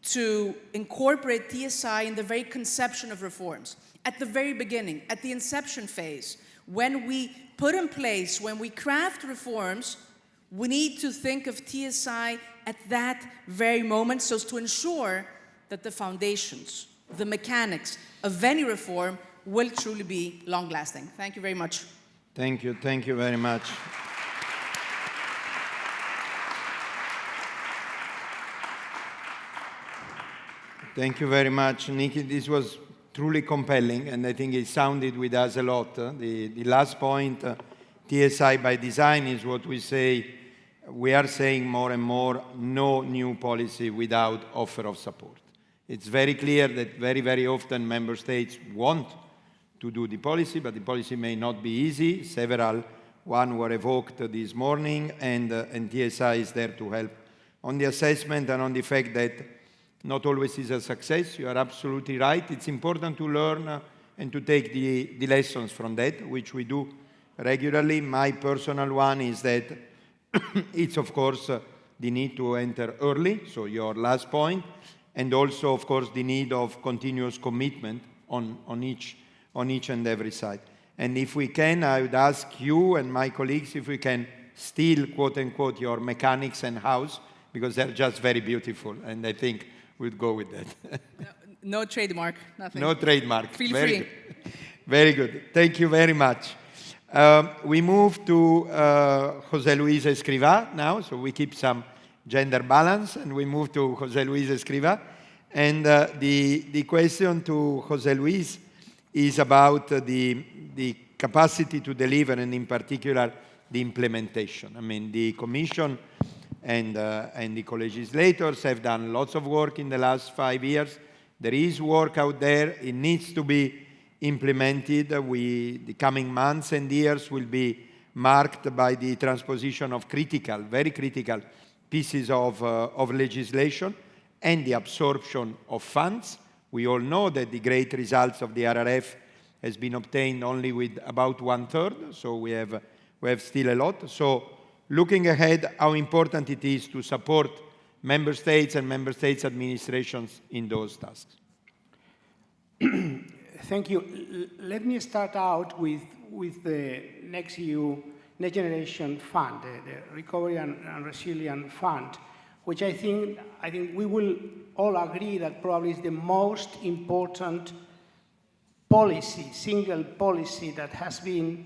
to incorporate TSI in the very conception of reforms. At the very beginning, at the inception phase, when we put in place, when we craft reforms, we need to think of TSI at that very moment so as to ensure that the foundations, the mechanics of any reform will truly be long-lasting. Thank you very much. Thank you very much. Thank you very much, Nikki. This was truly compelling, and I think it sounded with us a lot. The last point, TSI by design, is what we say. We are saying more and more, no new policy without offer of support. It's very clear that very, very often member states want to do the policy, but the policy may not be easy. One were evoked this morning, and TSI is there to help on the assessment and on the fact that not always is a success. You are absolutely right. It's important to learn and to take the lessons from that, which we do regularly. My personal one is that it's, of course, the need to enter early, so your last point, and also, of course, the need of continuous commitment on each and every side. And if we can, I would ask you and my colleagues if we can steal, quote unquote, your mechanics and house, because they're just very beautiful, and I think we'd go with that. No trademark, nothing. No trademark. Feel very free. Good. Very good. Thank you very much. We move to José Luis Escrivá now, so we keep some gender balance, and we move to José Luis Escrivá. And the question to José Luis is about the capacity to deliver, and in particular, the implementation. I mean, the Commission and the co-legislators have done lots of work in the last 5 years. There is work out there. It needs to be implemented. The coming months and years will be marked by the transposition of very critical pieces of legislation and the absorption of funds. We all know that the great results of the RRF has been obtained only with about 1/3, so we have still a lot. So looking ahead, how important it is to support member states and member states' administrations in those tasks. Thank you. Let me start out with the Next Generation Fund, the Recovery and Resilience Fund, which I think we will all agree that probably is the most important policy, single policy that has been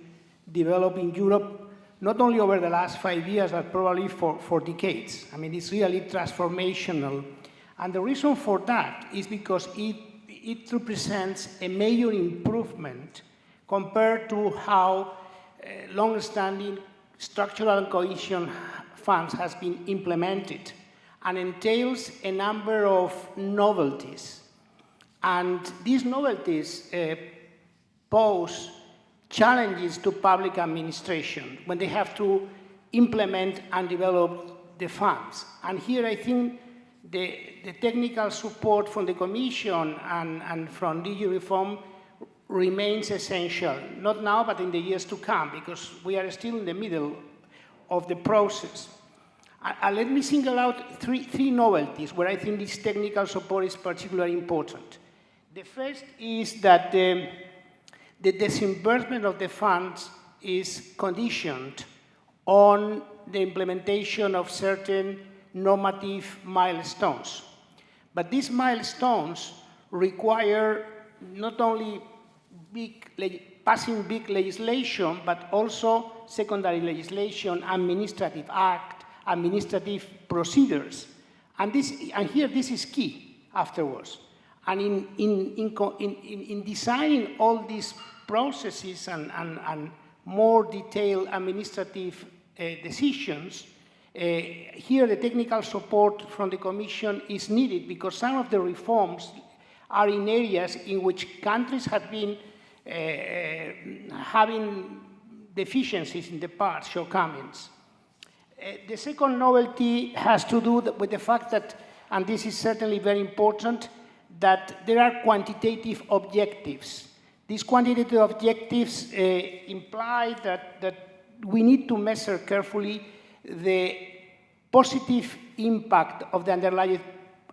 developed in Europe, not only over the last 5 years, but probably for decades. I mean, it's really transformational. And the reason for that is because it represents a major improvement compared to how long-standing structural and cohesion funds has been implemented, and entails a number of novelties. And these novelties pose challenges to public administration when they have to implement and develop the funds. And here I think the technical support from the Commission and from DG Reform remains essential, not now, but in the years to come, because we are still in the middle of the process. Let me single out three novelties where I think this technical support is particularly important. The first is that the disbursement of the funds is conditioned on the implementation of certain normative milestones. But these milestones require not only passing big legislation, but also secondary legislation, administrative act, administrative procedures. And here this is key afterwards. And in designing all these processes and more detailed administrative decisions, here the technical support from the Commission is needed, because some of the reforms are in areas in which countries have been having deficiencies in the past, shortcomings. The second novelty has to do with the fact that, and this is certainly very important, that there are quantitative objectives. These quantitative objectives imply that we need to measure carefully the positive impact of the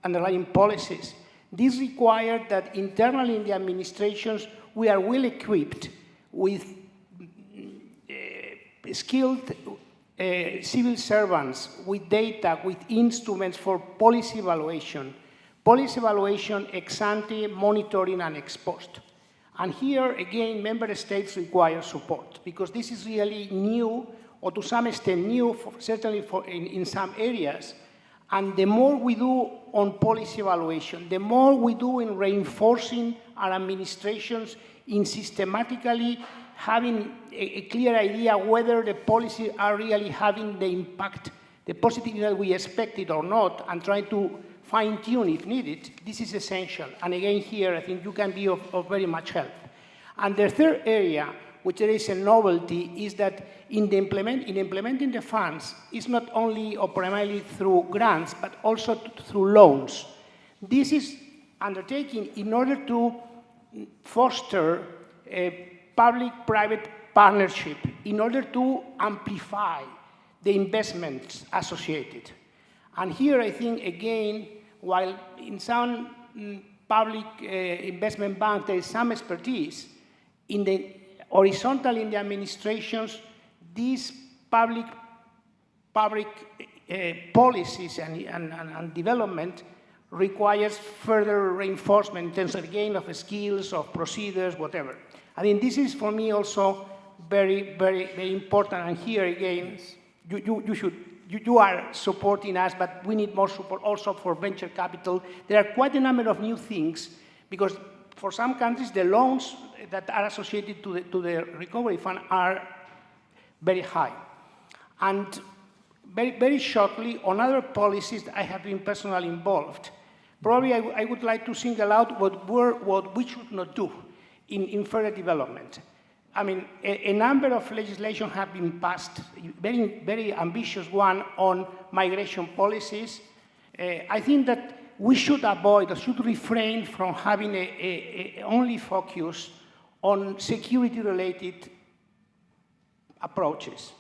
underlying policies. This requires that internally in the administrations we are well equipped with skilled civil servants, with data, with instruments for policy evaluation ex ante, monitoring, and ex post. And here, again, member states require support, because this is really new, or to some extent new, certainly in some areas. And the more we do on policy evaluation, the more we do in reinforcing our administrations in systematically having a clear idea whether the policies are really having the impact, the positive that we expected or not, and trying to fine-tune if needed. This is essential. And again, here, I think you can be of very much help. And the third area, which there is a novelty, is that in implementing the funds, it's not only or primarily through grants, but also through loans. This is undertaken in order to foster a public-private partnership, in order to amplify the investments associated. And here, I think, again, while in some public investment banks there is some expertise, in the horizontal in the administrations, these public policies and development requires further reinforcement in terms of gain of skills, of procedures, whatever. I mean, this is for me also very, very, very important. And here again, you are supporting us, but we need more support also for venture capital. There are quite a number of new things, because for some countries, the loans that are associated to the recovery fund are very high. And very, very shortly, on other policies I have been personally involved, probably I would like to single out what we should not do in further development. I mean, a number of legislation have been passed, very, very ambitious one on migration policies. I think that we should avoid or should refrain from having a only focus on security-related approaches.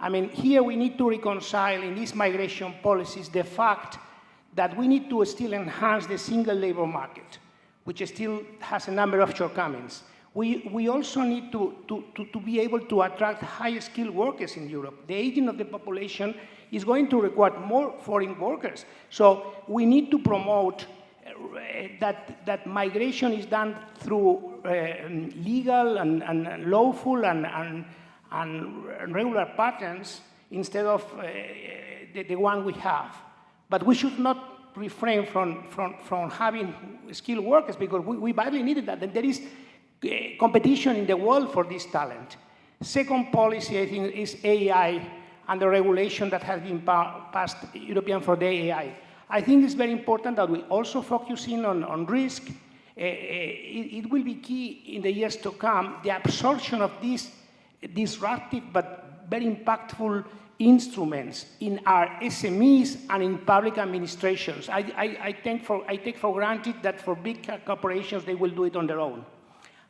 I mean, here we need to reconcile in these migration policies the fact that we need to still enhance the single labor market, which still has a number of shortcomings. We also need to be able to attract high-skilled workers in Europe. The aging of the population is going to require more foreign workers. So we need to promote that migration is done through legal and lawful and regular patterns instead of the one we have. But we should not refrain from having skilled workers, because we badly needed that. And there is competition in the world for this talent. Second policy, I think, is AI and the regulation that has been passed European for the AI. I think it's very important that we also focus in on risk. It will be key in the years to come, the absorption of these disruptive but very impactful instruments in our SMEs and in public administrations. I take for granted that for big corporations, they will do it on their own.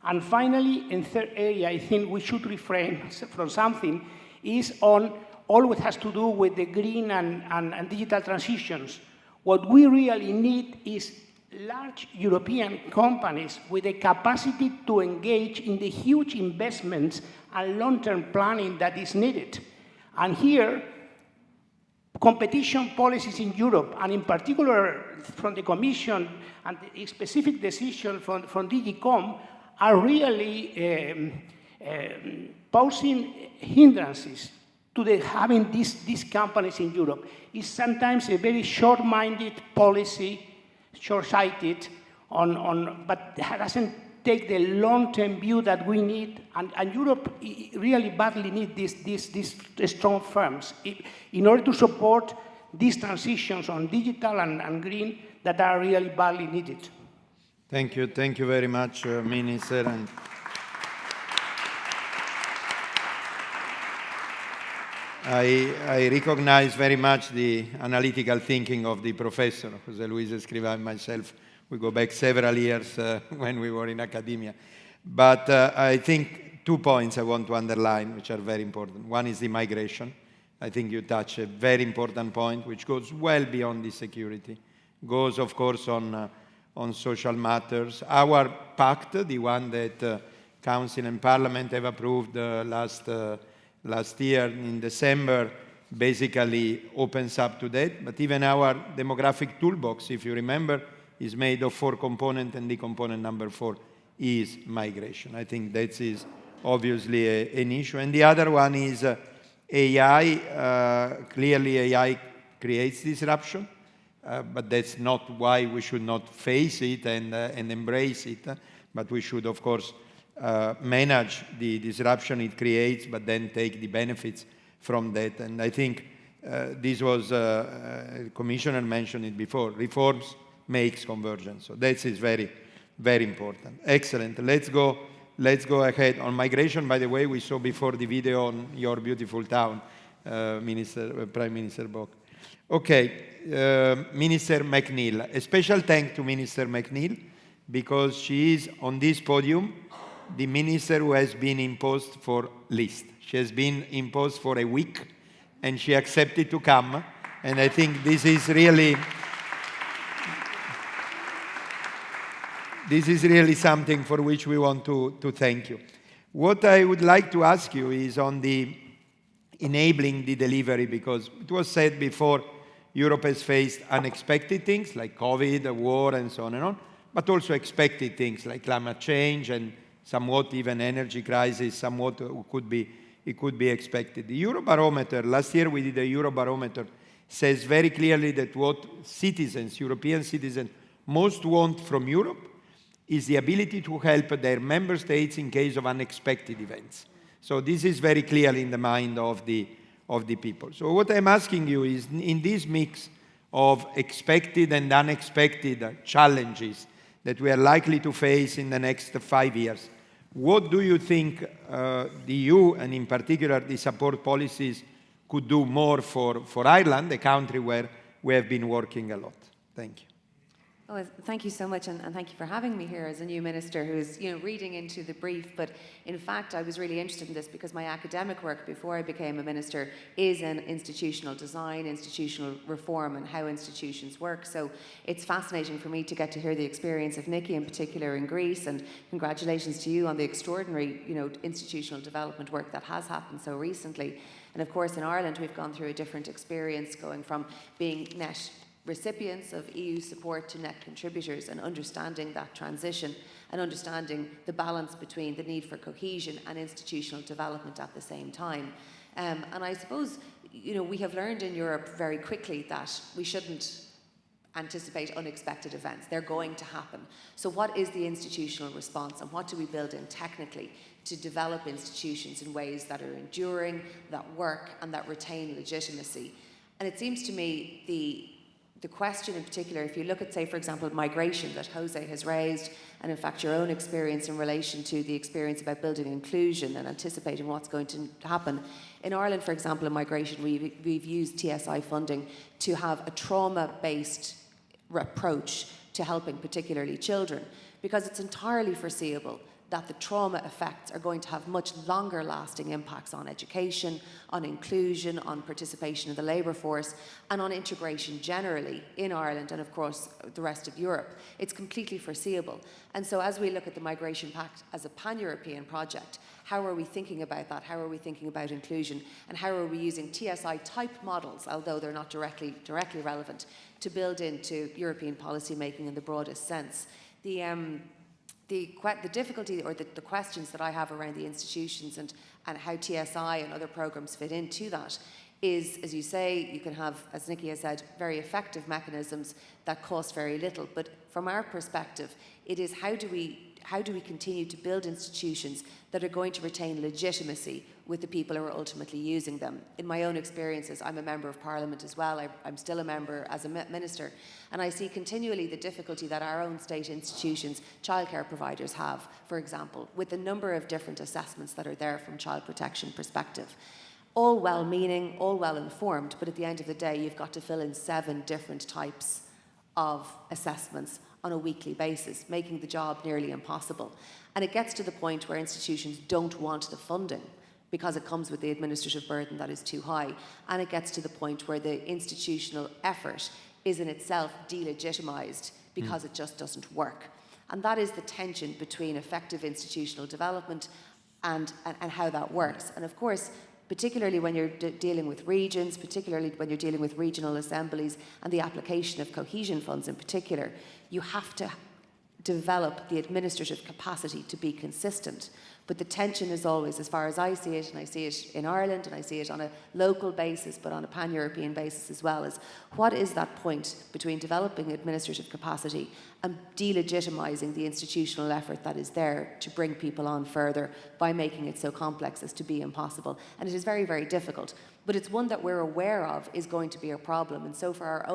And finally, in third area, I think we should refrain from something, is on all what has to do with the green and digital transitions. What we really need is large European companies with the capacity to engage in the huge investments and long-term planning that is needed. And here, competition policies in Europe, and in particular from the Commission and a specific decision from DG.com, are really posing hindrances to having these companies in Europe. It's sometimes a very short-minded policy, short-sighted, but doesn't take the long-term view that we need, and Europe really badly needs these strong firms in order to support these transitions on digital and green that are really badly needed. Thank you very much, Minister. And I recognize very much the analytical thinking of the professor, José Luis Escrivá, and myself. We go back several years when we were in academia. But I think 2 points I want to underline, which are very important. One is the migration. I think you touch a very important point, which goes well beyond the security. Goes, of course, on social matters. Our pact, the one that Council and Parliament have approved last year in December, basically opens up to that. But even our demographic toolbox, if you remember, is made of 4 components, and the component number 4 is migration. I think that is obviously an issue. And the other one is AI. Clearly, AI creates disruption, but that's not why we should not face it and embrace it. But we should, of course, manage the disruption it creates, but then take the benefits from that. And I think this was, the Commissioner mentioned it before, reforms makes convergence. So that is very, very important. Excellent. Let's go ahead. On migration, by the way, we saw before the video on your beautiful town, Prime Minister Bock. Okay, Minister McNeill. A special thanks to Minister McNeill, because she is on this podium the minister who has been imposed for list. She has been imposed for a week, and she accepted to come. And I think this is really this is really something for which we want to thank you. What I would like to ask you is on the enabling the delivery, because it was said before, Europe has faced unexpected things like COVID, a war, and so on and on, but also expected things like climate change and somewhat even energy crisis, somewhat it could be expected. The Eurobarometer, last year we did a Eurobarometer, says very clearly that what citizens, European citizens, most want from Europe is the ability to help their member states in case of unexpected events. So this is very clearly in the mind of the people. So what I'm asking you is, in this mix of expected and unexpected challenges that we are likely to face in the next 5 years, what do you think the EU, and in particular the support policies, could do more for Ireland, a country where we have been working a lot? Thank you. Well, thank you so much, and thank you for having me here as a new minister who's reading into the brief. But in fact, I was really interested in this because my academic work before I became a minister is in institutional design, institutional reform, and how institutions work. So it's fascinating for me to get to hear the experience of Nikki in particular in Greece, and congratulations to you on the extraordinary institutional development work that has happened so recently. And of course, in Ireland, we've gone through a different experience, going from being net recipients of EU support to net contributors, and understanding that transition and understanding the balance between the need for cohesion and institutional development at the same time. And I suppose, we have learned in Europe very quickly that we shouldn't anticipate unexpected events. They're going to happen. So what is the institutional response, and what do we build in technically to develop institutions in ways that are enduring, that work, and that retain legitimacy? And it seems to me the question in particular, if you look at, say, for example, migration that Jose has raised, and in fact your own experience in relation to the experience about building inclusion and anticipating what's going to happen. In Ireland, for example, in migration, we've used TSI funding to have a trauma-based approach to helping particularly children, because it's entirely foreseeable that the trauma effects are going to have much longer lasting impacts on education, on inclusion, on participation in the labour force, and on integration generally in Ireland and of course the rest of Europe. It's completely foreseeable. And so as we look at the Migration Pact as a pan-European project, how are we thinking about that? How are we thinking about inclusion? And how are we using TSI type models, although they're not directly relevant, to build into European policy making in the broadest sense? The difficulty or the questions that I have around the institutions and how TSI and other programs fit into that is, as you say, you can have, as Nikki has said, very effective mechanisms that cost very little. But from our perspective, it is how do we continue to build institutions that are going to retain legitimacy with the people who are ultimately using them? In my own experiences, I'm a member of Parliament as well. I'm still a member as a minister. And I see continually the difficulty that our own state institutions, childcare providers have, for example, with a number of different assessments that are there from child protection perspective. All well-meaning, all well-informed, but at the end of the day, you've got to fill in 7 different types of assessments on a weekly basis, making the job nearly impossible. And it gets to the point where institutions don't want the funding because it comes with the administrative burden that is too high. And it gets to the point where the institutional effort is in itself delegitimized because it just doesn't work. And that is the tension between effective institutional development and how that works. And of course, particularly when you're dealing with regions, particularly when you're dealing with regional assemblies and the application of cohesion funds in particular, you have to develop the administrative capacity to be consistent. But the tension is always, as far as I see it, and I see it in Ireland, and I see it on a local basis, but on a pan-European basis as well, is what is that point between developing administrative capacity and delegitimizing the institutional effort that is there to bring people on further by making it so complex as to be impossible. And it is very, very difficult. But it's one that we're aware of is going to be a problem. And so for our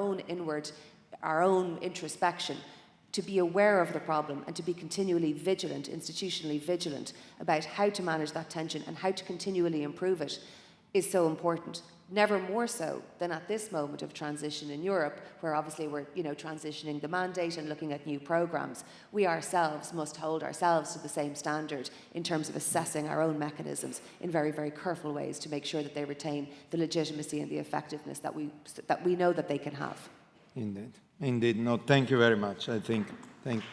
own introspection, to be aware of the problem and to be continually vigilant, institutionally vigilant about how to manage that tension and how to continually improve it is so important. Never more so than at this moment of transition in Europe, where obviously we're transitioning the mandate and looking at new programs. We ourselves must hold ourselves to the same standard in terms of assessing our own mechanisms in very, very careful ways to make sure that they retain the legitimacy and the effectiveness that we know that they can have. Indeed. No, thank you very much. I think, thank you.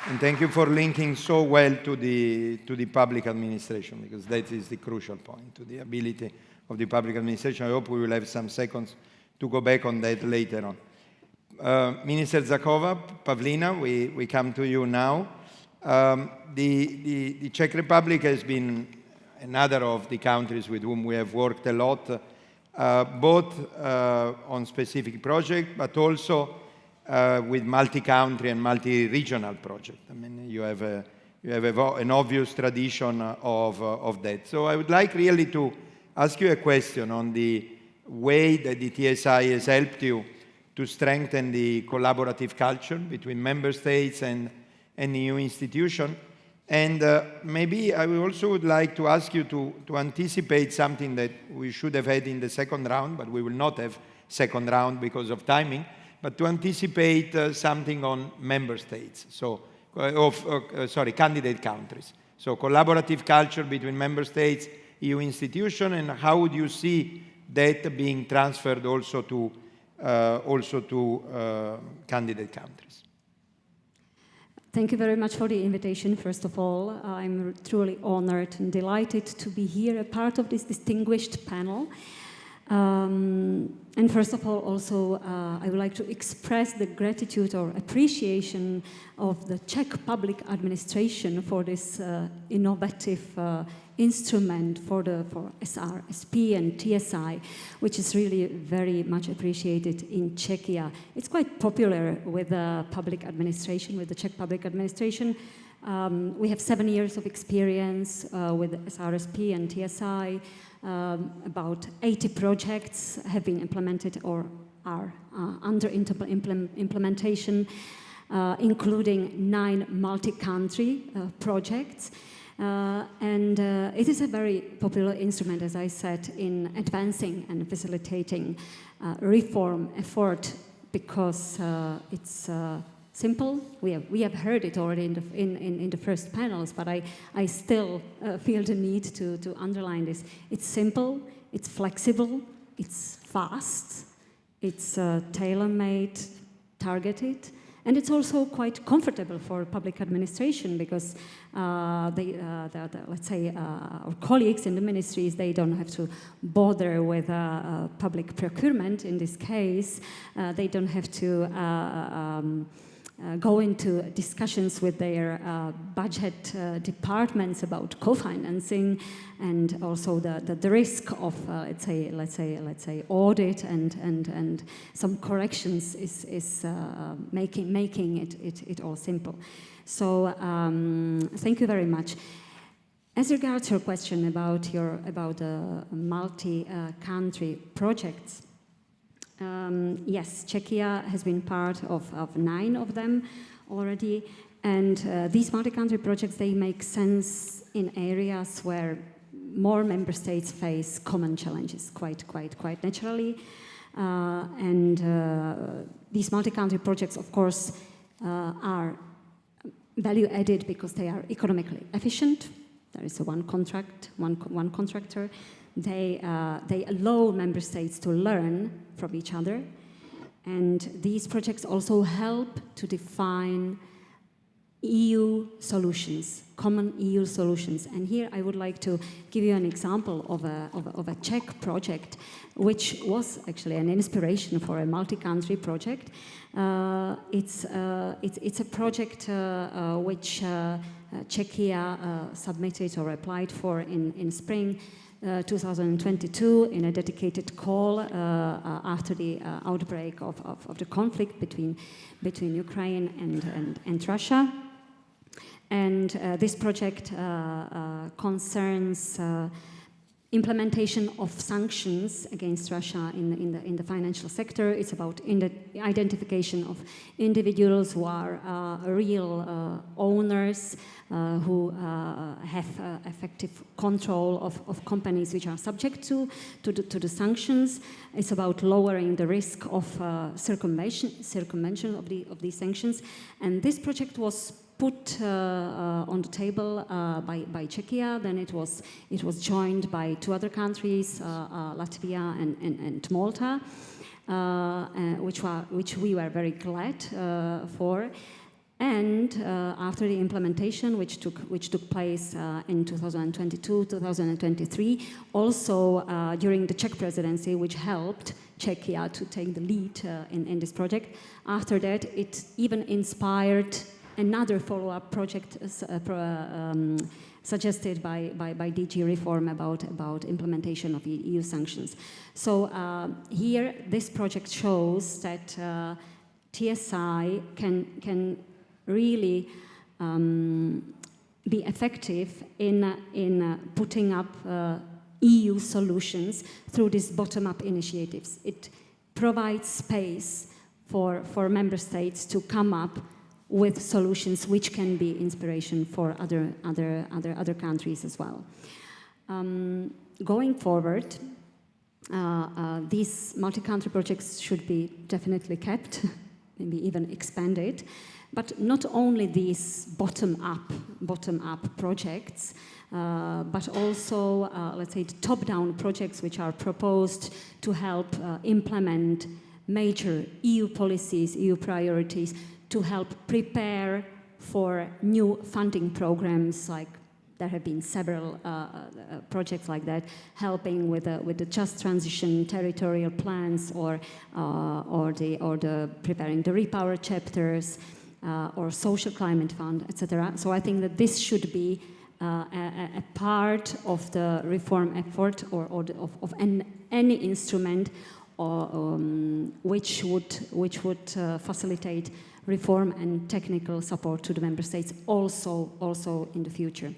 And thank you for linking so well to the public administration, because that is the crucial point, to the ability of the public administration. I hope we will have some seconds to go back on that later on. Minister Zakova, Pavlina, we come to you now. The Czech Republic has been another of the countries with whom we have worked a lot, both on specific projects, but also with multi-country and multi-regional projects. I mean, you have an obvious tradition of that. So I would like really to ask you a question on the way that the TSI has helped you to strengthen the collaborative culture between member states and EU institutions. And maybe I also would like to ask you to anticipate something that we should have had in the second round, but we will not have second round because of timing, but to anticipate something on member states, so candidate countries. So collaborative culture between member states, EU institutions, and how would you see that being transferred also to candidate countries? Thank you very much for the invitation, first of all. I'm truly honored and delighted to be here, a part of this distinguished panel. And first of all, also, I would like to express the gratitude or appreciation of the Czech public administration for this innovative instrument for SRSP and TSI, which is really very much appreciated in Czechia. It's quite popular with the public administration, with the Czech public administration. We have 7 years of experience with SRSP and TSI. About 80 projects have been implemented or are under implementation, including 9 multi-country projects. And it is a very popular instrument, as I said, in advancing and facilitating reform effort, because it's simple. We have heard it already in the first panels, but I still feel the need to underline this. It's simple, it's flexible, it's fast, it's tailor-made, targeted, and it's also quite comfortable for public administration, because let's say our colleagues in the ministries, they don't have to bother with public procurement in this case. They don't have to go into discussions with their budget departments about co-financing, and also the risk of let's say audit and some corrections is making it all simple. So thank you very much. As regards your question about multi-country projects. Yes, Czechia has been part of 9 of them already, and these multi-country projects, they make sense in areas where more member states face common challenges quite naturally, and these multi-country projects, of course, are value added because they are economically efficient. There is one contractor. They allow member states to learn from each other, and these projects also help to define EU solutions, common EU solutions. And here I would like to give you an example of a Czech project, which was actually an inspiration for a multi-country project. It's a project which Czechia submitted or applied for in spring 2022 in a dedicated call after the outbreak of the conflict between Ukraine and Russia. And this project concerns implementation of sanctions against Russia in the financial sector. It's about the identification of individuals who are real owners who have effective control of companies which are subject to the sanctions. It's about lowering the risk of circumvention of these sanctions. And this project was put on the table by Czechia. Then it was joined by 2 other countries, Latvia and Malta, which we were very glad for. And after the implementation, which took place in 2022, 2023, also during the Czech presidency, which helped Czechia to take the lead in this project. After that, it even inspired another follow-up project suggested by DG Reform about implementation of EU sanctions. So here, this project shows that TSI can really be effective in putting up EU solutions through these bottom-up initiatives. It provides space for member states to come up with solutions which can be inspiration for other countries as well. Going forward, these multi-country projects should be definitely kept, maybe even expanded. But not only these bottom-up projects, but also, let's say, the top-down projects which are proposed to help implement major EU policies, EU priorities, to help prepare for new funding programs. Like there have been several projects like that, helping with the just transition territorial plans, or the preparing the repower chapters. Or social climate fund, etc. So I think that this should be a part of the reform effort, or of any instrument which would facilitate reform and technical support to the member states also in the future.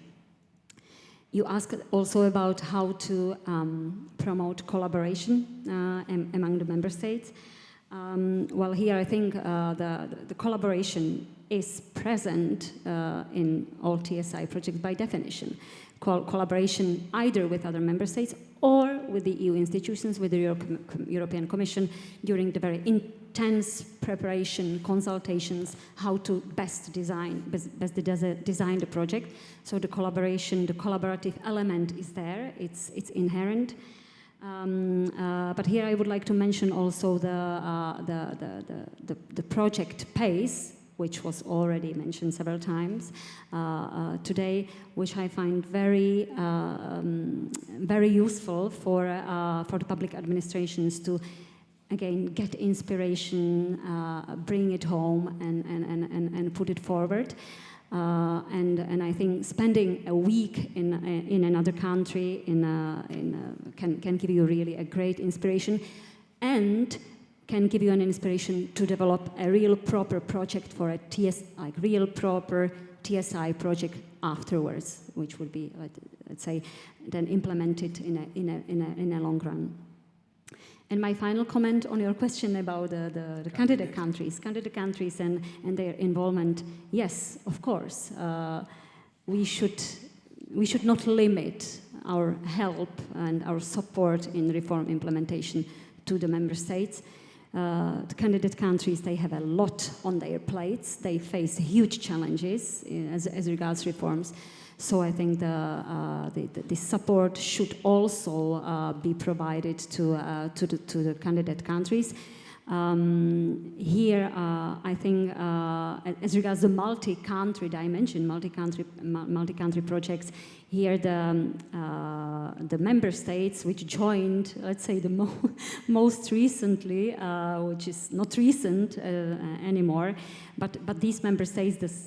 You asked also about how to promote collaboration among the member states. Well, here I think the collaboration is present in all TSI projects by definition. Collaboration either with other member states or with the EU institutions, with the European Commission, during the very intense preparation, consultations, how to best design the project. So the collaboration, the collaborative element is there, it's inherent. But here I would like to mention also the project PACE, which was already mentioned several times today, which I find very useful for the public administrations to again get inspiration, bring it home, and put it forward. And I think spending a week in another country can give you really a great inspiration, and can give you an inspiration to develop a real proper project for a real proper TSI project afterwards, which would be, let's say, then implemented in a long run. And my final comment on your question about the candidate countries and their involvement. Yes, of course, we should not limit our help and our support in reform implementation to the member states. The candidate countries, they have a lot on their plates. They face huge challenges as regards reforms. So I think the support should also be provided to the candidate countries. Here, I think, as regards the multi-country dimension, multi-country projects, here the member states which joined, let's say, the most recently, which is not recent anymore, but these member states,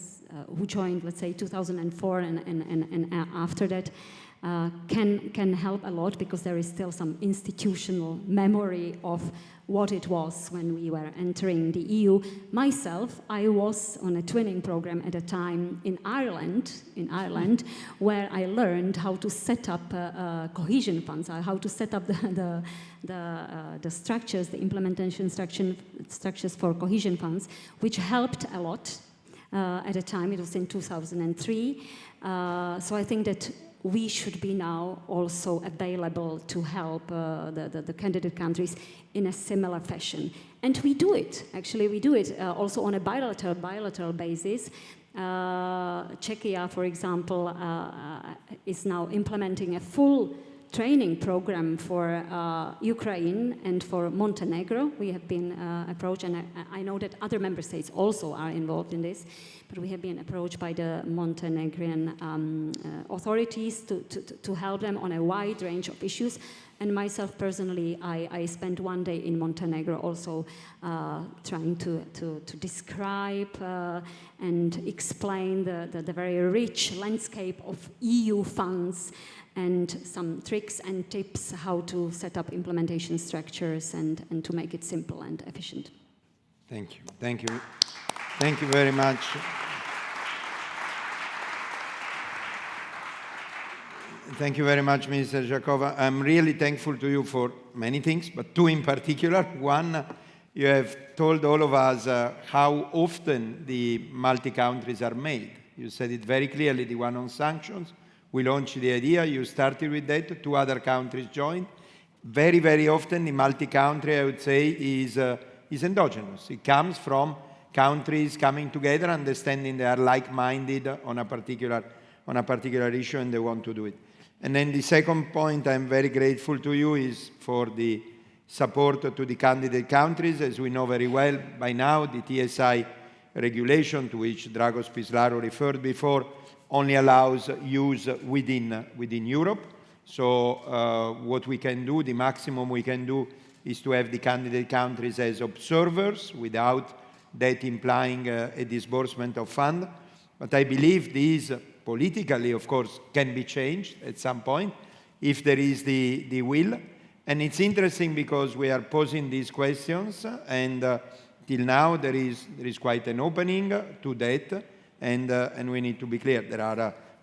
who joined, let's say, 2004 and after that, can help a lot, because there is still some institutional memory of what it was when we were entering the EU. Myself, I was on a twinning program at a time in Ireland, where I learned how to set up cohesion funds, how to set up the structures, the implementation structures for cohesion funds, which helped a lot. At a time, it was in 2003. So I think that we should be now also available to help the candidate countries in a similar fashion. And we do it, actually, we do it also on a bilateral basis. Czechia, for example, is now implementing a full training program for Ukraine and for Montenegro. We have been approached, and I know that other member states also are involved in this, but we have been approached by the Montenegrin authorities to help them on a wide range of issues. And myself personally, I spent one day in Montenegro also trying to describe and explain the very rich landscape of EU funds and some tricks and tips how to set up implementation structures and to make it simple and efficient. Thank you. Thank you. Thank you very much. Thank you very much, Minister Jakova. I'm really thankful to you for many things, but two in particular. One, you have told all of us how often the multi-countries are made. You said it very clearly, the one on sanctions. We launched the idea, you started with that, 2 other countries joined. Very, very often the multi-country, I would say, is endogenous. It comes from countries coming together, understanding they are like-minded on a particular issue and they want to do it. And then the second point I'm very grateful to you is for the support to the candidate countries. As we know very well by now, the TSI regulation, to which Dragos Pislaru referred before, only allows use within Europe. So what we can do, the maximum we can do, is to have the candidate countries as observers without that implying a disbursement of fund. But I believe these politically, of course, can be changed at some point if there is the will. And it's interesting because we are posing these questions and till now there is quite an opening to that. And we need to be clear.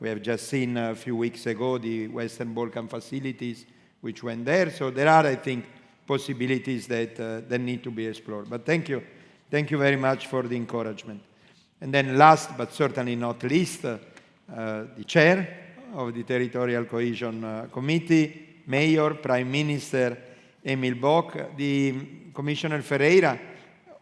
We have just seen a few weeks ago the Western Balkan facilities which went there. So there are, I think, possibilities that need to be explored. But thank you very much for the encouragement. And then last, but certainly not least, the chair of the Territorial Cohesion Committee, Mayor, Prime Minister Emil Boc, the Commissioner Ferreira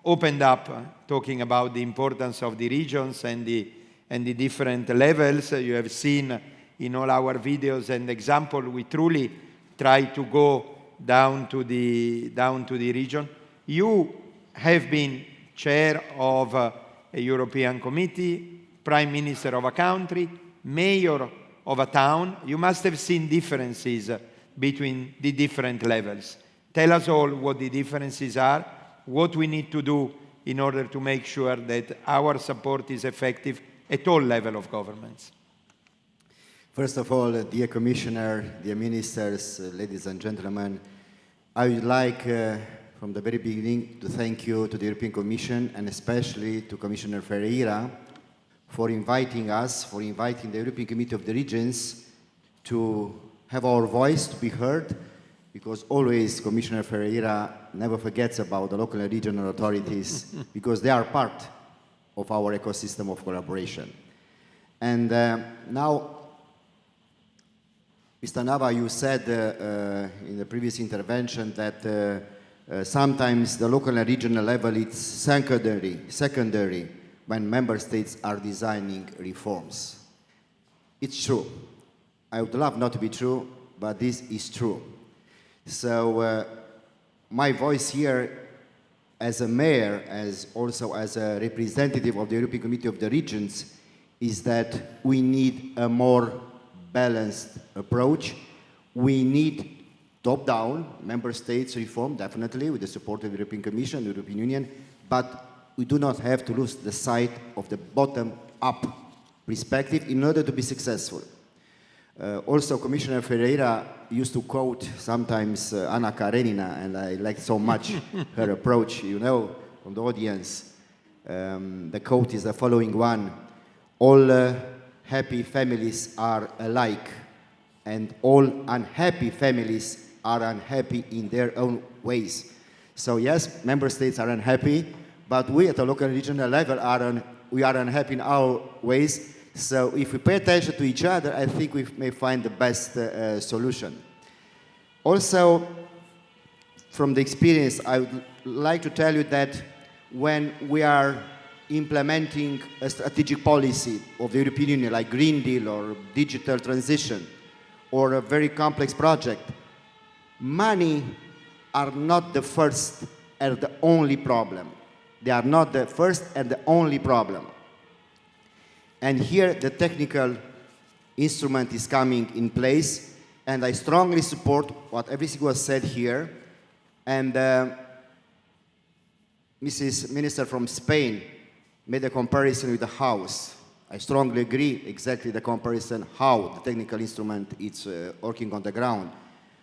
opened up talking about the importance of the regions and the different levels. You have seen in all our videos and examples, we truly try to go down to the region. You have been chair of a European committee, prime minister of a country, mayor of a town. You must have seen differences between the different levels. Tell us all what the differences are, what we need to do in order to make sure that our support is effective at all levels of governments. First of all, dear Commissioner, dear Ministers, ladies and gentlemen, I would like from the very beginning to thank you to the European Commission and especially to Commissioner Ferreira for inviting us, for inviting the European Committee of the Regions to have our voice to be heard, because always Commissioner Ferreira never forgets about the local and regional authorities because they are part of our ecosystem of collaboration. And now, Mr. Nava, you said in the previous intervention that sometimes the local and regional level is secondary when member states are designing reforms. It's true. I would love not to be true, but this is true. So my voice here as a mayor, as also as a representative of the European Committee of the Regions, is that we need a more balanced approach. We need top-down member states reform, definitely, with the support of the European Commission, the European Union, but we do not have to lose the sight of the bottom-up perspective in order to be successful. Also, Commissioner Ferreira used to quote sometimes Anna Karenina, and I liked so much her approach, you know, from the audience. The quote is the following one: all happy families are alike, and all unhappy families are unhappy in their own ways. So yes, member states are unhappy, but we at the local and regional level we are unhappy in our ways. So if we pay attention to each other, I think we may find the best solution. Also, from the experience, I would like to tell you that when we are implementing a strategic policy of the European Union, like Green Deal or digital transition, or a very complex project, money are not the first and the only problem. They are not the first and the only problem. And here the technical instrument is coming in place, and I strongly support what everything was said here. And Mrs. Minister from Spain made a comparison with the house. I strongly agree, exactly the comparison how the technical instrument is working on the ground.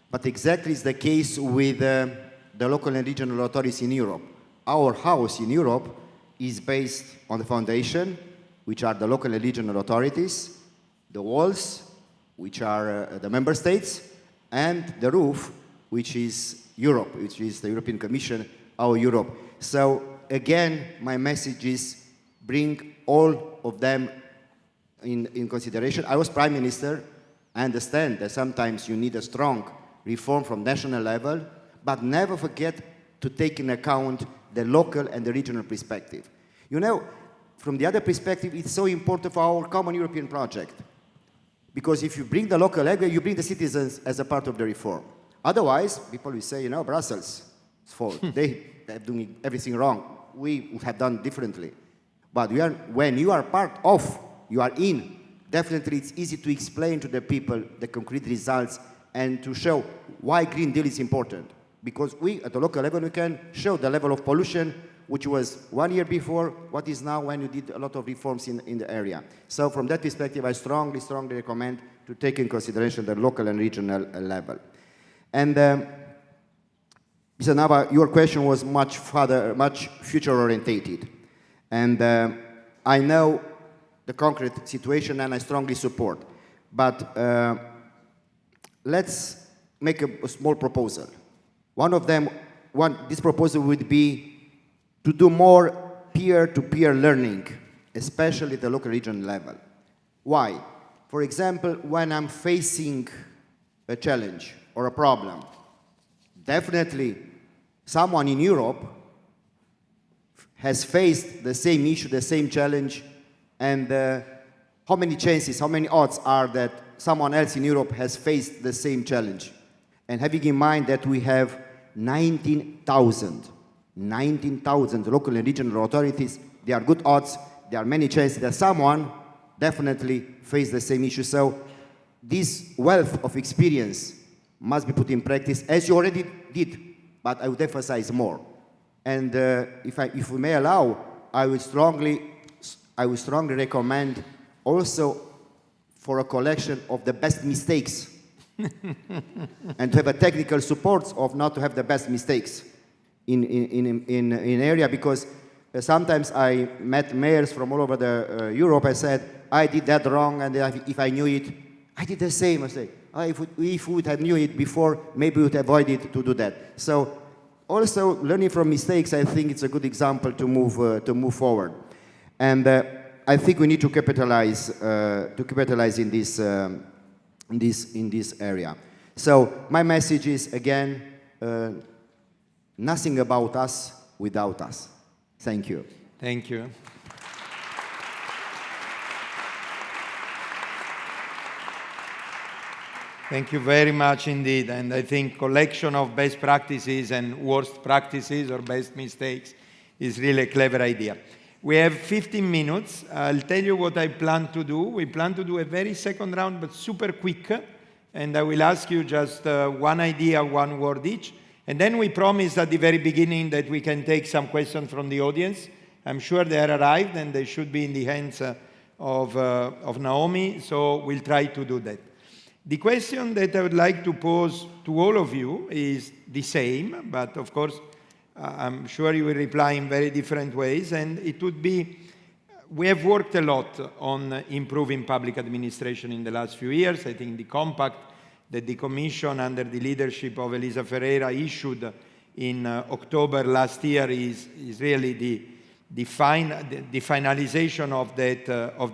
But exactly is the case with the local and regional authorities in Europe. Our house in Europe is based on the foundation, which are the local and regional authorities, the walls, which are the member states, and the roof, which is Europe, which is the European Commission, our Europe. So again, my message is bring all of them in consideration. I was Prime Minister. I understand that sometimes you need a strong reform from national level, but never forget to take into account the local and the regional perspective. You know, from the other perspective, it's so important for our common European project. Because if you bring the local language, you bring the citizens as a part of the reform. Otherwise, people will say, you know, Brussels' fault. They are doing everything wrong. We would have done differently. But when you are part of, you are in, definitely it's easy to explain to the people the concrete results and to show why Green Deal is important. Because we, at the local level, we can show the level of pollution, which was 1 year before, what is now when you did a lot of reforms in the area. So from that perspective, I strongly, strongly recommend to take in consideration the local and regional level. And Mr. Nava, your question was much future-orientated. And I know the concrete situation, and I strongly support. But let's make a small proposal. This proposal would be to do more peer-to-peer learning, especially at the local regional level. Why? For example, when I'm facing a challenge or a problem, definitely someone in Europe has faced the same issue, the same challenge, and how many chances, how many odds are that someone else in Europe has faced the same challenge? And having in mind that we have 19,000 local and regional authorities, there are good odds, there are many chances that someone definitely faced the same issue. So this wealth of experience must be put in practice, as you already did, but I would emphasize more. And if we may allow, I would strongly recommend also for a collection of the best mistakes and to have a technical support of not to have the best mistakes in area, because sometimes I met mayors from all over the Europe. I said, I did that wrong, and if I knew it, I did the same. I say, if we would have knew it before, maybe we would avoid it to do that. So also learning from mistakes, I think it's a good example to move forward. And I think we need to capitalize in this area. So my message is, again, nothing about us without us. Thank you. Thank you. Thank you very much indeed. And I think collection of best practices and worst practices or best mistakes is really a clever idea. We have 15 minutes. I'll tell you what I plan to do. We plan to do a very second round, but super quick. And I will ask you just one idea, one word each. And then we promised at the very beginning that we can take some questions from the audience. I'm sure they are arrived and they should be in the hands of Naomi, so we'll try to do that. The question that I would like to pose to all of you is the same, but of course, I'm sure you will reply in very different ways, and it would be, we have worked a lot on improving public administration in the last few years. I think the compact that the Commission under the leadership of Elisa Ferreira issued in October last year is really the finalization of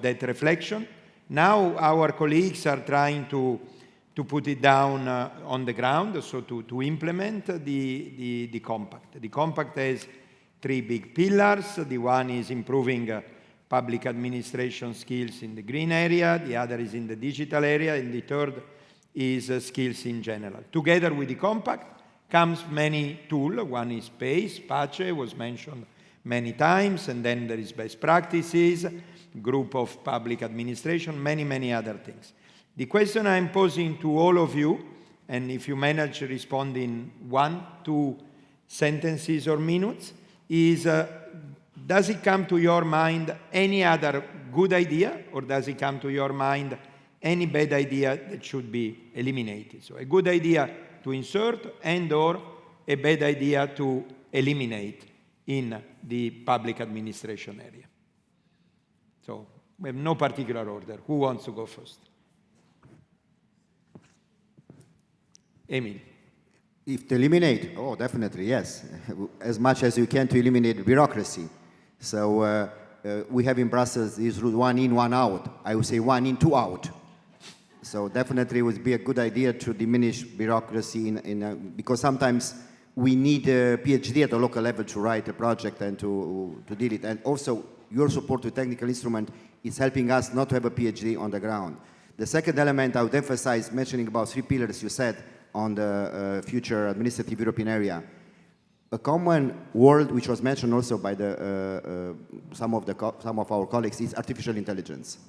that reflection. Now our colleagues are trying to put it down on the ground, so to implement the compact. The compact has three big pillars. The one is improving public administration skills in the green area, the other is in the digital area, and the third is skills in general. Together with the compact comes many tools. One is PACE, PACE was mentioned many times, and then there is best practices, group of public administration, many other things. The question I'm posing to all of you, and if you manage to respond in 1, 2 sentences or minutes, is does it come to your mind any other good idea, or does it come to your mind any bad idea that should be eliminated? So a good idea to insert and or a bad idea to eliminate in the public administration area. So we have no particular order. Who wants to go first? Emil. If to eliminate, oh, definitely, yes. As much as you can to eliminate bureaucracy. So we have in Brussels this rule 1 in, 1 out. I would say 1 in, 2 out. So definitely it would be a good idea to diminish bureaucracy because sometimes we need a PhD at the local level to write a project and to deal it. And also your support to technical instrument is helping us not to have a PhD on the ground. The second element I would emphasize, mentioning about 3 pillars you said on the future administrative European area. A common word which was mentioned also by some of our colleagues is artificial intelligence.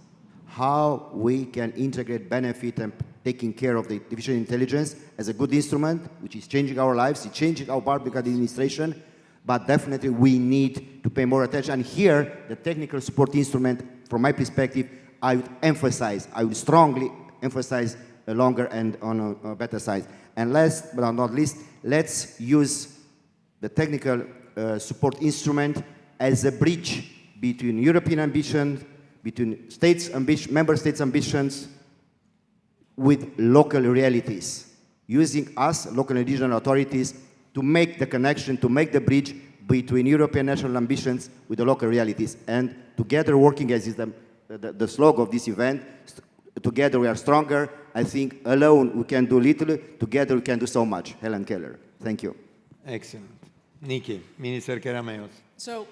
How we can integrate benefit and taking care of the artificial intelligence as a good instrument, which is changing our lives, it's changing our public administration, but definitely we need to pay more attention. And here, the technical support instrument, from my perspective, I would strongly emphasize a longer and on a better side. And last but not least, let's use the technical support instrument as a bridge between European ambition, between member states' ambitions with local realities, using us, local and regional authorities, to make the connection, to make the bridge between European national ambitions with the local realities. And together working, as is the slogan of this event, together we are stronger. I think alone we can do little, together we can do so much. Helen Keller, thank you. Excellent. Nikki, Minister Kerameos. So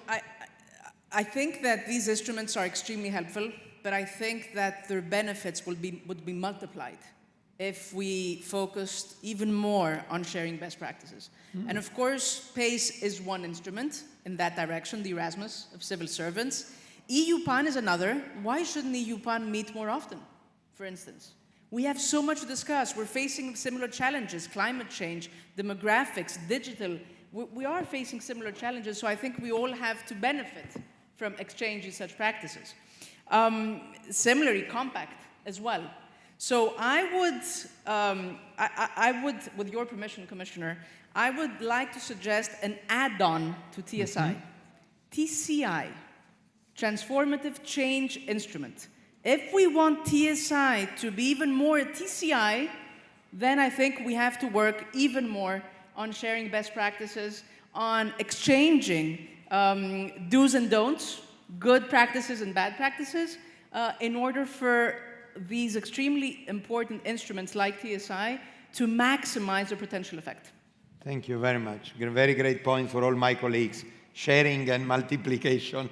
I think that these instruments are extremely helpful, but I think that their benefits would be multiplied if we focused even more on sharing best practices. And of course, PACE is one instrument in that direction, the Erasmus of civil servants. EU-PAN is another. Why shouldn't EU-PAN meet more often, for instance? We have so much to discuss. We're facing similar challenges, climate change, demographics, digital. We are facing similar challenges, so I think we all have to benefit from exchanging such practices. Similarly, compact as well. So I would, with your permission, Commissioner, I would like to suggest an add-on to TSI. TCI, Transformative Change Instrument. If we want TSI to be even more a TCI, then I think we have to work even more on sharing best practices, on exchanging do's and don'ts, good practices and bad practices, in order for these extremely important instruments like TSI to maximize their potential effect. Thank you very much. Very great point for all my colleagues. Sharing and multiplication.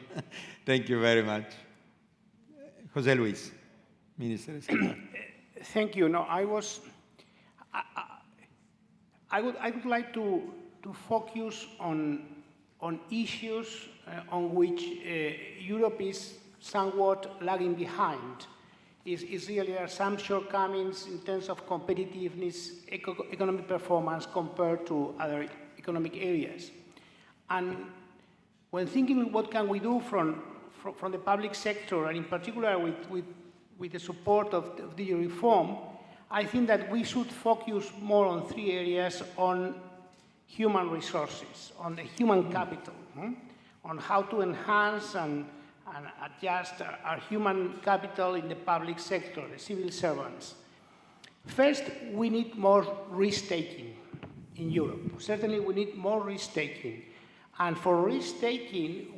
Thank you very much. José Luis, Minister. Thank you. No, I would like to focus on issues on which Europe is somewhat lagging behind. Is really there are some shortcomings in terms of competitiveness, economic performance compared to other economic areas. And when thinking what can we do from the public sector, and in particular with the support of the reform, I think that we should focus more on 3 areas: on human resources, on the human capital, on how to enhance and adjust our human capital in the public sector, the civil servants. First, we need more risk-taking in Europe. Certainly, we need more risk-taking. And for risk-taking,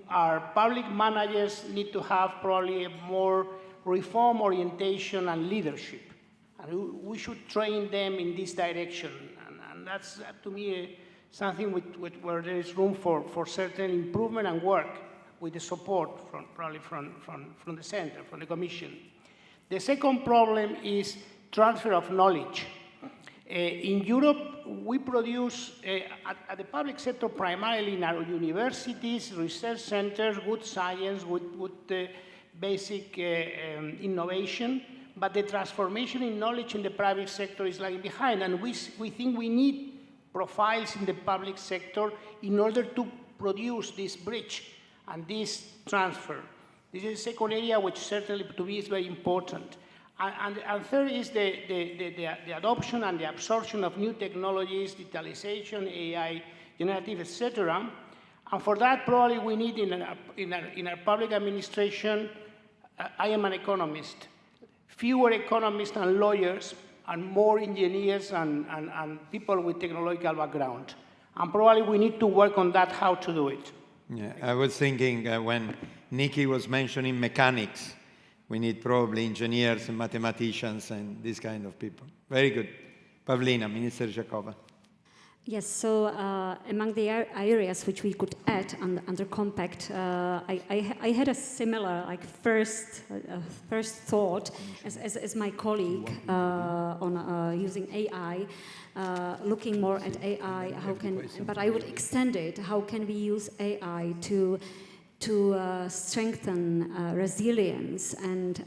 our public managers need to have probably a more reform orientation and leadership. And we should train them in this direction. And that's, to me, something where there is room for certain improvement and work with the support probably from the center, from the Commission. The second problem is transfer of knowledge. In Europe, we produce at the public sector primarily in our universities, research centers, good science, good basic innovation, but the transformation in knowledge in the private sector is lagging behind, and we think we need profiles in the public sector in order to produce this bridge and this transfer. This is the second area which certainly to me is very important. And third is the adoption and the absorption of new technologies, digitalization, AI, generative, etc. And for that, probably we need in our public administration, I am an economist, fewer economists and lawyers, and more engineers and people with technological background. And probably we need to work on that, how to do it. Yeah, I was thinking when Nikki was mentioning mechanics, we need probably engineers and mathematicians and these kind of people. Very good. Pavlina, Minister Jakova. Yes, so among the areas which we could add under compact, I had a similar first thought as my colleague on using AI, looking more at AI. But I would extend it. How can we use AI to strengthen resilience and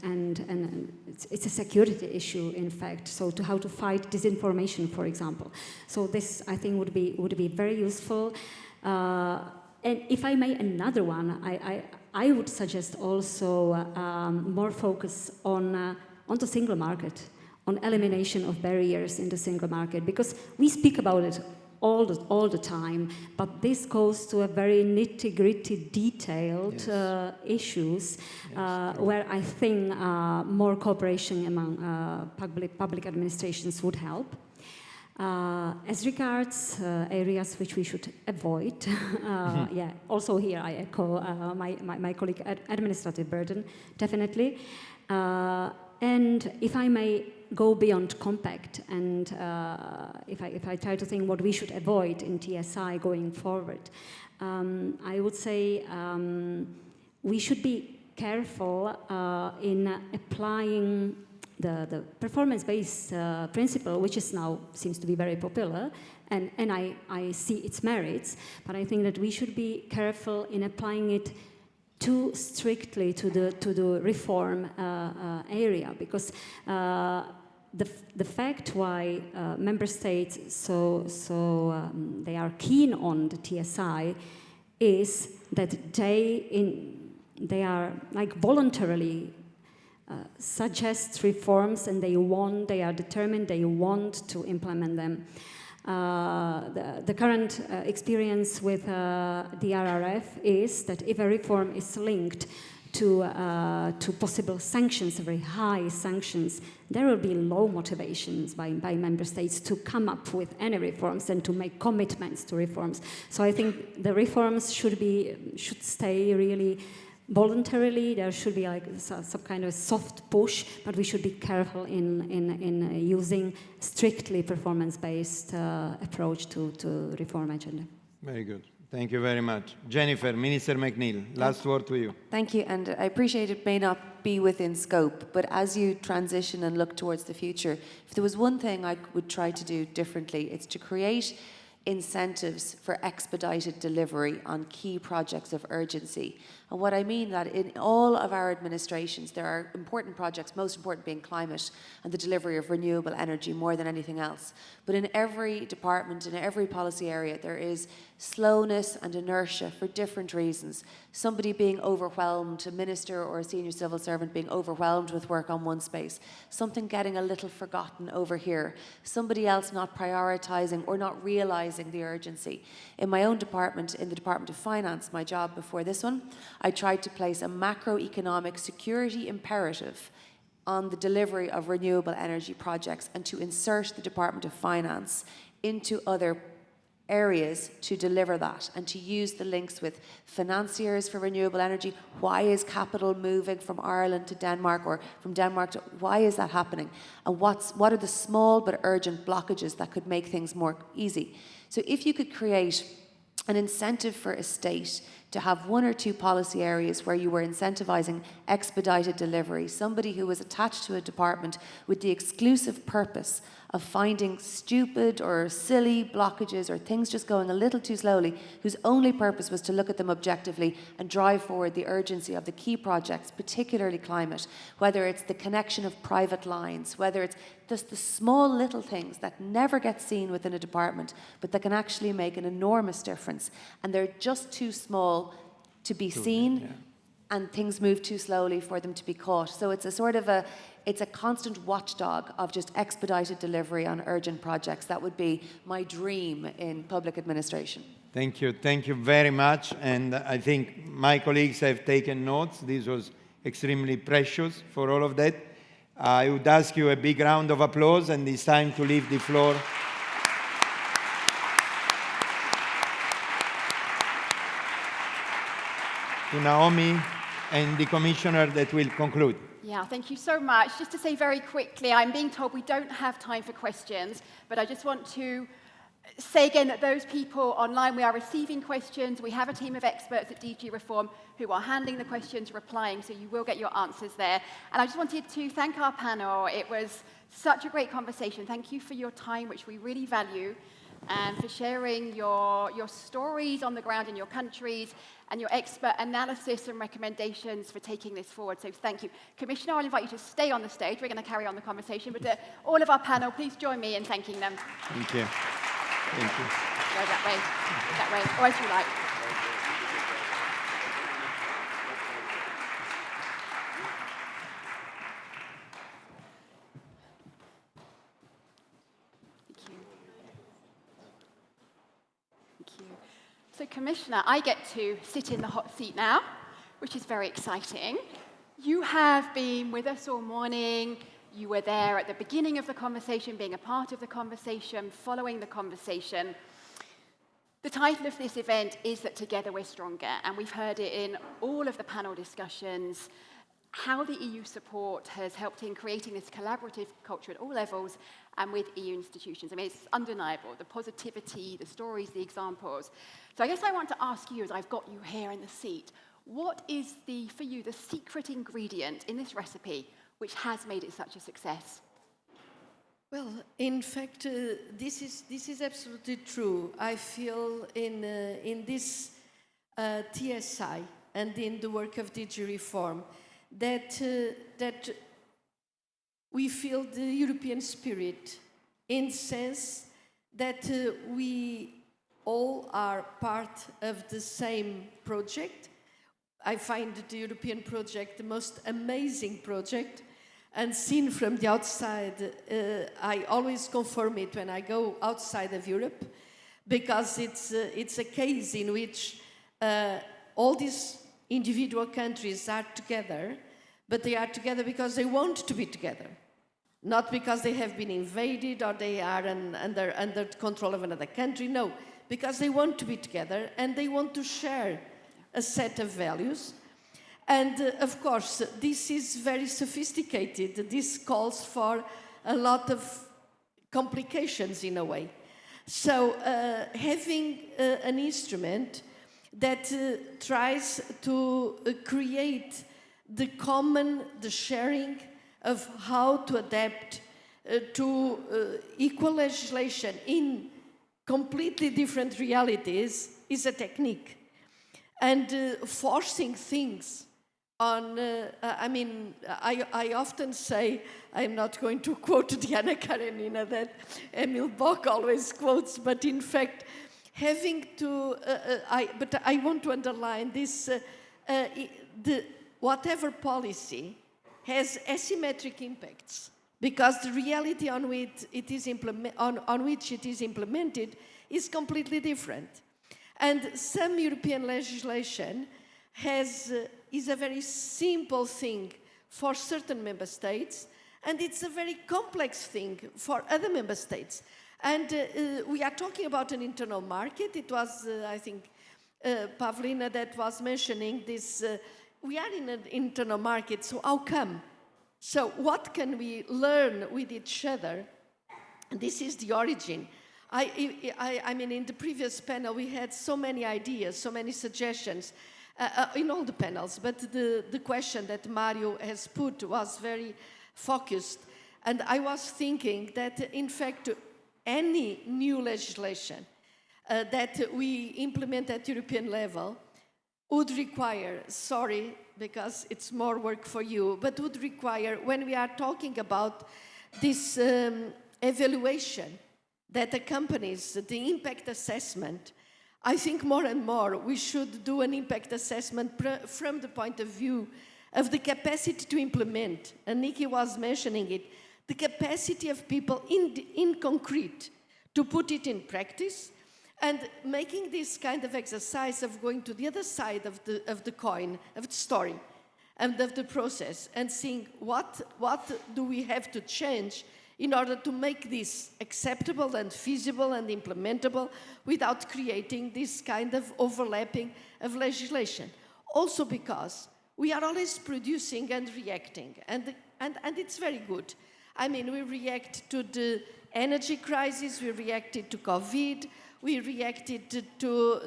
it's a security issue, in fact. So how to fight disinformation, for example. So this, I think, would be very useful. And if I may, another one, I would suggest also more focus on the single market, on elimination of barriers in the single market, because we speak about it all the time, but this goes to a very nitty-gritty, detailed issues where I think more cooperation among public administrations would help. As regards areas which we should avoid, yeah, also here I echo my colleague, administrative burden, definitely. And if I may go beyond compact, and if I try to think what we should avoid in TSI going forward, I would say we should be careful in applying the performance-based principle, which is now seems to be very popular, and I see its merits, but I think that we should be careful in applying it too strictly to the reform area, because the fact why member states they are keen on the TSI is that they are like voluntarily suggest reforms, and they are determined, they want to implement them. The current experience with the RRF is that if a reform is linked to possible sanctions, very high sanctions, there will be low motivations by member states to come up with any reforms and to make commitments to reforms. So I think the reforms should stay really voluntarily. There should be like some kind of soft push, but we should be careful in using strictly performance-based approach to reform agenda. Very good. Thank you very much. Jennifer, Minister McNeill, last word to you. Thank you, and I appreciate it may not be within scope, but as you transition and look towards the future, if there was one thing I would try to do differently, it's to create incentives for expedited delivery on key projects of urgency. And what I mean that in all of our administrations, there are important projects, most important being climate and the delivery of renewable energy more than anything else. But in every department, in every policy area, there is slowness and inertia for different reasons. Somebody being overwhelmed, a minister or a senior civil servant being overwhelmed with work on one space, something getting a little forgotten over here, somebody else not prioritising or not realising the urgency. In my own department, in the Department of Finance, my job before this one, I tried to place a macroeconomic security imperative on the delivery of renewable energy projects and to insert the Department of Finance into other areas to deliver that and to use the links with financiers for renewable energy. Why is capital moving from Ireland to Denmark, or from Denmark to, why is that happening? And what are the small but urgent blockages that could make things more easy? So if you could create an incentive for a state to have 1 or 2 policy areas where you were incentivizing expedited delivery, somebody who was attached to a department with the exclusive purpose of finding stupid or silly blockages or things just going a little too slowly, whose only purpose was to look at them objectively and drive forward the urgency of the key projects, particularly climate, whether it's the connection of private lines, whether it's just the small little things that never get seen within a department, but that can actually make an enormous difference. And they're just too small to be seen, and things move too slowly for them to be caught. So it's a sort of it's a constant watchdog of just expedited delivery on urgent projects. That would be my dream in public administration. Thank you very much. And I think my colleagues have taken notes. This was extremely precious for all of that. I would ask you a big round of applause, and it's time to leave the floor to Naomi and the Commissioner that will conclude. Yeah, thank you so much. Just to say very quickly, I'm being told we don't have time for questions, but I just want to say again that those people online, we are receiving questions. We have a team of experts at DG Reform who are handling the questions, replying, so you will get your answers there. And I just wanted to thank our panel. It was such a great conversation. Thank you for your time, which we really value, and for sharing your stories on the ground in your countries and your expert analysis and recommendations for taking this forward. So thank you. Commissioner, I'll invite you to stay on the stage. We're going to carry on the conversation, but all of our panel, please join me in thanking them. Thank you. Thank you. Go that way, or as you like. So, Commissioner, I get to sit in the hot seat now, which is very exciting. You have been with us all morning. You were there at the beginning of the conversation, being a part of the conversation, following the conversation. The title of this event is that Together We're Stronger, and we've heard it in all of the panel discussions, how the EU support has helped in creating this collaborative culture at all levels and with EU institutions. I mean, it's undeniable, the positivity, the stories, the examples. So I guess I want to ask you, as I've got you here in the seat, what is for you, the secret ingredient in this recipe which has made it such a success? Well, in fact, this is absolutely true. I feel in this TSI and in the work of DG Reform that we feel the European spirit, in the sense that we all are part of the same project. I find the European project the most amazing project, and seen from the outside, I always confirm it when I go outside of Europe, because it's a case in which all these individual countries are together, but they are together because they want to be together, not because they have been invaded or they are under control of another country. No, because they want to be together and they want to share a set of values. And of course, this is very sophisticated. This calls for a lot of complications in a way. So having an instrument that tries to create the sharing of how to adapt to equal legislation in completely different realities is a technique. And forcing things on, I often say, I'm not going to quote Diana Karenina that Emil Bock always quotes, but in fact, having to, but I want to underline this, whatever policy has asymmetric impacts, because the reality on which it is implemented is completely different. And some European legislation is a very simple thing for certain member states, and it's a very complex thing for other member states. And we are talking about an internal market. It was, I think, Pavlina that was mentioning this. We are in an internal market, so how come? So what can we learn with each other? And this is the origin. I mean, in the previous panel, we had so many ideas, so many suggestions in all the panels, but the question that Mario has put was very focused. And I was thinking that, in fact, any new legislation that we implement at European level would require, sorry, because it's more work for you, but would require, when we are talking about this evaluation that accompanies the impact assessment, I think more and more we should do an impact assessment from the point of view of the capacity to implement, and Nikki was mentioning it, the capacity of people in concrete to put it in practice, and making this kind of exercise of going to the other side of the coin, of the story, and of the process, and seeing what do we have to change in order to make this acceptable and feasible and implementable without creating this kind of overlapping of legislation. Also because we are always producing and reacting, and it's very good. I mean, we react to the energy crisis, we reacted to COVID, we reacted to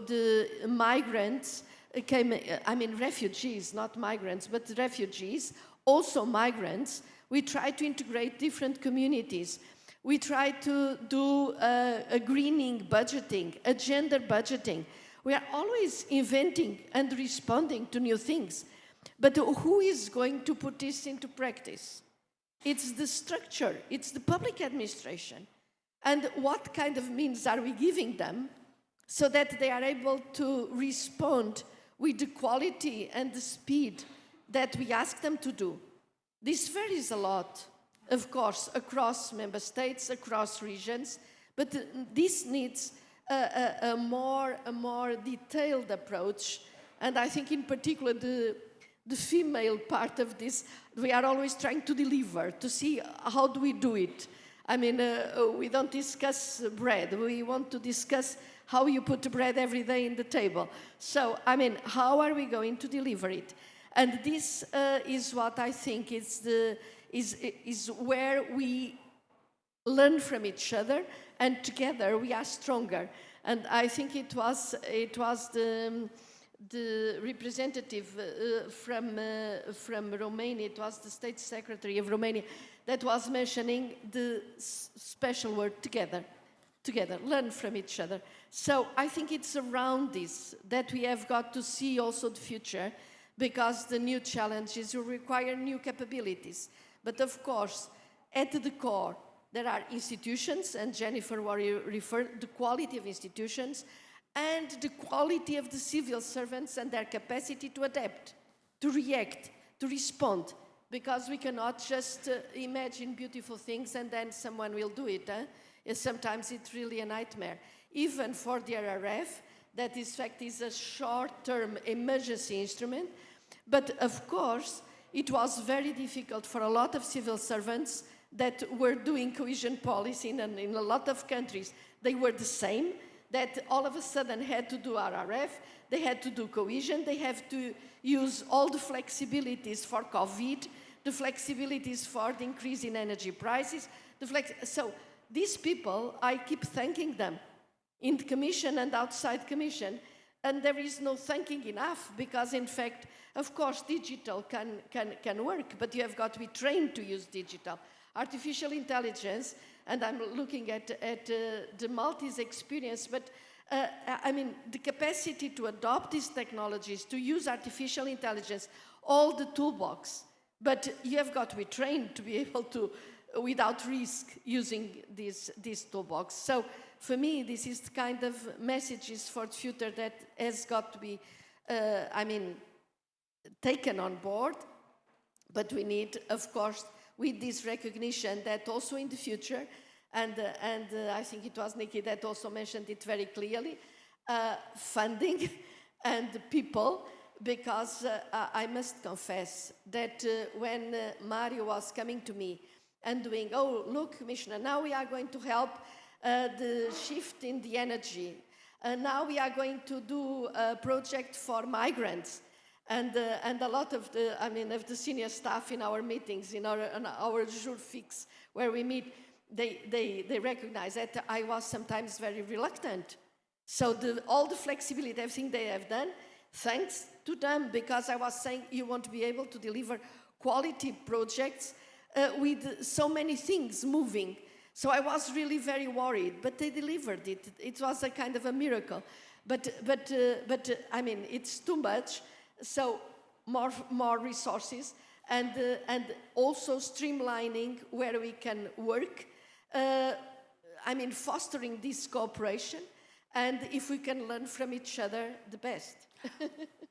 the migrants, refugees, not migrants, but refugees, also migrants. We try to integrate different communities. We try to do a greening budgeting, a gender budgeting. We are always inventing and responding to new things. But who is going to put this into practice? It's the structure, it's the public administration. And what kind of means are we giving them so that they are able to respond with the quality and the speed that we ask them to do? This varies a lot, of course, across member states, across regions, but this needs a more detailed approach. And I think in particular the female part of this, we are always trying to deliver, to see how do we do it. I mean, we don't discuss bread, we want to discuss how you put bread every day in the table. So, I mean, how are we going to deliver it? And this is what I think is where we learn from each other, and together we are stronger. And I think it was the representative from Romania, it was the State Secretary of Romania, that was mentioning the special word together, learn from each other. So I think it's around this that we have got to see also the future, because the new challenges will require new capabilities. But of course, at the core, there are institutions, and Jennifer already referred to the quality of institutions, and the quality of the civil servants and their capacity to adapt, to react, to respond, because we cannot just imagine beautiful things and then someone will do it. Sometimes it's really a nightmare. Even for the RRF, that in fact is a short-term emergency instrument, but of course, it was very difficult for a lot of civil servants that were doing cohesion policy in a lot of countries. They were the same, that all of a sudden had to do RRF, they had to do cohesion, they have to use all the flexibilities for COVID, the flexibilities for the increase in energy prices. So these people, I keep thanking them in the Commission and outside Commission, and there is no thanking enough, because in fact, of course, digital can work, but you have got to be trained to use digital. Artificial intelligence, and I'm looking at the Maltese experience, but I mean, the capacity to adopt these technologies, to use artificial intelligence, all the toolbox, but you have got to be trained to be able to, without risk, using this toolbox. So for me, this is the kind of messages for the future that has got to be, taken on board, but we need, of course, with this recognition that also in the future, and I think it was Nikki that also mentioned it very clearly, funding and people, because I must confess that when Mario was coming to me and doing, oh, look, Commissioner, now we are going to help the shift in the energy. Now we are going to do a project for migrants. And a lot of the senior staff in our meetings, in our jour fixe, where we meet, they recognize that I was sometimes very reluctant. So all the flexibility, everything they have done, thanks to them, because I was saying you won't be able to deliver quality projects with so many things moving. So I was really very worried, but they delivered it. It was a kind of a miracle. But I mean, it's too much. So more resources and also streamlining where we can work. I mean, fostering this cooperation. And if we can learn from each other, the best.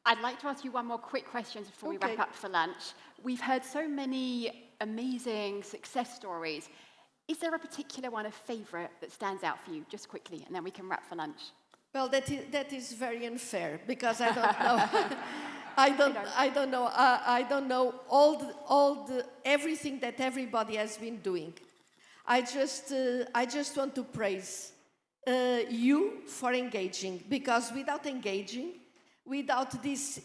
I'd like to ask you one more quick question before we wrap up for lunch. We've heard so many amazing success stories. Is there a particular one, a favourite, that stands out for you, just quickly, and then we can wrap for lunch? Well, that is very unfair, because I don't know. I don't know everything that everybody has been doing. I just want to praise you for engaging, because without engaging, without this,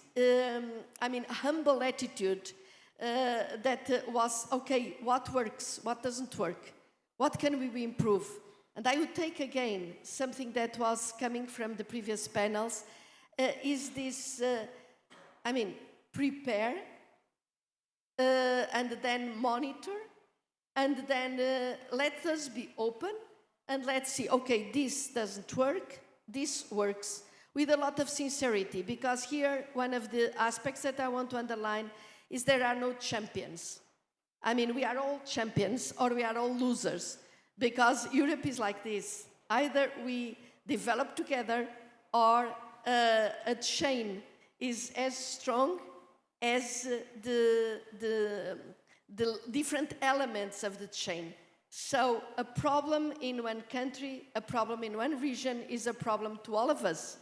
humble attitude that was, okay, what works, what doesn't work, what can we improve? And I would take again something that was coming from the previous panels, is this, prepare, and then monitor, and then let us be open, and let's see, okay, this doesn't work, this works, with a lot of sincerity, because here, one of the aspects that I want to underline is there are no champions. I mean, we are all champions or we are all losers, because Europe is like this. Either we develop together or a chain is as strong as the different elements of the chain. So a problem in one country, a problem in one region is a problem to all of us.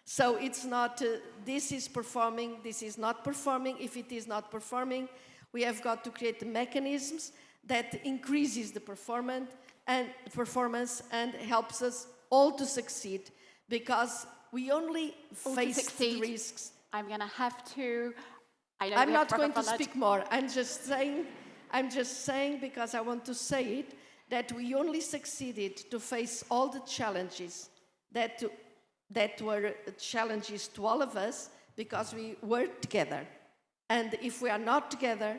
So it's not, this is performing, this is not performing. If it is not performing, we have got to create mechanisms that increases the performance and helps us all to succeed, because we only face the risks. I'm going to have to. I'm not going to speak more. I'm just saying because I want to say it, that we only succeeded to face all the challenges that were challenges to all of us because we work together. And if we are not together,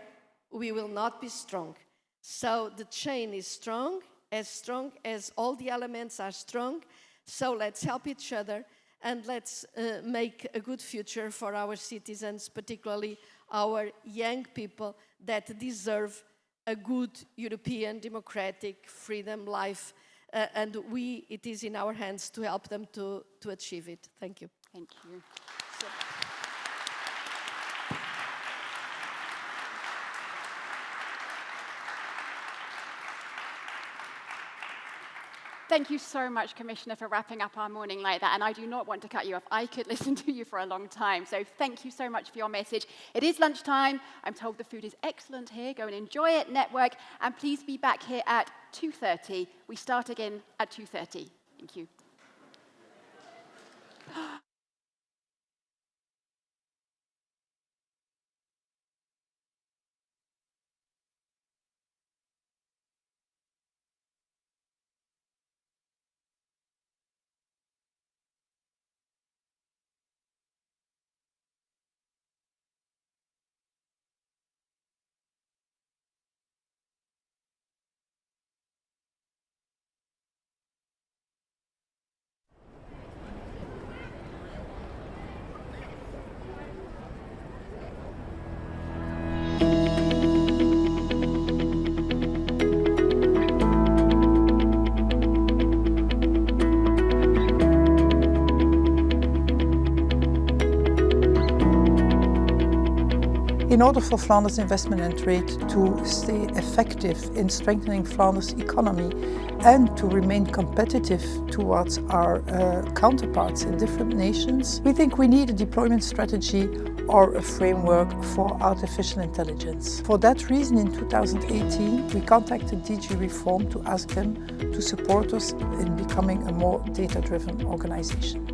we will not be strong. So the chain is strong as all the elements are strong. So let's help each other and let's make a good future for our citizens, particularly our young people that deserve a good European democratic freedom life. And it is in our hands to help them to achieve it. Thank you. Thank you. Thank you so much, Commissioner, for wrapping up our morning like that. And I do not want to cut you off. I could listen to you for a long time. So thank you so much for your message. It is lunchtime. I'm told the food is excellent here. Go and enjoy it, network. And please be back here at 2:30. We start again at 2:30. Thank you. In order for Flanders Investment and Trade to stay effective in strengthening Flanders' economy and to remain competitive towards our counterparts in different nations, we think we need a deployment strategy or a framework for artificial intelligence. For that reason, in 2018, we contacted DG Reform to ask them to support us in becoming a more data-driven organization.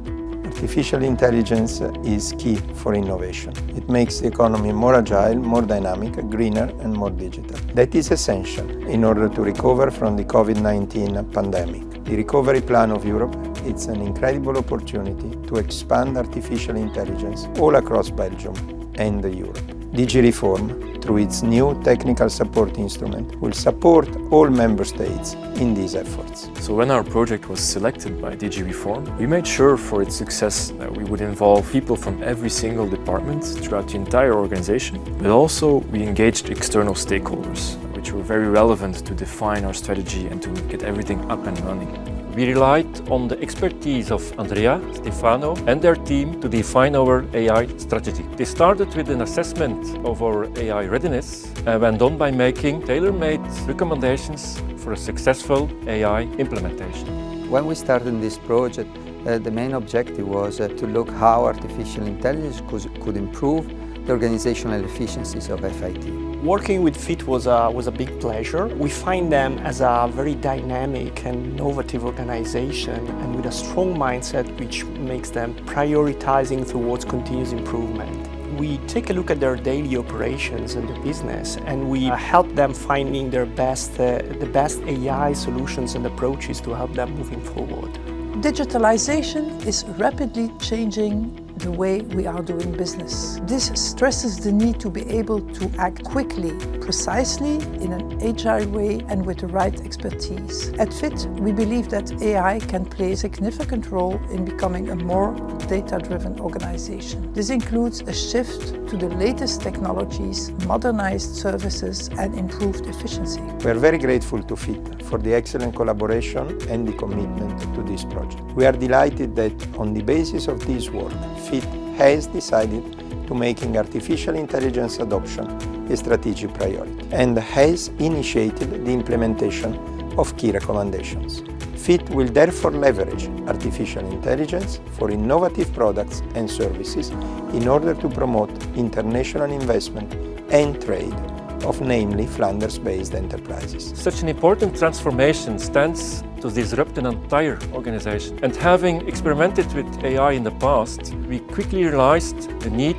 Artificial intelligence is key for innovation. It makes the economy more agile, more dynamic, greener and more digital. That is essential in order to recover from the COVID-19 pandemic. The Recovery Plan of Europe is an incredible opportunity to expand artificial intelligence all across Belgium and Europe. DG Reform, through its new technical support instrument, will support all member states in these efforts. So when our project was selected by DG Reform, we made sure for its success that we would involve people from every single department throughout the entire organization, but also we engaged external stakeholders, which were very relevant to define our strategy and to get everything up and running. We relied on the expertise of Andrea, Stefano and their team to define our AI strategy. They started with an assessment of our AI readiness and went on by making tailor-made recommendations for a successful AI implementation. When we started this project, the main objective was to look how artificial intelligence could improve the organizational efficiencies of FIT. Working with FIT was a big pleasure. We find them as a very dynamic and innovative organization and with a strong mindset which makes them prioritizing towards continuous improvement. We take a look at their daily operations and their business and we help them finding the best AI solutions and approaches to help them moving forward. Digitalization is rapidly changing the way we are doing business. This stresses the need to be able to act quickly, precisely, in an agile way and with the right expertise. At FIT, we believe that AI can play a significant role in becoming a more data-driven organization. This includes a shift to the latest technologies, modernized services and improved efficiency. We are very grateful to FIT for the excellent collaboration and the commitment to this project. We are delighted that on the basis of this work, FIT has decided to making artificial intelligence adoption a strategic priority and has initiated the implementation of key recommendations. FIT will therefore leverage artificial intelligence for innovative products and services in order to promote international investment and trade of namely Flanders-based enterprises. Such an important transformation stands to disrupt an entire organization. And having experimented with AI in the past, we quickly realized the need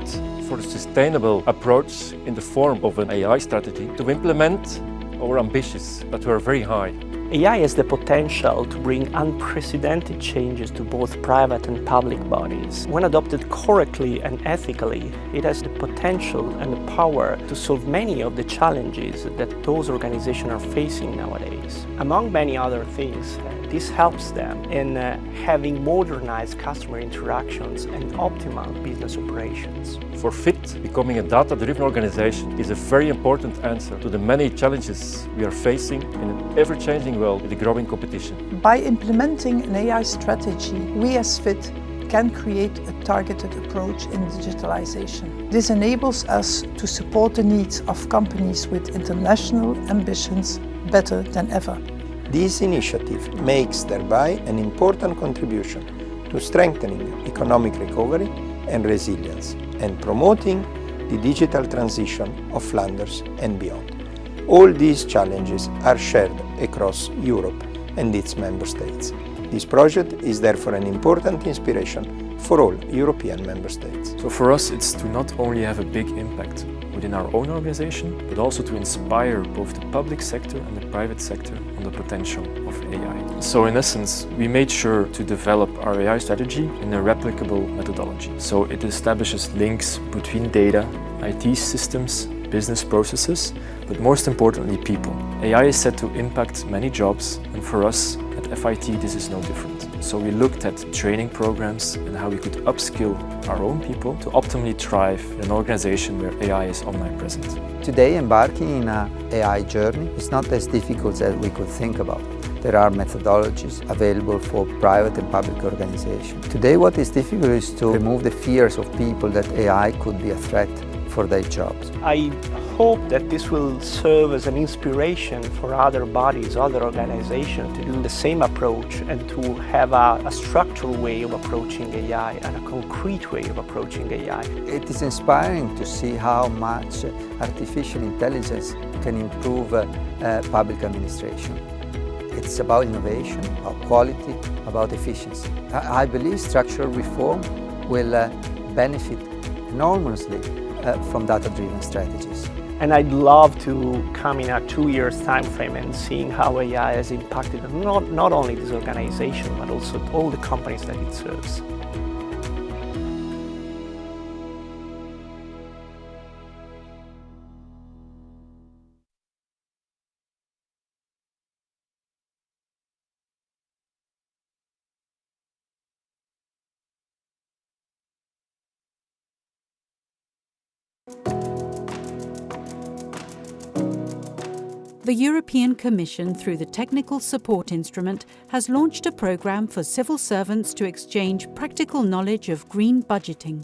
for a sustainable approach in the form of an AI strategy to implement our ambitions that were very high. AI has the potential to bring unprecedented changes to both private and public bodies. When adopted correctly and ethically, it has the potential and the power to solve many of the challenges that those organizations are facing nowadays. Among many other things, this helps them in having modernized customer interactions and optimal business operations. For FIT, becoming a data-driven organization is a very important answer to the many challenges we are facing in an ever-changing world with a growing competition. By implementing an AI strategy, we as FIT can create a targeted approach in digitalization. This enables us to support the needs of companies with international ambitions better than ever. This initiative makes thereby an important contribution to strengthening economic recovery and resilience and promoting the digital transition of Flanders and beyond. All these challenges are shared across Europe and its member states. This project is therefore an important inspiration for all European member states. So for us, it's to not only have a big impact within our own organization, but also to inspire both the public sector and the private sector on the potential of AI. So in essence, we made sure to develop our AI strategy in a replicable methodology. So it establishes links between data, IT systems, business processes, but most importantly, people. AI is set to impact many jobs, and for us at FIT, this is no different. So we looked at training programs and how we could upskill our own people to optimally thrive in an organization where AI is omnipresent. Today, embarking in an AI journey is not as difficult as we could think about. There are methodologies available for private and public organizations. Today, what is difficult is to remove the fears of people that AI could be a threat for their jobs. I hope that this will serve as an inspiration for other bodies, other organizations to do the same approach and to have a structural way of approaching AI and a concrete way of approaching AI. It is inspiring to see how much artificial intelligence can improve public administration. It's about innovation, about quality, about efficiency. I believe structural reform will benefit enormously from data-driven strategies. And I'd love to come in a 2 years time frame and seeing how AI has impacted not only this organization, but also all the companies that it serves. The European Commission, through the Technical Support Instrument, has launched a programme for civil servants to exchange practical knowledge of green budgeting.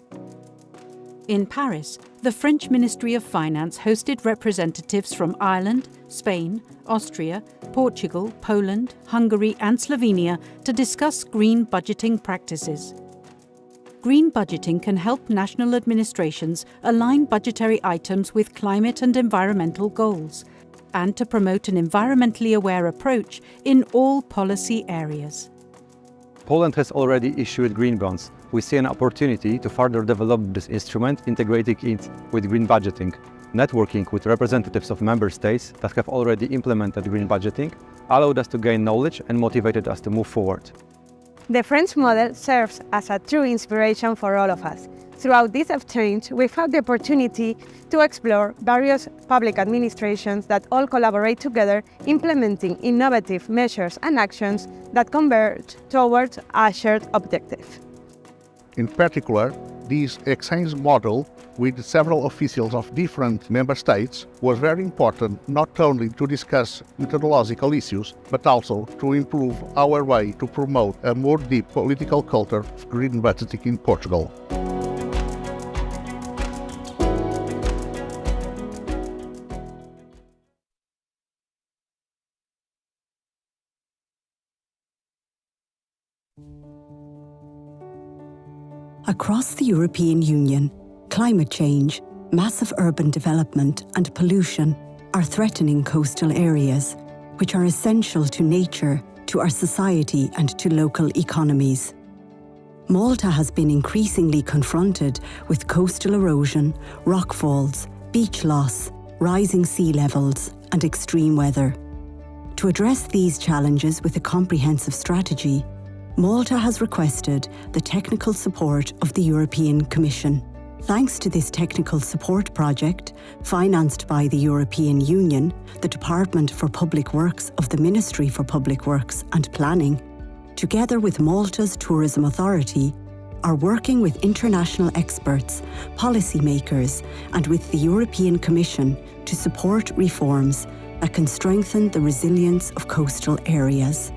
In Paris, the French Ministry of Finance hosted representatives from Ireland, Spain, Austria, Portugal, Poland, Hungary and Slovenia to discuss green budgeting practices. Green budgeting can help national administrations align budgetary items with climate and environmental goals, and to promote an environmentally aware approach in all policy areas. Poland has already issued green bonds. We see an opportunity to further develop this instrument, integrating it with green budgeting. Networking with representatives of member states that have already implemented green budgeting allowed us to gain knowledge and motivated us to move forward. The French model serves as a true inspiration for all of us. Throughout this exchange, we've had the opportunity to explore various public administrations that all collaborate together, implementing innovative measures and actions that converge towards a shared objective. In particular, this exchange model with several officials of different member states was very important, not only to discuss methodological issues, but also to improve our way to promote a more deep political culture of green budgeting in Portugal. Across the European Union, climate change, massive urban development and pollution are threatening coastal areas, which are essential to nature, to our society and to local economies. Malta has been increasingly confronted with coastal erosion, rockfalls, beach loss, rising sea levels and extreme weather. To address these challenges with a comprehensive strategy, Malta has requested the technical support of the European Commission. Thanks to this technical support project, financed by the European Union, the Department for Public Works of the Ministry for Public Works and Planning, together with Malta's Tourism Authority, are working with international experts, policymakers, and with the European Commission to support reforms that can strengthen the resilience of coastal areas.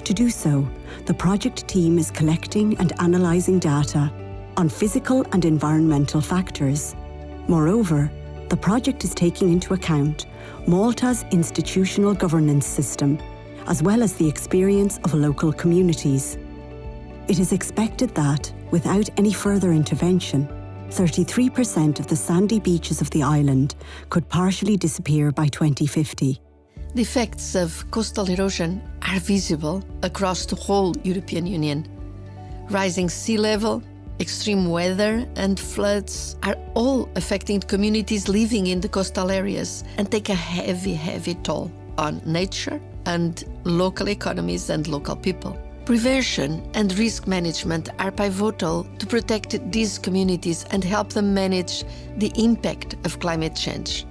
To do so, the project team is collecting and analysing data on physical and environmental factors. Moreover, the project is taking into account Malta's institutional governance system, as well as the experience of local communities. It is expected that, without any further intervention, 33% of the sandy beaches of the island could partially disappear by 2050. The effects of coastal erosion are visible across the whole European Union. Rising sea level, extreme weather and floods are all affecting communities living in the coastal areas and take a heavy toll on nature and local economies and local people. Prevention and risk management are pivotal to protect these communities and help them manage the impact of climate change.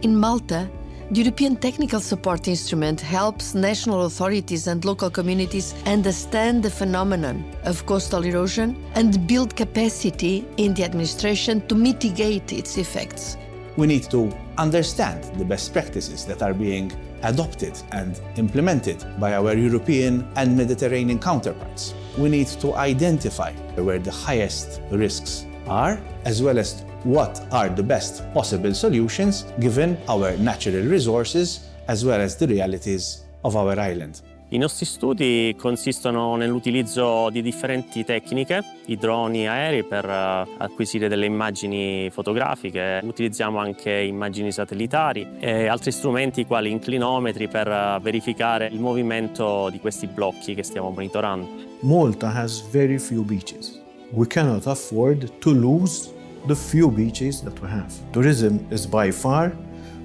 In Malta, the European Technical Support Instrument helps national authorities and local communities understand the phenomenon of coastal erosion and build capacity in the administration to mitigate its effects. We need to understand the best practices that are being adopted and implemented by our European and Mediterranean counterparts. We need to identify where the highest risks are, as well as what are the best possible solutions given our natural resources as well as the realities of our island. I nostri studi consistono nell'utilizzo di differenti tecniche, i droni aerei per acquisire delle immagini fotografiche, utilizziamo anche immagini satellitari e altri strumenti quali inclinometri per verificare il movimento di questi blocchi che stiamo monitorando. Malta has very few beaches. We cannot afford to lose the few beaches that we have. Tourism is by far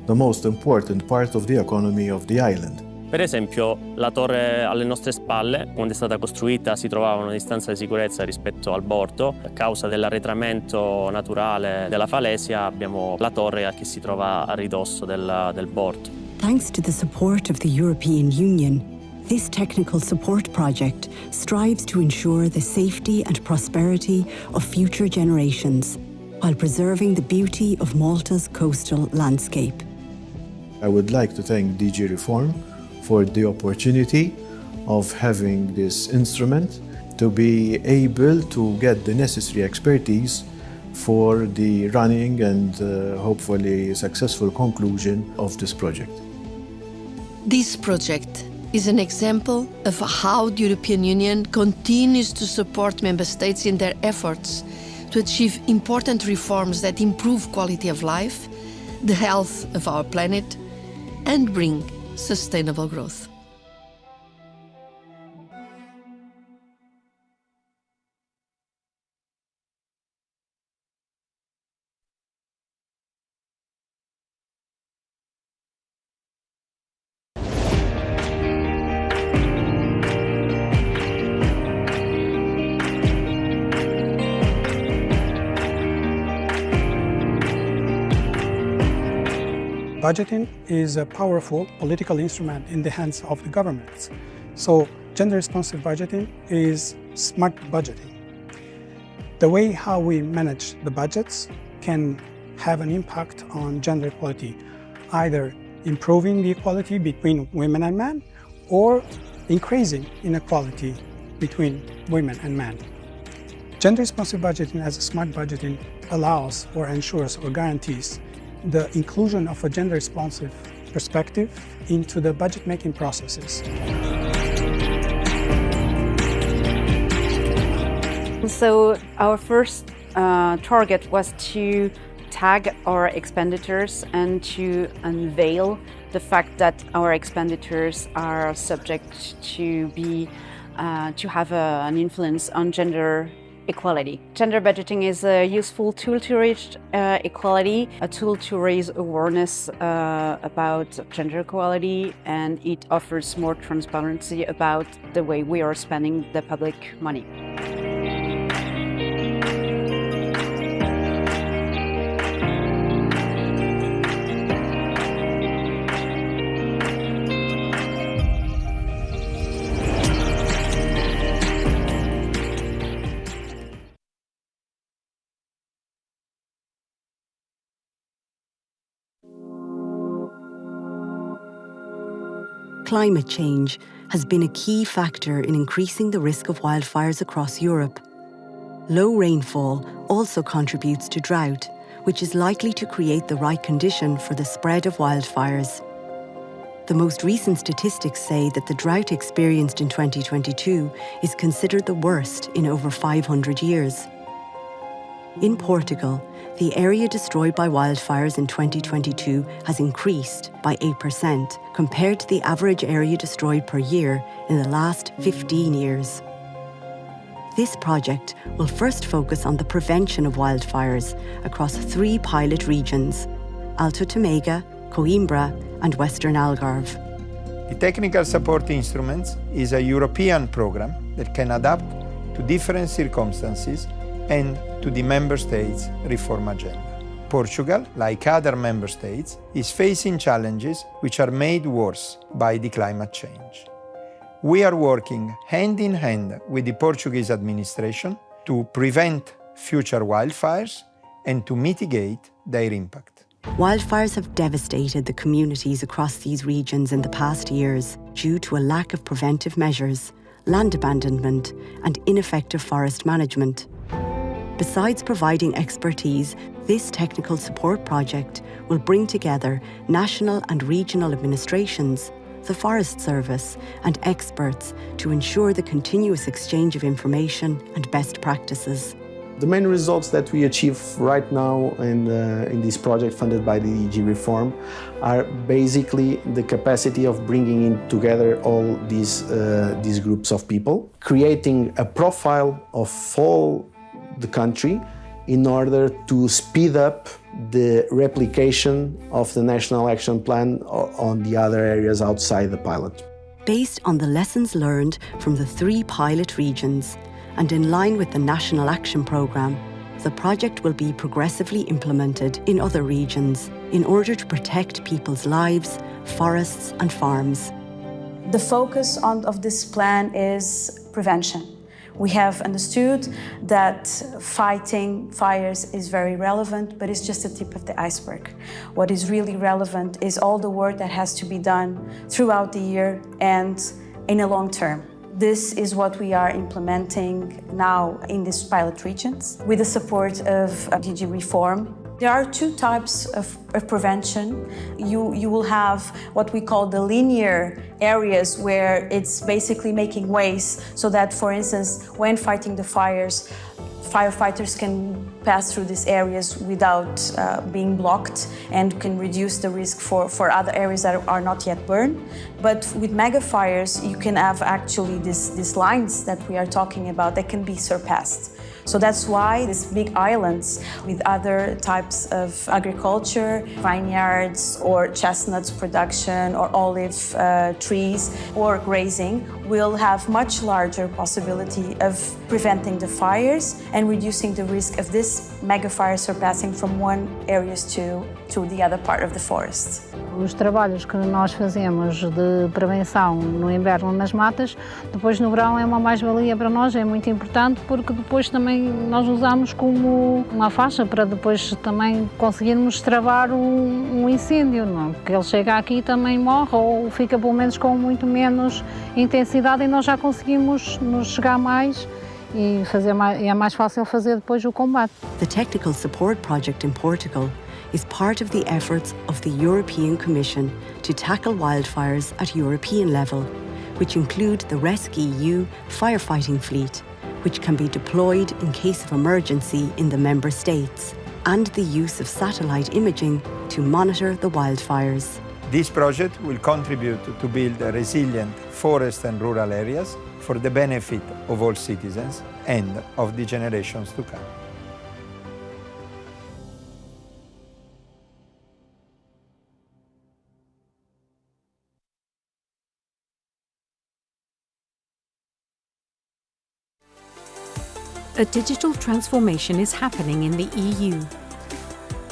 the most important part of the economy of the island. Per esempio, la torre alle nostre spalle, quando è stata costruita, si trovava a una distanza di sicurezza rispetto al bordo. A causa dell'arretramento naturale della falesia, abbiamo la torre che si trova a ridosso del bordo. Thanks to the support of the European Union, this technical support project strives to ensure the safety and prosperity of future generations, while preserving the beauty of Malta's coastal landscape. I would like to thank DG Reform for the opportunity of having this instrument to be able to get the necessary expertise for the running and hopefully successful conclusion of this project. This project is an example of how the European Union continues to support member states in their efforts to achieve important reforms that improve quality of life, the health of our planet, and bring sustainable growth. Budgeting is a powerful political instrument in the hands of the governments. So gender-responsive budgeting is smart budgeting. The way how we manage the budgets can have an impact on gender equality, either improving the equality between women and men or increasing inequality between women and men. Gender-responsive budgeting as a smart budgeting allows or ensures or guarantees the inclusion of a gender-responsive perspective into the budget-making processes. So our first target was to tag our expenditures and to unveil the fact that our expenditures are subject to have an influence on gender equality. Gender budgeting is a useful tool to reach equality, a tool to raise awareness about gender equality, and it offers more transparency about the way we are spending the public money. Climate change has been a key factor in increasing the risk of wildfires across Europe. Low rainfall also contributes to drought, which is likely to create the right condition for the spread of wildfires. The most recent statistics say that the drought experienced in 2022 is considered the worst in over 500 years. In Portugal, the area destroyed by wildfires in 2022 has increased by 8% compared to the average area destroyed per year in the last 15 years. This project will first focus on the prevention of wildfires across 3 pilot regions: Alto Tamega, Coimbra, and Western Algarve. The Technical Support Instruments is a European program that can adapt to different circumstances and to the Member States' reform agenda. Portugal, like other Member States, is facing challenges which are made worse by the climate change. We are working hand in hand with the Portuguese administration to prevent future wildfires and to mitigate their impact. Wildfires have devastated the communities across these regions in the past years due to a lack of preventive measures, land abandonment, and ineffective forest management. Besides providing expertise, this technical support project will bring together national and regional administrations, the Forest Service, and experts to ensure the continuous exchange of information and best practices. The main results that we achieve right now in this project funded by the DG Reform are basically the capacity of bringing in together all these groups of people, creating a profile of all the country in order to speed up the replication of the National Action Plan on the other areas outside the pilot. Based on the lessons learned from the 3 pilot regions and in line with the National Action Programme, the project will be progressively implemented in other regions in order to protect people's lives, forests and farms. The focus of this plan is prevention. We have understood that fighting fires is very relevant, but it's just the tip of the iceberg. What is really relevant is all the work that has to be done throughout the year and in a long term. This is what we are implementing now in these pilot regions with the support of DG Reform. There are 2 types of prevention. You will have what we call the linear areas, where it's basically making ways so that, for instance, when fighting the fires, firefighters can pass through these areas without being blocked and can reduce the risk for other areas that are not yet burned. But with mega fires, you can have actually these lines that we are talking about that can be surpassed. So that's why these big islands with other types of agriculture, vineyards or chestnuts production or olive trees or grazing will have much larger possibility of preventing the fires and reducing the risk of this mega fire surpassing from one area to the other part of the forest. Os trabalhos que nós fazemos de prevenção no inverno nas matas, depois no verão é uma mais-valia para nós, é muito importante porque depois também nós usamos como uma faixa para depois também conseguirmos travar um incêndio, não? Porque ele chega aqui e também morre ou fica pelo menos com muito menos intensidade e nós já conseguimos nos chegar mais e é mais fácil fazer depois o combate. The Technical Support Project in Portugal is part of the efforts of the European Commission to tackle wildfires at European level, which include the RescEU firefighting fleet, which can be deployed in case of emergency in the member states, and the use of satellite imaging to monitor the wildfires. This project will contribute to build resilient forest and rural areas for the benefit of all citizens and of the generations to come. A digital transformation is happening in the EU.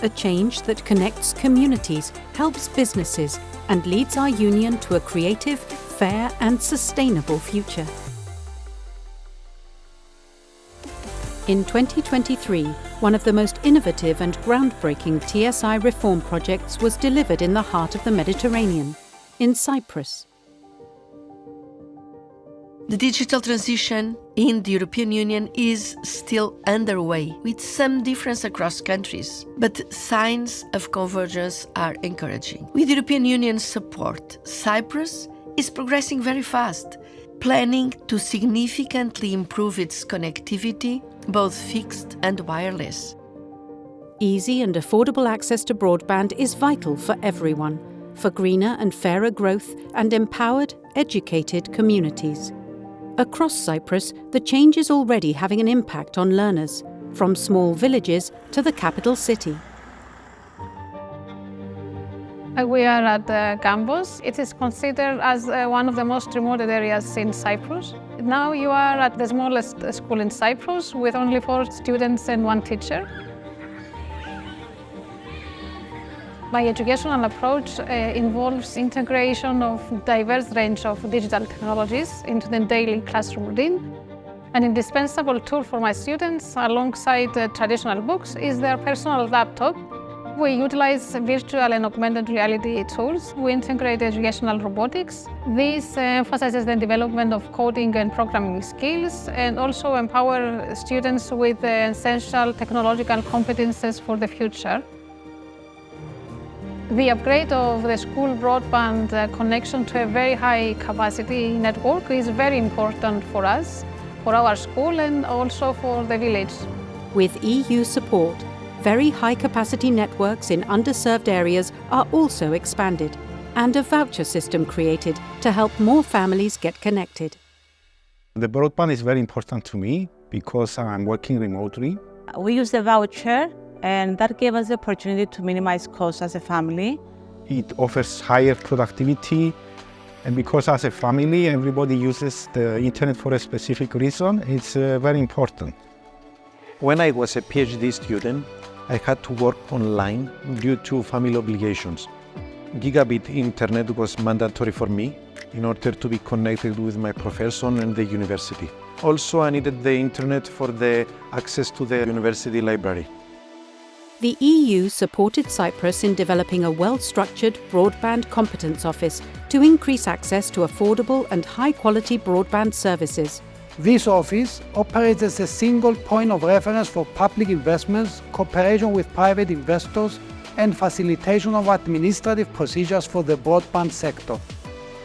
A change that connects communities, helps businesses, and leads our union to a creative, fair, and sustainable future. In 2023, one of the most innovative and groundbreaking TSI reform projects was delivered in the heart of the Mediterranean, in Cyprus. The digital transition in the European Union is still underway, with some difference across countries, but signs of convergence are encouraging. With European Union support, Cyprus is progressing very fast, planning to significantly improve its connectivity, both fixed and wireless. Easy and affordable access to broadband is vital for everyone, for greener and fairer growth and empowered, educated communities. Across Cyprus, the change is already having an impact on learners, from small villages to the capital city. We are at the campus. It is considered as one of the most remote areas in Cyprus. Now you are at the smallest school in Cyprus with only 4 students and 1 teacher. My educational approach involves integration of diverse range of digital technologies into the daily classroom routine. An indispensable tool for my students, alongside traditional books, is their personal laptop. We utilize virtual and augmented reality tools. We integrate educational robotics. This emphasizes the development of coding and programming skills and also empower students with essential technological competences for the future. The upgrade of the school broadband connection to a very high capacity network is very important for us, for our school and also for the village. With EU support, very high capacity networks in underserved areas are also expanded, and a voucher system created to help more families get connected. The broadband is very important to me because I'm working remotely. We use the voucher, and that gave us the opportunity to minimize costs as a family. It offers higher productivity, and because as a family everybody uses the internet for a specific reason, it's very important. When I was a PhD student, I had to work online due to family obligations. Gigabit internet was mandatory for me in order to be connected with my professor and the university. Also, I needed the internet for the access to the university library. The EU supported Cyprus in developing a well-structured broadband competence office to increase access to affordable and high-quality broadband services. This office operates as a single point of reference for public investments, cooperation with private investors, and facilitation of administrative procedures for the broadband sector.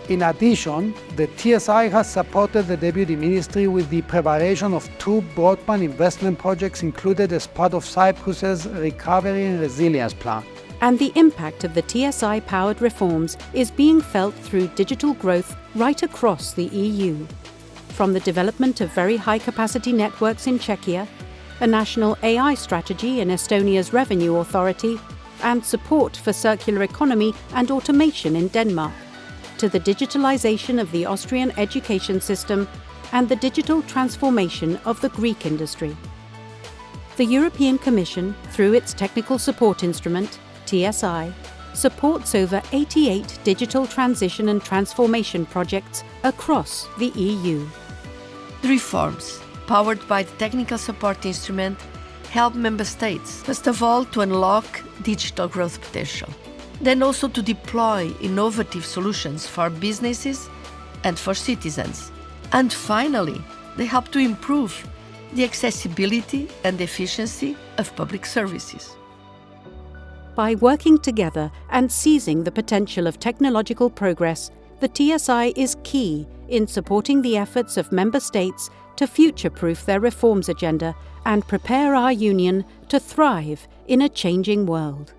In addition, the TSI has supported the Deputy Ministry with the preparation of 2 broadband investment projects included as part of Cyprus's Recovery and Resilience Plan. And the impact of the TSI-powered reforms is being felt through digital growth right across the EU. From the development of very high-capacity networks in Czechia, a national AI strategy in Estonia's Revenue Authority, and support for circular economy and automation in Denmark, to the digitalization of the Austrian education system and the digital transformation of the Greek industry. The European Commission, through its technical support instrument, TSI, supports over 88 digital transition and transformation projects across the EU. The reforms, powered by the technical support instrument, help member states, first of all, to unlock digital growth potential, then also to deploy innovative solutions for businesses and for citizens. And finally, they help to improve the accessibility and efficiency of public services. By working together and seizing the potential of technological progress, the TSI is key in supporting the efforts of member states to future-proof their reforms agenda and prepare our union to thrive in a changing world.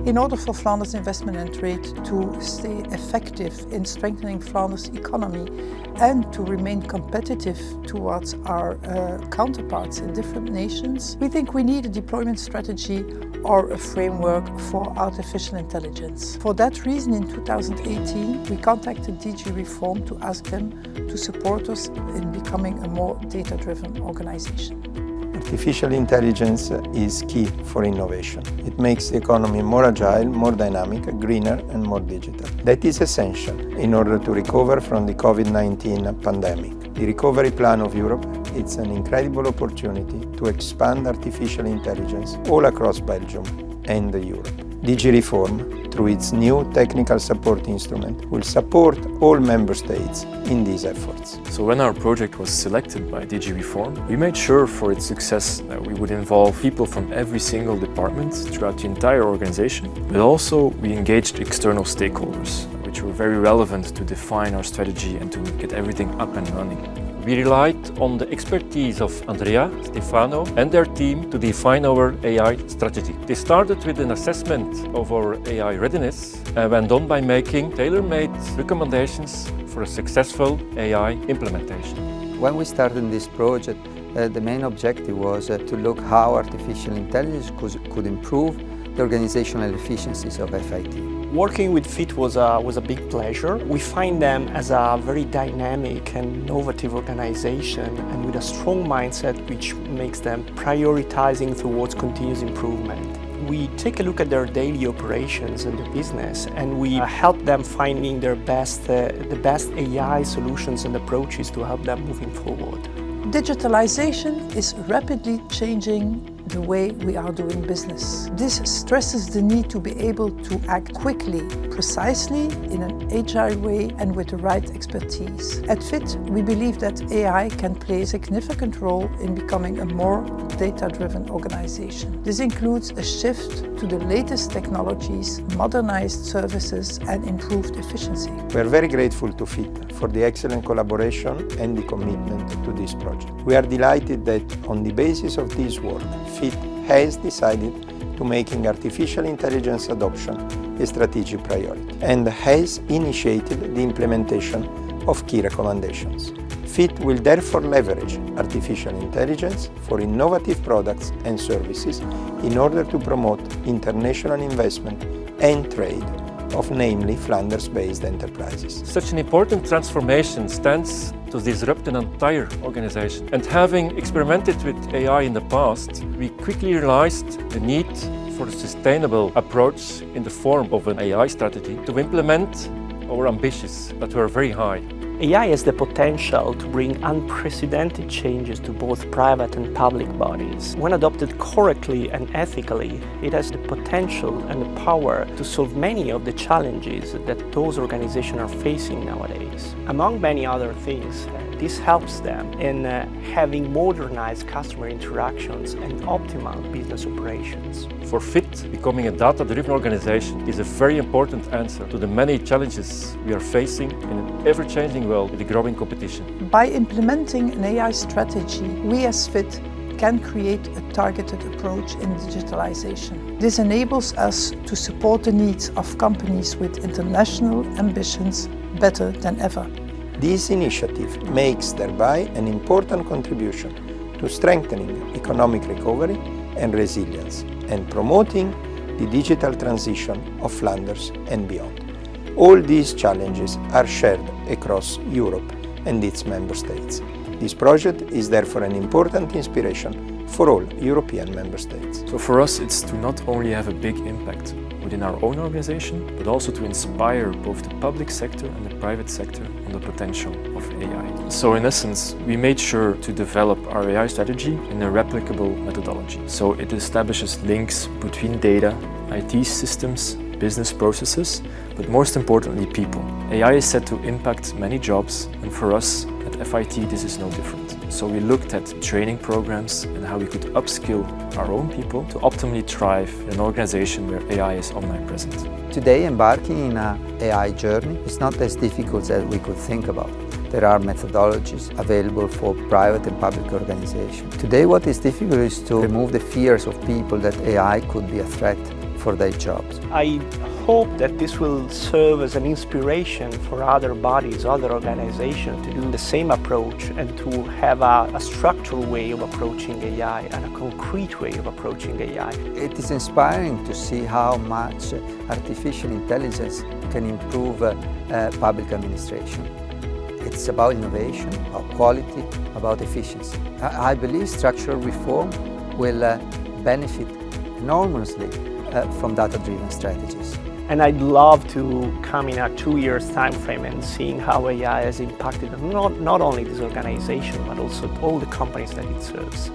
In order for Flanders Investment and Trade to stay effective in strengthening Flanders' economy and to remain competitive towards our counterparts in different nations, we think we need a deployment strategy or a framework for artificial intelligence. For that reason, in 2018, we contacted DG Reform to ask them to support us in becoming a more data-driven organization. Artificial intelligence is key for innovation. It makes the economy more agile, more dynamic, greener and more digital. That is essential in order to recover from the COVID-19 pandemic. The Recovery Plan of Europe is an incredible opportunity to expand artificial intelligence all across Belgium and Europe. DG Reform, through its new technical support instrument, will support all member states in these efforts. So when our project was selected by DG Reform, we made sure for its success that we would involve people from every single department throughout the entire organization, but also we engaged external stakeholders, which were very relevant to define our strategy and to get everything up and running. We relied on the expertise of Andrea, Stefano and their team to define our AI strategy. They started with an assessment of our AI readiness and went on by making tailor-made recommendations for a successful AI implementation. When we started this project, the main objective was to look how artificial intelligence could improve the organizational efficiencies of FIT. Working with FIT was a big pleasure. We find them as a very dynamic and innovative organization and with a strong mindset which makes them prioritizing towards continuous improvement. We take a look at their daily operations and their business, and we help them finding the best AI solutions and approaches to help them moving forward. Digitalization is rapidly changing the way we are doing business. This stresses the need to be able to act quickly, precisely, in an agile way and with the right expertise. At FIT, we believe that AI can play a significant role in becoming a more data-driven organization. This includes a shift to the latest technologies, modernized services and improved efficiency. We are very grateful to FIT for the excellent collaboration and the commitment to this project. We are delighted that on the basis of this work, FIT has decided to making artificial intelligence adoption a strategic priority and has initiated the implementation of key recommendations. FIT will therefore leverage artificial intelligence for innovative products and services in order to promote international investment and trade of namely Flanders-based enterprises. Such an important transformation stands to disrupt an entire organization. And having experimented with AI in the past, we quickly realized the need for a sustainable approach in the form of an AI strategy to implement our ambitions that were very high. AI has the potential to bring unprecedented changes to both private and public bodies. When adopted correctly and ethically, it has the potential and the power to solve many of the challenges that those organizations are facing nowadays. Among many other things, this helps them in having modernized customer interactions and optimal business operations. For FIT, becoming a data-driven organization is a very important answer to the many challenges we are facing in an ever-changing world with a growing competition. By implementing an AI strategy, we as FIT can create a targeted approach in digitalization. This enables us to support the needs of companies with international ambitions better than ever. This initiative makes thereby an important contribution to strengthening economic recovery and resilience and promoting the digital transition of Flanders and beyond. All these challenges are shared across Europe and its member states. This project is therefore an important inspiration for all European member states. So for us, it's to not only have a big impact within our own organization, but also to inspire both the public sector and the private sector on the potential of AI. So in essence, we made sure to develop our AI strategy in a replicable methodology. So it establishes links between data, IT systems, business processes, but most importantly, people. AI is set to impact many jobs, and for us at FIT, this is no different. So we looked at training programs and how we could upskill our own people to optimally thrive in an organization where AI is omnipresent. Today, embarking in an AI journey is not as difficult as we could think about. There are methodologies available for private and public organizations. Today, what is difficult is to remove the fears of people that AI could be a threat for their jobs. I hope that this will serve as an inspiration for other bodies, other organizations to do the same approach and to have a structural way of approaching AI and a concrete way of approaching AI. It is inspiring to see how much artificial intelligence can improve public administration. It's about innovation, about quality, about efficiency. I believe structural reform will benefit enormously from data-driven strategies. And I'd love to come in a 2 years time frame and seeing how AI has impacted not only this organization, but also all the companies that it serves.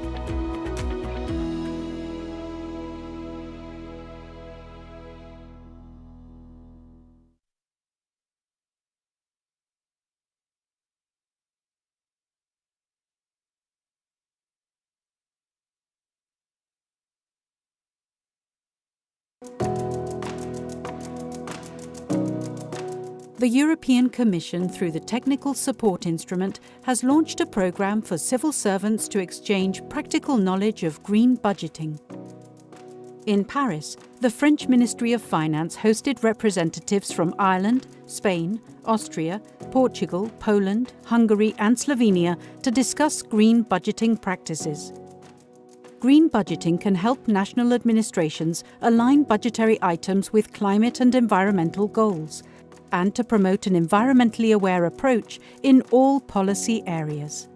The European Commission, through the Technical Support Instrument, has launched a programme for civil servants to exchange practical knowledge of green budgeting. In Paris, the French Ministry of Finance hosted representatives from Ireland, Spain, Austria, Portugal, Poland, Hungary and Slovenia to discuss green budgeting practices. green budgeting can help national administrations align budgetary items with climate and environmental goals, and to promote an environmentally aware approach in all policy areas.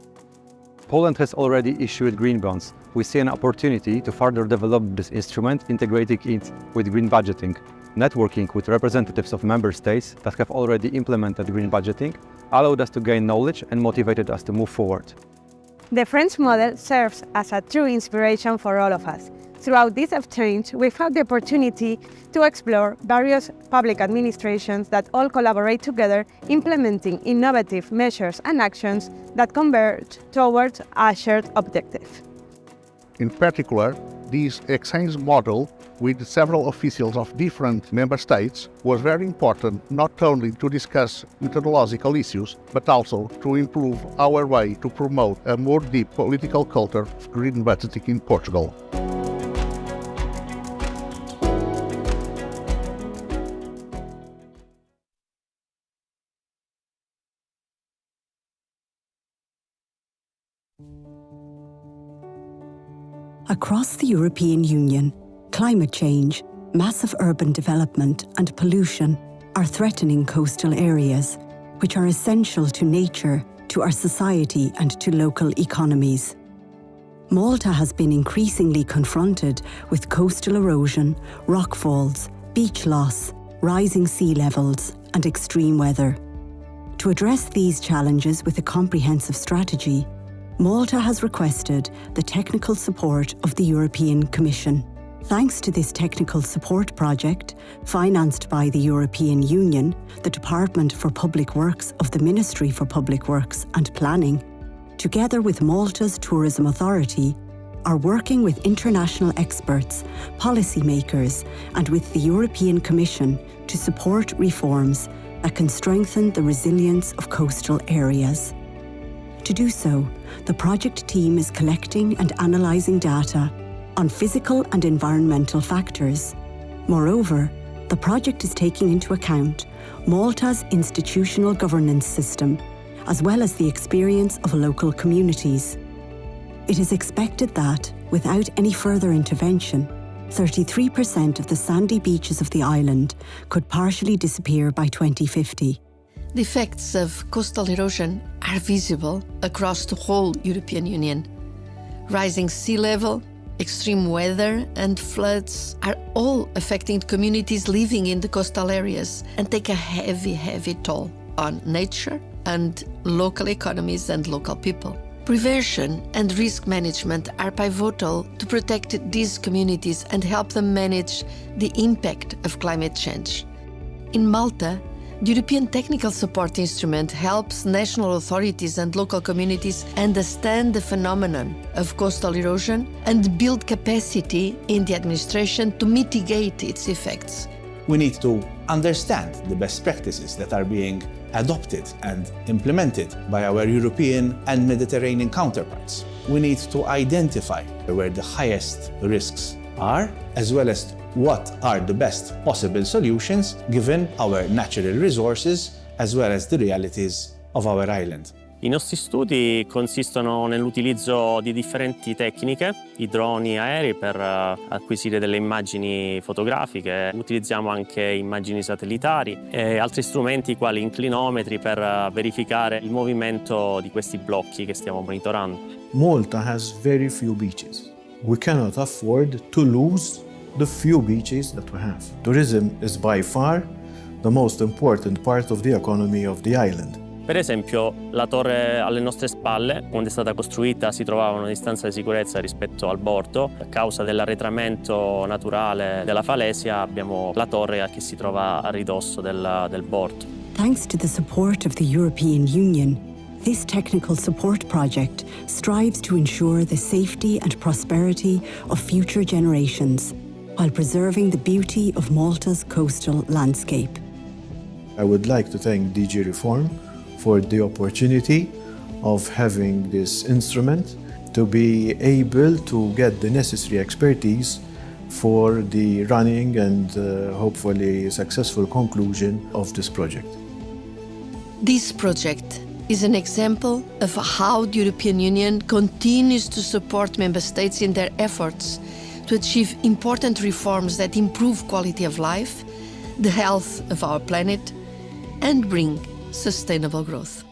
Poland has already issued green bonds. We see an opportunity to further develop this instrument, integrating it with green budgeting. Networking with representatives of member states that have already implemented green budgeting allowed us to gain knowledge and motivated us to move forward. The French model serves as a true inspiration for all of us. Throughout this exchange, we've had the opportunity to explore various public administrations that all collaborate together, implementing innovative measures and actions that converge towards a shared objective. In particular, this exchange model with several officials of different member states was very important, not only to discuss methodological issues, but also to improve our way to promote a more deep political culture of green budgeting in Portugal. Across the European Union, climate change, massive urban development and pollution are threatening coastal areas, which are essential to nature, to our society and to local economies. Malta has been increasingly confronted with coastal erosion, rockfalls, beach loss, rising sea levels and extreme weather. To address these challenges with a comprehensive strategy, Malta has requested the technical support of the European Commission. Thanks to this technical support project, financed by the European Union, the Department for Public Works of the Ministry for Public Works and Planning, together with Malta's Tourism Authority, are working with international experts, policymakers, and with the European Commission to support reforms that can strengthen the resilience of coastal areas. To do so, the project team is collecting and analysing data on physical and environmental factors. Moreover, the project is taking into account Malta's institutional governance system, as well as the experience of local communities. It is expected that, without any further intervention, 33% of the sandy beaches of the island could partially disappear by 2050. The effects of coastal erosion are visible across the whole European Union. Rising sea level, extreme weather and floods are all affecting communities living in the coastal areas and take a heavy toll on nature and local economies and local people. Prevention and risk management are pivotal to protect these communities and help them manage the impact of climate change. In Malta, the European Technical Support Instrument helps national authorities and local communities understand the phenomenon of coastal erosion and build capacity in the administration to mitigate its effects. We need to understand the best practices that are being adopted and implemented by our European and Mediterranean counterparts. We need to identify where the highest risks are, as well as what are the best possible solutions given our natural resources as well as the realities of our island. I nostri studi consistono nell'utilizzo di differenti tecniche, i droni aerei per acquisire delle immagini fotografiche, utilizziamo anche immagini satellitari e altri strumenti quali inclinometri per verificare il movimento di questi blocchi che stiamo monitorando. Malta has very few beaches. We cannot afford to lose the few beaches that we have. Tourism is by far the most important part of the economy of the island. Per esempio, la torre alle nostre spalle, quando è stata costruita, si trovava a una distanza di sicurezza rispetto al bordo. A causa dell'arretramento naturale della falesia, abbiamo la torre che si trova a ridosso del bordo. Thanks to the support of the European Union, this technical support project strives to ensure the safety and prosperity of future generations, while preserving the beauty of Malta's coastal landscape. I would like to thank DG Reform for the opportunity of having this instrument to be able to get the necessary expertise for the running and hopefully successful conclusion of this project. This project is an example of how the European Union continues to support member states in their efforts to achieve important reforms that improve quality of life, the health of our planet, and bring sustainable growth.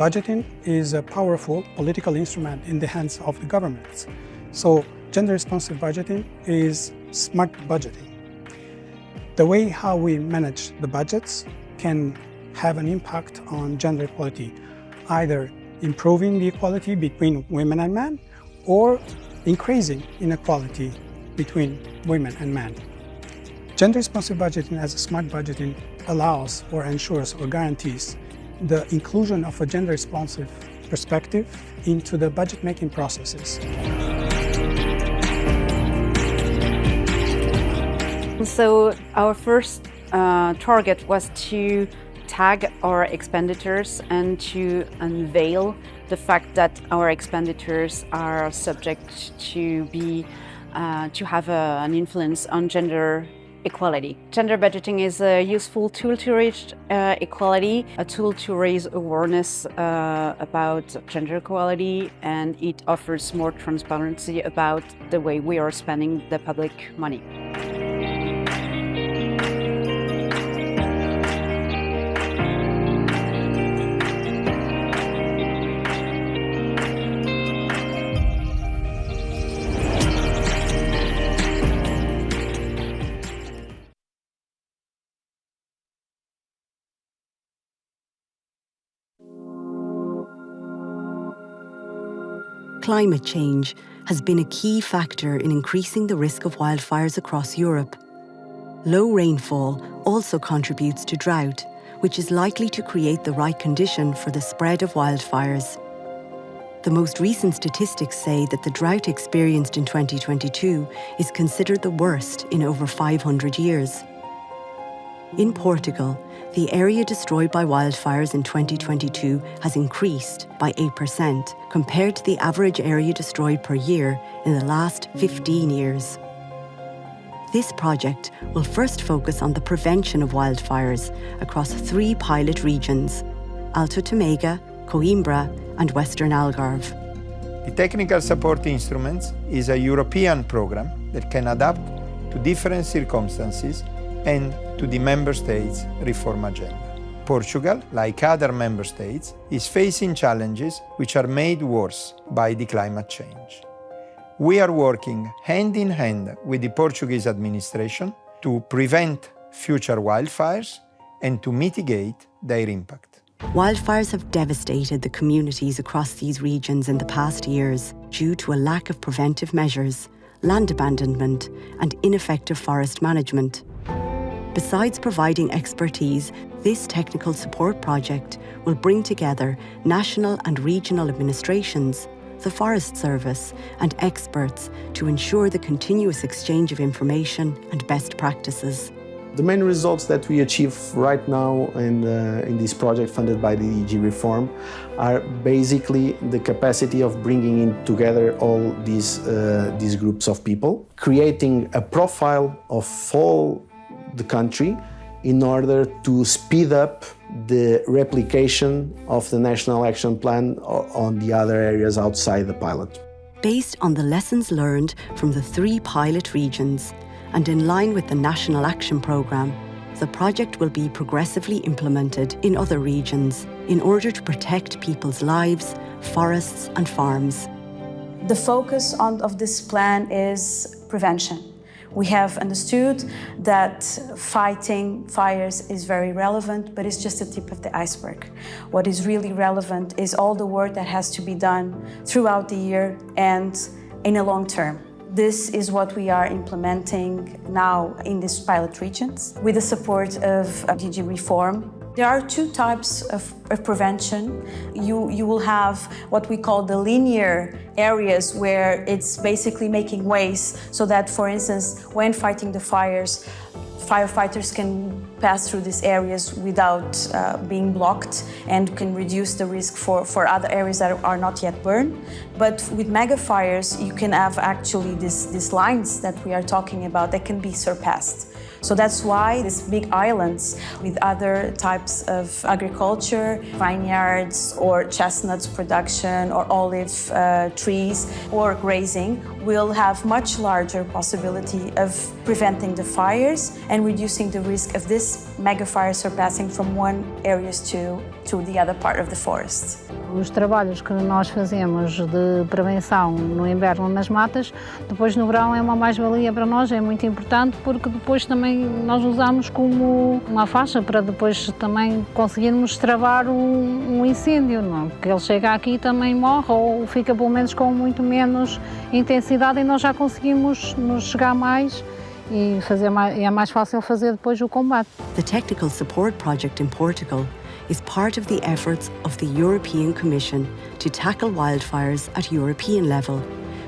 Budgeting is a powerful political instrument in the hands of the governments. So gender-responsive budgeting is smart budgeting. The way how we manage the budgets can have an impact on gender equality, either improving the equality between women and men or increasing inequality between women and men. Gender-responsive budgeting as a smart budgeting allows or ensures or guarantees the inclusion of a gender-responsive perspective into the budget-making processes. So our first target was to tag our expenditures and to unveil the fact that our expenditures are subject to have an influence on gender equality. Gender budgeting is a useful tool to reach equality, a tool to raise awareness about gender equality, and it offers more transparency about the way we are spending the public money. Climate change has been a key factor in increasing the risk of wildfires across Europe. Low rainfall also contributes to drought, which is likely to create the right condition for the spread of wildfires. The most recent statistics say that the drought experienced in 2022 is considered the worst in over 500 years. In Portugal, the area destroyed by wildfires in 2022 has increased by 8% compared to the average area destroyed per year in the last 15 years. This project will first focus on the prevention of wildfires across 3 pilot regions: Alto Tâmega, Coimbra, and Western Algarve. The Technical Support Instruments is a European program that can adapt to different circumstances and to the Member States' reform agenda. Portugal, like other Member States, is facing challenges which are made worse by the climate change. We are working hand in hand with the Portuguese administration to prevent future wildfires and to mitigate their impact. Wildfires have devastated the communities across these regions in the past years due to a lack of preventive measures, land abandonment, and ineffective forest management. Besides providing expertise, this technical support project will bring together national and regional administrations, the Forest Service, and experts to ensure the continuous exchange of information and best practices. The main results that we achieve right now in this project funded by the DG Reform are basically the capacity of bringing in together all these groups of people, creating a profile of all the country in order to speed up the replication of the National Action Plan on the other areas outside the pilot. Based on the lessons learned from the 3 pilot regions and in line with the National Action Programme, the project will be progressively implemented in other regions in order to protect people's lives, forests and farms. The focus of this plan is prevention. We have understood that fighting fires is very relevant, but it's just the tip of the iceberg. What is really relevant is all the work that has to be done throughout the year and in a long term. This is what we are implementing now in these pilot regions with the support of DG Reform. There are two types of prevention. You will have what we call the linear areas, where it's basically making ways so that, for instance, when fighting the fires, firefighters can pass through these areas without being blocked and can reduce the risk for other areas that are not yet burned. But with mega fires, you can have actually these lines that we are talking about that can be surpassed. So that's why these big islands with other types of agriculture, vineyards or chestnuts production or olive trees or grazing will have much larger possibility of preventing the fires and reducing the risk of this mega fire surpassing from one area to the other part of the forest. Os trabalhos que nós fazemos de prevenção no inverno nas matas, depois no verão é uma mais-valia para nós, é muito importante porque depois também nós usamos como uma faixa para depois também conseguirmos travar um incêndio, não? Porque ele chega aqui e também morre ou fica pelo menos com muito menos intensidade e nós já conseguimos nos chegar mais e é mais fácil fazer depois o combate. The Technical Support Project in Portugal is part of the efforts of the European Commission to tackle wildfires at European level,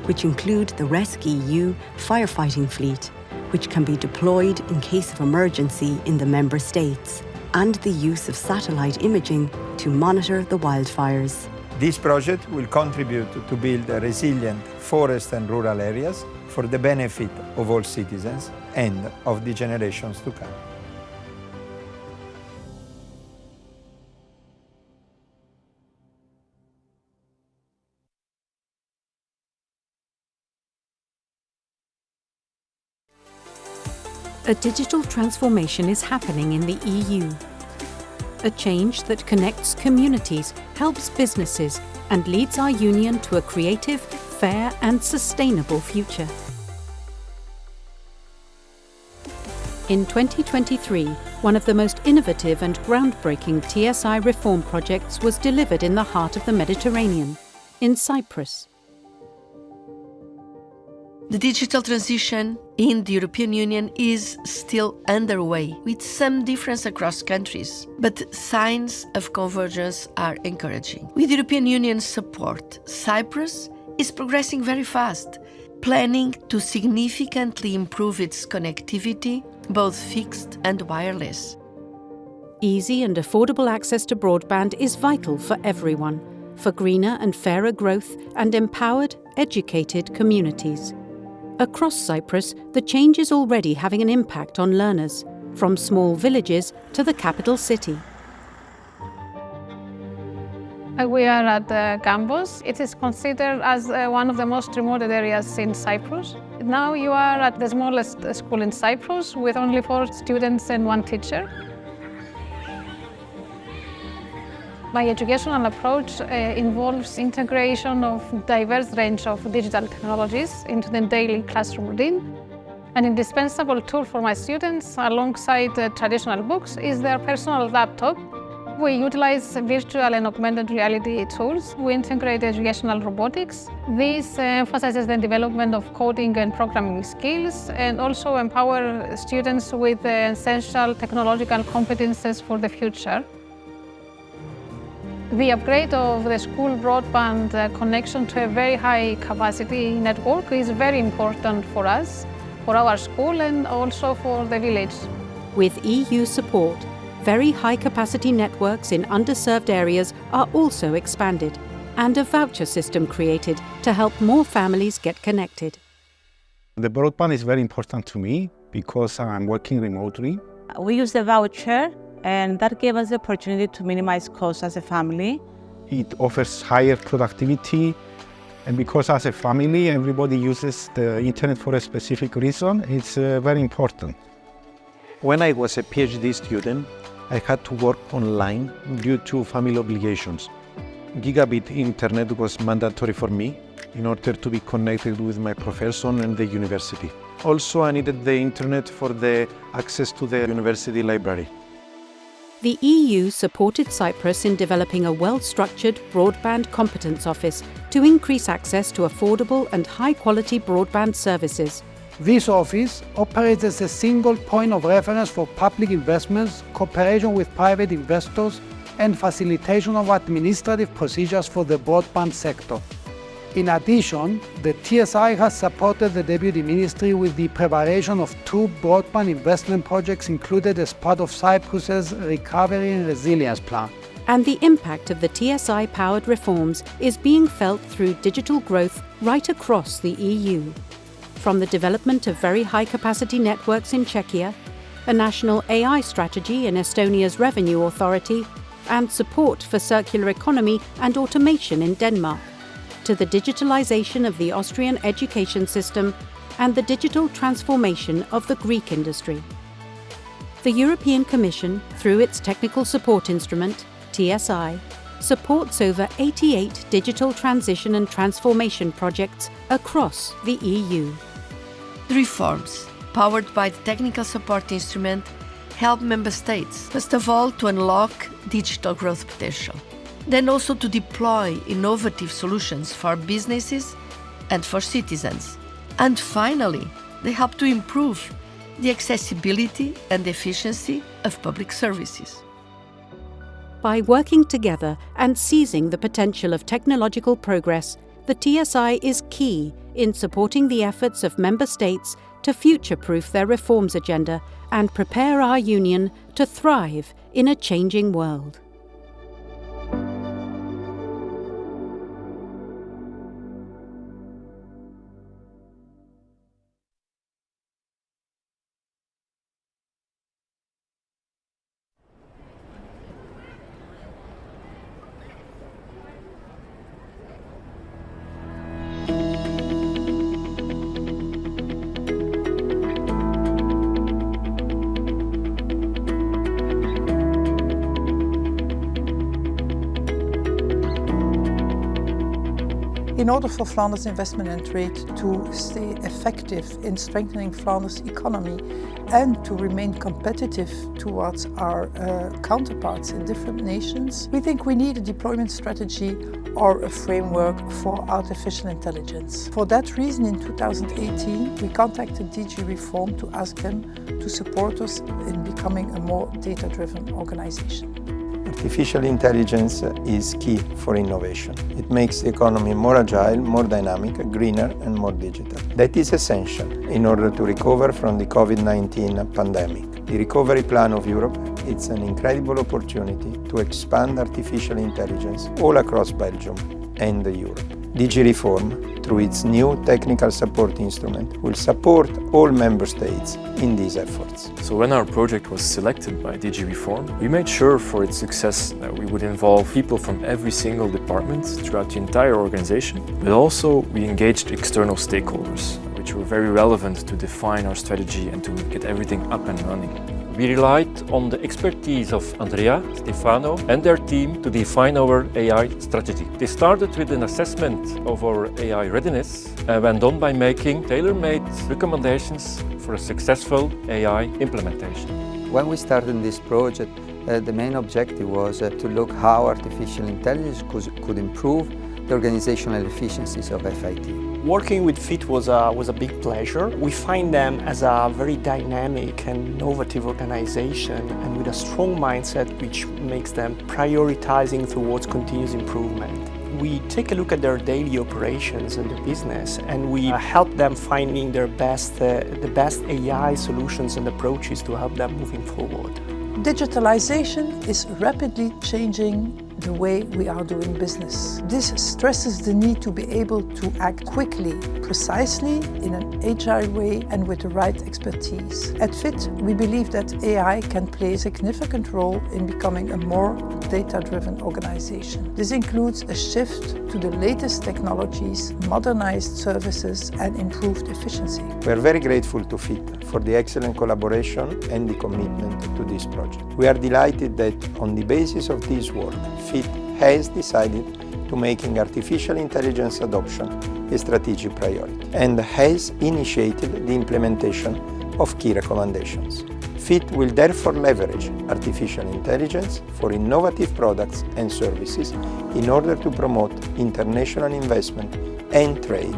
which include the RescEU firefighting fleet, which can be deployed in case of emergency in the member states, and the use of satellite imaging to monitor the wildfires. This project will contribute to build resilient forest and rural areas for the benefit of all citizens and of the generations to come. A digital transformation is happening in the EU. A change that connects communities, helps businesses, and leads our union to a creative, fair, and sustainable future. In 2023, one of the most innovative and groundbreaking TSI reform projects was delivered in the heart of the Mediterranean, in Cyprus. The digital transition in the European Union is still underway, with some difference across countries, but signs of convergence are encouraging. With European Union support, Cyprus is progressing very fast, planning to significantly improve its connectivity, both fixed and wireless. Easy and affordable access to broadband is vital for everyone, for greener and fairer growth and empowered, educated communities. Across Cyprus, the change is already having an impact on learners, from small villages to the capital city. We are at the campus. It is considered as one of the most remote areas in Cyprus. Now you are at the smallest school in Cyprus with only 4 students and 1 teacher. My educational approach involves integration of diverse range of digital technologies into the daily classroom routine. An indispensable tool for my students, alongside traditional books, is their personal laptop. We utilize virtual and augmented reality tools. We integrate educational robotics. This emphasizes the development of coding and programming skills and also empower students with essential technological competences for the future. The upgrade of the school broadband connection to a very high capacity network is very important for us, for our school and also for the village. With EU support, very high capacity networks in underserved areas are also expanded and a voucher system created to help more families get connected. The broadband is very important to me because I'm working remotely. We use the voucher, and that gave us the opportunity to minimize costs as a family. It offers higher productivity, and because as a family everybody uses the internet for a specific reason, it's very important. When I was a PhD student, I had to work online due to family obligations. Gigabit internet was mandatory for me in order to be connected with my professor and the university. Also, I needed the internet for the access to the university library. The EU supported Cyprus in developing a well-structured broadband competence office to increase access to affordable and high-quality broadband services. This office operates as a single point of reference for public investments, cooperation with private investors, and facilitation of administrative procedures for the broadband sector. In addition, the TSI has supported the Deputy Ministry with the preparation of 2 broadband investment projects included as part of Cyprus's Recovery and Resilience Plan. And the impact of the TSI-powered reforms is being felt through digital growth right across the EU. From the development of very high-capacity networks in Czechia, a national AI strategy in Estonia's Revenue Authority, and support for circular economy and automation in Denmark, to the digitalization of the Austrian education system and the digital transformation of the Greek industry. The European Commission, through its technical support instrument, TSI, supports over 88 digital transition and transformation projects across the EU. The reforms, powered by the technical support instrument, help member states, first of all, to unlock digital growth potential, then also to deploy innovative solutions for businesses and for citizens. And finally, they help to improve the accessibility and efficiency of public services. By working together and seizing the potential of technological progress, the TSI is key in supporting the efforts of member states to future-proof their reforms agenda and prepare our union to thrive in a changing world. In order for Flanders Investment and Trade to stay effective in strengthening Flanders' economy and to remain competitive towards our counterparts in different nations, we think we need a deployment strategy or a framework for artificial intelligence. For that reason, in 2018, we contacted DG Reform to ask them to support us in becoming a more data-driven organization. Artificial intelligence is key for innovation. It makes the economy more agile, more dynamic, greener and more digital. That is essential in order to recover from the COVID-19 pandemic. The recovery plan of Europe is an incredible opportunity to expand artificial intelligence all across Belgium and Europe. DG Reform, through its new technical support instrument, will support all member states in these efforts. So when our project was selected by DG Reform, we made sure for its success that we would involve people from every single department throughout the entire organization, but also we engaged external stakeholders, which were very relevant to define our strategy and to get everything up and running. We relied on the expertise of Andrea, Stefano and their team to define our AI strategy. They started with an assessment of our AI readiness and went on by making tailor-made recommendations for a successful AI implementation. When we started this project, the main objective was to look how artificial intelligence could improve the organizational efficiencies of FIT. Working with FIT was a big pleasure. We find them as a very dynamic and innovative organization and with a strong mindset which makes them prioritizing towards continuous improvement. We take a look at their daily operations and their business and we help them finding the best AI solutions and approaches to help them moving forward. Digitalization is rapidly changing the way we are doing business. This stresses the need to be able to act quickly, precisely, in an agile way and with the right expertise. At FIT, we believe that AI can play a significant role in becoming a more data-driven organization. This includes a shift to the latest technologies, modernized services and improved efficiency. We are very grateful to FIT for the excellent collaboration and the commitment to this project. We are delighted that on the basis of this work, FIT has decided to making artificial intelligence adoption a strategic priority and has initiated the implementation of key recommendations. FIT will therefore leverage artificial intelligence for innovative products and services in order to promote international investment and trade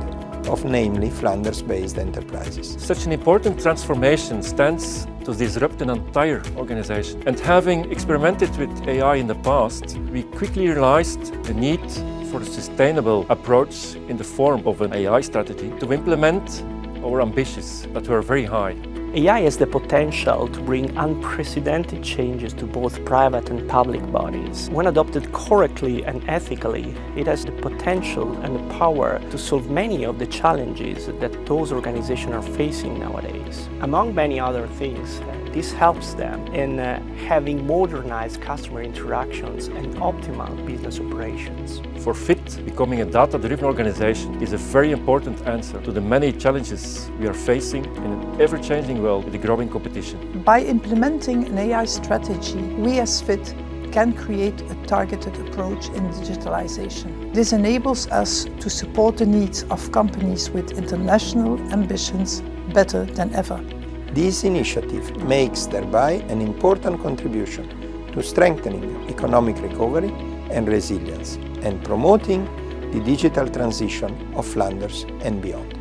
of namely Flanders-based enterprises. Such an important transformation stands to disrupt an entire organization. And having experimented with AI in the past, we quickly realized the need for a sustainable approach in the form of an AI strategy to implement our ambitions that were very high. AI has the potential to bring unprecedented changes to both private and public bodies. When adopted correctly and ethically, it has the potential and the power to solve many of the challenges that those organizations are facing nowadays. Among many other things, this helps them in having modernized customer interactions and optimal business operations. For FIT, becoming a data-driven organization is a very important answer to the many challenges we are facing in an ever-changing world with a growing competition. By implementing an AI strategy, we as FIT can create a targeted approach in digitalization. This enables us to support the needs of companies with international ambitions better than ever. This initiative makes thereby an important contribution to strengthening economic recovery and resilience and promoting the digital transition of Flanders and beyond.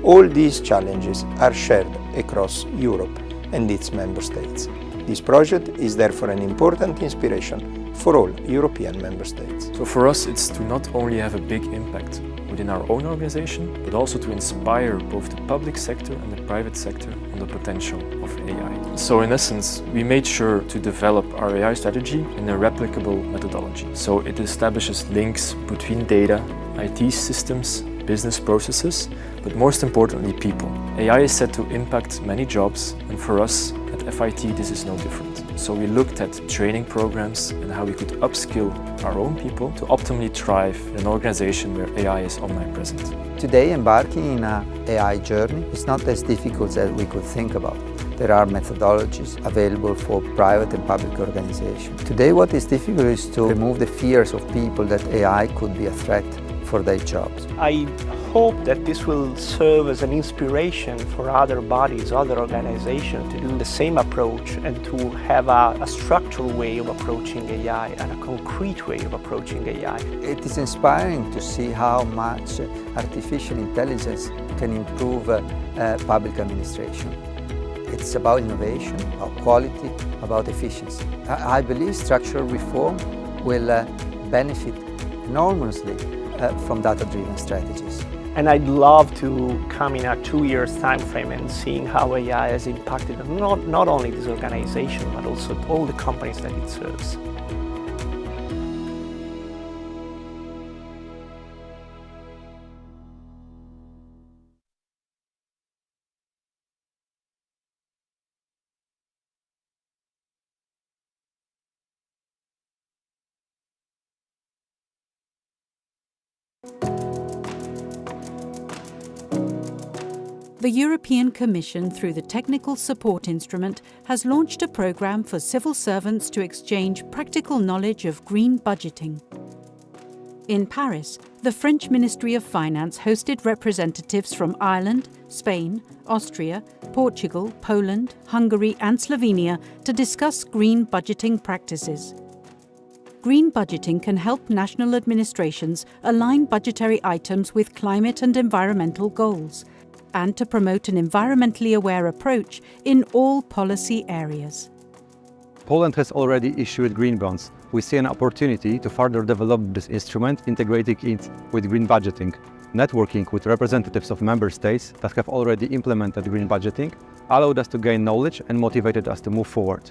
All these challenges are shared across Europe and its member states. This project is therefore an important inspiration for all European member states. So for us, it's to not only have a big impact within our own organization, but also to inspire both the public sector and the private sector on the potential of AI. So in essence, we made sure to develop our AI strategy in a replicable methodology. So it establishes links between data, IT systems, business processes, but most importantly, people. AI is set to impact many jobs, and for us at FIT, this is no different. So we looked at training programs and how we could upskill our own people to optimally thrive in an organization where AI is omnipresent. Today, embarking in an AI journey is not as difficult as we could think about. There are methodologies available for private and public organizations. Today, what is difficult is to remove the fears of people that AI could be a threat for their jobs. I hope that this will serve as an inspiration for other bodies, other organizations to do the same approach and to have a structural way of approaching AI and a concrete way of approaching AI. It is inspiring to see how much artificial intelligence can improve public administration. It's about innovation, about quality, about efficiency. I believe structural reform will benefit enormously from data-driven strategies. And I'd love to come in a 2 years time frame and seeing how AI has impacted not only this organization, but also all the companies that it serves. The European Commission, through the Technical Support Instrument, has launched a programme for civil servants to exchange practical knowledge of green budgeting. In Paris, the French Ministry of Finance hosted representatives from Ireland, Spain, Austria, Portugal, Poland, Hungary and Slovenia to discuss green budgeting practices. Green budgeting can help national administrations align budgetary items with climate and environmental goals, and to promote an environmentally aware approach in all policy areas. Poland has already issued green bonds. We see an opportunity to further develop this instrument, integrating it with green budgeting. Networking with representatives of member states that have already implemented green budgeting allowed us to gain knowledge and motivated us to move forward.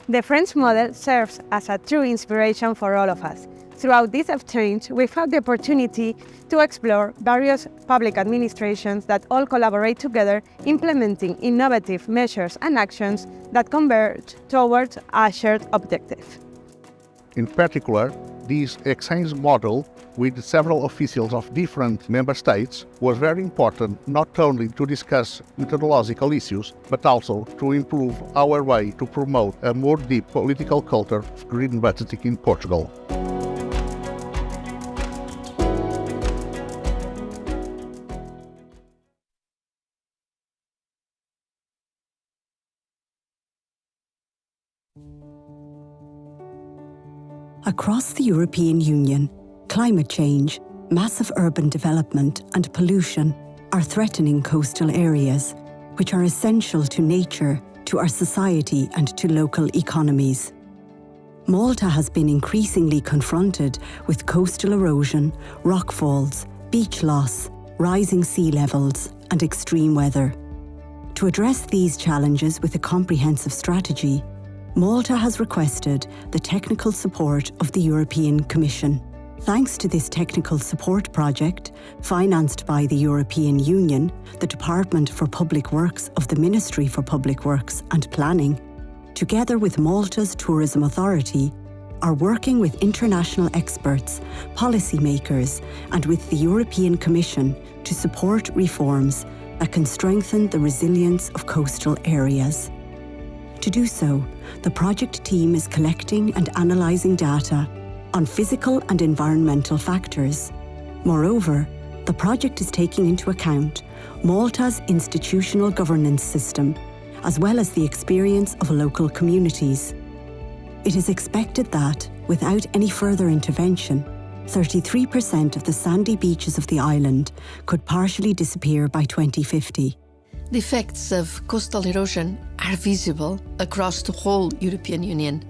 The French model serves as a true inspiration for all of us. Throughout this exchange, we've had the opportunity to explore various public administrations that all collaborate together, implementing innovative measures and actions that converge towards a shared objective. In particular, this exchange model with several officials of different member states was very important, not only to discuss methodological issues, but also to improve our way to promote a more deep political culture of green budgeting in Portugal. Across the European Union, climate change, massive urban development and pollution are threatening coastal areas, which are essential to nature, to our society and to local economies. Malta has been increasingly confronted with coastal erosion, rockfalls, beach loss, rising sea levels and extreme weather. To address these challenges with a comprehensive strategy, Malta has requested the technical support of the European Commission. Thanks to this technical support project, financed by the European Union, the Department for Public Works of the Ministry for Public Works and Planning, together with Malta's Tourism Authority, are working with international experts, policymakers, and with the European Commission to support reforms that can strengthen the resilience of coastal areas. To do so, the project team is collecting and analysing data on physical and environmental factors. Moreover, the project is taking into account Malta's institutional governance system, as well as the experience of local communities. It is expected that, without any further intervention, 33% of the sandy beaches of the island could partially disappear by 2050. The effects of coastal erosion are visible across the whole European Union.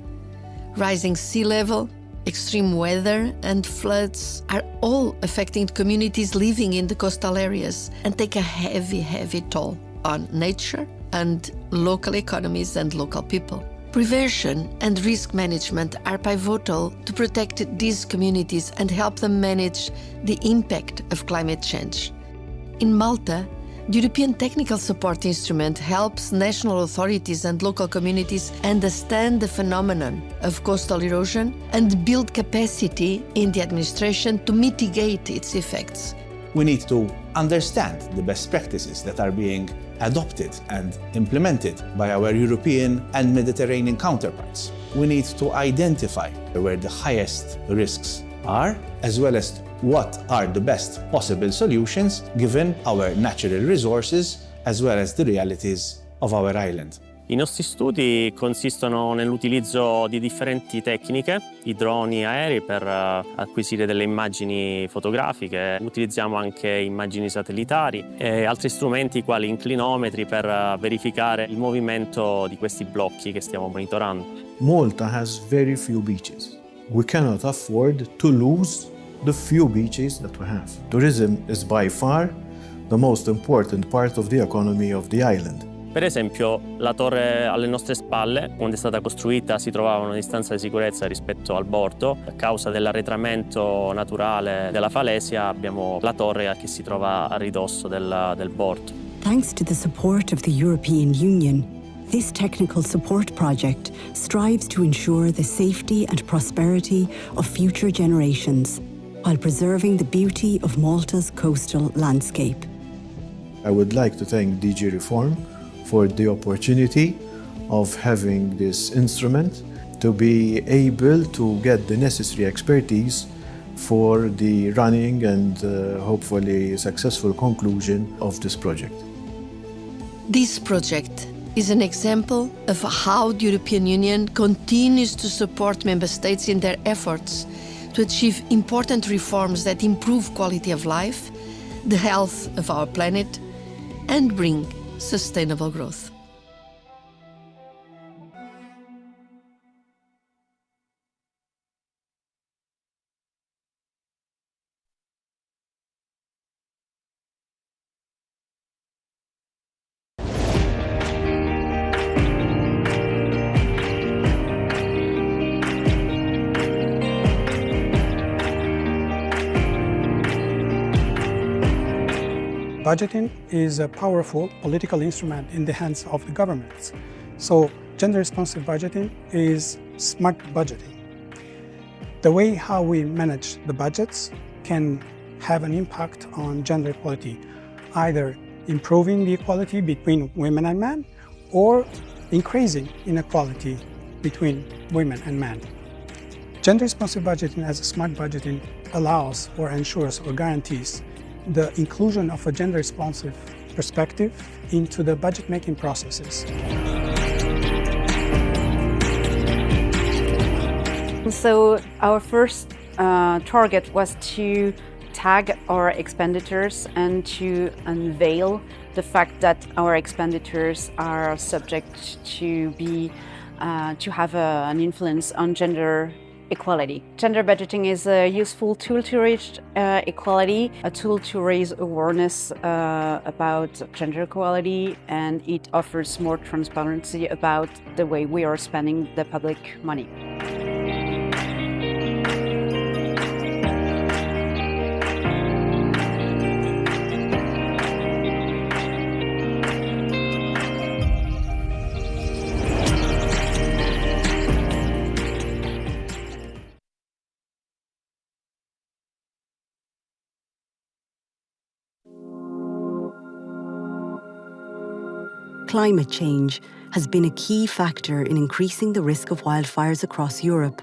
Rising sea level, extreme weather and floods are all affecting communities living in the coastal areas and take a heavy toll on nature and local economies and local people. Prevention and risk management are pivotal to protect these communities and help them manage the impact of climate change. In Malta, the European Technical Support Instrument helps national authorities and local communities understand the phenomenon of coastal erosion and build capacity in the administration to mitigate its effects. We need to understand the best practices that are being adopted and implemented by our European and Mediterranean counterparts. We need to identify where the highest risks are, as well as what are the best possible solutions given our natural resources as well as the realities of our island. I nostri studi consistono nell'utilizzo di differenti tecniche, i droni aerei per acquisire delle immagini fotografiche, utilizziamo anche immagini satellitari e altri strumenti quali inclinometri per verificare il movimento di questi blocchi che stiamo monitorando. Malta has very few beaches. We cannot afford to lose the few beaches that we have. Tourism is by far the most important part of the economy of the island. Per esempio, la torre alle nostre spalle, quando è stata costruita, si trovava a una distanza di sicurezza rispetto al bordo. A causa dell'arretramento naturale della falesia, abbiamo la torre che si trova a ridosso del bordo. Thanks to the support of the European Union, this technical support project strives to ensure the safety and prosperity of future generations, while preserving the beauty of Malta's coastal landscape. I would like to thank DG Reform for the opportunity of having this instrument to be able to get the necessary expertise for the running and hopefully successful conclusion of this project. This project is an example of how the European Union continues to support member states in their efforts to achieve important reforms that improve quality of life, the health of our planet, and bring sustainable growth. Budgeting is a powerful political instrument in the hands of the governments. So gender-responsive budgeting is smart budgeting. The way how we manage the budgets can have an impact on gender equality, either improving the equality between women and men or increasing inequality between women and men. Gender-responsive budgeting as a smart budgeting allows or ensures or guarantees the inclusion of a gender-responsive perspective into the budget-making processes. So our first target was to tag our expenditures and to unveil the fact that our expenditures are subject to have an influence on gender equality. Gender budgeting is a useful tool to reach equality, a tool to raise awareness about gender equality, and it offers more transparency about the way we are spending the public money. Climate change has been a key factor in increasing the risk of wildfires across Europe.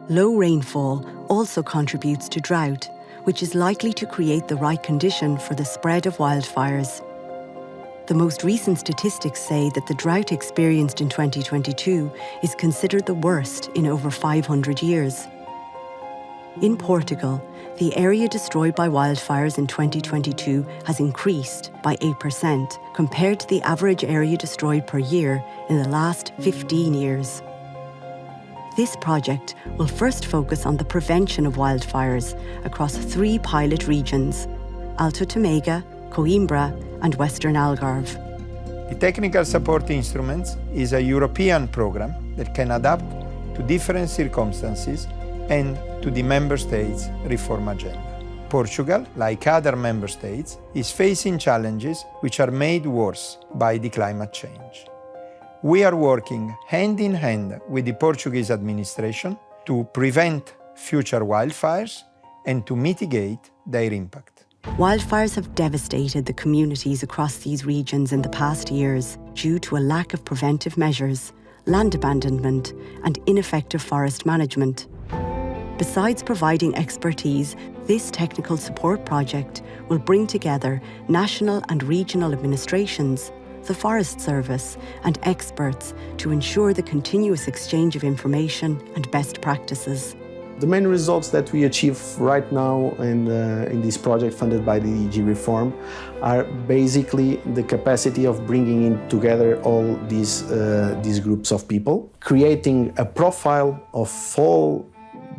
Low rainfall also contributes to drought, which is likely to create the right condition for the spread of wildfires. The most recent statistics say that the drought experienced in 2022 is considered the worst in over 500 years. In Portugal, the area destroyed by wildfires in 2022 has increased by 8% compared to the average area destroyed per year in the last 15 years. This project will first focus on the prevention of wildfires across 3 pilot regions: Alto Tâmega, Coimbra, and Western Algarve. The Technical Support Instruments is a European program that can adapt to different circumstances and to the Member States' reform agenda. Portugal, like other Member States, is facing challenges which are made worse by the climate change. We are working hand in hand with the Portuguese administration to prevent future wildfires and to mitigate their impact. Wildfires have devastated the communities across these regions in the past years due to a lack of preventive measures, land abandonment, and ineffective forest management. Besides providing expertise, this technical support project will bring together national and regional administrations, the Forest Service, and experts to ensure the continuous exchange of information and best practices. The main results that we achieve right now in this project funded by the DG Reform are basically the capacity of bringing in together all these groups of people, creating a profile of all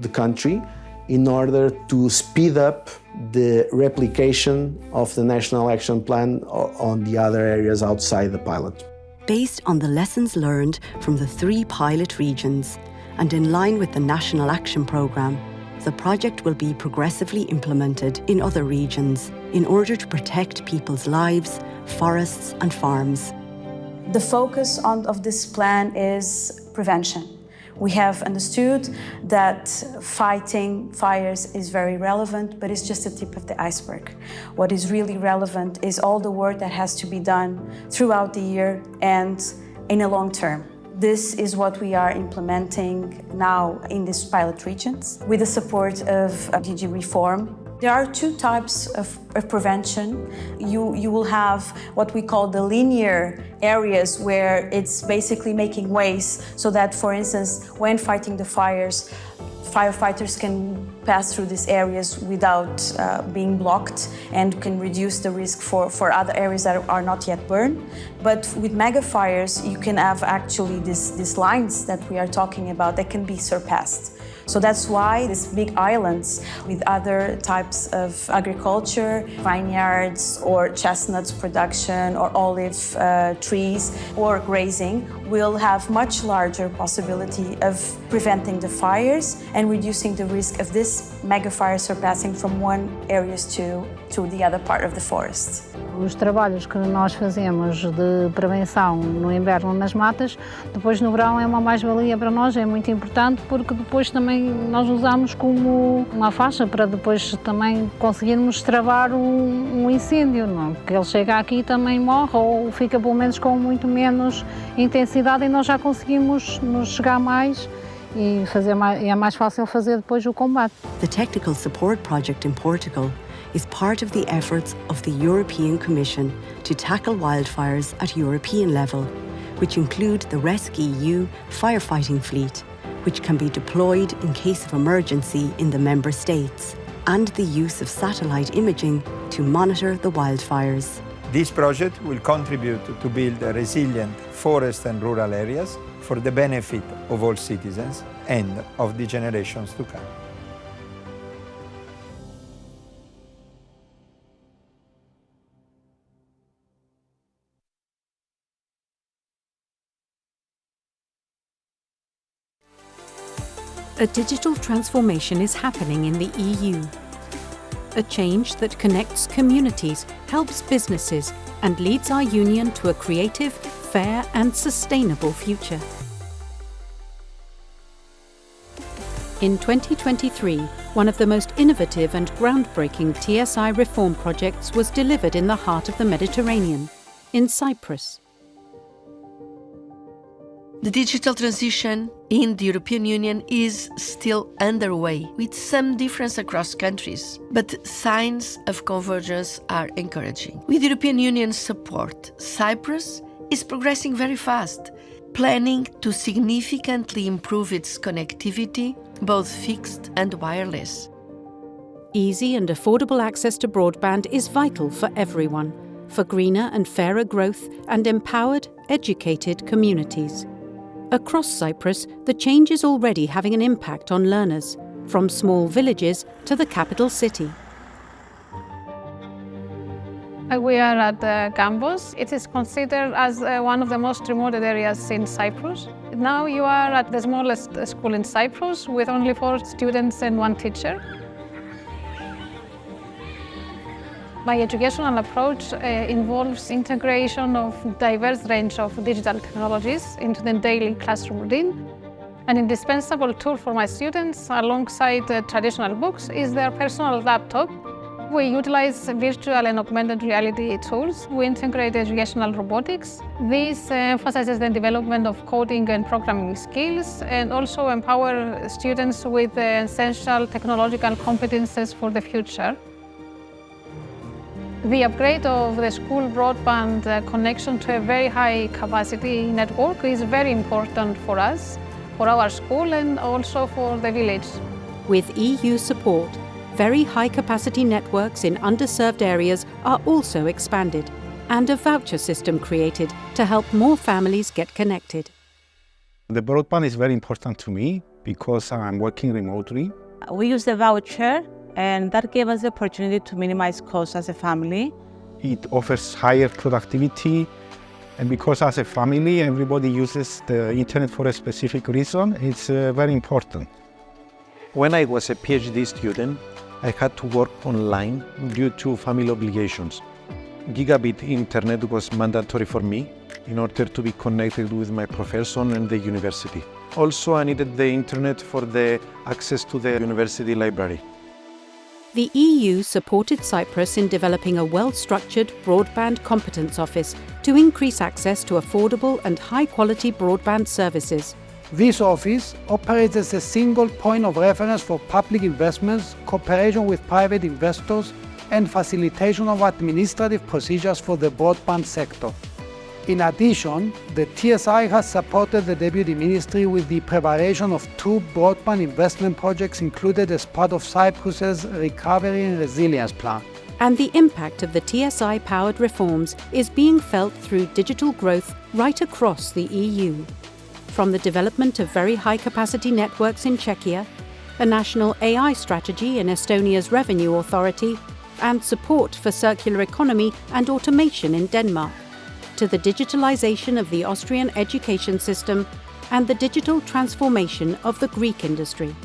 the country in order to speed up the replication of the National Action Plan on the other areas outside the pilot. Based on the lessons learned from the 3 pilot regions and in line with the National Action Programme, the project will be progressively implemented in other regions in order to protect people's lives, forests and farms. The focus of this plan is prevention. We have understood that fighting fires is very relevant, but it's just the tip of the iceberg. What is really relevant is all the work that has to be done throughout the year and in a long term. This is what we are implementing now in these pilot regions with the support of DG Reform. There are 2 types of prevention. You will have what we call the linear areas, where it's basically making ways so that, for instance, when fighting the fires, firefighters can pass through these areas without being blocked and can reduce the risk for other areas that are not yet burned. But with mega fires, you can have actually these lines that we are talking about that can be surpassed. So that's why these big islands with other types of agriculture, vineyards or chestnuts production or olive trees or grazing will have much larger possibility of preventing the fires and reducing the risk of this mega fire surpassing from one area to the other part of the forest. Os trabalhos que nós fazemos de prevenção no inverno nas matas, depois no verão é uma mais-valia para nós, é muito importante porque depois também nós usamos como uma faixa para depois também conseguirmos travar um incêndio, não? Porque ele chega aqui e também morre ou fica pelo menos com muito menos intensidade e nós já conseguimos nos chegar mais e é mais fácil fazer depois o combate. The Technical Support Project in Portugal is part of the efforts of the European Commission to tackle wildfires at European level, which include the RescEU firefighting fleet, which can be deployed in case of emergency in the member states. and the use of satellite imaging to monitor the wildfires. This project will contribute to build resilient forest and rural areas for the benefit of all citizens and of the generations to come. A digital transformation is happening in the EU. A change that connects communities, helps businesses, and leads our union to a creative, fair, and sustainable future. In 2023, one of the most innovative and groundbreaking TSI reform projects was delivered in the heart of the Mediterranean, in Cyprus. The digital transition in the European Union is still underway, with some difference across countries, but signs of convergence are encouraging. With European Union support, Cyprus is progressing very fast, planning to significantly improve its connectivity, both fixed and wireless. Easy and affordable access to broadband is vital for everyone, for greener and fairer growth and empowered, educated communities. Across Cyprus, the change is already having an impact on learners, from small villages to the capital city. We are at Gambos. It is considered as one of the most remote areas in Cyprus. Now you are at the smallest school in Cyprus with only 4 students and 1 teacher. My educational approach involves integration of diverse range of digital technologies into the daily classroom routine. An indispensable tool for my students, alongside traditional books, is their personal laptop. We utilize virtual and augmented reality tools. We integrate educational robotics. This emphasizes the development of coding and programming skills and also empower students with essential technological competences for the future. The upgrade of the school broadband connection to a very high capacity network is very important for us, for our school and also for the village. With EU support, very high capacity networks in underserved areas are also expanded and a voucher system created to help more families get connected. The broadband is very important to me because I'm working remotely. We use the voucher, and that gave us the opportunity to minimize costs as a family. It offers higher productivity, and because as a family everybody uses the internet for a specific reason, it's very important. When I was a PhD student, I had to work online due to family obligations. Gigabit internet was mandatory for me in order to be connected with my profession and the university. Also, I needed the internet for the access to the university library. The EU supported Cyprus in developing a well-structured broadband competence office to increase access to affordable and high-quality broadband services. This office operates as a single point of reference for public investments, cooperation with private investors, and facilitation of administrative procedures for the broadband sector. In addition, the TSI has supported the Deputy Ministry with the preparation of 2 broadband investment projects included as part of Cyprus's Recovery and Resilience Plan. And the impact of the TSI-powered reforms is being felt through digital growth right across the EU. From the development of very high-capacity networks in Czechia, a national AI strategy in Estonia's Revenue Authority, and support for circular economy and automation in Denmark, to the digitalization of the Austrian education system and the digital transformation of the Greek industry.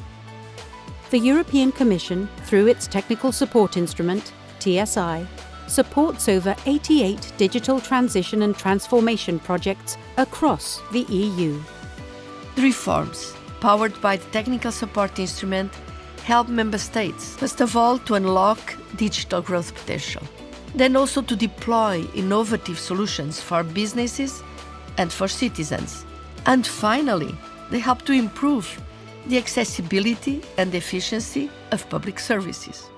The European Commission, through its technical support instrument, TSI, supports over 88 digital transition and transformation projects across the EU. The reforms, powered by the technical support instrument, help member states, first of all, to unlock digital growth potential, then also to deploy innovative solutions for businesses and for citizens. And finally, they help to improve the accessibility and efficiency of public services.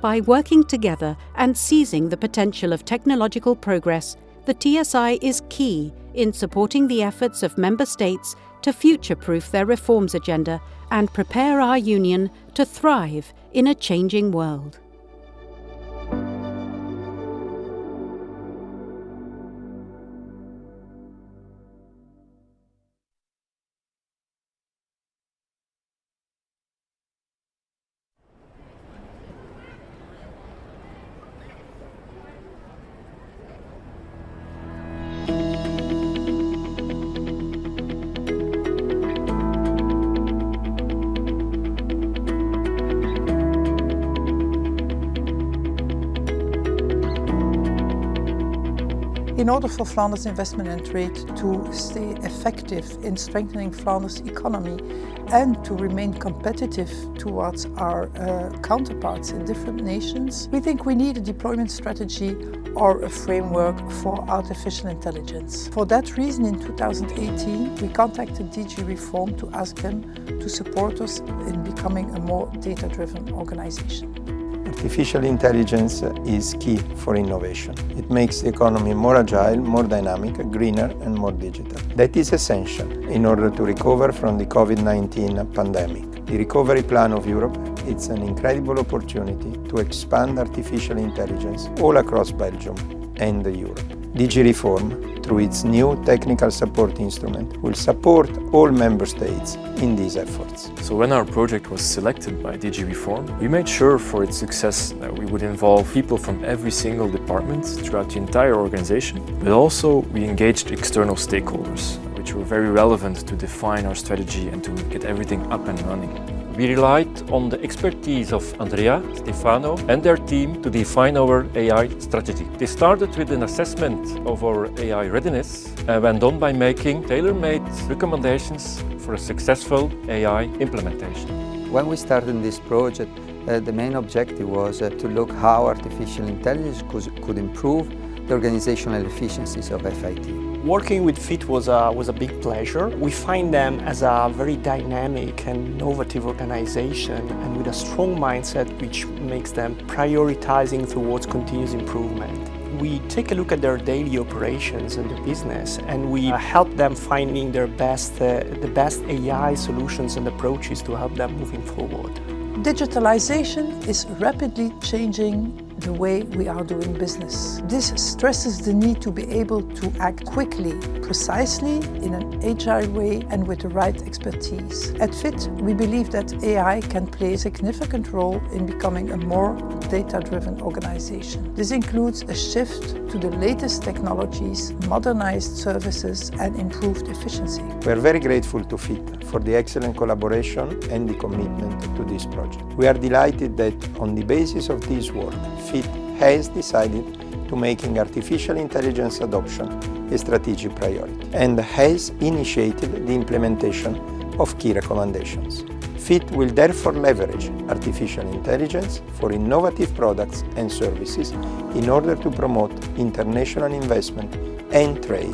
By working together and seizing the potential of technological progress, the TSI is key in supporting the efforts of member states to future-proof their reforms agenda and prepare our union to thrive in a changing world. In order for Flanders Investment and Trade to stay effective in strengthening Flanders' economy and to remain competitive towards our counterparts in different nations, we think we need a deployment strategy or a framework for artificial intelligence. For that reason, in 2018, we contacted DG Reform to ask them to support us in becoming a more data-driven organization. Artificial intelligence is key for innovation. It makes the economy more agile, more dynamic, greener and more digital. That is essential in order to recover from the COVID-19 pandemic. The recovery plan of Europe is an incredible opportunity to expand artificial intelligence all across Belgium and Europe. DG Reform, through its new technical support instrument, will support all member states in these efforts. So when our project was selected by DG Reform, we made sure for its success that we would involve people from every single department throughout the entire organization, but also we engaged external stakeholders, which were very relevant to define our strategy and to get everything up and running. We relied on the expertise of Andrea, Stefano and their team to define our AI strategy. They started with an assessment of our AI readiness and went on by making tailor-made recommendations for a successful AI implementation. When we started this project, the main objective was to look how artificial intelligence could improve the organizational efficiencies of FIT. Working with FIT was a big pleasure. We find them as a very dynamic and innovative organization and with a strong mindset which makes them prioritizing towards continuous improvement. We take a look at their daily operations and their business and we help them finding the best AI solutions and approaches to help them moving forward. Digitalization is rapidly changing the way we are doing business. This stresses the need to be able to act quickly, precisely, in an agile way and with the right expertise. At FIT, we believe that AI can play a significant role in becoming a more data-driven organization. This includes a shift to the latest technologies, modernized services and improved efficiency. We are very grateful to FIT for the excellent collaboration and the commitment to this project. We are delighted that on the basis of this work, FIT has decided to making artificial intelligence adoption a strategic priority and has initiated the implementation of key recommendations. FIT will therefore leverage artificial intelligence for innovative products and services in order to promote international investment and trade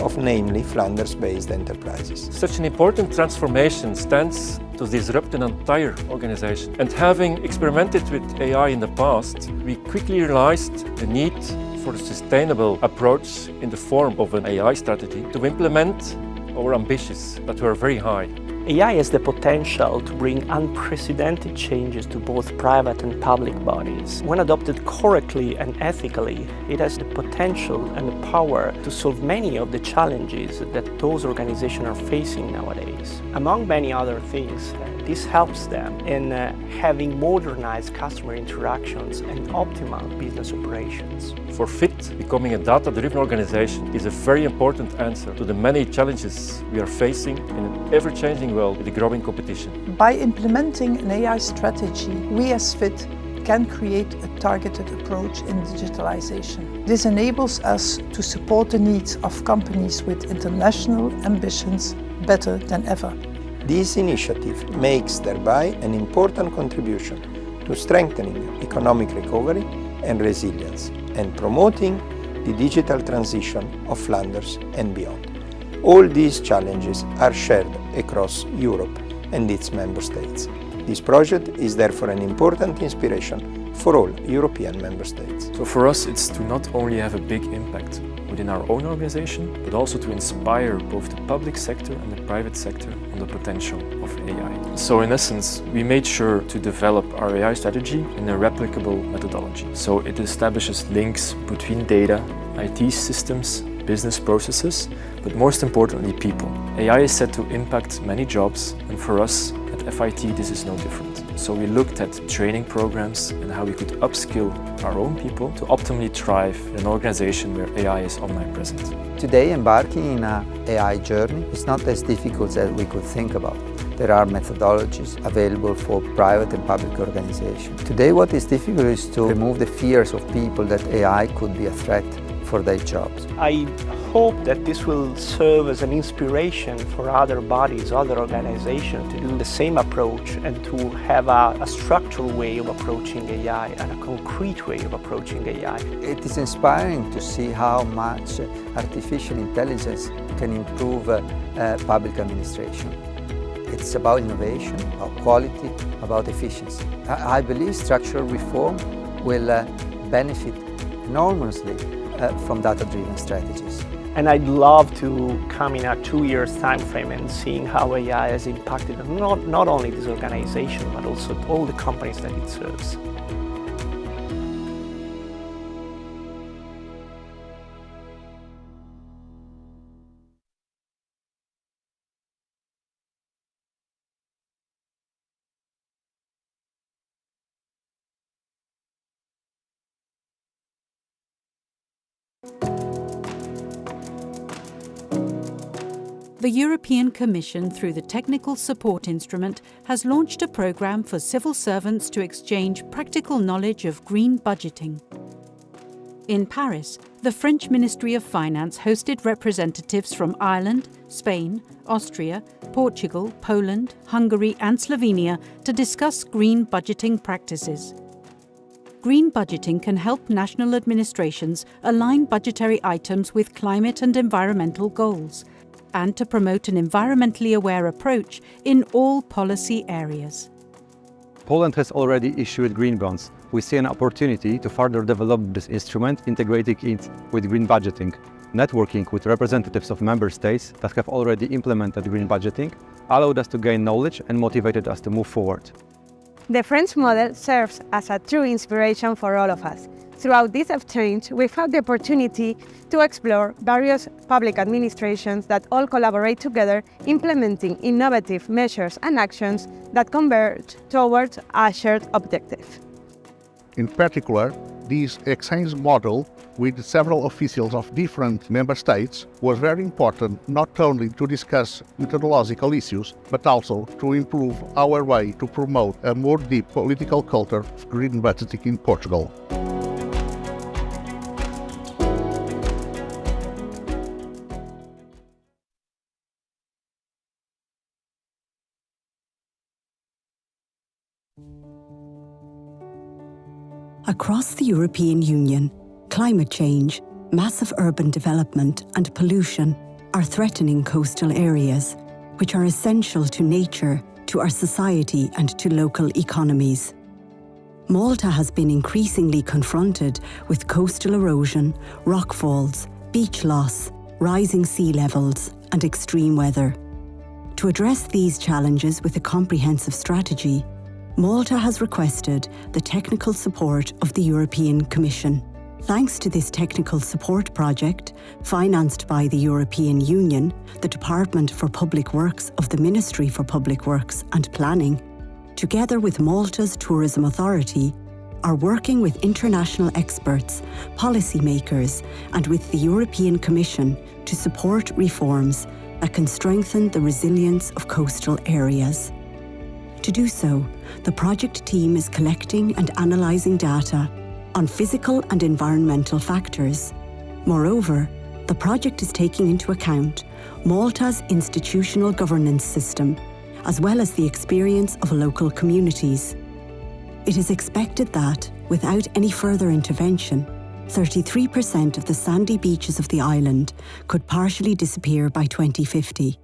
of namely Flanders-based enterprises. Such an important transformation stands to disrupt an entire organization. And having experimented with AI in the past, we quickly realized the need for a sustainable approach in the form of an AI strategy to implement our ambitions that were very high. AI has the potential to bring unprecedented changes to both private and public bodies. When adopted correctly and ethically, it has the potential and the power to solve many of the challenges that those organizations are facing nowadays. Among many other things, this helps them in having modernized customer interactions and optimal business operations. For FIT, becoming a data-driven organization is a very important answer to the many challenges we are facing in an ever-changing world with a growing competition. By implementing an AI strategy, we as FIT can create a targeted approach in digitalization. This enables us to support the needs of companies with international ambitions better than ever. This initiative makes thereby an important contribution to strengthening economic recovery and resilience and promoting the digital transition of Flanders and beyond. All these challenges are shared across Europe and its member states. This project is therefore an important inspiration for all European member states. So for us, it's to not only have a big impact within our own organization, but also to inspire both the public sector and the private sector on the potential of AI. So in essence, we made sure to develop our AI strategy in a replicable methodology. So it establishes links between data, IT systems, business processes, but most importantly, people. AI is set to impact many jobs, and for us at FIT, this is no different. So we looked at training programs and how we could upskill our own people to optimally thrive in an organization where AI is omnipresent. Today, embarking in an AI journey is not as difficult as we could think about. There are methodologies available for private and public organizations. Today, what is difficult is to remove the fears of people that AI could be a threat for their jobs. I hope that this will serve as an inspiration for other bodies, other organizations to do the same approach and to have a structural way of approaching AI and a concrete way of approaching AI. It is inspiring to see how much artificial intelligence can improve public administration. It's about innovation, about quality, about efficiency. I believe structural reform will benefit enormously from data-driven strategies. And I'd love to come in a 2 years time frame and seeing how AI has impacted not only this organization, but also all the companies that it serves. The European Commission, through the Technical Support Instrument, has launched a programme for civil servants to exchange practical knowledge of green budgeting. In Paris, the French Ministry of Finance hosted representatives from Ireland, Spain, Austria, Portugal, Poland, Hungary and Slovenia to discuss green budgeting practices. Green budgeting can help national administrations align budgetary items with climate and environmental goals, and to promote an environmentally aware approach in all policy areas. Poland has already issued green bonds. We see an opportunity to further develop this instrument, integrating it with green budgeting. Networking with representatives of member states that have already implemented green budgeting allowed us to gain knowledge and motivated us to move forward. The French model serves as a true inspiration for all of us. Throughout this exchange, we've had the opportunity to explore various public administrations that all collaborate together, implementing innovative measures and actions that converge towards a shared objective. In particular, this exchange model with several officials of different member states was very important, not only to discuss methodological issues, but also to improve our way to promote a more deep political culture of green budgeting in Portugal. Across the European Union, climate change, massive urban development and pollution are threatening coastal areas, which are essential to nature, to our society and to local economies. Malta has been increasingly confronted with coastal erosion, rockfalls, beach loss, rising sea levels and extreme weather. To address these challenges with a comprehensive strategy, Malta has requested the technical support of the European Commission. Thanks to this technical support project, financed by the European Union, the Department for Public Works of the Ministry for Public Works and Planning, together with Malta's Tourism Authority, are working with international experts, policymakers, and with the European Commission to support reforms that can strengthen the resilience of coastal areas. To do so, the project team is collecting and analysing data on physical and environmental factors. Moreover, the project is taking into account Malta's institutional governance system, as well as the experience of local communities. It is expected that, without any further intervention, 33% of the sandy beaches of the island could partially disappear by 2050.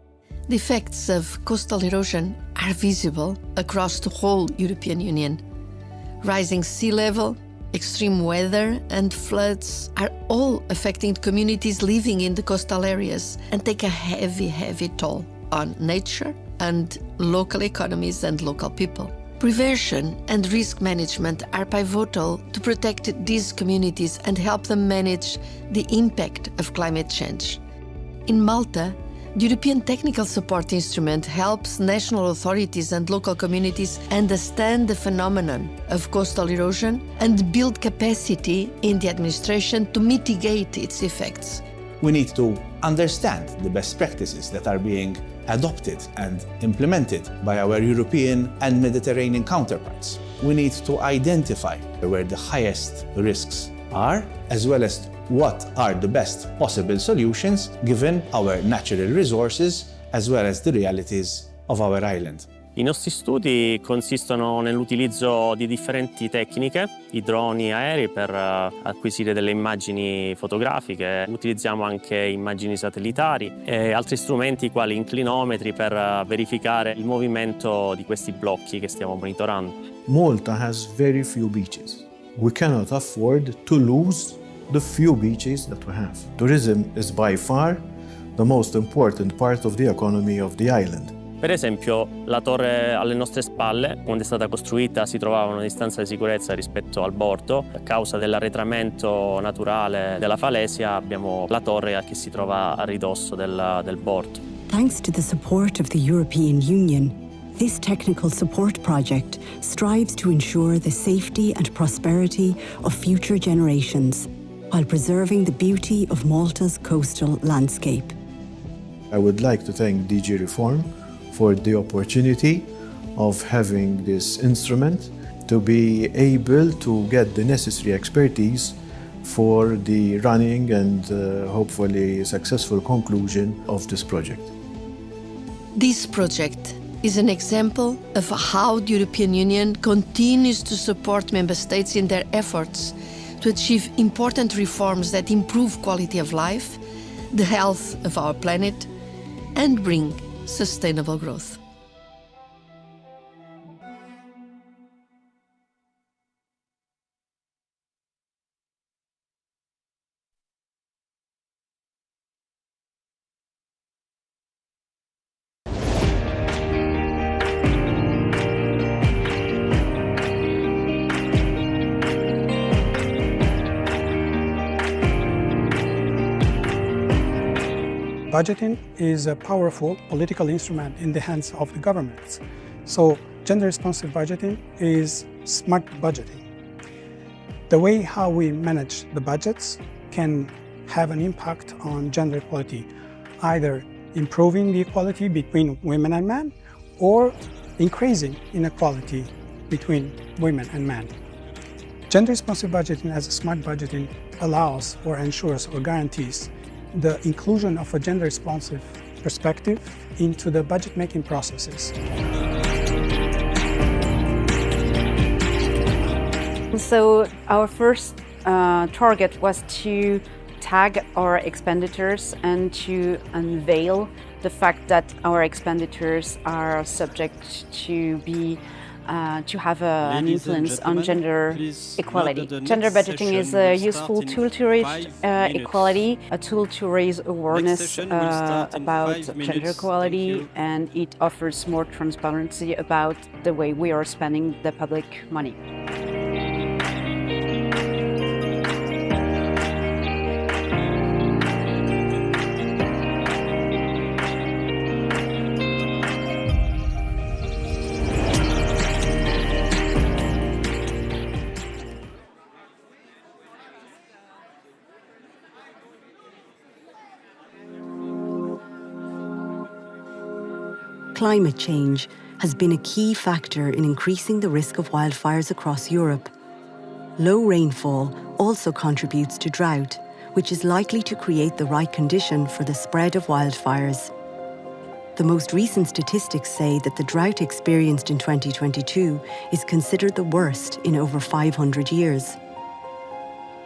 The effects of coastal erosion are visible across the whole European Union, rising sea level, extreme weather and floods are all affecting communities living in the coastal areas and take a heavy, heavy toll on nature and local economies and local people. Prevention and risk management are pivotal to protect these communities and help them manage the impact of climate change. In Malta, the European Technical Support Instrument helps national authorities and local communities understand the phenomenon of coastal erosion and build capacity in the administration to mitigate its effects. We need to understand the best practices that are being adopted and implemented by our European and Mediterranean counterparts. We need to identify where the highest risks are, as well as what are the best possible solutions given our natural resources as well as the realities of our island. I nostri studi consistono nell'utilizzo di differenti tecniche, i droni aerei per acquisire delle immagini fotografiche, utilizziamo anche immagini satellitari e altri strumenti quali inclinometri per verificare il movimento di questi blocchi che stiamo monitorando. Malta has very few beaches. We cannot afford to lose the few beaches that we have. Tourism is by far the most important part of the economy of the island. Per esempio, la torre alle nostre spalle, quando è stata costruita, si trovava a una distanza di sicurezza rispetto al bordo. A causa dell'arretramento naturale della falesia, abbiamo la torre che si trova a ridosso del bordo. Thanks to the support of the European Union, this technical support project strives to ensure the safety and prosperity of future generations, while preserving the beauty of Malta's coastal landscape. I would like to thank DG Reform for the opportunity of having this instrument to be able to get the necessary expertise for the running and hopefully successful conclusion of this project. This project is an example of how the European Union continues to support member states in their efforts to achieve important reforms that improve quality of life, the health of our planet, and bring sustainable growth. Budgeting is a powerful political instrument in the hands of the governments. So gender-responsive budgeting is smart budgeting. The way how we manage the budgets can have an impact on gender equality, either improving the equality between women and men or increasing inequality between women and men. Gender-responsive budgeting as a smart budgeting allows or ensures or guarantees the inclusion of a gender-responsive perspective into the budget-making processes. So our first target was to tag our expenditures and to unveil the fact that our expenditures are subject to be to have an influence on gender equality. Gender budgeting is a useful tool to reach equality, a tool to raise awareness about gender equality, and it offers more transparency about the way we are spending the public money. Climate change has been a key factor in increasing the risk of wildfires across Europe. Low rainfall also contributes to drought, which is likely to create the right condition for the spread of wildfires. The most recent statistics say that the drought experienced in 2022 is considered the worst in over 500 years.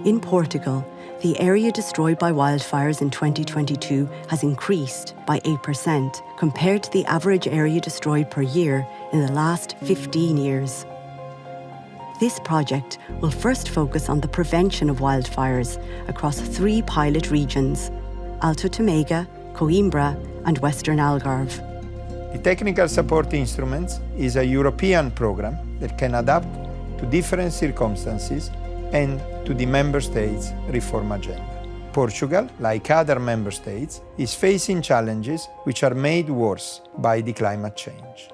In Portugal, the area destroyed by wildfires in 2022 has increased by 8% compared to the average area destroyed per year in the last 15 years. This project will first focus on the prevention of wildfires across 3 pilot regions: Alto Tamega, Coimbra, and Western Algarve. The Technical Support Instruments is a European program that can adapt to different circumstances and to the Member States' reform agenda. Portugal, like other Member States, is facing challenges which are made worse by the climate change.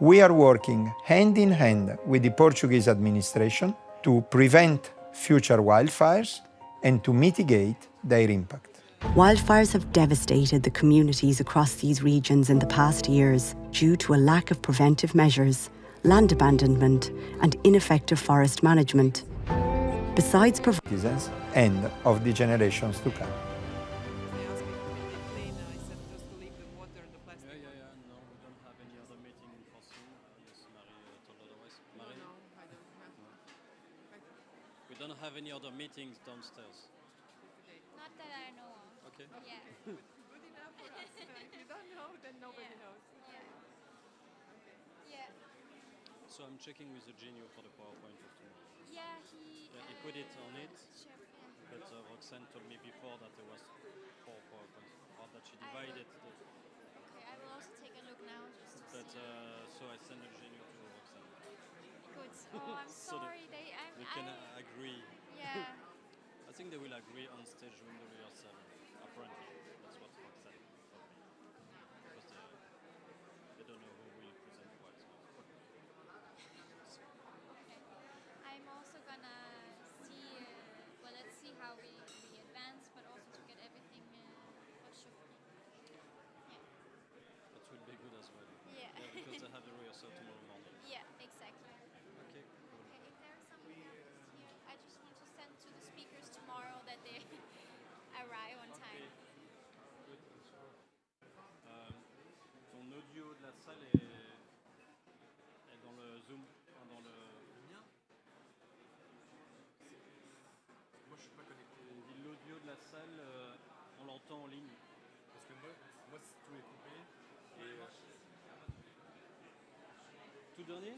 We are working hand in hand with the Portuguese administration to prevent future wildfires and to mitigate their impact. Wildfires have devastated the communities across these regions in the past years due to a lack of preventive measures, land abandonment, and ineffective forest management. Besides citizens and of the generations to come. We don't have any other meetings downstairs. Not that I know of. Okay. Yeah. Good enough for us. If you don't know, then nobody knows. Yeah. So I'm checking with the genio for the PowerPoint of tomorrow. Yeah, he put it on it, sure, yeah. but Roxanne told me before that there was 4 PowerPoints, or that she divided. Okay, I will also take a look now just to But see. so I send a genio to Roxanne. Good. Oh, I'm So sorry. they can agree. Yeah. I think they will agree on stage during the rehearsal. Apparently, that's what Roxanne told me. Because they don't know who will present what. Okay. I'm also gonna see. Well, let's see how we advance, but also to get everything for sure. Yeah. That will be good as well. Yeah. Because they have the rehearsal tomorrow morning. Yeah, exactly. Okay. Cool. Okay, if there's someone else here, I just need to send to the speakers tomorrow that they arrive on time. Good. Ton audio de la salle est dans le Zoom, dans le lien. Moi, je suis pas connecté. L'audio de la salle, on l'entend en ligne. Parce que moi tout est coupé. Et tout dernier.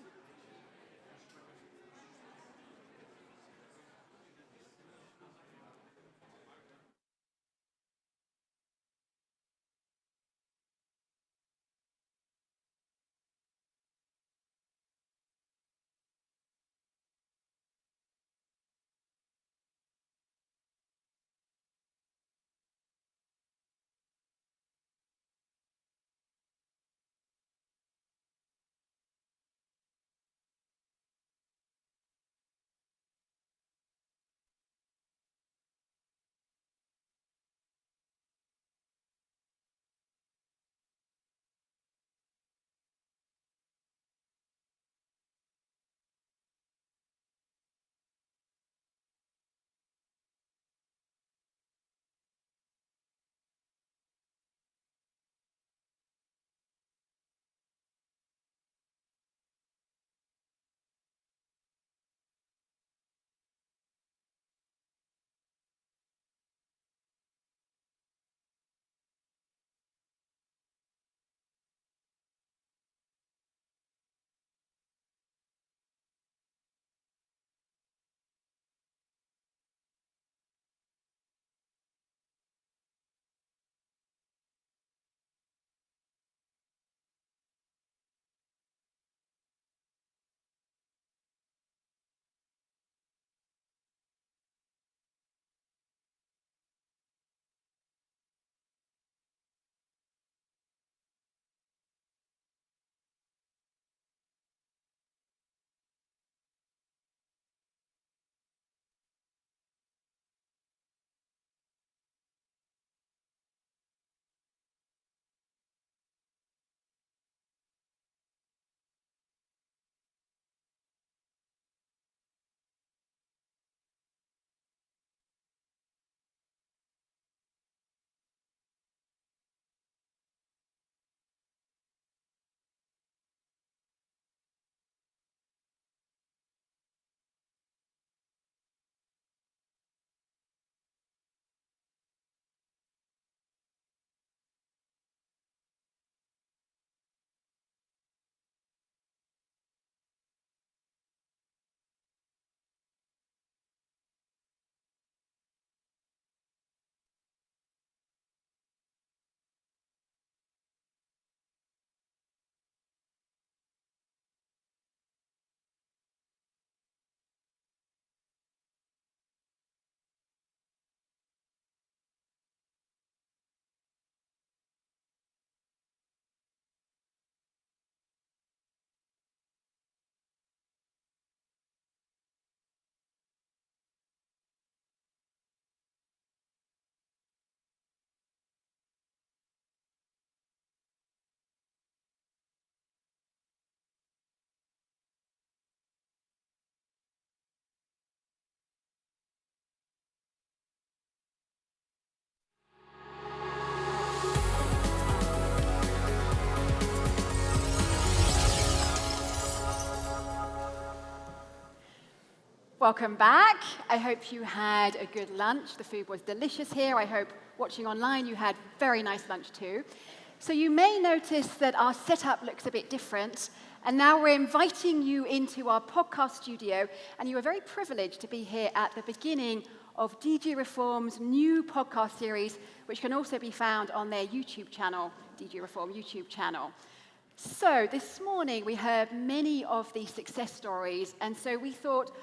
Welcome back. I hope you had a good lunch. The food was delicious here. I hope watching online you had very nice lunch too. So you may notice that our setup looks a bit different. And now we're inviting you into our podcast studio. And you are very privileged to be here at the beginning of DG Reform's new podcast series, which can also be found on their YouTube channel, DG Reform YouTube channel. So this morning we heard many of these success stories. And so we thought,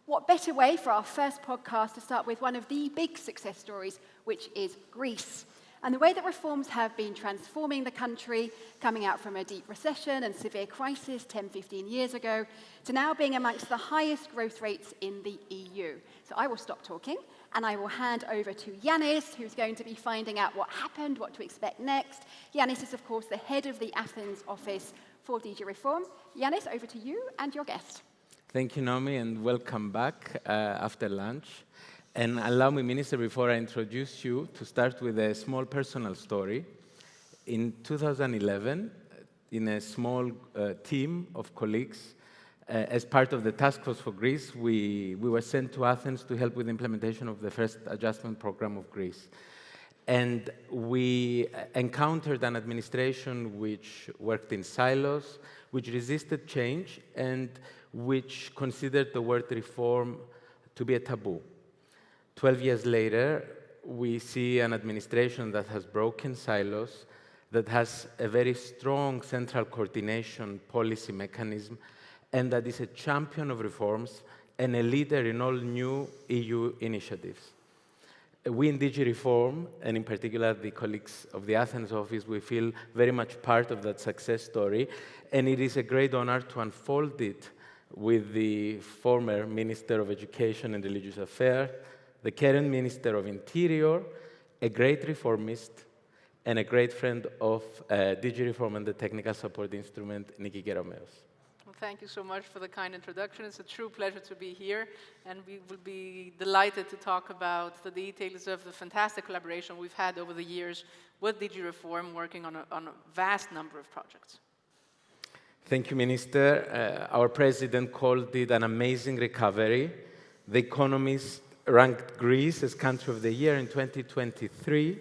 what better way for our first podcast to start with one of the big success stories, which is Greece. And the way that reforms have been transforming the country, coming out from a deep recession and severe crisis 10, 15 years ago, to now being amongst the highest growth rates in the EU. So I will stop talking, and I will hand over to Yanis, who's going to be finding out what happened, what to expect next. Yanis is, of course, the head of the Athens office for DG Reform. Yanis, over to you and your guest. Thank you, Naomi, and welcome back after lunch. And allow me, Minister, before I introduce you, to start with a small personal story. In 2011, in a small team of colleagues, as part of the Task Force for Greece, we were sent to Athens to help with the implementation of the first adjustment program of Greece. And we encountered an administration which worked in silos, which resisted change, and which considered the word reform to be a taboo. 12 years later, we see an administration that has broken silos, that has a very strong central coordination policy mechanism, and that is a champion of reforms and a leader in all new EU initiatives. We in DG Reform, and in particular the colleagues of the Athens office, we feel very much part of that success story, and it is a great honor to unfold it with the former Minister of Education and Religious Affairs, the current Minister of Interior, a great reformist, and a great friend of DG Reform and the Technical Support Instrument, Niki Geromeos. Well, thank you so much for the kind introduction. It's a true pleasure to be here, and we will be delighted to talk about the details of the fantastic collaboration we've had over the years with DG Reform, working on a vast number of projects. Thank you, Minister. Our President called it an amazing recovery. The Economist ranked Greece as Country of the Year in 2023,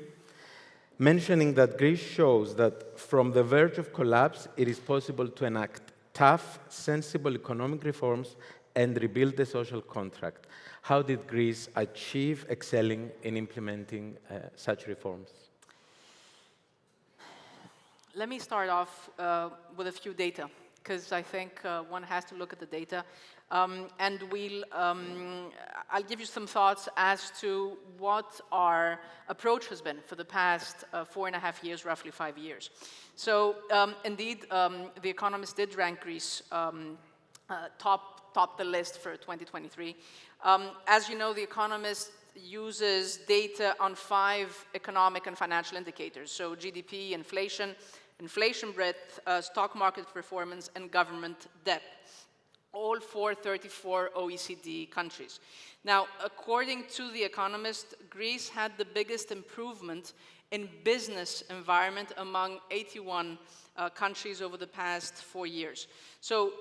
mentioning that Greece shows that from the verge of collapse, it is possible to enact tough, sensible economic reforms and rebuild the social contract. How did Greece achieve excelling in implementing such reforms? Let me start off with a few data, because I think one has to look at the data. And I'll give you some thoughts as to what our approach has been for the past 4.5 years, roughly 5 years. So indeed, The Economist did rank Greece top the list for 2023. As you know, The Economist uses data on 5 economic and financial indicators, so GDP, inflation breadth, stock market performance, and government debt, all for 34 OECD countries. Now, according to The Economist, Greece had the biggest improvement in business environment among 81 countries over the past 4 years. So,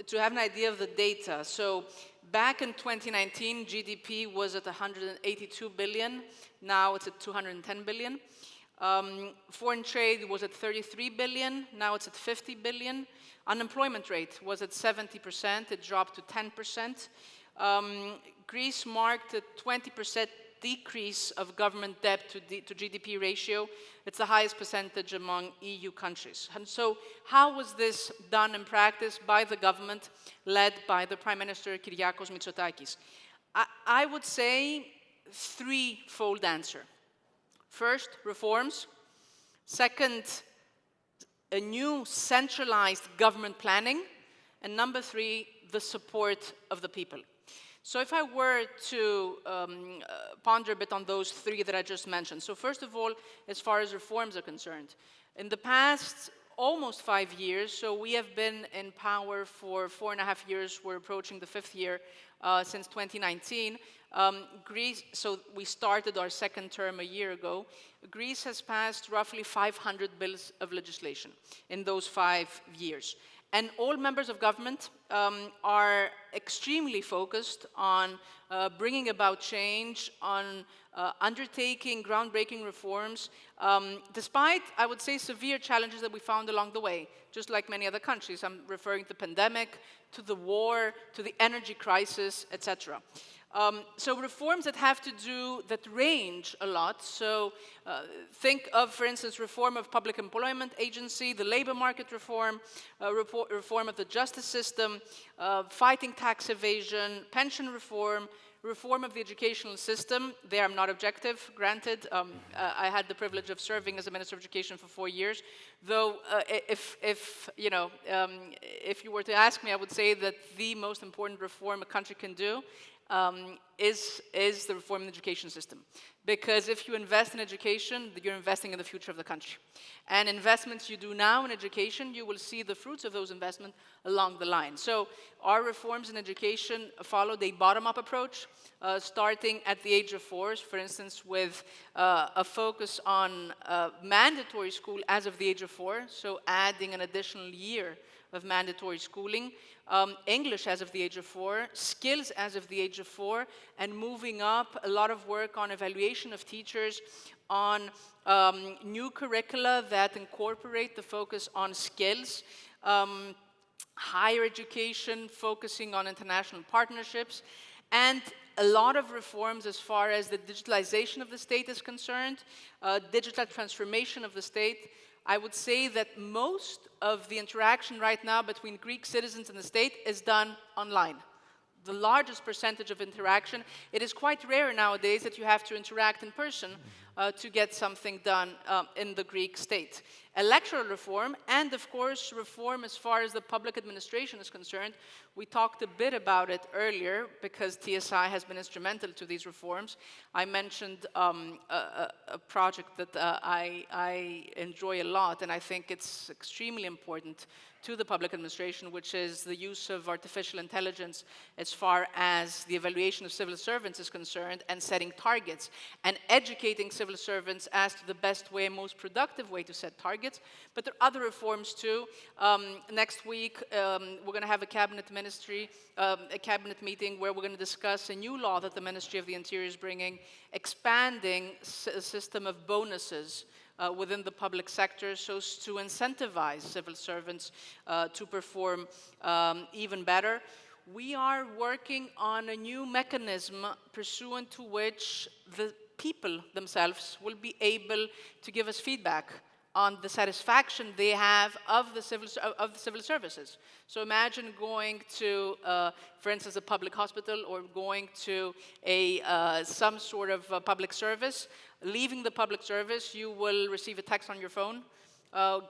to have an idea of the data, so back in 2019, GDP was at 182 billion, now it's at 210 billion. Foreign trade was at 33 billion, now it's at 50 billion. Unemployment rate was at 70%, it dropped to 10%. Greece marked a 20% decrease of government debt to GDP ratio. It's the highest percentage among EU countries. And so how was this done in practice by the government led by the Prime Minister Kyriakos Mitsotakis? I would say threefold answer. First, reforms. Second, a new centralized government planning. And number 3, the support of the people. So if I were to ponder a bit on those 3 that I just mentioned. So first of all, as far as reforms are concerned, in the past almost 5 years, so we have been in power for 4.5 years, we're approaching the 5th year since 2019. Greece, so we started our second term a year ago. Greece has passed roughly 500 bills of legislation in those 5 years. And all members of government are extremely focused on bringing about change, on undertaking groundbreaking reforms, despite, I would say, severe challenges that we found along the way, just like many other countries. I'm referring to the pandemic, to the war, to the energy crisis, etc. So reforms that range a lot. So think of, for instance, reform of public employment agency, the labor market reform, reform of the justice system, fighting tax evasion, pension reform, reform of the educational system. There I'm not objective, granted. I had the privilege of serving as a Minister of Education for 4 years. Though if you were to ask me, I would say that the most important reform a country can do is the reform in the education system. Because if you invest in education, you're investing in the future of the country. And investments you do now in education, you will see the fruits of those investments along the line. So our reforms in education followed a bottom-up approach, starting at the age of 4, for instance, with a focus on mandatory school as of the age of 4, so adding an additional year of mandatory schooling, English as of the age of 4, skills as of the age of 4, and moving up a lot of work on evaluation of teachers, on new curricula that incorporate the focus on skills, higher education focusing on international partnerships, and a lot of reforms as far as the digitalization of the state is concerned, digital transformation of the state. I would say that most of the interaction right now between Greek citizens and the state is done online. The largest percentage of interaction. It is quite rare nowadays that you have to interact in person to get something done in the Greek state. Electoral reform and, of course, reform as far as the public administration is concerned. We talked a bit about it earlier because TSI has been instrumental to these reforms. I mentioned a project that I enjoy a lot, and I think it's extremely important to the public administration, which is the use of artificial intelligence as far as the evaluation of civil servants is concerned, and setting targets, and educating civil servants as to the best way, most productive way to set targets. But there are other reforms too. Next week, we're going to have a cabinet meeting where we're going to discuss a new law that the Ministry of the Interior is bringing, expanding a system of bonuses within the public sector so as to incentivize civil servants to perform even better. We are working on a new mechanism pursuant to which the people themselves will be able to give us feedback on the satisfaction they have of the civil services. So imagine going to, for instance, a public hospital or going to some sort of public service. Leaving the public service, you will receive a text on your phone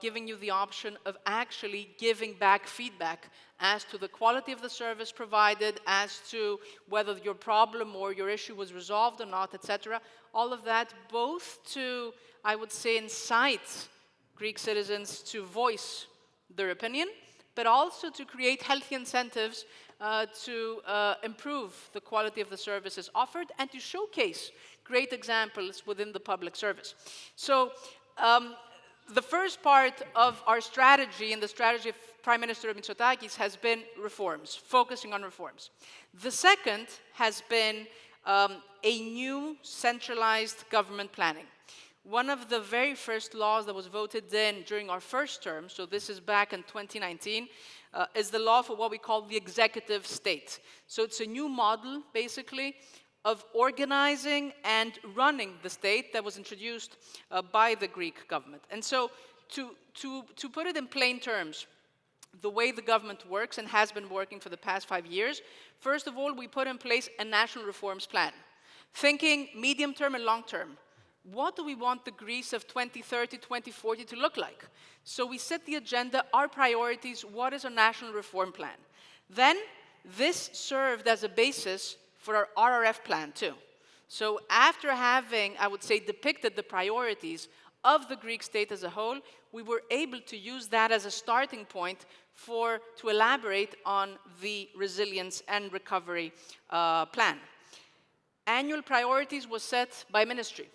giving you the option of actually giving back feedback as to the quality of the service provided, as to whether your problem or your issue was resolved or not, etc. All of that both to, I would say, incite Greek citizens to voice their opinion, but also to create healthy incentives to improve the quality of the services offered and to showcase great examples within the public service. So the first part of our strategy and the strategy of Prime Minister Mitsotakis has been reforms, focusing on reforms. The second has been a new centralized government planning. One of the very first laws that was voted in during our first term, so this is back in 2019, is the law for what we call the executive state. So it's a new model, basically, of organizing and running the state that was introduced by the Greek government. And so to put it in plain terms, the way the government works and has been working for the past 5 years, first of all, we put in place a national reforms plan, thinking medium term and long term. What do we want the Greece of 2030, 2040 to look like? So we set the agenda, our priorities, what is our national reform plan? Then this served as a basis for our RRF plan too. So after having, I would say, depicted the priorities of the Greek state as a whole, we were able to use that as a starting point to elaborate on the resilience and recovery plan. Annual priorities was set by ministry,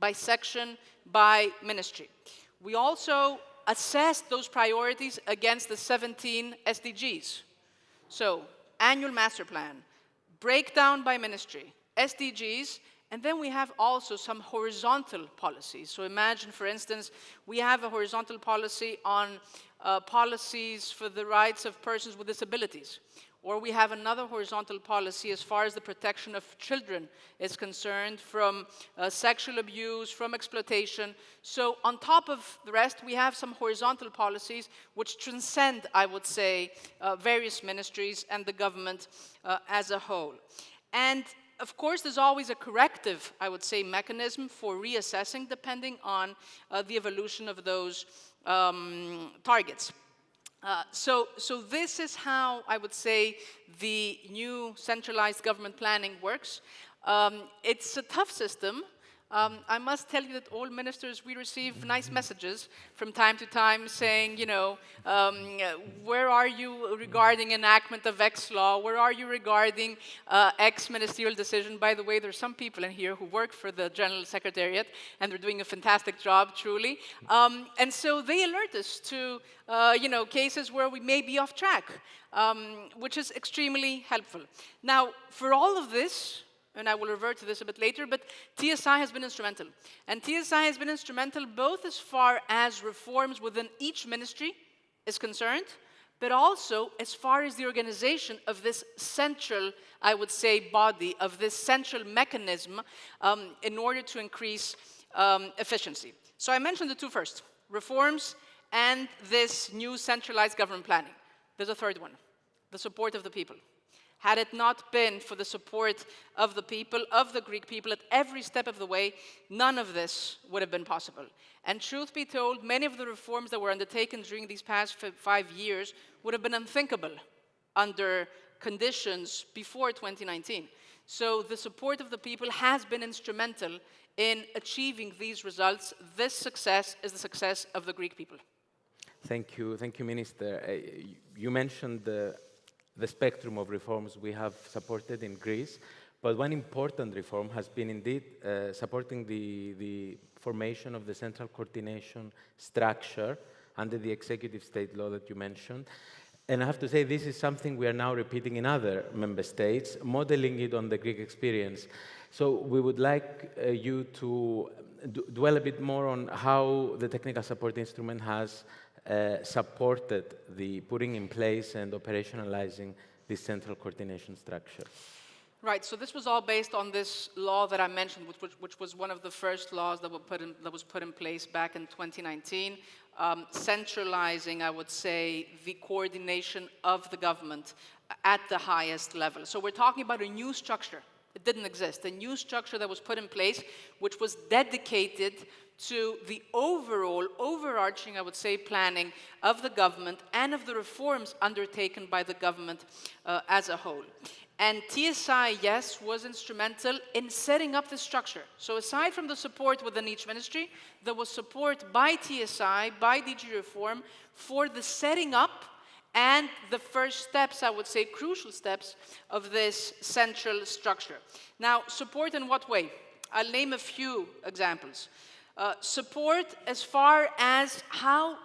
by section, by ministry. We also assessed those priorities against the 17 SDGs. So, annual master plan, breakdown by ministry, SDGs, and then we have also some horizontal policies. So imagine, for instance, we have a horizontal policy on policies for the rights of persons with disabilities. Or we have another horizontal policy as far as the protection of children is concerned from sexual abuse, from exploitation. So on top of the rest, we have some horizontal policies which transcend, I would say, various ministries and the government as a whole. And of course, there's always a corrective, I would say, mechanism for reassessing depending on the evolution of those targets. So this is how, I would say, the new centralized government planning works. It's a tough system. I must tell you that all ministers, we receive nice messages from time to time saying, you know, where are you regarding enactment of X law? Where are you regarding X ministerial decision? By the way, there's some people in here who work for the General Secretariat, and they're doing a fantastic job, truly. And so they alert us to, you know, cases where we may be off track, which is extremely helpful. Now, for all of this, and I will revert to this a bit later, but TSI has been instrumental. And TSI has been instrumental both as far as reforms within each ministry is concerned, but also as far as the organization of this central, I would say, body, of this central mechanism in order to increase efficiency. So I mentioned the two first, reforms and this new centralized government planning. There's a third one, the support of the people. Had it not been for the support of the people, of the Greek people, at every step of the way, none of this would have been possible. And truth be told, many of the reforms that were undertaken during these past 5 years would have been unthinkable under conditions before 2019. So the support of the people has been instrumental in achieving these results. This success is the success of the Greek people. Thank you, Minister. You mentioned the spectrum of reforms we have supported in Greece, but one important reform has been indeed supporting the formation of the central coordination structure under the executive state law that you mentioned. And I have to say, this is something we are now repeating in other member states, modeling it on the Greek experience. So we would like you to dwell a bit more on how the technical support instrument has supported the putting in place and operationalizing this central coordination structure. Right, so this was all based on this law that I mentioned, which was one of the first laws that was put in place back in 2019, centralizing, I would say, the coordination of the government at the highest level. So we're talking about a new structure. It didn't exist. A new structure that was put in place, which was dedicated to the overall, overarching, I would say, planning of the government and of the reforms undertaken by the government as a whole. And TSI, yes, was instrumental in setting up this structure. So aside from the support within each ministry, there was support by TSI, by DG Reform, for the setting up and the first steps, I would say, crucial steps of this central structure. Now, support in what way? I'll name a few examples. Support as far as how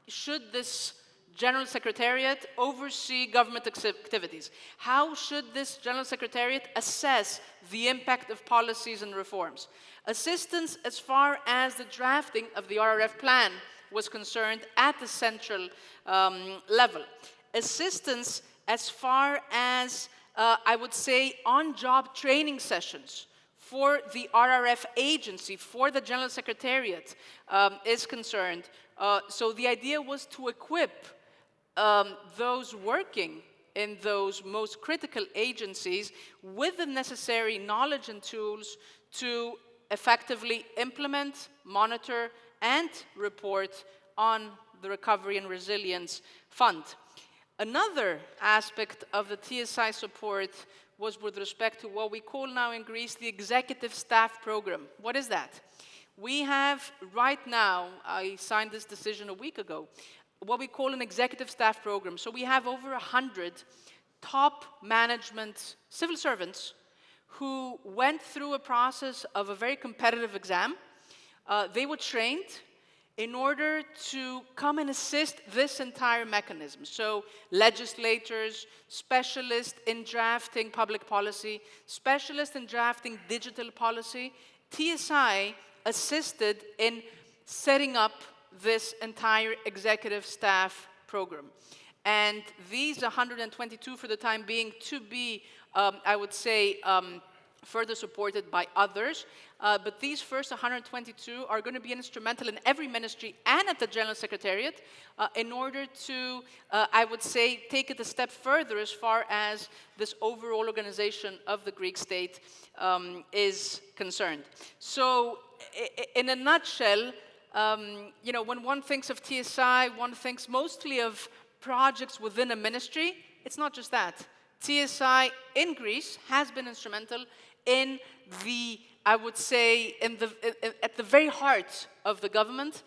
should this General Secretariat oversee government activities? How should this General Secretariat assess the impact of policies and reforms? Assistance as far as the drafting of the RRF plan was concerned at the central level. Assistance as far as, I would say, on-job training sessions for the RRF agency, for the General Secretariat is concerned. So the idea was to equip those working in those most critical agencies with the necessary knowledge and tools to effectively implement, monitor, and report on the Recovery and Resilience Fund. Another aspect of the TSI support was with respect to what we call now in Greece the Executive Staff Program. What is that? We have right now, I signed this decision a week ago, what we call an Executive Staff Program. So we have over 100 top management civil servants who went through a process of a very competitive exam. They were trained in order to come and assist this entire mechanism. So legislators, specialists in drafting public policy, specialists in drafting digital policy, TSI assisted in setting up this entire executive staff program. And these 122 for the time being to be, I would say, further supported by others. But these first 122 are going to be instrumental in every ministry and at the General Secretariat in order to, I would say, take it a step further as far as this overall organization of the Greek state is concerned. So, in a nutshell, when one thinks of TSI, one thinks mostly of projects within a ministry. It's not just that. TSI in Greece has been instrumental in the, I would say, at the very heart of the government,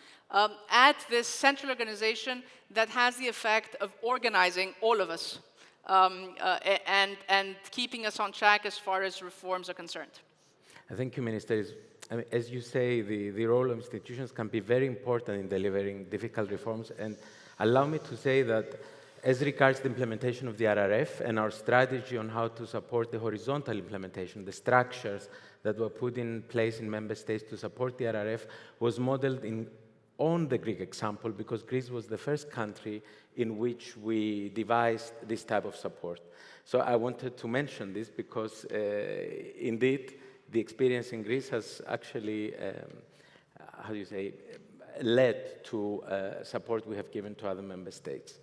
at this central organization that has the effect of organizing all of us and keeping us on track as far as reforms are concerned. Thank you, Minister. I mean, as you say, the role of institutions can be very important in delivering difficult reforms. And allow me to say that as regards the implementation of the RRF and our strategy on how to support the horizontal implementation, the structures that were put in place in member states to support the RRF was modeled on the Greek example, because Greece was the first country in which we devised this type of support. So I wanted to mention this because indeed the experience in Greece has actually, led to support we have given to other member states.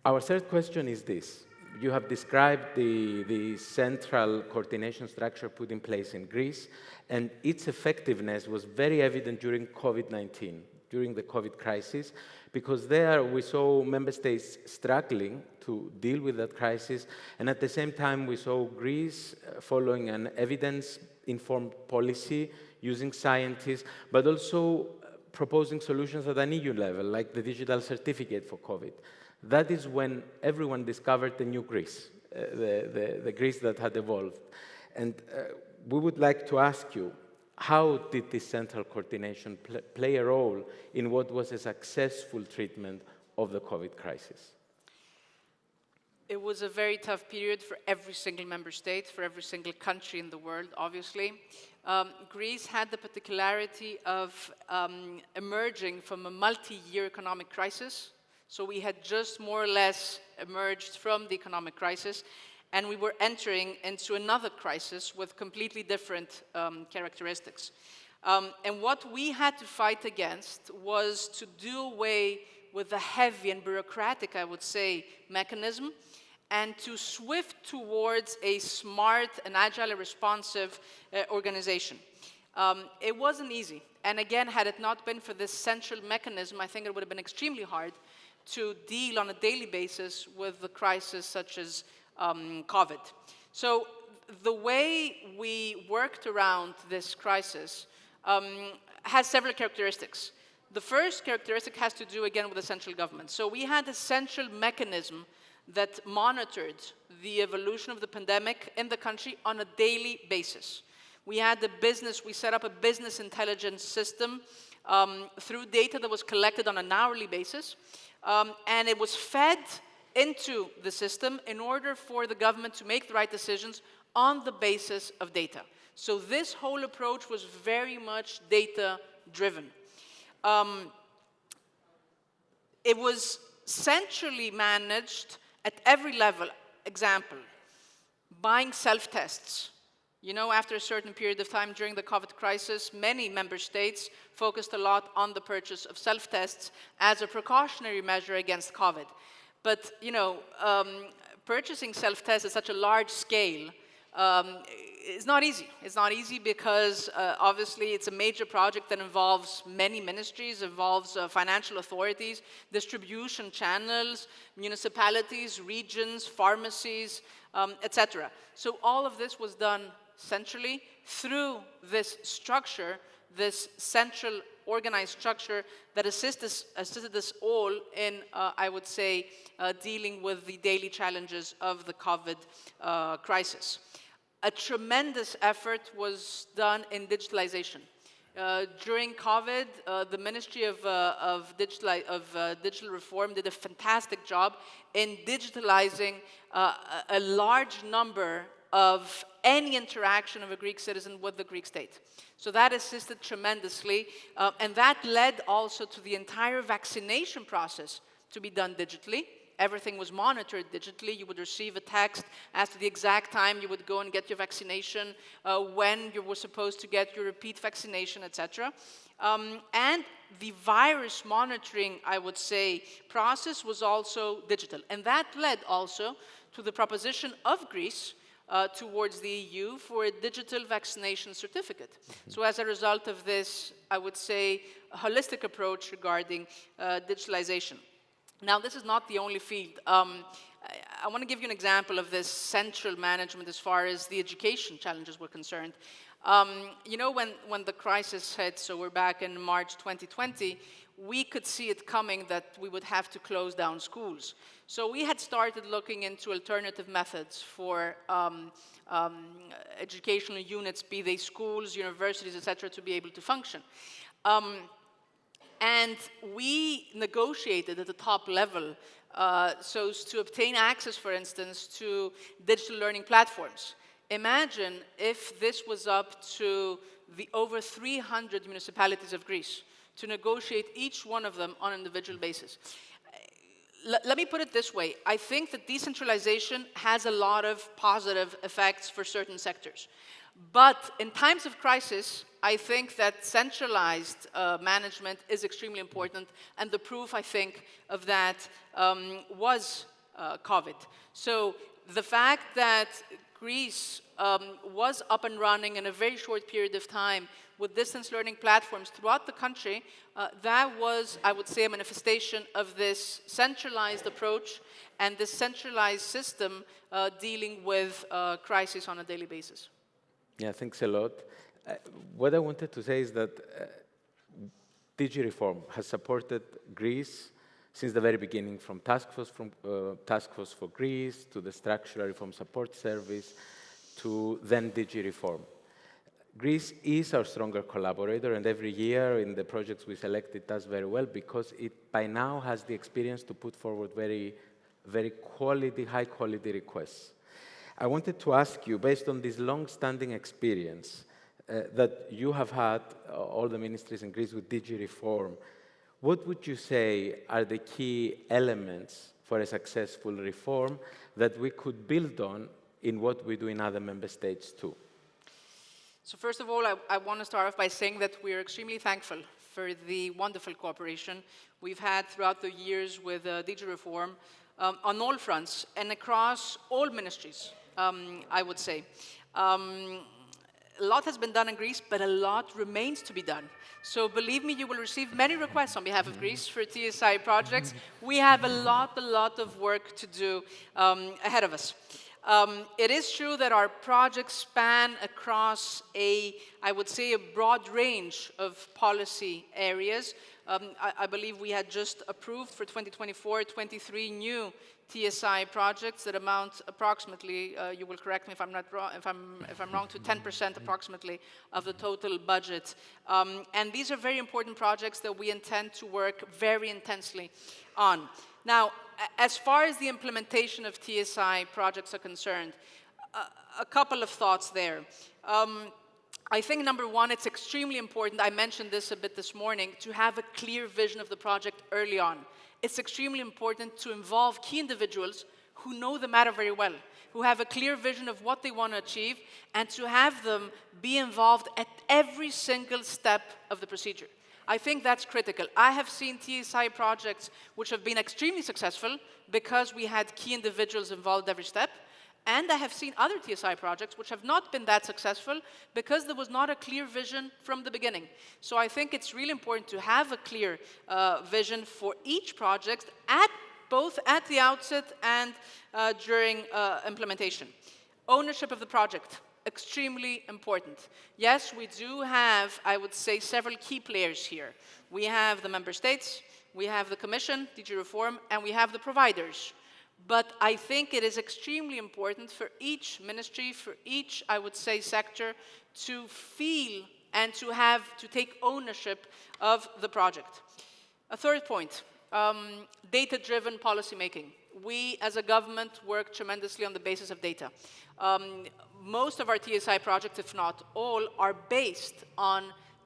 Our third question is this. You have described the central coordination structure put in place in Greece, and its effectiveness was very evident during COVID-19, during the COVID crisis, because there we saw member states struggling to deal with that crisis, and at the same time we saw Greece following an evidence-informed policy, using scientists, but also proposing solutions at an EU level, like the digital certificate for COVID. That is when everyone discovered the new Greece, the Greece that had evolved. And we would like to ask you, how did this central coordination play a role in what was a successful treatment of the COVID crisis? It was a very tough period for every single member state, for every single country in the world, obviously. Greece had the particularity of emerging from a multi-year economic crisis. So we had just more or less emerged from the economic crisis, and we were entering into another crisis with completely different characteristics. And what we had to fight against was to do away with the heavy and bureaucratic, I would say, mechanism, and to swift towards a smart and agile and responsive organization. It wasn't easy. And again, had it not been for this central mechanism, I think it would have been extremely hard to deal on a daily basis with the crisis such as COVID. So the way we worked around this crisis has several characteristics. The first characteristic has to do, again, with the central government. So we had a central mechanism that monitored the evolution of the pandemic in the country on a daily basis. We set up a business intelligence system through data that was collected on an hourly basis, and it was fed into the system in order for the government to make the right decisions on the basis of data. So this whole approach was very much data-driven. It was centrally managed at every level. Example, buying self-tests. You know, after a certain period of time during the COVID crisis, many member states focused a lot on the purchase of self-tests as a precautionary measure against COVID. But, you know, purchasing self-tests at such a large scale is not easy. It's not easy because, obviously, it's a major project that involves many ministries, involves financial authorities, distribution channels, municipalities, regions, pharmacies, etc. So all of this was done centrally through this structure, this central organized structure that assisted us all in, I would say, dealing with the daily challenges of the COVID crisis. A tremendous effort was done in digitalization. During COVID, the Ministry of Digital Reform did a fantastic job in digitalizing a large number of any interaction of a Greek citizen with the Greek state. So that assisted tremendously, and that led also to the entire vaccination process to be done digitally. Everything was monitored digitally. You would receive a text as to the exact time you would go and get your vaccination, when you were supposed to get your repeat vaccination, etc. And the virus monitoring, I would say, process was also digital. And that led also to the proposition of Greece towards the EU for a digital vaccination certificate. So as a result of this, I would say, a holistic approach regarding digitalization. Now, this is not the only field. I want to give you an example of this central management as far as the education challenges were concerned. You know, when the crisis hit, so we're back in March 2020, we could see it coming that we would have to close down schools. So we had started looking into alternative methods for educational units, be they schools, universities, etc., to be able to function. And we negotiated at the top level so as to obtain access, for instance, to digital learning platforms. Imagine if this was up to the over 300 municipalities of Greece to negotiate each one of them on an individual basis. Let me put it this way. I think that decentralization has a lot of positive effects for certain sectors. But in times of crisis, I think that centralized management is extremely important, and the proof, I think, of that was COVID. So the fact that Greece was up and running in a very short period of time with distance learning platforms throughout the country, that was, I would say, a manifestation of this centralized approach and this centralized system dealing with crisis on a daily basis. Yeah, thanks a lot. What I wanted to say is that DigiReform has supported Greece since the very beginning, from Task Force for Greece to the Structural Reform Support Service to then DigiReform. Greece is our stronger collaborator, and every year in the projects we select, it does very well because it by now has the experience to put forward very high-quality requests. I wanted to ask you, based on this long-standing experience that you have had, all the ministries in Greece with DigiReform, what would you say are the key elements for a successful reform that we could build on in what we do in other member states too? So first of all, I want to start off by saying that we are extremely thankful for the wonderful cooperation we've had throughout the years with DigiReform on all fronts and across all ministries, I would say. A lot has been done in Greece, but a lot remains to be done. So believe me, you will receive many requests on behalf of Greece for TSI projects. We have a lot of work to do ahead of us. It is true that our projects span across I would say, a broad range of policy areas. I believe we had just approved for 2024, 23 new TSI projects that amount approximately, you will correct me if I'm not wrong, if I'm wrong, to 10% approximately of the total budget. And these are very important projects that we intend to work very intensely on. Now, as far as the implementation of TSI projects are concerned, a couple of thoughts there. I think, number one, it's extremely important, I mentioned this a bit this morning, to have a clear vision of the project early on. It's extremely important to involve key individuals who know the matter very well, who have a clear vision of what they want to achieve, and to have them be involved at every single step of the procedure. I think that's critical. I have seen TSI projects which have been extremely successful because we had key individuals involved every step. And I have seen other TSI projects which have not been that successful because there was not a clear vision from the beginning. So I think it's really important to have a clear vision for each project, both at the outset and during implementation. Ownership of the project, extremely important. Yes, we do have, I would say, several key players here. We have the member states, we have the Commission, DigiReform, and we have the providers. But I think it is extremely important for each ministry, for each, I would say, sector, to feel and to take ownership of the project. A third point, data-driven policymaking. We, as a government, work tremendously on the basis of data. Most of our TSI projects, if not all, are based on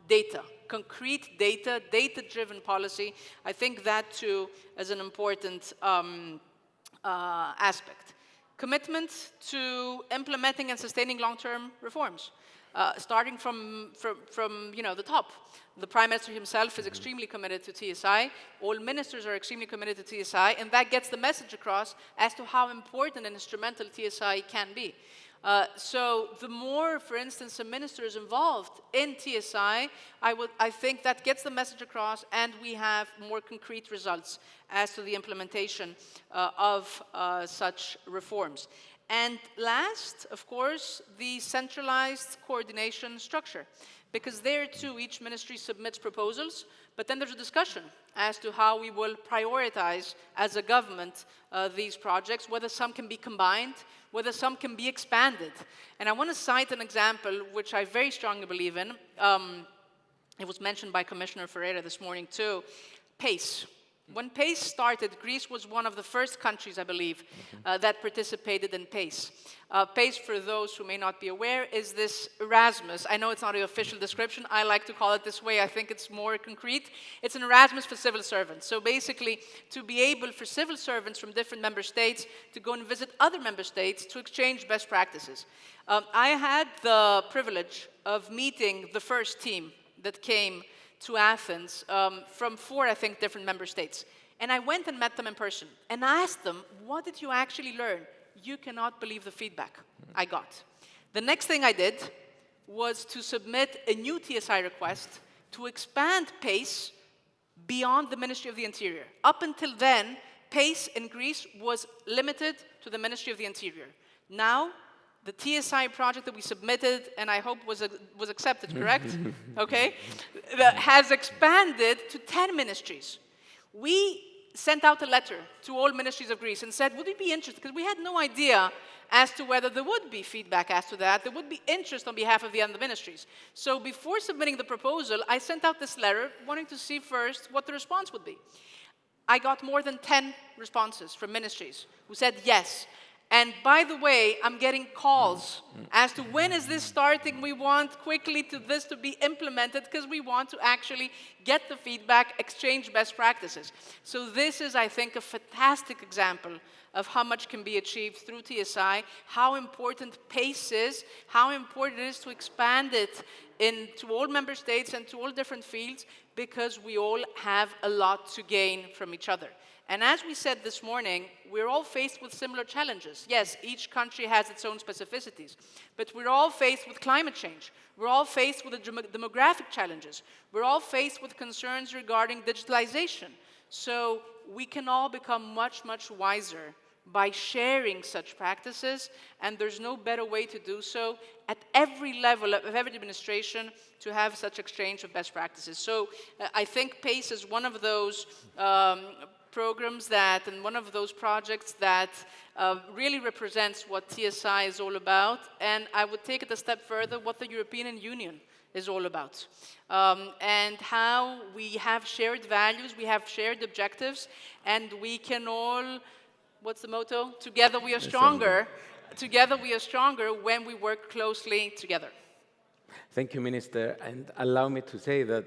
data, concrete data, data-driven policy. I think that, too, is an important aspect. Commitment to implementing and sustaining long-term reforms, starting from the top. The Prime Minister himself is extremely committed to TSI. All ministers are extremely committed to TSI, and that gets the message across as to how important and instrumental TSI can be. So the more, for instance, a minister is involved in TSI, I think that gets the message across, and we have more concrete results as to the implementation of such reforms. And last, of course, the centralized coordination structure. Because there, too, each ministry submits proposals, but then there's a discussion as to how we will prioritize as a government these projects, whether some can be combined, whether some can be expanded. And I want to cite an example which I very strongly believe in. It was mentioned by Commissioner Ferreira this morning, too. PACE. When PACE started, Greece was one of the first countries, I believe, that participated in PACE. PACE, for those who may not be aware, is this Erasmus. I know it's not the official description. I like to call it this way. I think it's more concrete. It's an Erasmus for civil servants. So basically, to be able for civil servants from different member states to go and visit other member states to exchange best practices. I had the privilege of meeting the first team that came to Athens from 4, I think, different member states. And I went and met them in person and asked them, what did you actually learn? You cannot believe the feedback I got. The next thing I did was to submit a new TSI request to expand PACE beyond the Ministry of the Interior. Up until then, PACE in Greece was limited to the Ministry of the Interior. Now, the TSI project that we submitted, and I hope was accepted, correct? Okay? Has expanded to 10 ministries. We sent out a letter to all ministries of Greece and said, would we be interested? Because we had no idea as to whether there would be feedback as to that. There would be interest on behalf of the other ministries. So before submitting the proposal, I sent out this letter wanting to see first what the response would be. I got more than 10 responses from ministries who said yes. And by the way, I'm getting calls as to when is this starting? We want quickly this to be implemented because we want to actually get the feedback, exchange best practices. So this is, I think, a fantastic example of how much can be achieved through TSI, how important PACE is, how important it is to expand it to all member states and to all different fields, because we all have a lot to gain from each other. And as we said this morning, we're all faced with similar challenges. Yes, each country has its own specificities, but we're all faced with climate change. We're all faced with the demographic challenges. We're all faced with concerns regarding digitalization. So we can all become much, much wiser by sharing such practices, and there's no better way to do so at every level of every administration to have such exchange of best practices. So I think PACE is one of those programs and one of those projects that really represents what TSI is all about. And I would take it a step further, what the European Union is all about. And how we have shared values, we have shared objectives, and we can all, what's the motto? Together we are stronger. Together we are stronger when we work closely together. Thank you, Minister. And allow me to say that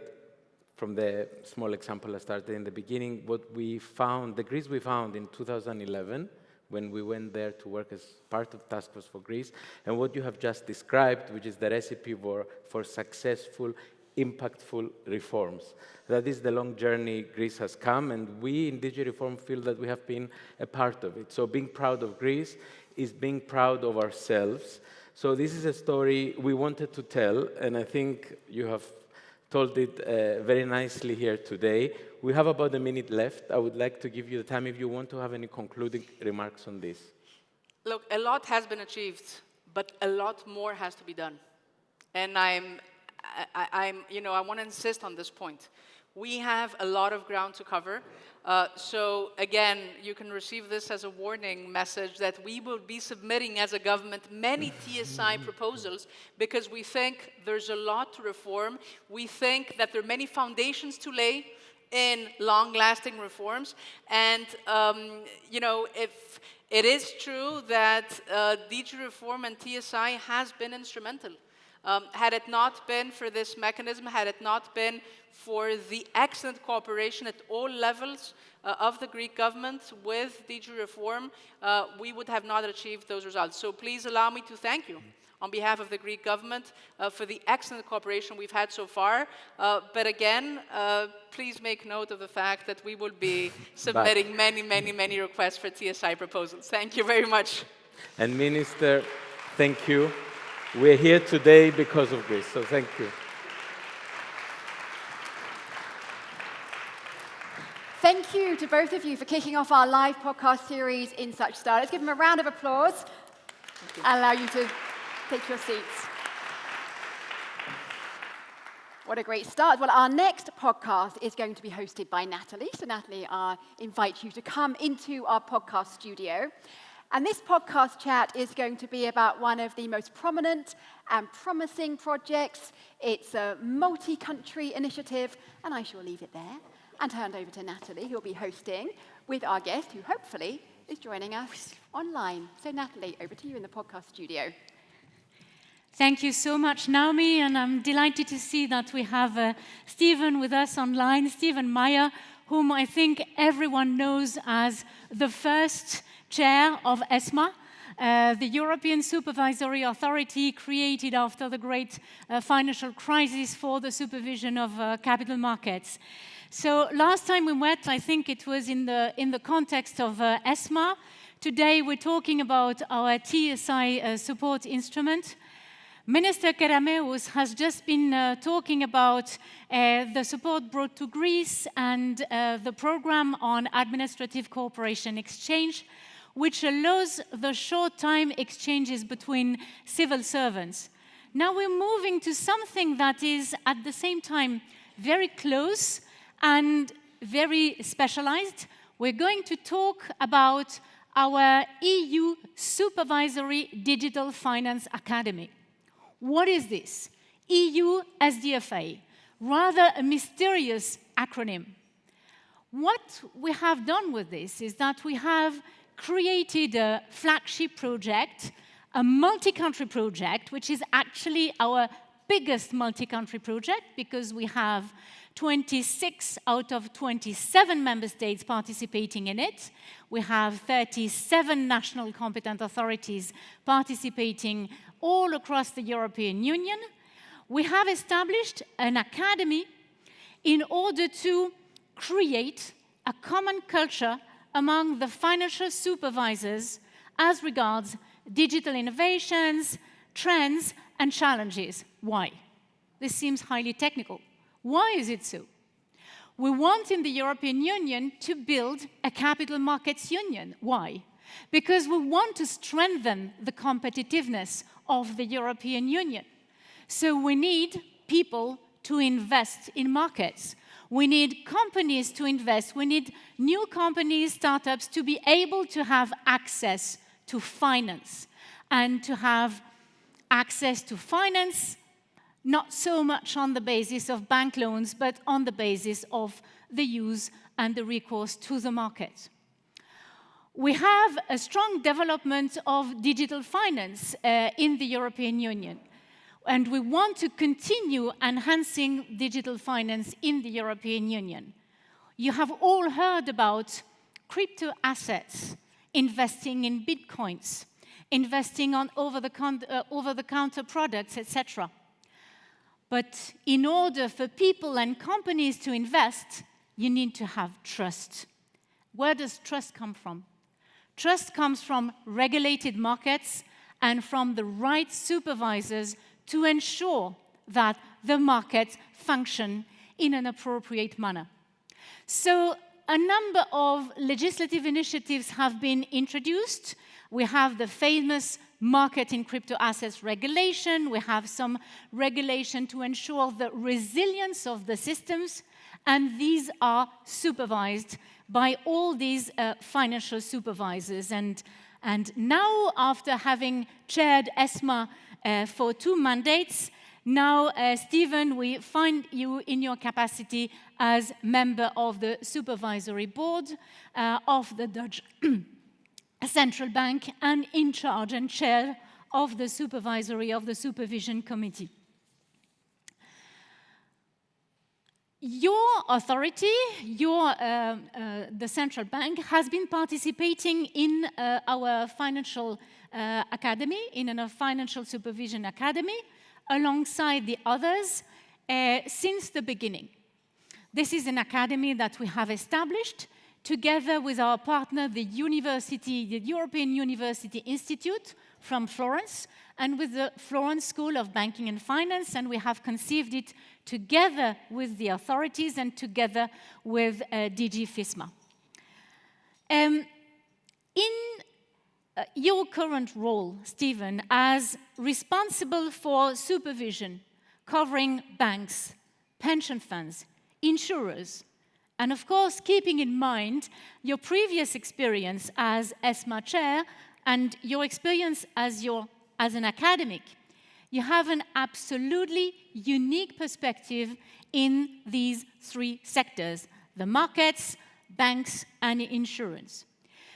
from the small example I started in the beginning, what we found, the Greece we found in 2011, when we went there to work as part of Task Force for Greece, and what you have just described, which is the recipe for successful, impactful reforms. That is the long journey Greece has come, and we in DG Reform feel that we have been a part of it. So being proud of Greece is being proud of ourselves. So this is a story we wanted to tell, and I think you have told it very nicely here today. We have about a minute left. I would like to give you the time if you want to have any concluding remarks on this. Look, a lot has been achieved, but a lot more has to be done. And I want to insist on this point. We have a lot of ground to cover. So again, you can receive this as a warning message that we will be submitting as a government many TSI proposals because we think there's a lot to reform. We think that there are many foundations to lay in long-lasting reforms. And, you know, if it is true that DG reform and TSI has been instrumental. Had it not been for this mechanism, had it not been for the excellent cooperation at all levels of the Greek government with DG Reform, we would have not achieved those results. So please allow me to thank you on behalf of the Greek government for the excellent cooperation we've had so far. But again, please make note of the fact that we will be submitting many requests for TSI proposals. Thank you very much. And Minister, thank you. We're here today because of Greece, so thank you. Thank you to both of you for kicking off our live podcast series in such style. Let's give them a round of applause. I'll allow you to take your seats. What a great start. Well, our next podcast is going to be hosted by Natalie. So Natalie, I invite you to come into our podcast studio. And this podcast chat is going to be about one of the most prominent and promising projects. It's a multi-country initiative, and I shall leave it there and hand over to Natalie, who will be hosting with our guest, who hopefully is joining us online. So Natalie, over to you in the podcast studio. Thank you so much, Naomi, and I'm delighted to see that we have Stephen with us online, Stephen Meyer, whom I think everyone knows as the first chair of ESMA, the European Supervisory Authority created after the great financial crisis for the supervision of capital markets. So last time we met, I think it was in the context of ESMA. Today we're talking about our TSI support instrument. Minister Kerameus has just been talking about the support brought to Greece and the program on administrative cooperation exchange, which allows the short-time exchanges between civil servants. Now we're moving to something that is at the same time very close and very specialized. We're going to talk about our EU Supervisory Digital Finance Academy. What is this? EU SDFA, rather a mysterious acronym. What we have done with this is that we have created a flagship project, a multi-country project, which is actually our biggest multi-country project because we have 26 out of 27 member states participating in it. We have 37 national competent authorities participating all across the European Union. We have established an academy in order to create a common culture among the financial supervisors as regards digital innovations, trends, and challenges. Why? This seems highly technical. Why is it so? We want in the European Union to build a capital markets union. Why? Because we want to strengthen the competitiveness of the European Union. So we need people to invest in markets. We need companies to invest. We need new companies, startups, to be able to have access to finance and to have access to finance not so much on the basis of bank loans, but on the basis of the use and the recourse to the market. We have a strong development of digital finance in the European Union, and we want to continue enhancing digital finance in the European Union. You have all heard about crypto assets, investing in bitcoins, investing on over-the-counter products, etc. But in order for people and companies to invest, you need to have trust. Where does trust come from? Trust comes from regulated markets and from the right supervisors to ensure that the markets function in an appropriate manner. So a number of legislative initiatives have been introduced. We have the famous market in crypto assets regulation. We have some regulation to ensure the resilience of the systems. And these are supervised by all these financial supervisors. And now, after having chaired ESMA for 2 mandates, now, Stephen, we find you in your capacity as member of the supervisory board of the Dutch Central Bank and in charge and chair of the supervision committee. Your authority, the central bank, has been participating in our financial academy, in a financial supervision academy, alongside the others since the beginning. This is an academy that we have established together with our partner, the European University Institute from Florence, and with the Florence School of Banking and Finance, and we have conceived it together with the authorities and together with DG FISMA. In your current role, Stephen, as responsible for supervision covering banks, pension funds, insurers, and of course, keeping in mind your previous experience as ESMA chair and your experience as an academic, you have an absolutely unique perspective in these 3 sectors: the markets, banks, and insurance.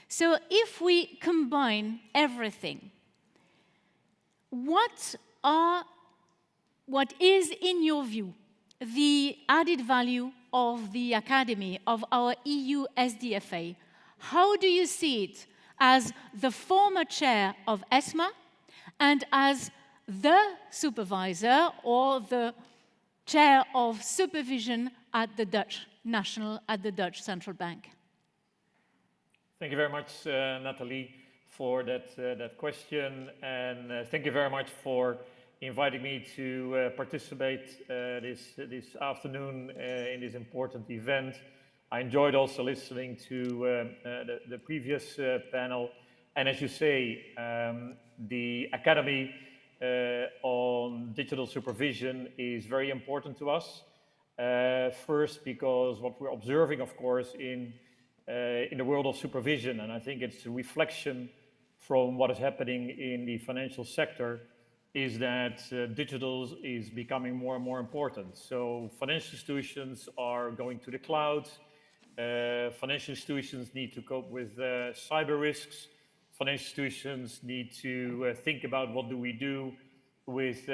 So if we combine everything, what is, in your view, the added value of the Academy, of our EU SDFA? How do you see it as the former chair of ESMA and as the supervisor or the chair of supervision at the Dutch Central Bank? Thank you very much, Nathalie, for that question, and thank you very much for inviting me to participate this afternoon in this important event. I enjoyed also listening to the previous panel, and as you say, the Academy on Digital Supervision is very important to us. First, because what we're observing, of course, in the world of supervision, and I think it's a reflection from what is happening in the financial sector, is that digital is becoming more and more important. So financial institutions are going to the cloud. Financial institutions need to cope with cyber risks. Financial institutions need to think about what do we do with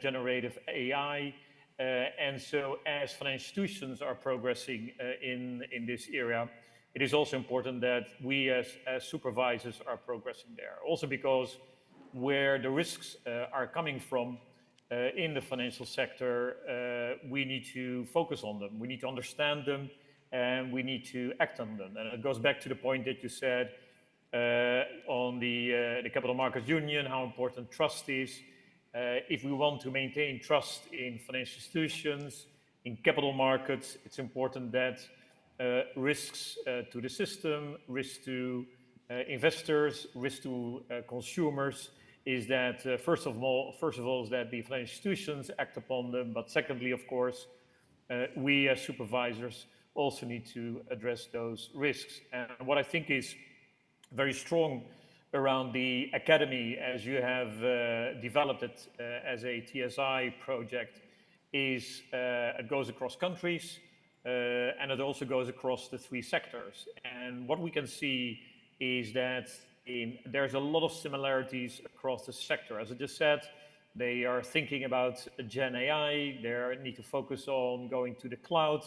generative AI. And so as financial institutions are progressing in this area, it is also important that we as supervisors are progressing there. Also because where the risks are coming from in the financial sector, we need to focus on them. We need to understand them, and we need to act on them. And it goes back to the point that you said on the Capital Markets Union, how important trust is. If we want to maintain trust in financial institutions, in capital markets, it's important that risks to the system, risks to investors, risks to consumers, is that first of all, is that the financial institutions act upon them, but secondly, of course, we as supervisors also need to address those risks. And what I think is very strong around the Academy, as you have developed it as a TSI project, is it goes across countries, and it also goes across the 3 sectors. And what we can see is that there's a lot of similarities across the sector. As I just said, they are thinking about Gen AI, they need to focus on going to the cloud,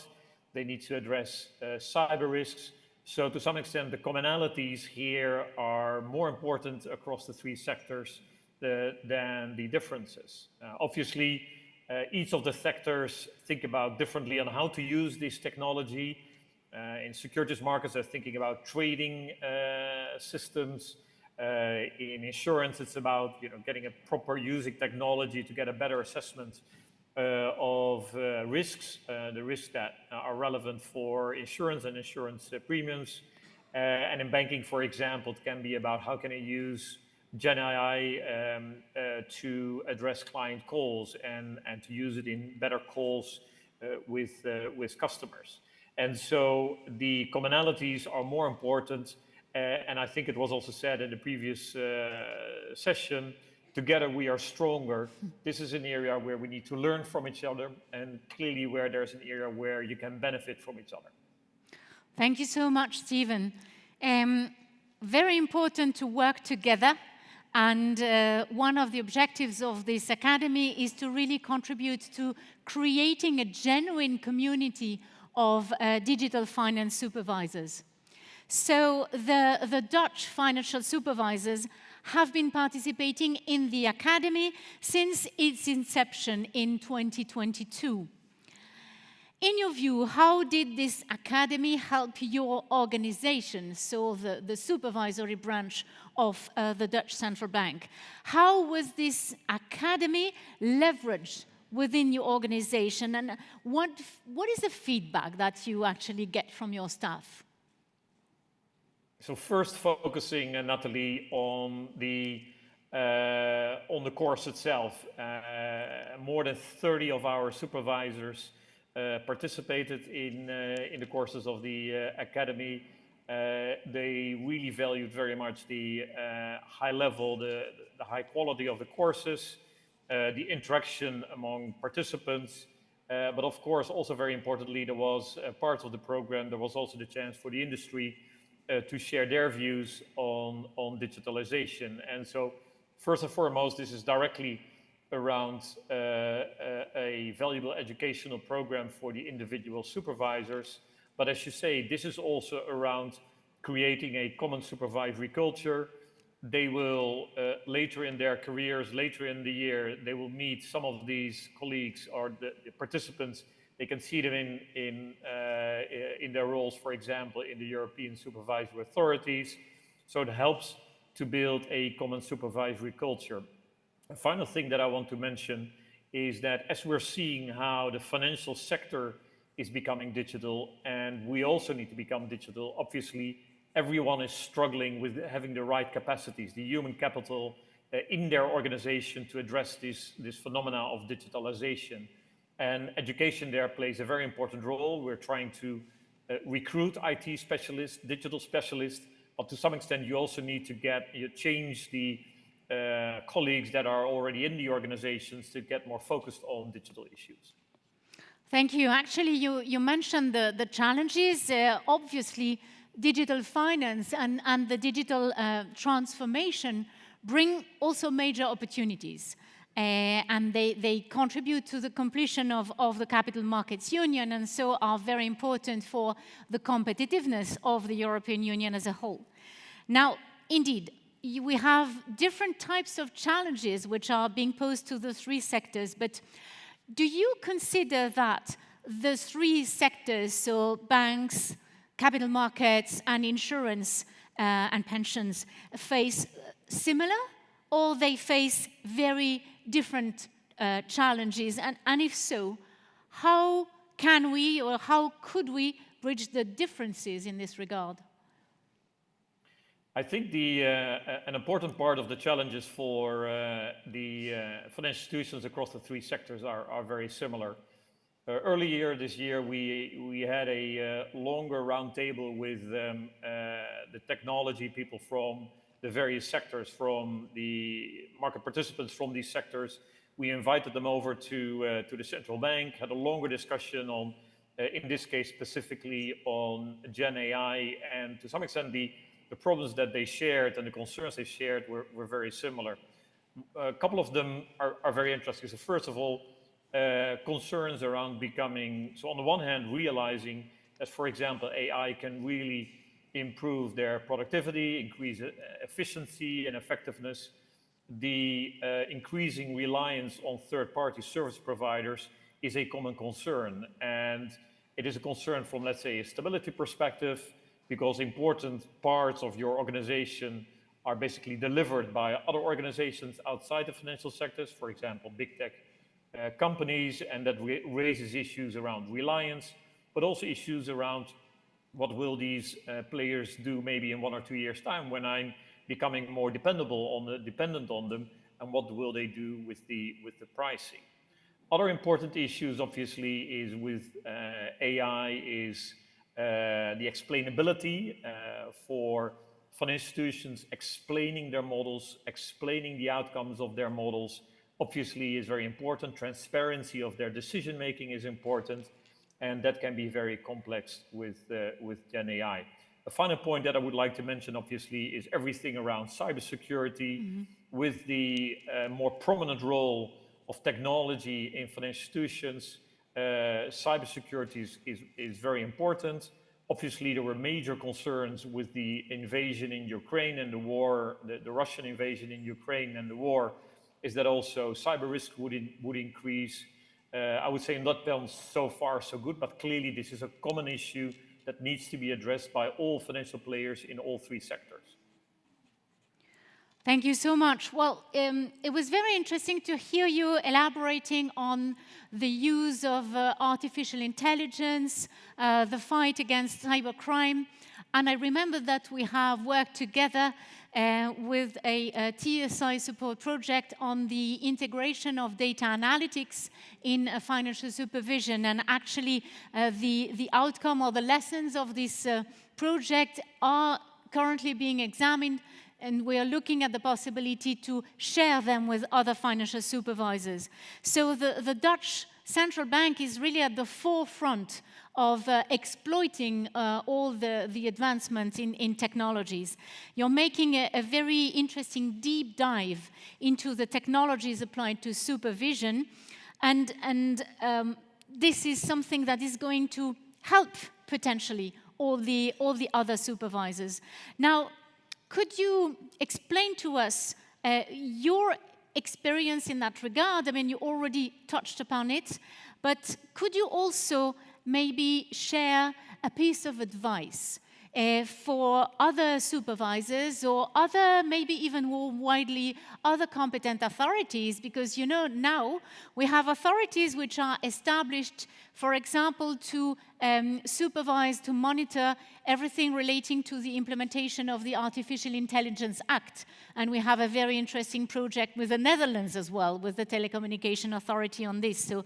they need to address cyber risks. So to some extent, the commonalities here are more important across the 3 sectors than the differences. Obviously, each of the sectors think about differently on how to use this technology. In securities markets, they're thinking about trading systems. In insurance, it's about getting a proper using technology to get a better assessment of risks, the risks that are relevant for insurance and insurance premiums. And in banking, for example, it can be about how can I use Gen AI to address client calls and to use it in better calls with customers. And so the commonalities are more important. And I think it was also said in the previous session, together we are stronger. This is an area where we need to learn from each other, and clearly where there's an area where you can benefit from each other. Thank you so much, Stephen. Very important to work together. And one of the objectives of this academy is to really contribute to creating a genuine community of digital finance supervisors. So the Dutch financial supervisors have been participating in the academy since its inception in 2022. In your view, how did this academy help your organization, so the supervisory branch of the Dutch Central Bank? How was this academy leveraged within your organization, and what is the feedback that you actually get from your staff? So first focusing, Nathalie, on the course itself. More than 30 of our supervisors participated in the courses of the academy. They really valued very much the high level, the high quality of the courses, the interaction among participants, but of course also very importantly there was part of the program, there was also the chance for the industry to share their views on digitalization. And so first and foremost, this is directly around a valuable educational program for the individual supervisors. But as you say, this is also around creating a common supervisory culture. They will, later in their careers, later in the year, they will meet some of these colleagues or the participants. They can see them in their roles, for example, in the European supervisory authorities. So it helps to build a common supervisory culture. A final thing that I want to mention is that as we're seeing how the financial sector is becoming digital, and we also need to become digital, obviously everyone is struggling with having the right capacities, the human capital in their organization to address this phenomena of digitalization. And education there plays a very important role. We're trying to recruit IT specialists, digital specialists, but to some extent you also need to change the colleagues that are already in the organizations to get more focused on digital issues. Thank you. Actually, you mentioned the challenges. Obviously, digital finance and the digital transformation bring also major opportunities. And they contribute to the completion of the Capital Markets Union, and so are very important for the competitiveness of the European Union as a whole. Now, indeed, we have different types of challenges which are being posed to the three sectors, but do you consider that the three sectors, so banks, capital markets, and insurance and pensions, face similar, or they face very different challenges? And if so, how can we or how could we bridge the differences in this regard? I think an important part of the challenges for the financial institutions across the three sectors are very similar. Earlier this year, we had a longer roundtable with the technology people from the various sectors, from the market participants from these sectors. We invited them over to the central bank, had a longer discussion on, in this case specifically on Gen AI, and to some extent the problems that they shared and the concerns they shared were very similar. A couple of them are very interesting. So first of all, concerns around becoming, so on the one hand, realizing that, for example, AI can really improve their productivity, increase efficiency and effectiveness. The increasing reliance on third-party service providers is a common concern. And it is a concern from, let's say, a stability perspective, because important parts of your organization are basically delivered by other organizations outside the financial sectors, for example, big tech companies, and that raises issues around reliance, but also issues around what will these players do maybe in 1 or 2 years' time when I'm becoming more dependent on them, and what will they do with the pricing. Other important issues, obviously, is with AI is the explainability for financial institutions explaining their models, explaining the outcomes of their models, obviously is very important. Transparency of their decision making is important, and that can be very complex with Gen AI. A final point that I would like to mention, obviously, is everything around cybersecurity, with the more prominent role of technology in financial institutions. Cybersecurity is very important. Obviously, there were major concerns with the invasion in Ukraine and the war, the Russian invasion in Ukraine and the war, is that also cyber risk would increase. I would say in that terms, so far so good, but clearly this is a common issue that needs to be addressed by all financial players in all three sectors. Thank you so much. Well, it was very interesting to hear you elaborating on the use of artificial intelligence, the fight against cybercrime. And I remember that we have worked together with a TSI support project on the integration of data analytics in financial supervision. And actually, the outcome or the lessons of this project are currently being examined, and we are looking at the possibility to share them with other financial supervisors. So the Dutch central bank is really at the forefront of exploiting all the advancements in technologies. You're making a very interesting deep dive into the technologies applied to supervision, and this is something that is going to help potentially all the other supervisors. Now, could you explain to us your experience in that regard? I mean, you already touched upon it, but could you also maybe share a piece of advice for other supervisors or other, maybe even more widely, other competent authorities? Because, you know, now we have authorities which are established, for example, to supervise, to monitor everything relating to the implementation of the Artificial Intelligence Act. And we have a very interesting project with the Netherlands as well, with the Telecommunication Authority on this. So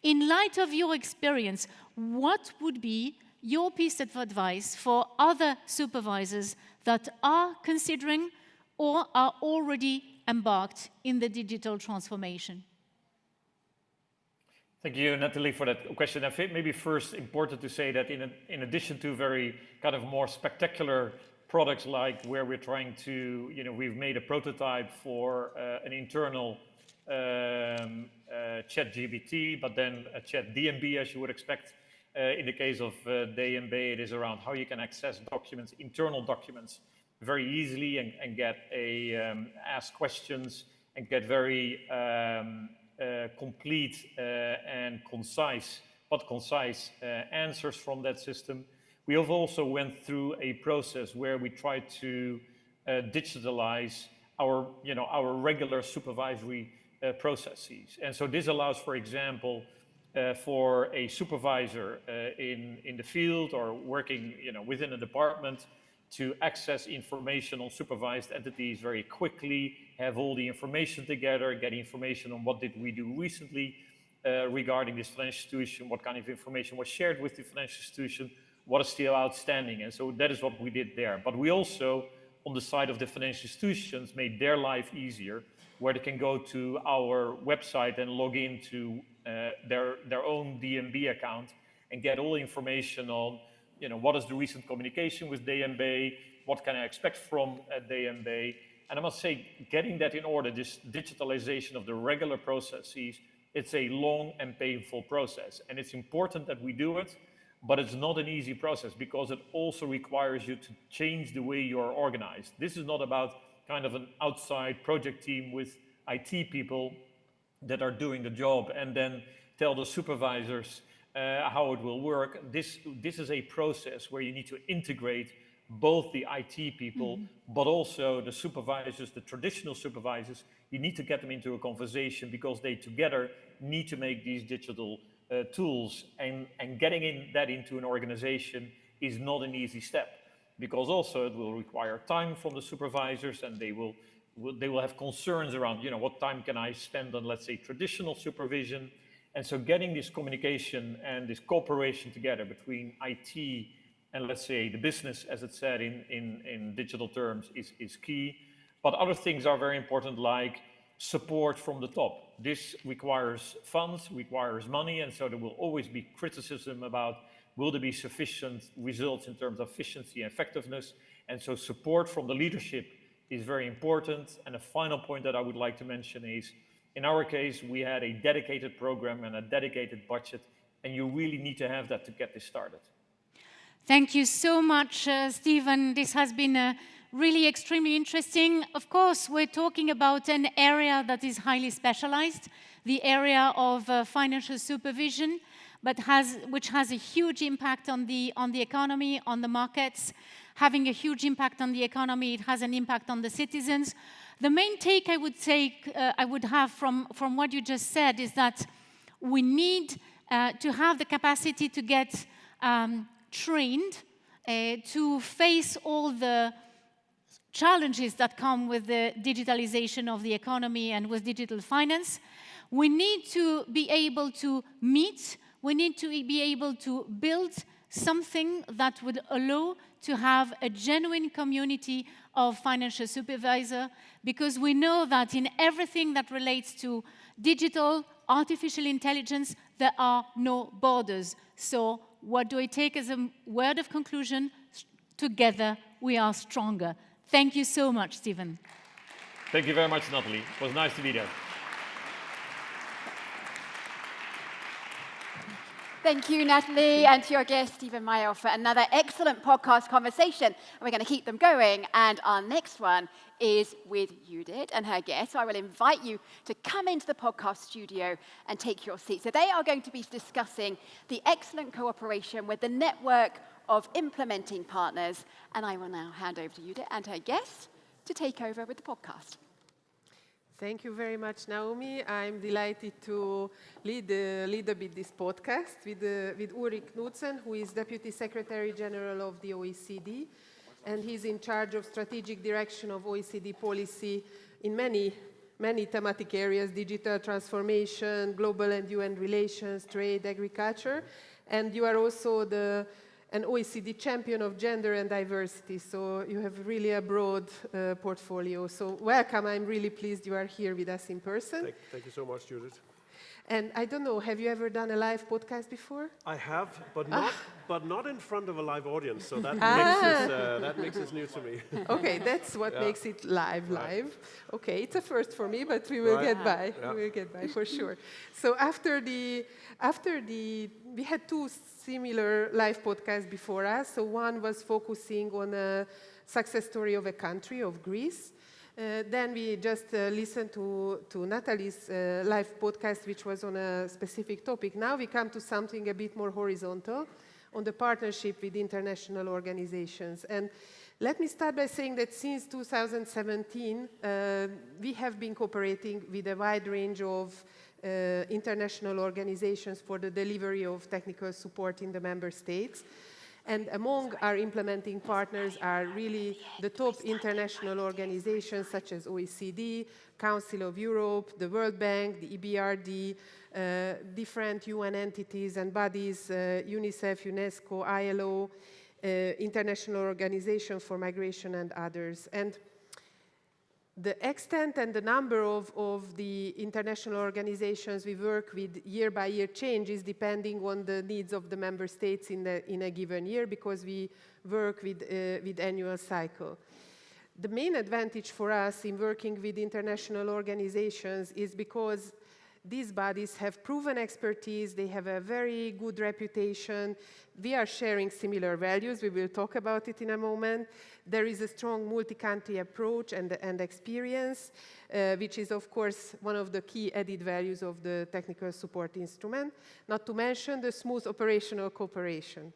in light of your experience, what would be your piece of advice for other supervisors that are considering or are already embarked in the digital transformation? Thank you, Natalie, for that question. I think maybe first important to say that in addition to very kind of more spectacular products like where we're trying to, you know, we've made a prototype for an internal chat GPT, but then a chat DMB, as you would expect. In the case of DMB, it is around how you can access documents, internal documents, very easily and get ask questions and get very complete and concise answers from that system. We have also went through a process where we tried to digitalize our, you know, our regular supervisory processes. And so this allows, for example, for a supervisor in the field or working, you know, within a department to access information on supervised entities very quickly, have all the information together, get information on what did we do recently regarding this financial institution, what kind of information was shared with the financial institution, what is still outstanding. And so that is what we did there. But we also, on the side of the financial institutions, made their life easier, where they can go to our website and log into their own DMB account and get all the information on, you know, what is the recent communication with DMB, what can I expect from DMB. And I must say, getting that in order, this digitalization of the regular processes, it's a long and painful process. And it's important that we do it, but it's not an easy process because it also requires you to change the way you're organized. This is not about kind of an outside project team with IT people that are doing the job and then tell the supervisors how it will work. This is a process where you need to integrate both the IT people, but also the supervisors, the traditional supervisors. You need to get them into a conversation because they together need to make these digital tools, and getting that into an organization is not an easy step, because also it will require time from the supervisors, and they will have concerns around, you know, what time can I spend on, let's say, traditional supervision, And so getting this communication and this cooperation together between IT and, let's say, the business, as it said in digital terms, is key. But other things are very important, like support from the top. This requires funds, requires money, and so there will always be criticism about will there be sufficient results in terms of efficiency and effectiveness. And so support from the leadership is very important. And a final point that I would like to mention is, in our case, we had a dedicated program and a dedicated budget, and you really need to have that to get this started. Thank you so much, Stephen. This has been really extremely interesting. Of course, we're talking about an area that is highly specialized, the area of financial supervision, but which has a huge impact on the economy, on the markets. Having a huge impact on the economy, it has an impact on the citizens. The main take I would have from what you just said is that we need to have the capacity to get trained to face all the challenges that come with the digitalization of the economy and with digital finance. We need to be able to meet, we need to be able to build something that would allow to have a genuine community of financial supervisors, because we know that in everything that relates to digital, artificial intelligence, there are no borders. So what do I take as a word of conclusion? Together we are stronger. Thank you so much, Stephen. Thank you very much, Natalie. It was nice to be there. Thank you, Natalie, and to your guest, Stephen Meyer, for another excellent podcast conversation. And we're going to keep them going. And our next one is with Judith and her guest. So I will invite you to come into the podcast studio and take your seat. So they are going to be discussing the excellent cooperation with the network of implementing partners. And I will now hand over to Judith and her guest to take over with the podcast. Thank you very much, Naomi. I'm delighted to lead a bit this podcast with Ulrich Knudsen, who is Deputy Secretary General of the OECD, and he's in charge of strategic direction of OECD policy in many thematic areas: digital transformation, global and UN relations, trade, agriculture. And you are also an OECD champion of gender and diversity, so you have really a broad portfolio. So welcome, I'm really pleased you are here with us in person. Thank you so much, Judith. And I don't know, have you ever done a live podcast before? I have, but not in front of a live audience, so that makes this new to me. Okay, that's what makes it live. Okay, it's a first for me, but we will get by. Yeah. We will get by for sure. So we had two similar live podcasts before us. So one was focusing on a success story of a country, of Greece. Then we just listened to Natalie's live podcast, which was on a specific topic. Now we come to something a bit more horizontal, on the partnership with international organizations. And let me start by saying that since 2017, we have been cooperating with a wide range of international organizations for the delivery of technical support in the member states. And among our implementing partners are really the top international organizations such as OECD, Council of Europe, the World Bank, the EBRD, different UN entities and bodies, UNICEF, UNESCO, ILO, International Organization for Migration and others. And the extent and the number of the international organizations we work with year by year changes depending on the needs of the member states in a given year, because we work with annual cycle. The main advantage for us in working with international organizations is because these bodies have proven expertise, they have a very good reputation, we are sharing similar values, we will talk about it in a moment. There is a strong multi-country approach and experience, which is of course one of the key added values of the technical support instrument, not to mention the smooth operational cooperation.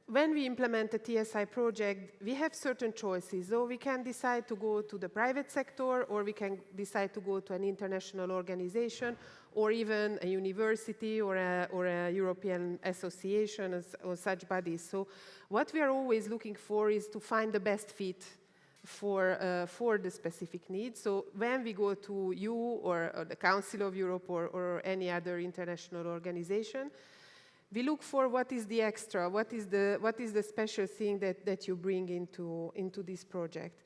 When we implement a TSI project, we have certain choices. So we can decide to go to the private sector, or we can decide to go to an international organization, or even a university or a European association or such bodies. So what we are always looking for is to find the best fit for the specific needs. So when we go to you or the Council of Europe or any other international organization, we look for what is the extra, what is the special thing that you bring into this project.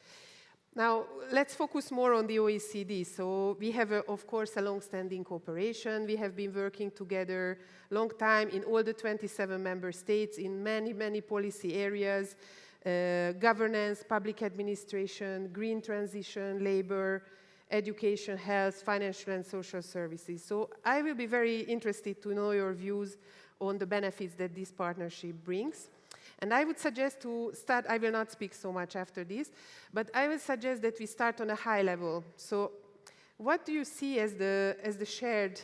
Now, let's focus more on the OECD. So we have, of course, a long-standing cooperation. We have been working together a long time in all the 27 member states in many, many policy areas, governance, public administration, green transition, labor, education, health, financial and social services. So I will be very interested to know your views on the benefits that this partnership brings. And I would suggest to start, I will not speak so much after this, but I will suggest that we start on a high level. So what do you see as the shared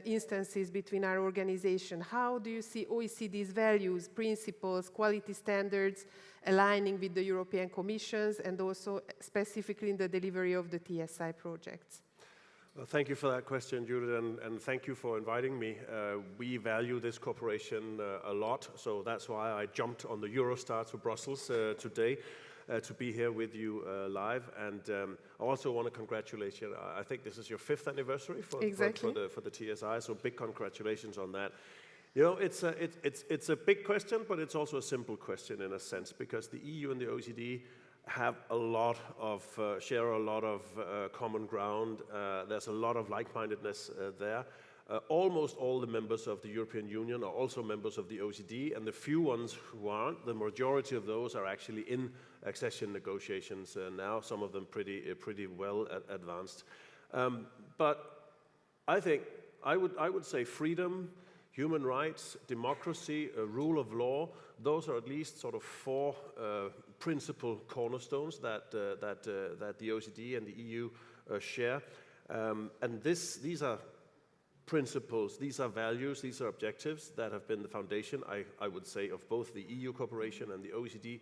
instances between our organization? How do you see OECD's values, principles, quality standards aligning with the European Commission's and also specifically in the delivery of the TSI projects? Well, thank you for that question, Judith, and thank you for inviting me. We value this cooperation a lot, so that's why I jumped on the Eurostar to Brussels today to be here with you live. And I also want to congratulate you. I think this is your 5th anniversary for the TSI, so big congratulations on that. You know, it's a big question, but it's also a simple question in a sense, because the EU and the OECD have a lot of, share a lot of common ground. There's a lot of like-mindedness there. Almost all the members of the European Union are also members of the OECD, and the few ones who aren't, the majority of those are actually in accession negotiations now, some of them pretty well advanced. But I think, I would say freedom, human rights, democracy, rule of law, those are at least sort of 4 principal cornerstones that the OECD and the EU share. And these are principles, these are values, these are objectives that have been the foundation, I would say, of both the EU cooperation and the OECD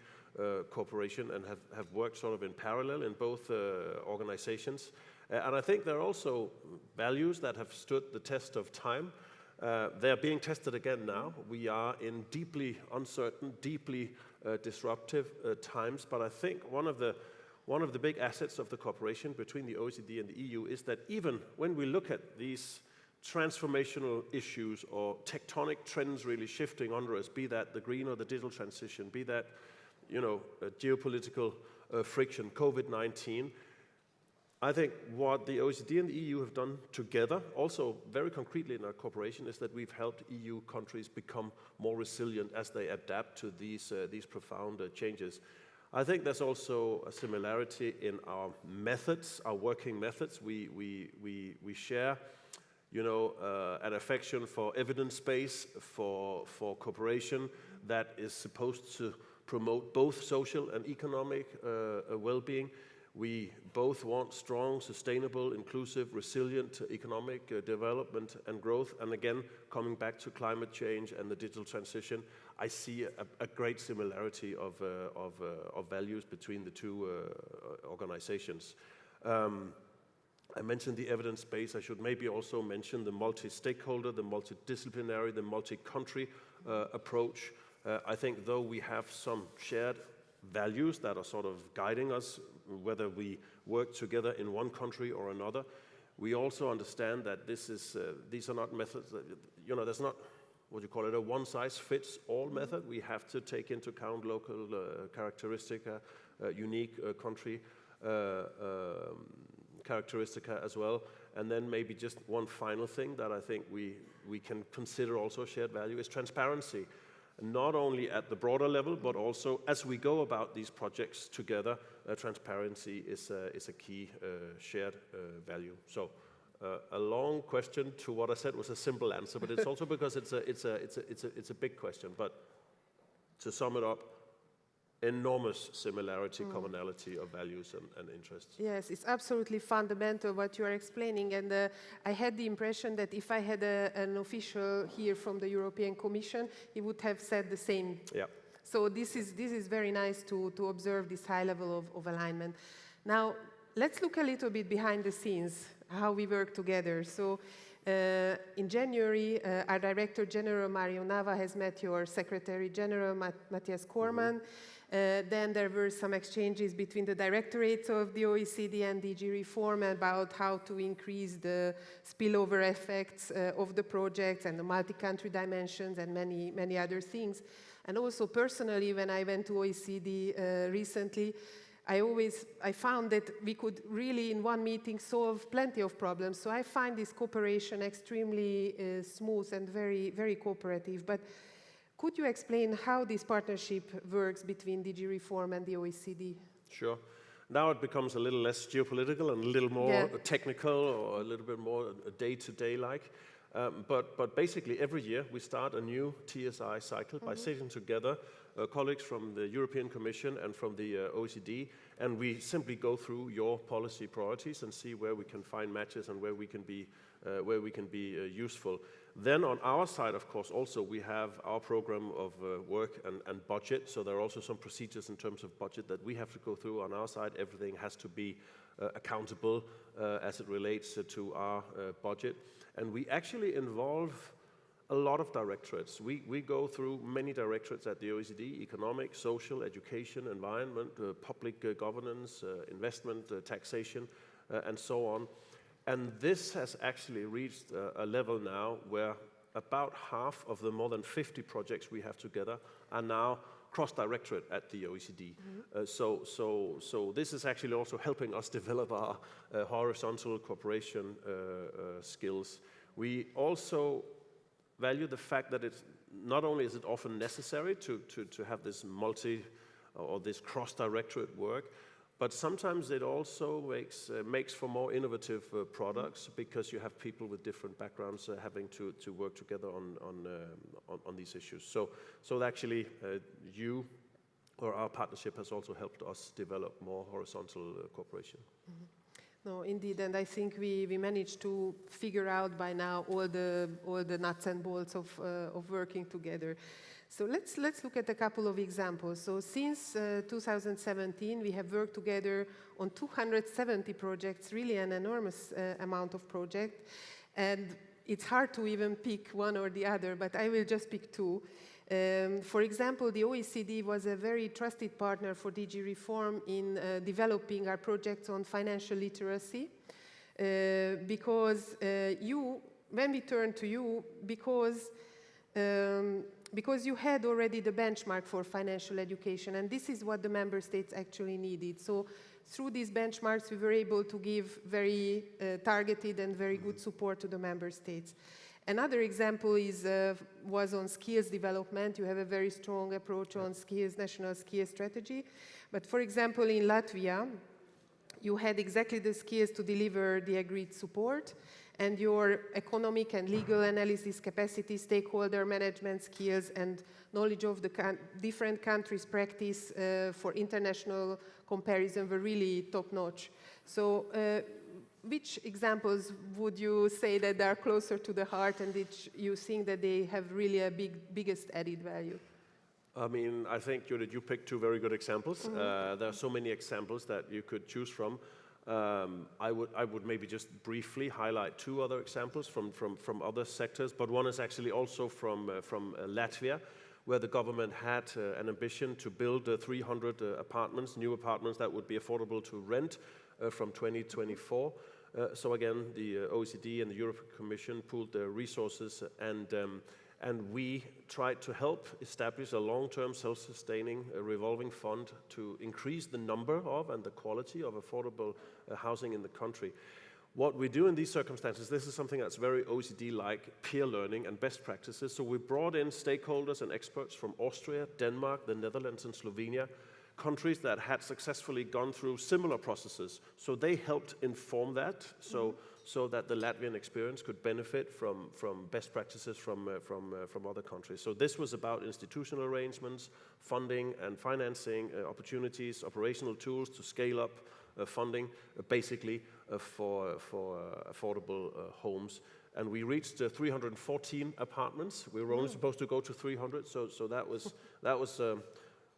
cooperation, and have worked sort of in parallel in both organizations. And I think there are also values that have stood the test of time. They're being tested again now. We are in deeply uncertain, deeply disruptive times, but I think one of the big assets of the cooperation between the OECD and the EU is that even when we look at these transformational issues or tectonic trends really shifting under us, be that the green or the digital transition, be that, you know, geopolitical friction, COVID-19, I think what the OECD and the EU have done together, also very concretely in our cooperation, is that we've helped EU countries become more resilient as they adapt to these profound changes. I think there's also a similarity in our methods, our working methods. We share, you know, an affection for evidence-based, for cooperation that is supposed to promote both social and economic well-being. We both want strong, sustainable, inclusive, resilient economic development and growth. And again, coming back to climate change and the digital transition, I see a great similarity of values between the two organizations. I mentioned the evidence base. I should maybe also mention the multi-stakeholder, the multidisciplinary, the multi-country approach. I think though we have some shared values that are sort of guiding us, whether we work together in one country or another, we also understand that these are not methods that, you know, there's not, what you call it, a one-size-fits-all method. We have to take into account local characteristic, unique country characteristic as well. And then maybe just one final thing that I think we can consider also shared value is transparency. Not only at the broader level, but also as we go about these projects together, transparency is a key shared value. So a long question to what I said was a simple answer, but it's also because it's a big question. But to sum it up, enormous similarity, commonality of values and interests. Yes, it's absolutely fundamental what you are explaining, and I had the impression that if I had an official here from the European Commission, he would have said the same. Yeah. So this is very nice to observe this high level of alignment. Now, let's look a little bit behind the scenes, how we work together. So in January, our Director General Mario Nava has met your Secretary General Matthias Cormann. Then there were some exchanges between the directorates of the OECD and DG Reform about how to increase the spillover effects of the projects and the multi-country dimensions and many other things. And also personally, when I went to OECD recently, I found that we could really in one meeting solve plenty of problems. So I find this cooperation extremely smooth and very cooperative. But could you explain how this partnership works between DG Reform and the OECD? Sure. Now it becomes a little less geopolitical and a little more technical, or a little bit more day-to-day like. But basically every year we start a new TSI cycle by sitting together colleagues from the European Commission and from the OECD, and we simply go through your policy priorities and see where we can find matches and where we can be useful. Then on our side, of course, also we have our program of work and budget, so there are also some procedures in terms of budget that we have to go through on our side. Everything has to be accountable as it relates to our budget. And we actually involve a lot of directorates. We go through many directorates at the OECD: economic, social, education, environment, public governance, investment, taxation, and so on. And this has actually reached a level now where about half of the more than 50 projects we have together are now cross-directorate at the OECD. So this is actually also helping us develop our horizontal cooperation skills. We also value the fact that it's not only is it often necessary to have this or this cross-directorate work, but sometimes it also makes for more innovative products, because you have people with different backgrounds having to work together on these issues. So actually, our partnership has also helped us develop more horizontal cooperation. No, indeed, and I think we managed to figure out by now all the nuts and bolts of working together. So let's look at a couple of examples. So since 2017, we have worked together on 270 projects, really an enormous amount of projects, and it's hard to even pick one or the other, but I will just pick two. For example, the OECD was a very trusted partner for DG Reform in developing our projects on financial literacy, because when we turned to you, because you had already the benchmark for financial education, and this is what the member states actually needed. So through these benchmarks, we were able to give very targeted and very good support to the member states. Another example was on skills development. You have a very strong approach on skills, national skills strategy. But for example, in Latvia, you had exactly the skills to deliver the agreed support, and your economic and legal analysis capacity, stakeholder management skills, and knowledge of the different countries' practice for international comparison were really top-notch. So which examples would you say that are closer to the heart and which you think that they have really a biggest added value? I mean, I think, Judith, you picked two very good examples. There are so many examples that you could choose from. I would maybe just briefly highlight two other examples from other sectors, but one is actually also from Latvia, where the government had an ambition to build 300 apartments, new apartments that would be affordable to rent from 2024. So again, the OECD and the European Commission pooled their resources, and we tried to help establish a long-term, self-sustaining revolving fund to increase the number of and the quality of affordable housing in the country. What we do in these circumstances, this is something that's very OECD-like, peer learning and best practices. So we brought in stakeholders and experts from Austria, Denmark, the Netherlands, and Slovenia, countries that had successfully gone through similar processes. So they helped inform that, so that the Latvian experience could benefit from best practices from other countries. So this was about institutional arrangements, funding and financing opportunities, operational tools to scale up funding, basically for affordable homes. And we reached 314 apartments. We were only supposed to go to 300, so that was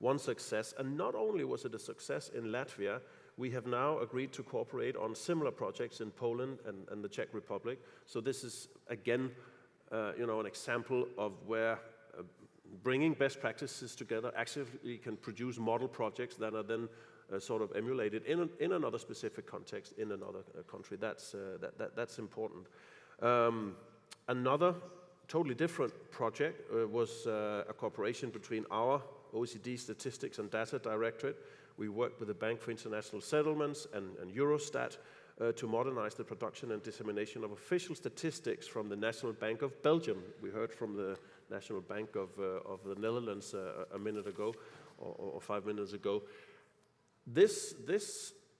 one success. And not only was it a success in Latvia, we have now agreed to cooperate on similar projects in Poland and the Czech Republic. So this is, again, an example of where bringing best practices together actually can produce model projects that are then sort of emulated in another specific context in another country. That's important. Another totally different project was a cooperation between our OECD Statistics and Data Directorate. We worked with the Bank for International Settlements and Eurostat to modernize the production and dissemination of official statistics from the National Bank of Belgium. We heard from the National Bank of the Netherlands a minute ago, or 5 minutes ago. This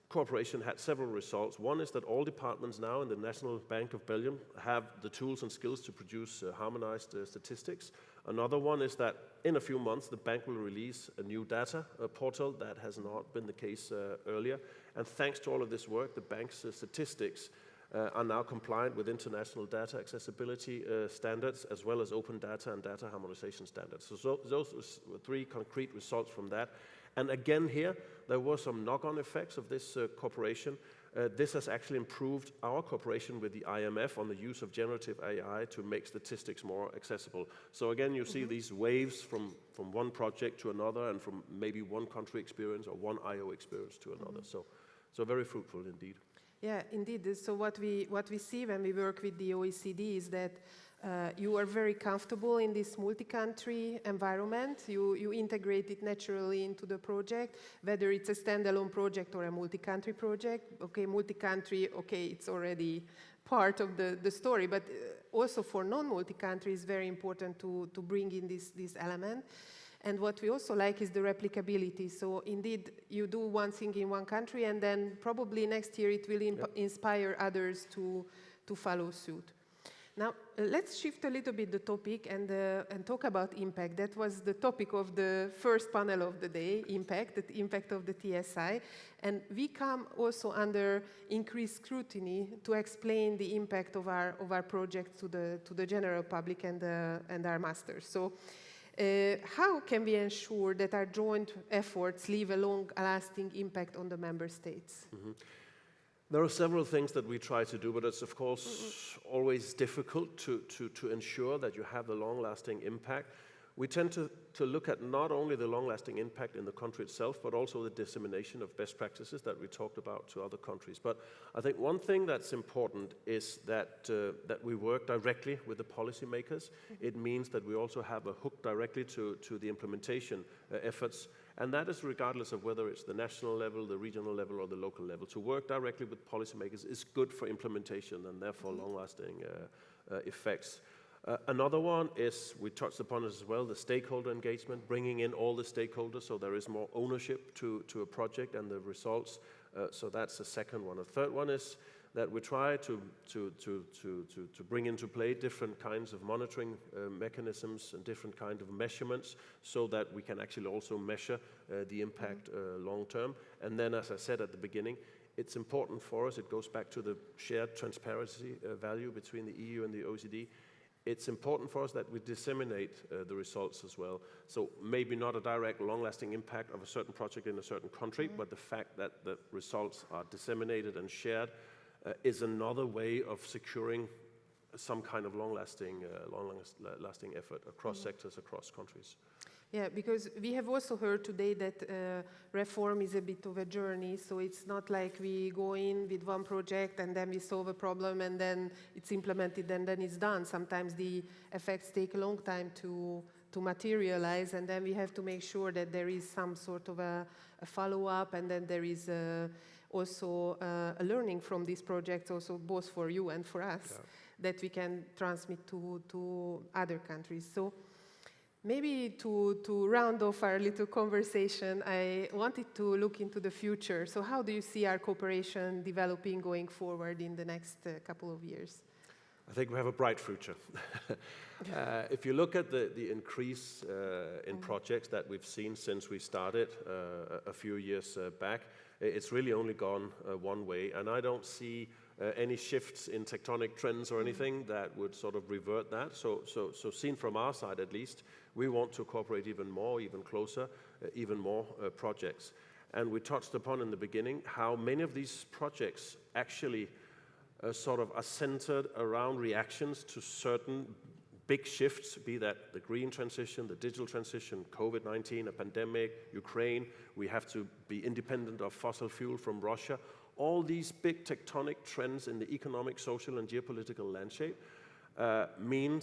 cooperation had several results. One is that all departments now in the National Bank of Belgium have the tools and skills to produce harmonized statistics. Another one is that in a few months the bank will release a new data portal. That has not been the case earlier. And thanks to all of this work, the bank's statistics are now compliant with international data accessibility standards, as well as open data and data harmonization standards. So those were 3 concrete results from that. And again here, there were some knock-on effects of this cooperation. This has actually improved our cooperation with the IMF on the use of generative AI to make statistics more accessible. So again, you see these waves from one project to another, and from maybe one country experience or one IO experience to another. So very fruitful indeed. Yeah, indeed. So what we see when we work with the OECD is that you are very comfortable in this multi-country environment. You integrate it naturally into the project, whether it's a standalone project or a multi-country project. Okay, multi-country, okay, it's already part of the story, but also for non-multi-country it's very important to bring in this element. And what we also like is the replicability. So indeed, you do one thing in one country, and then probably next year it will inspire others to follow suit. Now, let's shift a little bit the topic and talk about impact. That was the topic of the first panel of the day, impact, the impact of the TSI. And we come also under increased scrutiny to explain the impact of our project to the general public and our masters. So how can we ensure that our joint efforts leave a long-lasting impact on the member states? Mm-hmm. There are several things that we try to do, but it's of course always difficult to ensure that you have the long-lasting impact. We tend to look at not only the long-lasting impact in the country itself, but also the dissemination of best practices that we talked about to other countries. But I think one thing that's important is that we work directly with the policymakers. It means that we also have a hook directly to the implementation efforts. And that is regardless of whether it's the national level, the regional level, or the local level. To work directly with policymakers is good for implementation and therefore long-lasting effects. Another one is, we touched upon it as well, the stakeholder engagement, bringing in all the stakeholders so there is more ownership to a project and the results. So that's the second one. A third one is that we try to bring into play different kinds of monitoring mechanisms and different kind of measurements so that we can actually also measure the impact long term. And then, as I said at the beginning, it's important for us, it goes back to the shared transparency value between the EU and the OECD. It's important for us that we disseminate the results as well. So maybe not a direct long-lasting impact of a certain project in a certain country, but the fact that the results are disseminated and shared is another way of securing some kind of long-lasting effort across sectors, across countries. Yeah, because we have also heard today that reform is a bit of a journey, so it's not like we go in with one project and then we solve a problem and then it's implemented and then it's done. Sometimes the effects take a long time to materialize, and then we have to make sure that there is some sort of a follow-up, and then there is also a learning from these projects, also both for you and for us, that we can transmit to other countries. So maybe to round off our little conversation, I wanted to look into the future. So how do you see our cooperation developing going forward in the next couple of years? I think we have a bright future. If you look at the increase in projects that we've seen since we started a few years back, it's really only gone one way, and I don't see any shifts in tectonic trends or anything that would sort of revert that. So seen from our side at least, we want to cooperate even more, even closer, even more projects. And we touched upon in the beginning how many of these projects actually sort of are centered around reactions to certain big shifts, be that the green transition, the digital transition, COVID-19, a pandemic, Ukraine, we have to be independent of fossil fuel from Russia. All these big tectonic trends in the economic, social, and geopolitical landscape mean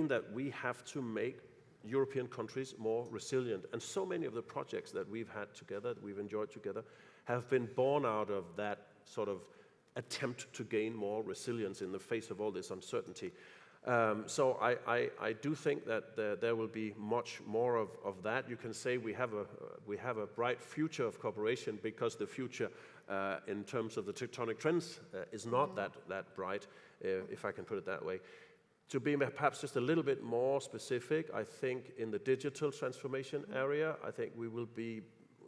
that we have to make European countries more resilient. And so many of the projects that we've had together, that we've enjoyed together, have been born out of that sort of attempt to gain more resilience in the face of all this uncertainty. So I do think that there will be much more of that. You can say we have a bright future of cooperation, because the future in terms of the tectonic trends is not that bright, if I can put it that way. To be perhaps just a little bit more specific, I think in the digital transformation area, I think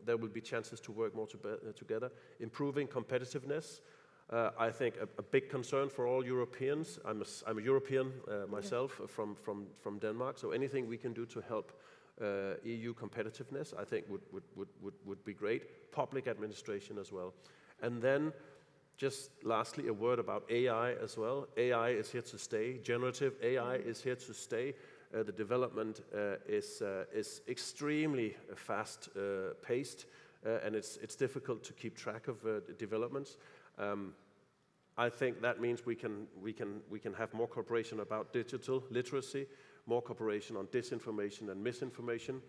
there will be chances to work more together, improving competitiveness. I think a big concern for all Europeans. I'm a European myself, from Denmark. So anything we can do to help EU competitiveness, I think would be great. Public administration as well. And then, just lastly, a word about AI as well. AI is here to stay. Generative AI is here to stay. The development is extremely fast-paced, and it's difficult to keep track of developments. I think that means we can have more cooperation about digital literacy, more cooperation on disinformation and misinformation.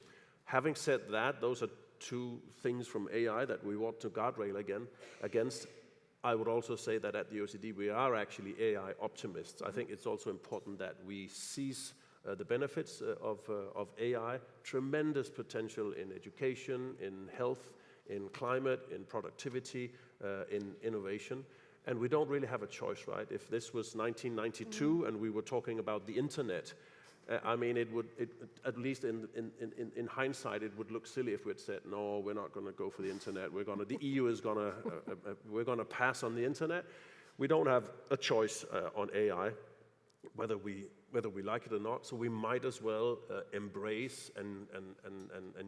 Having said that, those are two things from AI that we want to guardrail against. I would also say that at the OECD we are actually AI optimists. I think it's also important that we seize the benefits of AI, tremendous potential in education, in health, in climate, in productivity, in innovation. And we don't really have a choice, right? If this was 1992 and we were talking about the internet, I mean, at least in hindsight, it would look silly if we had said, no, we're not going to go for the internet. The EU is we're going to pass on the internet. We don't have a choice on AI, whether we like it or not. So we might as well embrace and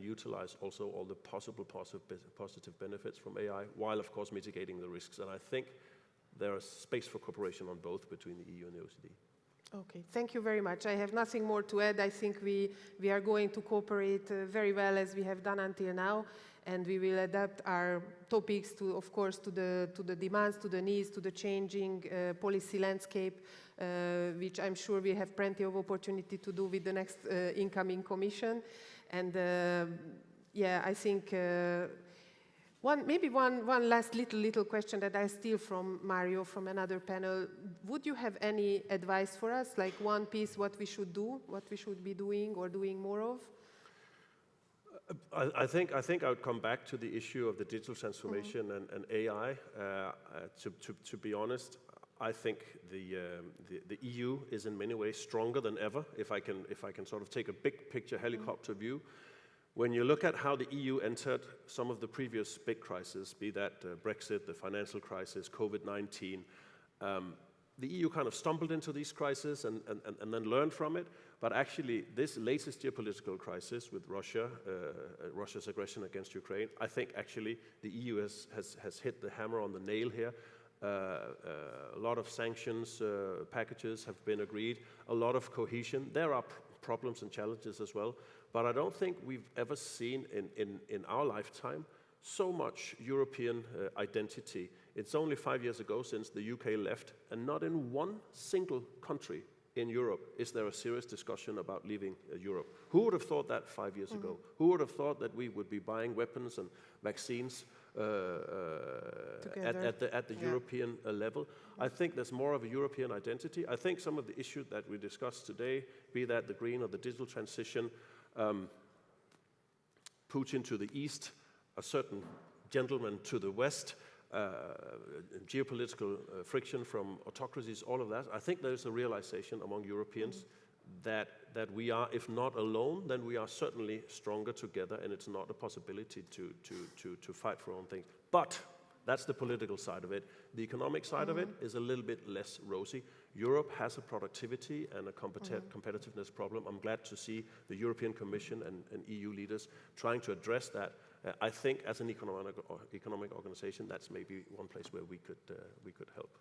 utilize also all the possible positive benefits from AI, while of course mitigating the risks. And I think there is space for cooperation on both between the EU and the OECD. Okay, thank you very much. I have nothing more to add. I think we are going to cooperate very well, as we have done until now, and we will adapt our topics to, of course, to the demands, to the needs, to the changing policy landscape, which I'm sure we have plenty of opportunity to do with the next incoming Commission. And yeah, I think maybe one last little question that I steal from Mario from another panel. Would you have any advice for us, like one piece, what we should do, what we should be doing or doing more of? I think I would come back to the issue of the digital transformation and AI. To be honest, I think the EU is in many ways stronger than ever. If I can sort of take a big picture helicopter view. When you look at how the EU entered some of the previous big crises, be that Brexit, the financial crisis, COVID-19, the EU kind of stumbled into these crises and then learned from it. But actually, this latest geopolitical crisis with Russia, Russia's aggression against Ukraine, I think actually the EU has hit the hammer on the nail here. A lot of sanctions packages have been agreed, a lot of cohesion. There are problems and challenges as well. But I don't think we've ever seen in our lifetime so much European identity. It's only 5 years ago since the UK left, and not in one single country in Europe is there a serious discussion about leaving Europe. Who would have thought that 5 years ago? Who would have thought that we would be buying weapons and vaccines at the European level? I think there's more of a European identity. I think some of the issues that we discussed today, be that the green or the digital transition, Putin to the east, a certain gentleman to the west, geopolitical friction from autocracies, all of that. I think there's a realization among Europeans that we are, if not alone, then we are certainly stronger together, and it's not a possibility to fight for our own things. But that's the political side of it. The economic side of it is a little bit less rosy. Europe has a productivity and a competitiveness problem. I'm glad to see the European Commission and EU leaders trying to address that. I think as an economic organization, that's maybe one place where we could help.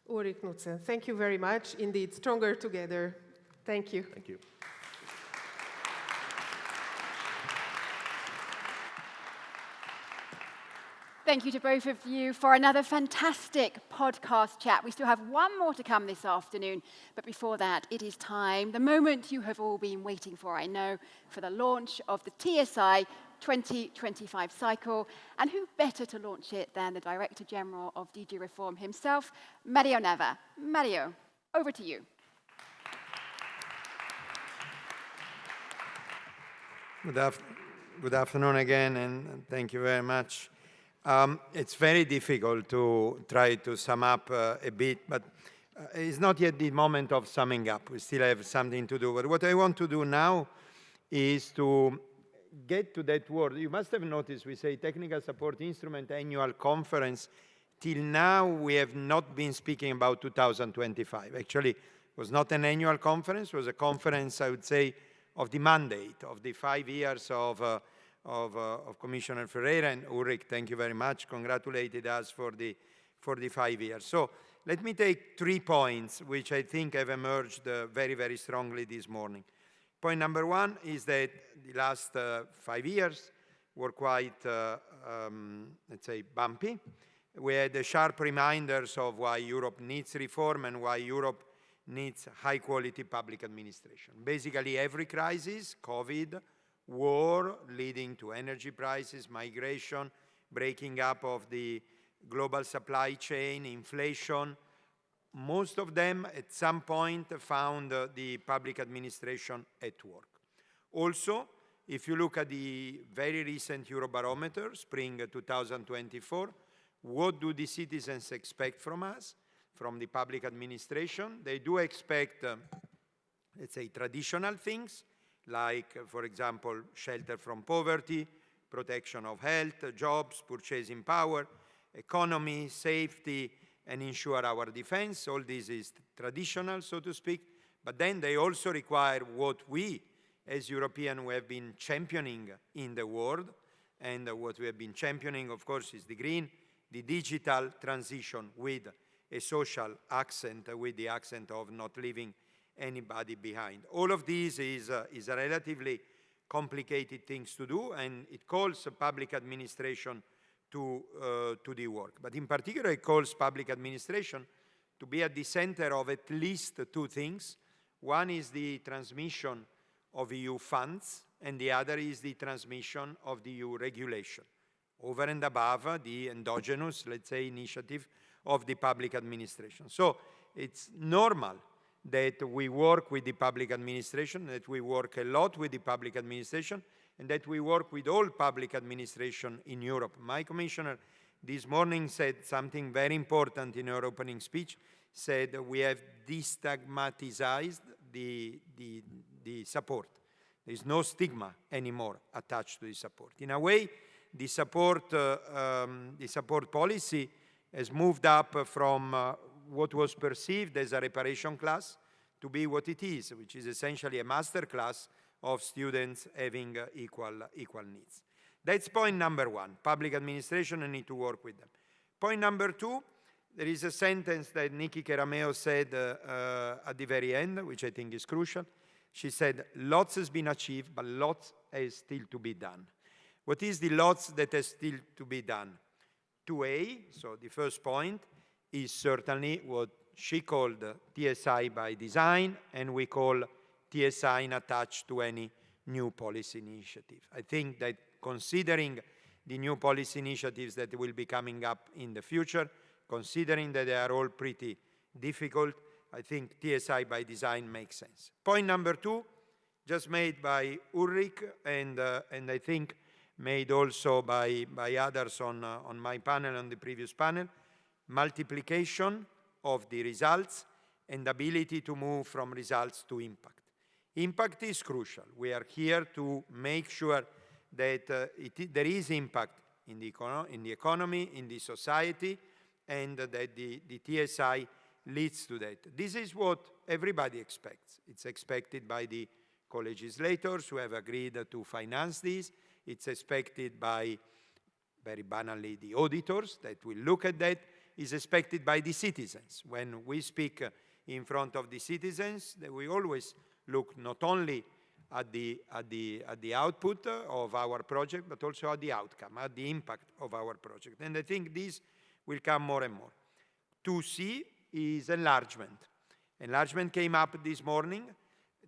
Ulrich Knudsen, thank you very much. Indeed, stronger together. Thank you. Thank you. Thank you to both of you for another fantastic podcast chat. We still have one more to come this afternoon, but before that, it is time, the moment you have all been waiting for, I know, for the launch of the TSI 2025 cycle. And who better to launch it than the Director General of DG Reform himself, Mario Nava. Mario, over to you. Good afternoon again, and thank you very much. It's very difficult to try to sum up a bit, but it's not yet the moment of summing up. We still have something to do. But what I want to do now is to get to that word. You must have noticed we say Technical Support Instrument Annual Conference. Till now, we have not been speaking about 2025. Actually, it was not an annual conference. It was a conference, I would say, of the mandate, of the 5 years of Commissioner Ferreira, and Ulrich, thank you very much, congratulated us for the 5 years. So let me take 3 points which I think have emerged very, very strongly this morning. Point number 1 is that the last 5 years were quite, let's say, bumpy. We had the sharp reminders of why Europe needs reform and why Europe needs high-quality public administration. Basically, every crisis, COVID, war leading to energy prices, migration, breaking up of the global supply chain, inflation, most of them at some point found the public administration at work. Also, if you look at the very recent Eurobarometer, spring 2024, what do the citizens expect from us, from the public administration? They do expect, let's say, traditional things, like, for example, shelter from poverty, protection of health, jobs, purchasing power, economy, safety, and ensure our defense. All this is traditional, so to speak. But then they also require what we, as Europeans, we have been championing in the world. And what we have been championing, of course, is the green, the digital transition with a social accent, with the accent of not leaving anybody behind. All of these is a relatively complicated things to do, and it calls public administration to the work. But in particular, it calls public administration to be at the center of at least 2 things. One is the transmission of EU funds, and the other is the transmission of the EU regulation, over and above the endogenous, let's say, initiative of the public administration. So it's normal that we work with the public administration, that we work a lot with the public administration, and that we work with all public administration in Europe. My commissioner this morning said something very important in her opening speech, said we have destigmatized the support. There is no stigma anymore attached to the support. In a way, the support policy has moved up from what was perceived as a reparation class to be what it is, which is essentially a master class of students having equal needs. That's point number 1. Public administration need to work with them. Point number 2, there is a sentence that Nikki Carameo said at the very end, which I think is crucial. She said, lots has been achieved, but lots is still to be done. What is the lots that is still to be done? 2A, so the first point, is certainly what she called TSI by design, and we call TSI attached to any new policy initiative. I think that considering the new policy initiatives that will be coming up in the future, considering that they are all pretty difficult, I think TSI by design makes sense. Point number 2, just made by Ulrich, and I think made also by others on my panel, on the previous panel, multiplication of the results and ability to move from results to impact. Impact is crucial. We are here to make sure that there is impact in the economy, in the society, and that the TSI leads to that. This is what everybody expects. It's expected by the co-legislators who have agreed to finance this. It's expected by, very banally, the auditors that will look at that. It's expected by the citizens. When we speak in front of the citizens, we always look not only at the output of our project, but also at the outcome, at the impact of our project. And I think this will come more and more. 2C is enlargement. Enlargement came up this morning.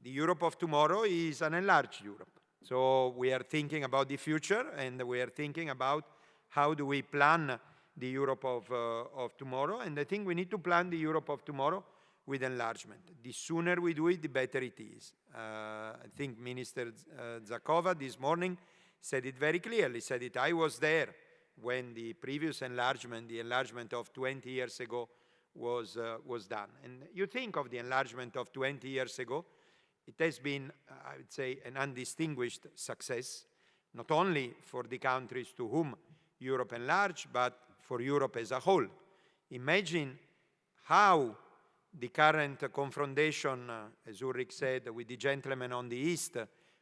The Europe of tomorrow is an enlarged Europe. So we are thinking about the future, and we are thinking about how do we plan the Europe of tomorrow. And I think we need to plan the Europe of tomorrow with enlargement. The sooner we do it, the better it is. I think Minister Zakova this morning said it very clearly, said it, I was there when the previous enlargement, the enlargement of 20 years ago, was done. And you think of the enlargement of 20 years ago, it has been, I would say, an undistinguished success, not only for the countries to whom Europe enlarged, but for Europe as a whole. Imagine how the current confrontation, as Ulrich said, with the gentleman on the East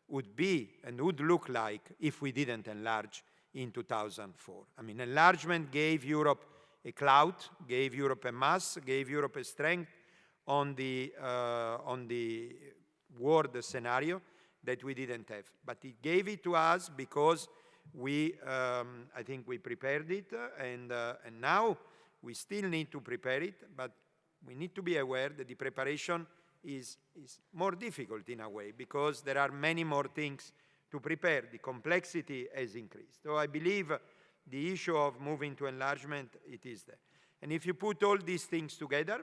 would be and would look like if we didn't enlarge in 2004. I mean, enlargement gave Europe a clout, gave Europe a mass, gave Europe a strength on the world scenario that we didn't have. But it gave it to us because we, I think we prepared it, and now we still need to prepare it, but we need to be aware that the preparation is more difficult in a way because there are many more things to prepare. The complexity has increased. So I believe the issue of moving to enlargement, it is there. And if you put all these things together,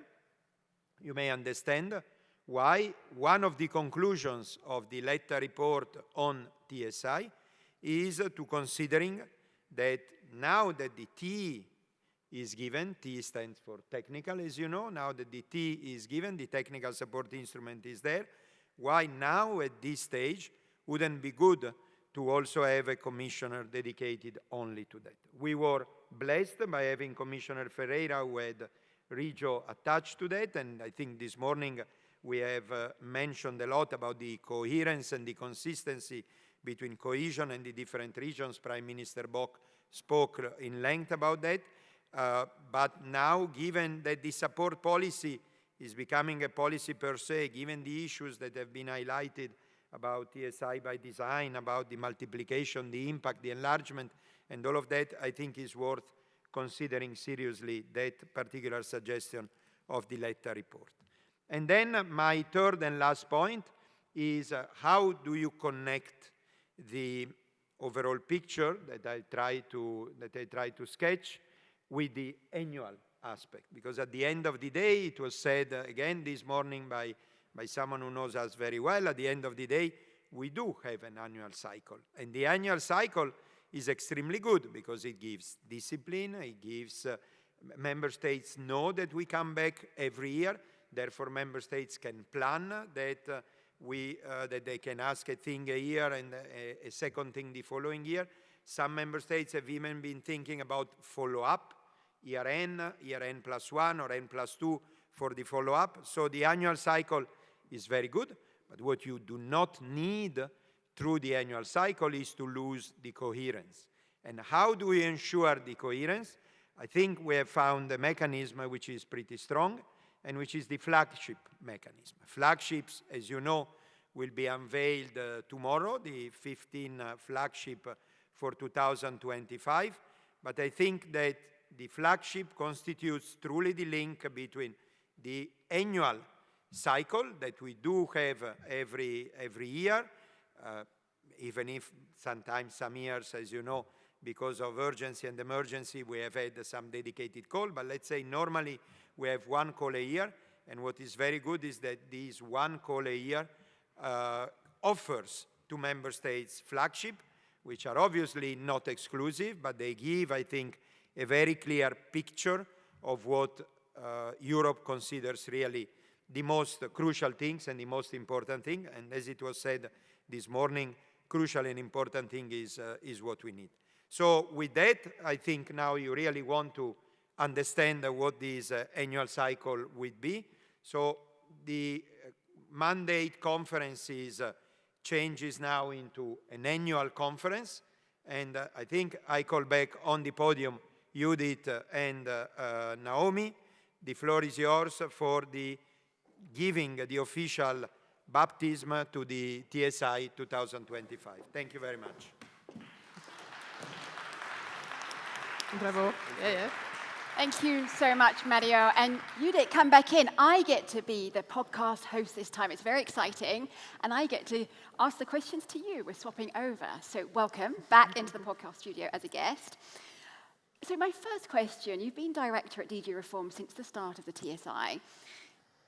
you may understand why one of the conclusions of the Letta report on TSI is to considering that now that the T is given, T stands for technical, as you know, now that the T is given, the technical support instrument is there, why now at this stage wouldn't be good to also have a commissioner dedicated only to that. We were blessed by having Commissioner Ferreira who had Regio attached to that, and I think this morning we have mentioned a lot about the coherence and the consistency between cohesion and the different regions. Prime Minister Bock spoke in length about that. But now, given that the support policy is becoming a policy per se, given the issues that have been highlighted about TSI by design, about the multiplication, the impact, the enlargement, and all of that, I think is worth considering seriously that particular suggestion of the Letta report. And then my third and last point is how do you connect the overall picture that I try to sketch with the annual aspect? Because at the end of the day, it was said again this morning by someone who knows us very well, at the end of the day, we do have an annual cycle. And the annual cycle is extremely good because it gives discipline, it gives member states know that we come back every year, therefore member states can plan that that they can ask a thing a year and a second thing the following year. Some member states have even been thinking about follow-up, year N plus 1 or N plus 2 for the follow-up. So the annual cycle is very good, but what you do not need through the annual cycle is to lose the coherence. And how do we ensure the coherence? I think we have found a mechanism which is pretty strong and which is the flagship mechanism. Flagships, as you know, will be unveiled tomorrow, the 15 flagship for 2025. But I think that the flagship constitutes truly the link between the annual cycle that we do have every year, even if sometimes some years, as you know, because of urgency and emergency, we have had some dedicated call, but let's say normally we have one call a year, and what is very good is that this one call a year offers to member states flagship, which are obviously not exclusive, but they give, I think, a very clear picture of what Europe considers really the most crucial things and the most important thing. And as it was said this morning, crucial and important thing is what we need. So with that, I think now you really want to understand what this annual cycle would be. So the mandate conference changes now into an annual conference. And I think I call back on the podium Judith and Naomi. The floor is yours for the giving the official baptism to the TSI 2025. Thank you very much. Bravo. Yeah. Thank you so much, Mario. And Judith, come back in. I get to be the podcast host this time. It's very exciting. And I get to ask the questions to you. We're swapping over. So welcome back into the podcast studio as a guest. So my first question, you've been director at DG Reform since the start of the TSI.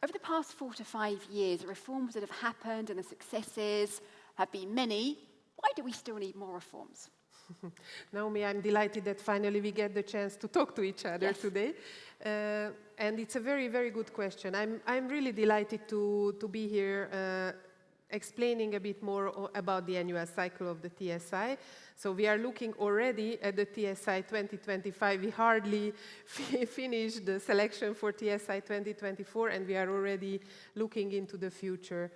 Over the past 4 to 5 years, the reforms that have happened and the successes have been many. Why do we still need more reforms? Naomi, I'm delighted that finally we get the chance to talk to each other today. And it's a very, very good question. I'm really delighted to be here explaining a bit more about the annual cycle of the TSI. So we are looking already at the TSI 2025. We hardly finished the selection for TSI 2024, and we are already looking into the future.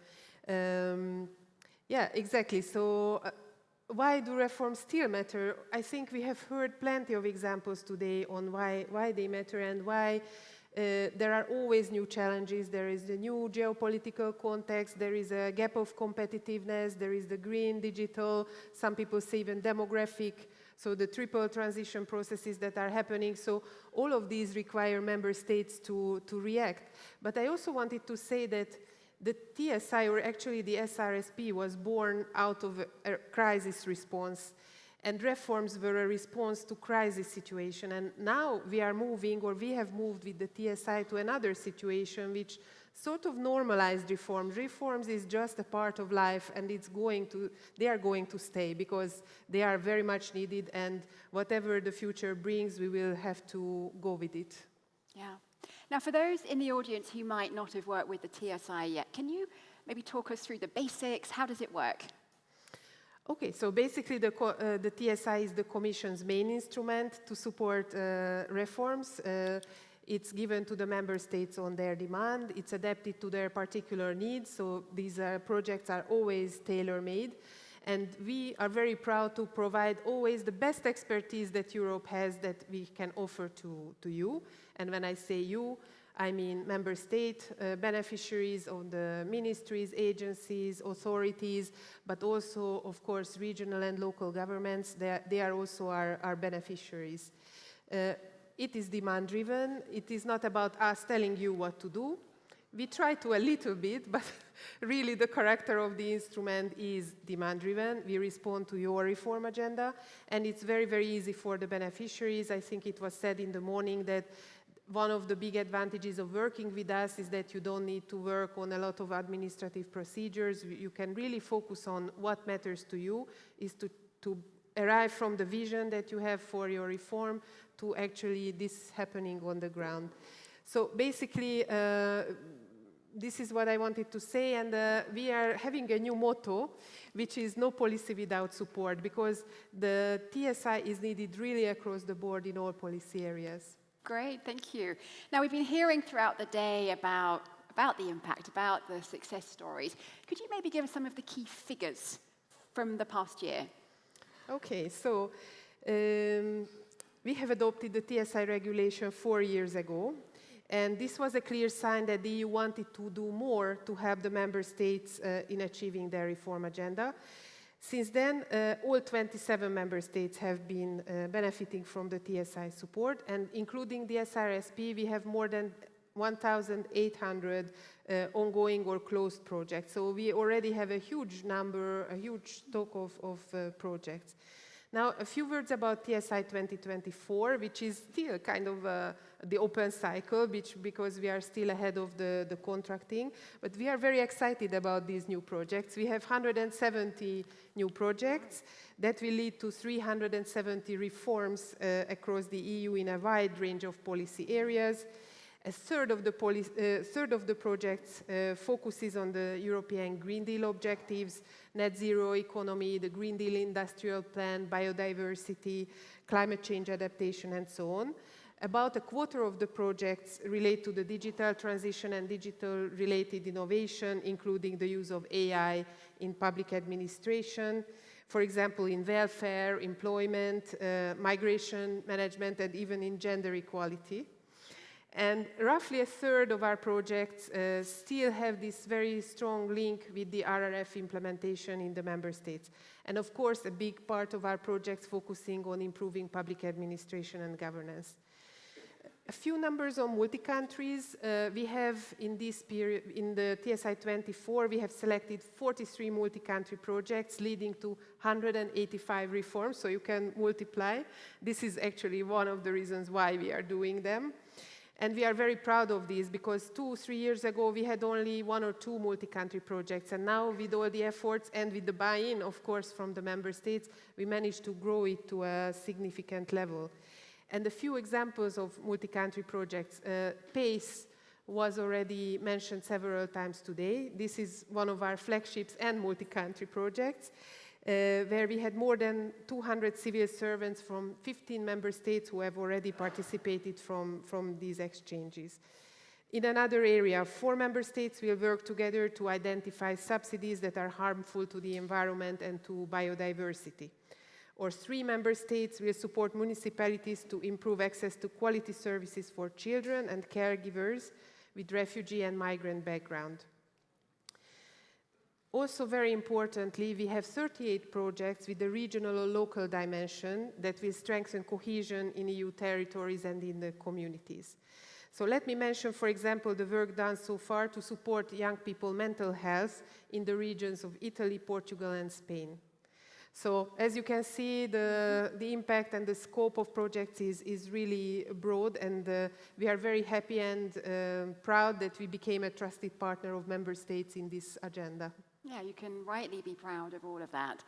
Yeah, exactly. So why do reforms still matter? I think we have heard plenty of examples today on why they matter and why there are always new challenges. There is the new geopolitical context, there is a gap of competitiveness, there is the green, digital, some people say even demographic, so the triple transition processes that are happening. So all of these require member states to react. But I also wanted to say that the TSI, or actually the SRSP, was born out of a crisis response. And reforms were a response to crisis situation. And now we are moving, or we have moved with the TSI to another situation which sort of normalized reforms. Reforms is just a part of life, and they are going to stay because they are very much needed, and whatever the future brings, we will have to go with it. Yeah. Now, for those in the audience who might not have worked with the TSI yet, can you maybe talk us through the basics? How does it work? Okay, so basically the TSI is the Commission's main instrument to support reforms. It's given to the member states on their demand. It's adapted to their particular needs, so these projects are always tailor-made. And we are very proud to provide always the best expertise that Europe has that we can offer to you. And when I say you, I mean member state beneficiaries of the ministries, agencies, authorities, but also, of course, regional and local governments. They are also our beneficiaries. It is demand-driven. It is not about us telling you what to do. We try to a little bit, but really the character of the instrument is demand-driven. We respond to your reform agenda, and it's very, very easy for the beneficiaries. I think it was said in the morning that one of the big advantages of working with us is that you don't need to work on a lot of administrative procedures. You can really focus on what matters to you, is to arrive from the vision that you have for your reform to actually this happening on the ground. So basically, this is what I wanted to say, and we are having a new motto, which is no policy without support, because the TSI is needed really across the board in all policy areas. Great, thank you. Now, we've been hearing throughout the day about the impact, about the success stories. Could you maybe give us some of the key figures from the past year? Okay, so we have adopted the TSI regulation 4 years ago, and this was a clear sign that the EU wanted to do more to help the member states in achieving their reform agenda. Since then, all 27 member states have been benefiting from the TSI support, and including the SRSP, we have more than 1,800 ongoing or closed projects. So we already have a huge number, a huge stock of projects. Now, a few words about TSI 2024, which is still kind of the open cycle, because we are still ahead of the contracting. But we are very excited about these new projects. We have 170 new projects that will lead to 370 reforms across the EU in a wide range of policy areas. A third of the projects focuses on the European Green Deal objectives, net zero economy, the Green Deal industrial plan, biodiversity, climate change adaptation, and so on. About a quarter of the projects relate to the digital transition and digital-related innovation, including the use of AI in public administration, for example, in welfare, employment, migration management, and even in gender equality. And roughly a third of our projects still have this very strong link with the RRF implementation in the member states. And of course, a big part of our projects focusing on improving public administration and governance. A few numbers on multi-countries. We have in this period, in the TSI 24, we have selected 43 multi-country projects leading to 185 reforms, so you can multiply. This is actually one of the reasons why we are doing them. And we are very proud of this because 2-3 years ago we had only 1 or 2 multi-country projects, and now with all the efforts and with the buy-in, of course, from the member states, we managed to grow it to a significant level. And a few examples of multi-country projects. PACE was already mentioned several times today. This is one of our flagships and multi-country projects, where we had more than 200 civil servants from 15 member states who have already participated from these exchanges. In another area, 4 member states will work together to identify subsidies that are harmful to the environment and to biodiversity. Or 3 member states will support municipalities to improve access to quality services for children and caregivers with refugee and migrant background. Also, very importantly, we have 38 projects with a regional or local dimension that will strengthen cohesion in EU territories and in the communities. So let me mention, for example, the work done so far to support young people's mental health in the regions of Italy, Portugal, and Spain. So as you can see, the impact and the scope of projects is really broad, and we are very happy and proud that we became a trusted partner of member states in this agenda. Yeah, you can rightly be proud of all of that.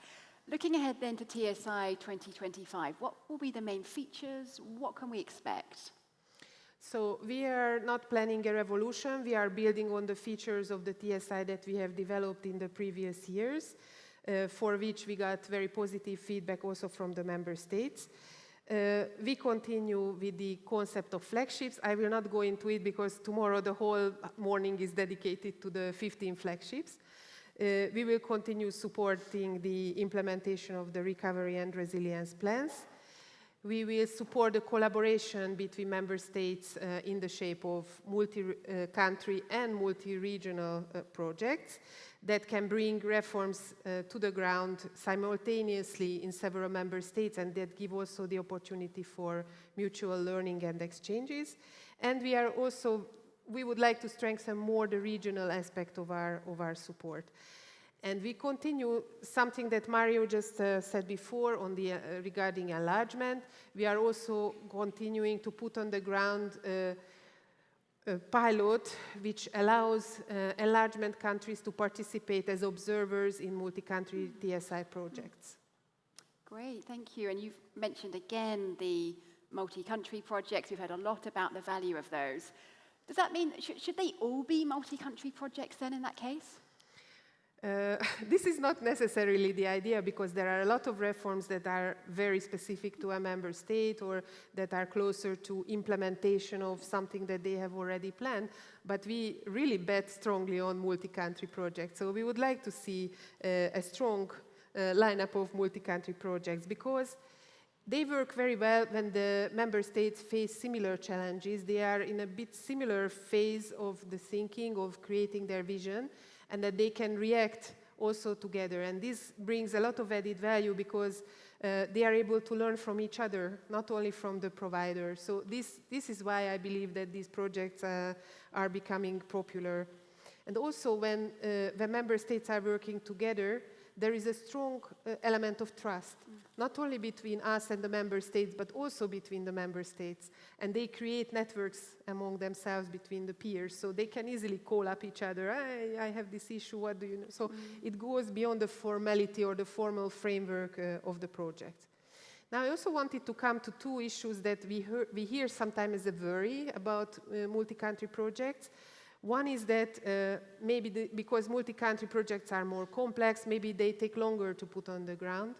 Looking ahead then to TSI 2025, what will be the main features? What can we expect? So we are not planning a revolution. We are building on the features of the TSI that we have developed in the previous years. For which we got very positive feedback also from the member states. We continue with the concept of flagships. I will not go into it because tomorrow the whole morning is dedicated to the 15 flagships. We will continue supporting the implementation of the recovery and resilience plans. We will support the collaboration between member states in the shape of multi-country and multi-regional projects that can bring reforms to the ground simultaneously in several member states, and that give also the opportunity for mutual learning and exchanges. And we would like to strengthen more the regional aspect of our support. And we continue something that Mario just said before on the regarding enlargement. We are also continuing to put on the ground a pilot which allows enlargement countries to participate as observers in multi-country TSI projects. Great, thank you. And you've mentioned again the multi-country projects. We've heard a lot about the value of those. Does that mean, should they all be multi-country projects then in that case? This is not necessarily the idea, because there are a lot of reforms that are very specific to a member state or that are closer to implementation of something that they have already planned, but we really bet strongly on multi-country projects. So we would like to see a strong lineup of multi-country projects, because they work very well when the member states face similar challenges. They are in a bit similar phase of the thinking of creating their vision, and that they can react also together. And this brings a lot of added value, because they are able to learn from each other, not only from the provider. So this is why I believe that these projects are becoming popular. And also when member states are working together, there is a strong element of trust, not only between us and the member states, but also between the member states. And they create networks among themselves between the peers, so they can easily call up each other. I have this issue, what do you know? So it goes beyond the formality or the formal framework of the project. Now, I also wanted to come to 2 issues that we hear sometimes as a worry about multi-country projects. One is that maybe because multi-country projects are more complex, maybe they take longer to put on the ground.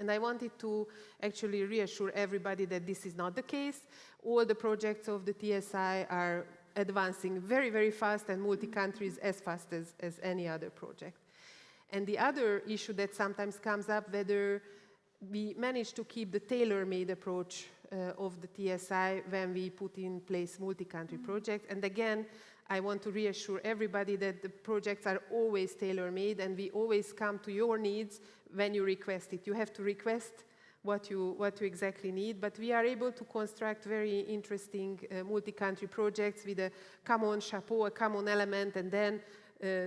And I wanted to actually reassure everybody that this is not the case. All the projects of the TSI are advancing very, very fast, and multi-countries as fast as any other project. And the other issue that sometimes comes up, whether we manage to keep the tailor-made approach of the TSI when we put in place multi-country projects. And again, I want to reassure everybody that the projects are always tailor-made and we always come to your needs when you request it. You have to request what you exactly need, but we are able to construct very interesting multi-country projects with a common chapeau, a common element, and then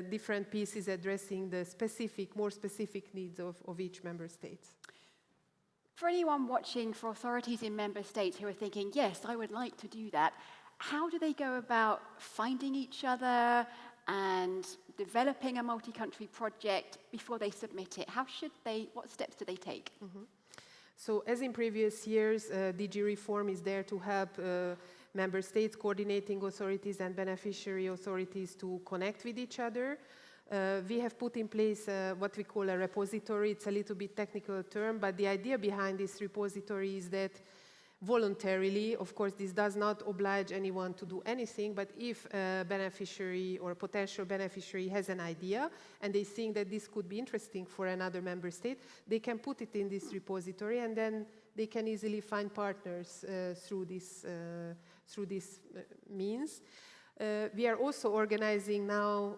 different pieces addressing the more specific needs of each member state. For anyone watching, for authorities in member states who are thinking, yes, I would like to do that, how do they go about finding each other and developing a multi-country project before they submit it? What steps do they take? Mm-hmm. So as in previous years, DG Reform is there to help member states, coordinating authorities and beneficiary authorities to connect with each other. We have put in place what we call a repository. It's a little bit technical term, but the idea behind this repository is that voluntarily, of course, this does not oblige anyone to do anything, but if a beneficiary or a potential beneficiary has an idea and they think that this could be interesting for another member state, they can put it in this repository and then they can easily find partners through this means. We are also organizing now,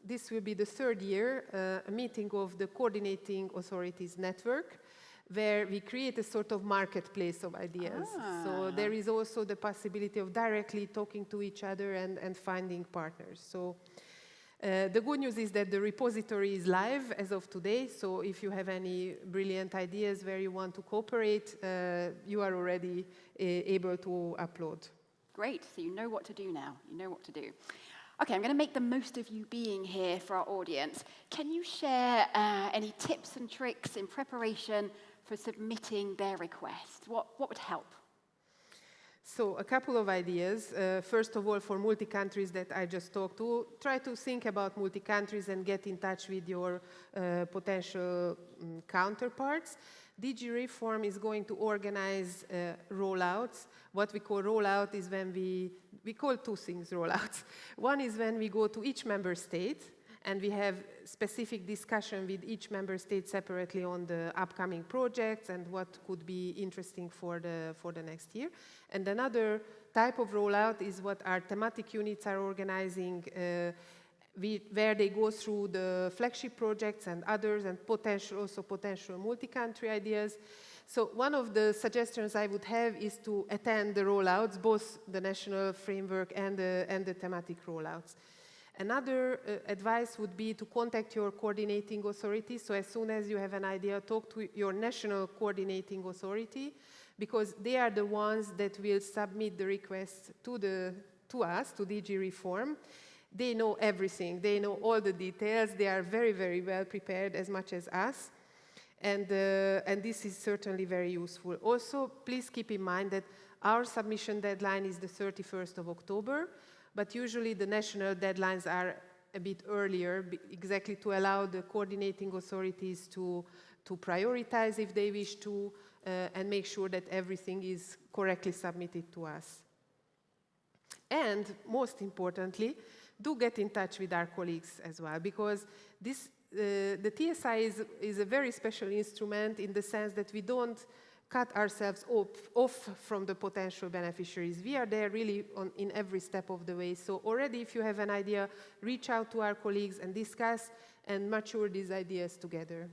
this will be the third year, a meeting of the Coordinating Authorities Network, where we create a sort of marketplace of ideas. So there is also the possibility of directly talking to each other and finding partners. So the good news is that the repository is live as of today. So if you have any brilliant ideas where you want to cooperate, you are already able to upload. Great, so you know what to do now. You know what to do. Okay, I'm going to make the most of you being here for our audience. Can you share any tips and tricks in preparation for submitting their request? What would help? So a couple of ideas. First of all, for multi-countries that I just talked to, try to think about multi-countries and get in touch with your potential counterparts. DG Reform is going to organize rollouts. What we call rollout is when we call two things rollouts. One is when we go to each member state and we have specific discussion with each member state separately on the upcoming projects and what could be interesting for the next year. And another type of rollout is what our thematic units are organizing, where they go through the flagship projects and others and also potential multi-country ideas. So one of the suggestions I would have is to attend the rollouts, both the national framework and the thematic rollouts. Another advice would be to contact your coordinating authority. So as soon as you have an idea, talk to your national coordinating authority, because they are the ones that will submit the request to us, to DG Reform. They know everything. They know all the details. They are very, very well prepared, as much as us. And this is certainly very useful. Also, please keep in mind that our submission deadline is the 31st of October. But usually the national deadlines are a bit earlier, exactly to allow the coordinating authorities to prioritize if they wish to, and make sure that everything is correctly submitted to us. And most importantly, do get in touch with our colleagues as well, because the TSI is a very special instrument in the sense that we don't cut ourselves off from the potential beneficiaries. We are there really in every step of the way. So already if you have an idea, reach out to our colleagues and discuss and mature these ideas together.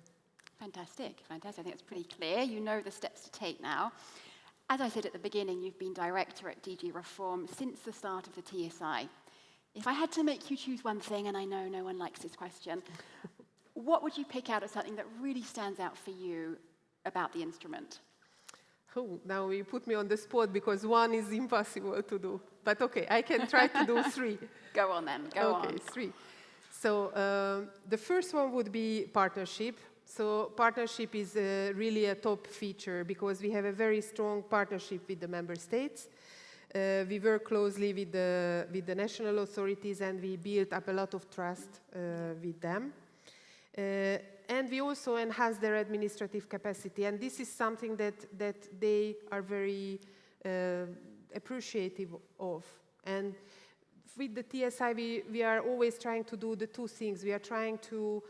Fantastic, fantastic. I think it's pretty clear. You know the steps to take now. As I said at the beginning, you've been director at DG Reform since the start of the TSI. If I had to make you choose one thing, and I know no one likes this question, what would you pick out as something that really stands out for you about the instrument? Oh, now you put me on the spot because one is impossible to do. But okay, I can try to do three. Go on then, go on. Okay, three. So the first one would be partnership. So partnership is really a top feature because we have a very strong partnership with the member states. We work closely with the national authorities and we build up a lot of trust with them. And we also enhance their administrative capacity. And this is something that they are very appreciative of. And with the TSI, we are always trying to do the two things. We are trying to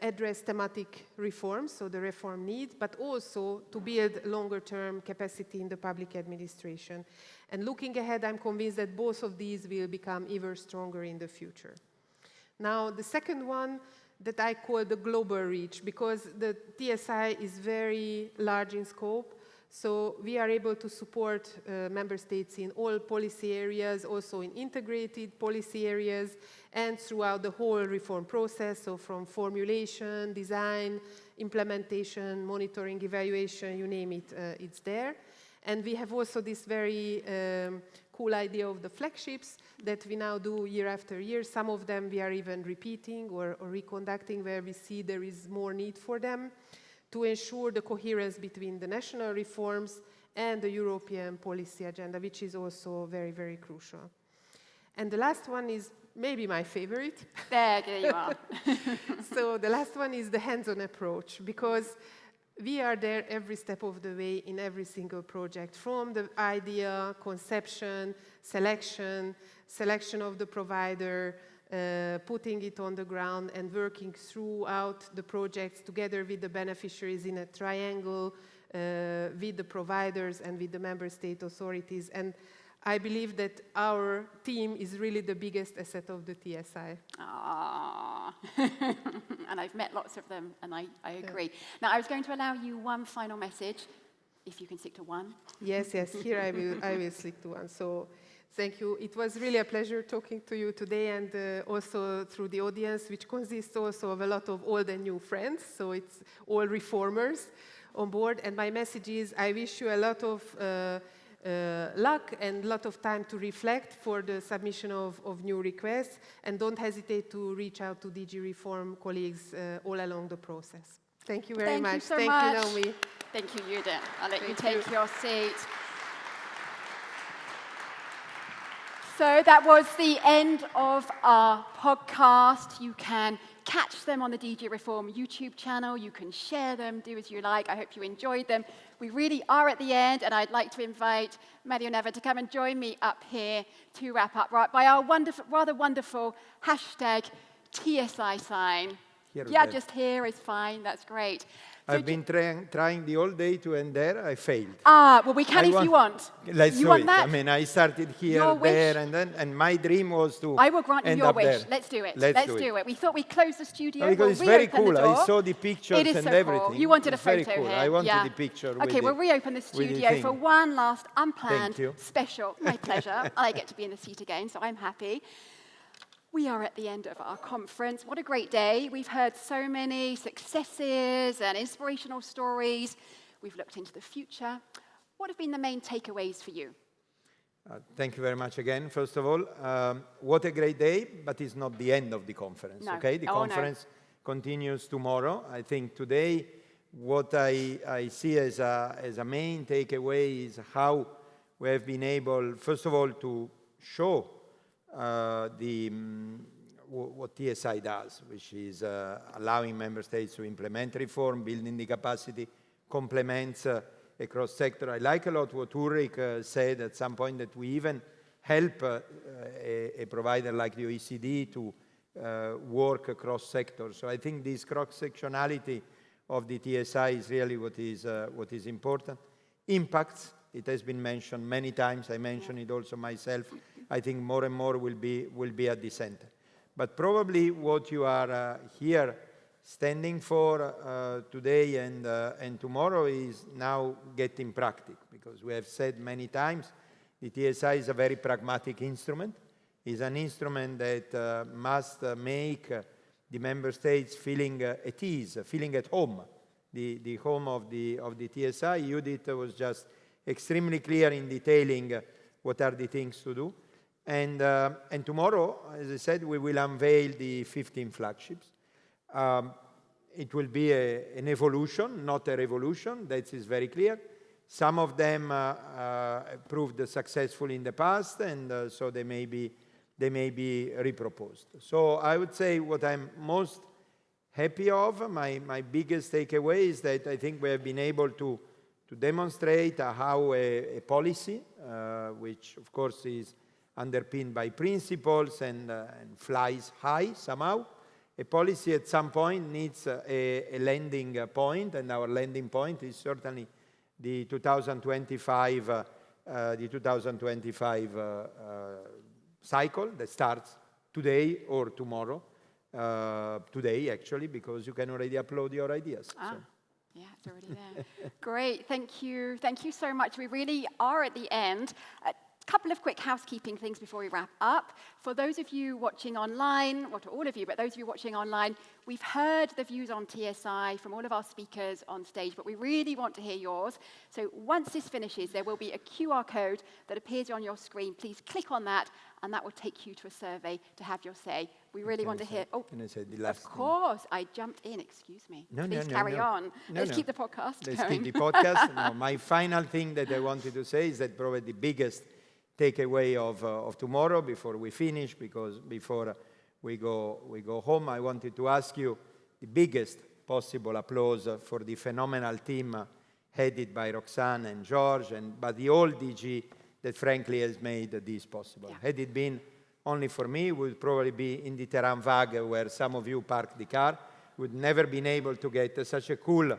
address thematic reforms, so the reform needs, but also to build longer-term capacity in the public administration. And looking ahead, I'm convinced that both of these will become even stronger in the future. Now, the second one that I call the global reach, because the TSI is very large in scope, so we are able to support member states in all policy areas, also in integrated policy areas, and throughout the whole reform process, so from formulation, design, implementation, monitoring, evaluation, you name it, it's there. And we have also this very cool idea of the flagships that we now do year after year. Some of them we are even repeating or reconducting where we see there is more need for them, to ensure the coherence between the national reforms and the European policy agenda, which is also very, very crucial. And the last one is maybe my favorite. There you are. So the last one is the hands-on approach, because we are there every step of the way in every single project, from the idea, conception, selection of the provider, putting it on the ground and working throughout the projects together with the beneficiaries in a triangle, with the providers and with the member state authorities. And I believe that our team is really the biggest asset of the TSI. And I've met lots of them, and I agree. Yeah. Now, I was going to allow you one final message, if you can stick to one. Yes, here I will stick to one. So, thank you. It was really a pleasure talking to you today, and also through the audience, which consists also of a lot of old and new friends. So it's all reformers on board. And my message is, I wish you a lot of luck and a lot of time to reflect for the submission of new requests. And don't hesitate to reach out to DG Reform colleagues all along the process. Thank you very much. Thank you, Naomi. Thank you, Judith. I'll let you take your seat. So that was the end of our podcast. You can catch them on the DG Reform YouTube channel. You can share them, do as you like. I hope you enjoyed them. We really are at the end, and I'd like to invite Mario Neva to come and join me up here to wrap up by our rather wonderful hashtag TSI sign. Just here is fine. That's great. So I've been trying the whole day to end there. I failed. Well, we can if you want. Let's you do want it. That? I mean, I started here, there, and my dream was to I will grant you your wish. There. Let's do it. Let's do it. We thought we'd close the studio. Because it's very cool. I saw the pictures and so everything. Cool. You wanted a photo cool. here. I wanted the picture. Okay, we'll reopen the studio for one last unplanned special. My pleasure. I get to be in the seat again, so I'm happy. We are at the end of our conference. What a great day. We've heard so many successes and inspirational stories. We've looked into the future. What have been the main takeaways for you? Thank you very much again. First of all, what a great day, but it's not the end of the conference. No. Okay, the conference continues tomorrow. I think today what I see as a main takeaway is how we have been able, first of all, to show what TSI does, which is allowing member states to implement reform, building the capacity, complements across sector. I like a lot what Ulrich said at some point, that we even help a provider like the OECD to work across sectors. So I think this cross-sectionality of the TSI is really what is important. Impacts, it has been mentioned many times. I mentioned it also myself. I think more and more will be at the center. But probably what you are here standing for today and tomorrow is now getting practical, because we have said many times the TSI is a very pragmatic instrument. It's an instrument that must make the member states feeling at ease, feeling at home, the home of the TSI. Judith was just extremely clear in detailing what are the things to do. And tomorrow, as I said, we will unveil the 15 flagships. It will be an evolution, not a revolution. That is very clear. Some of them proved successful in the past, and so they may be reproposed. So I would say what I'm most happy of, my biggest takeaway, is that I think we have been able to demonstrate how a policy, which of course is underpinned by principles and flies high somehow. A policy at some point needs a landing point, and our landing point is certainly the 2025 cycle that starts today or tomorrow. Today, actually, because you can already upload your ideas. So. Yeah, it's already there. Great, thank you. Thank you so much. We really are at the end. A couple of quick housekeeping things before we wrap up. For those of you watching online, well, to all of you, but those of you watching online, we've heard the views on TSI from all of our speakers on stage, but we really want to hear yours. So once this finishes, there will be a QR code that appears on your screen. Please click on that, and that will take you to a survey to have your say. We really want to hear. Oh, can I say the last of course, I jumped in. Excuse me. No, Please no, carry no. on. Let's keep the podcast Let's going. keep the podcast. No, my final thing that I wanted to say is that probably the biggest takeaway of tomorrow before we finish, because before we go home, I wanted to ask you the biggest possible applause for the phenomenal team headed by Roxanne and George, but the whole DG that frankly has made this possible. Yeah. Had it been only for me, would probably be in the Terranvague where some of you parked the car, would never been able to get such a cool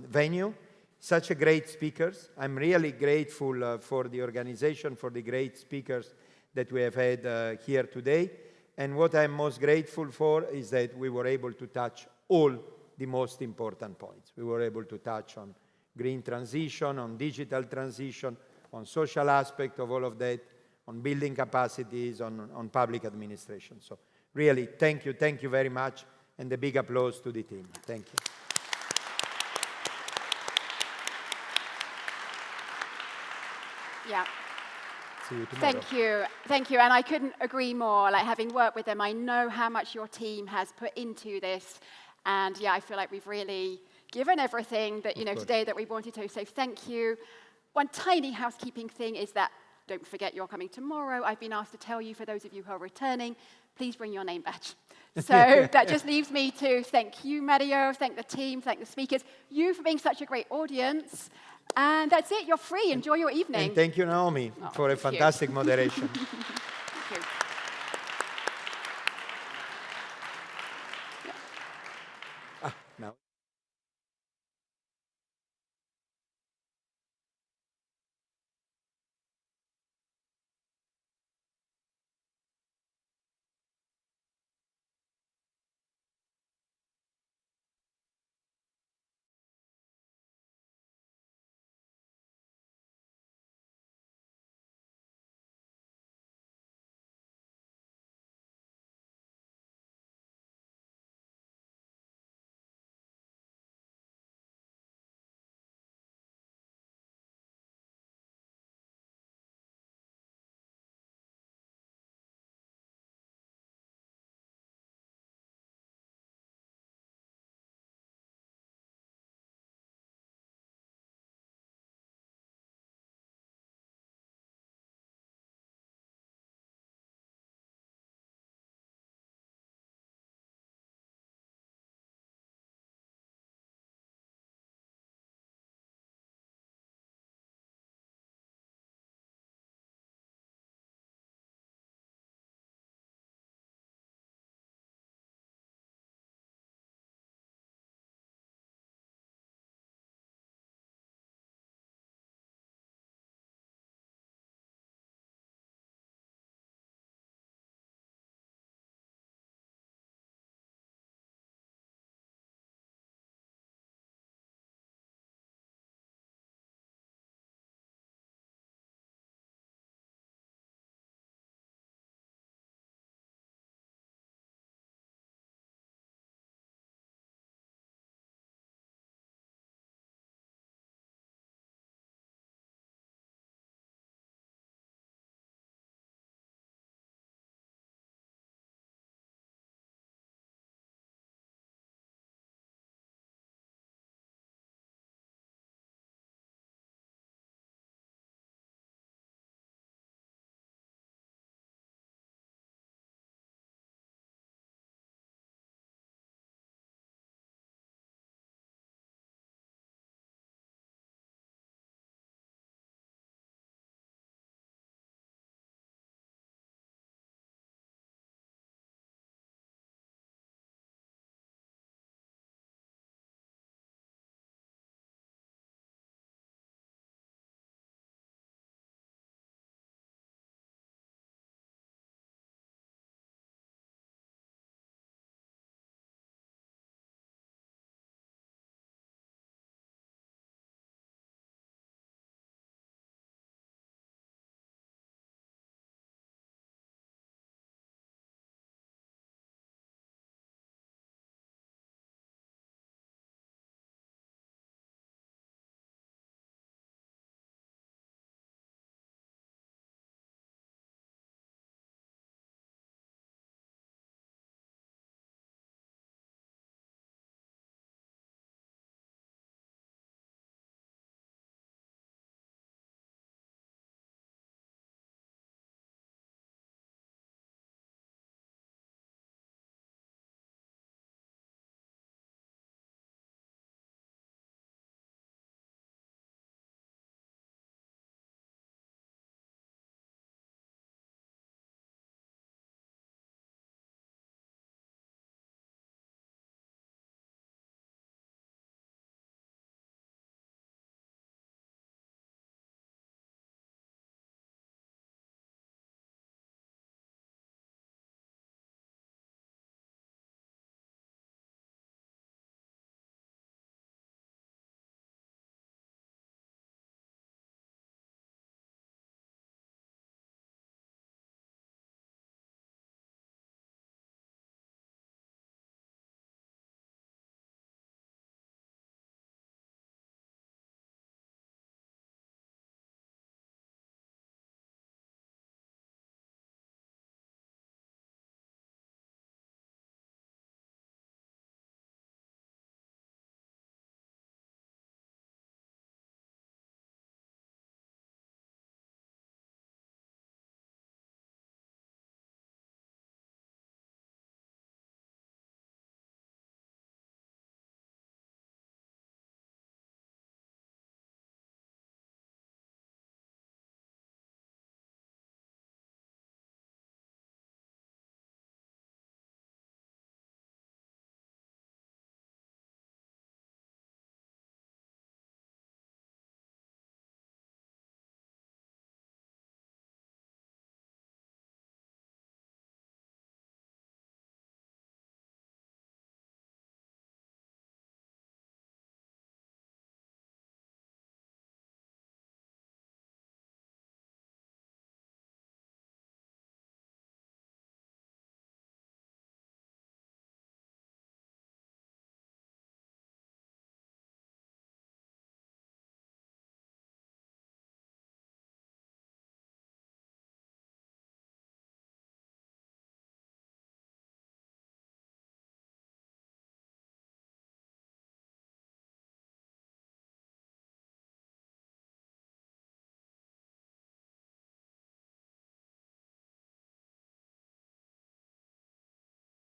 venue, such a great speakers. I'm really grateful for the organization, for the great speakers that we have had here today. And what I'm most grateful for is that we were able to touch all the most important points. We were able to touch on green transition, on digital transition, on social aspect of all of that, on building capacities, on public administration. So really, thank you very much, and a big applause to the team. Thank you. Yeah. See you tomorrow. Thank you, and I couldn't agree more. Like, having worked with them, I know how much your team has put into this, and yeah, I feel like we've really given everything that today that we wanted to. So thank you. One tiny housekeeping thing is that don't forget you're coming tomorrow. I've been asked to tell you, for those of you who are returning, please bring your name badge. So that just leaves me to thank you, Mario, thank the team, thank the speakers, you for being such a great audience. And that's it. You're free. Enjoy your evening. And thank you, Naomi, for a fantastic moderation.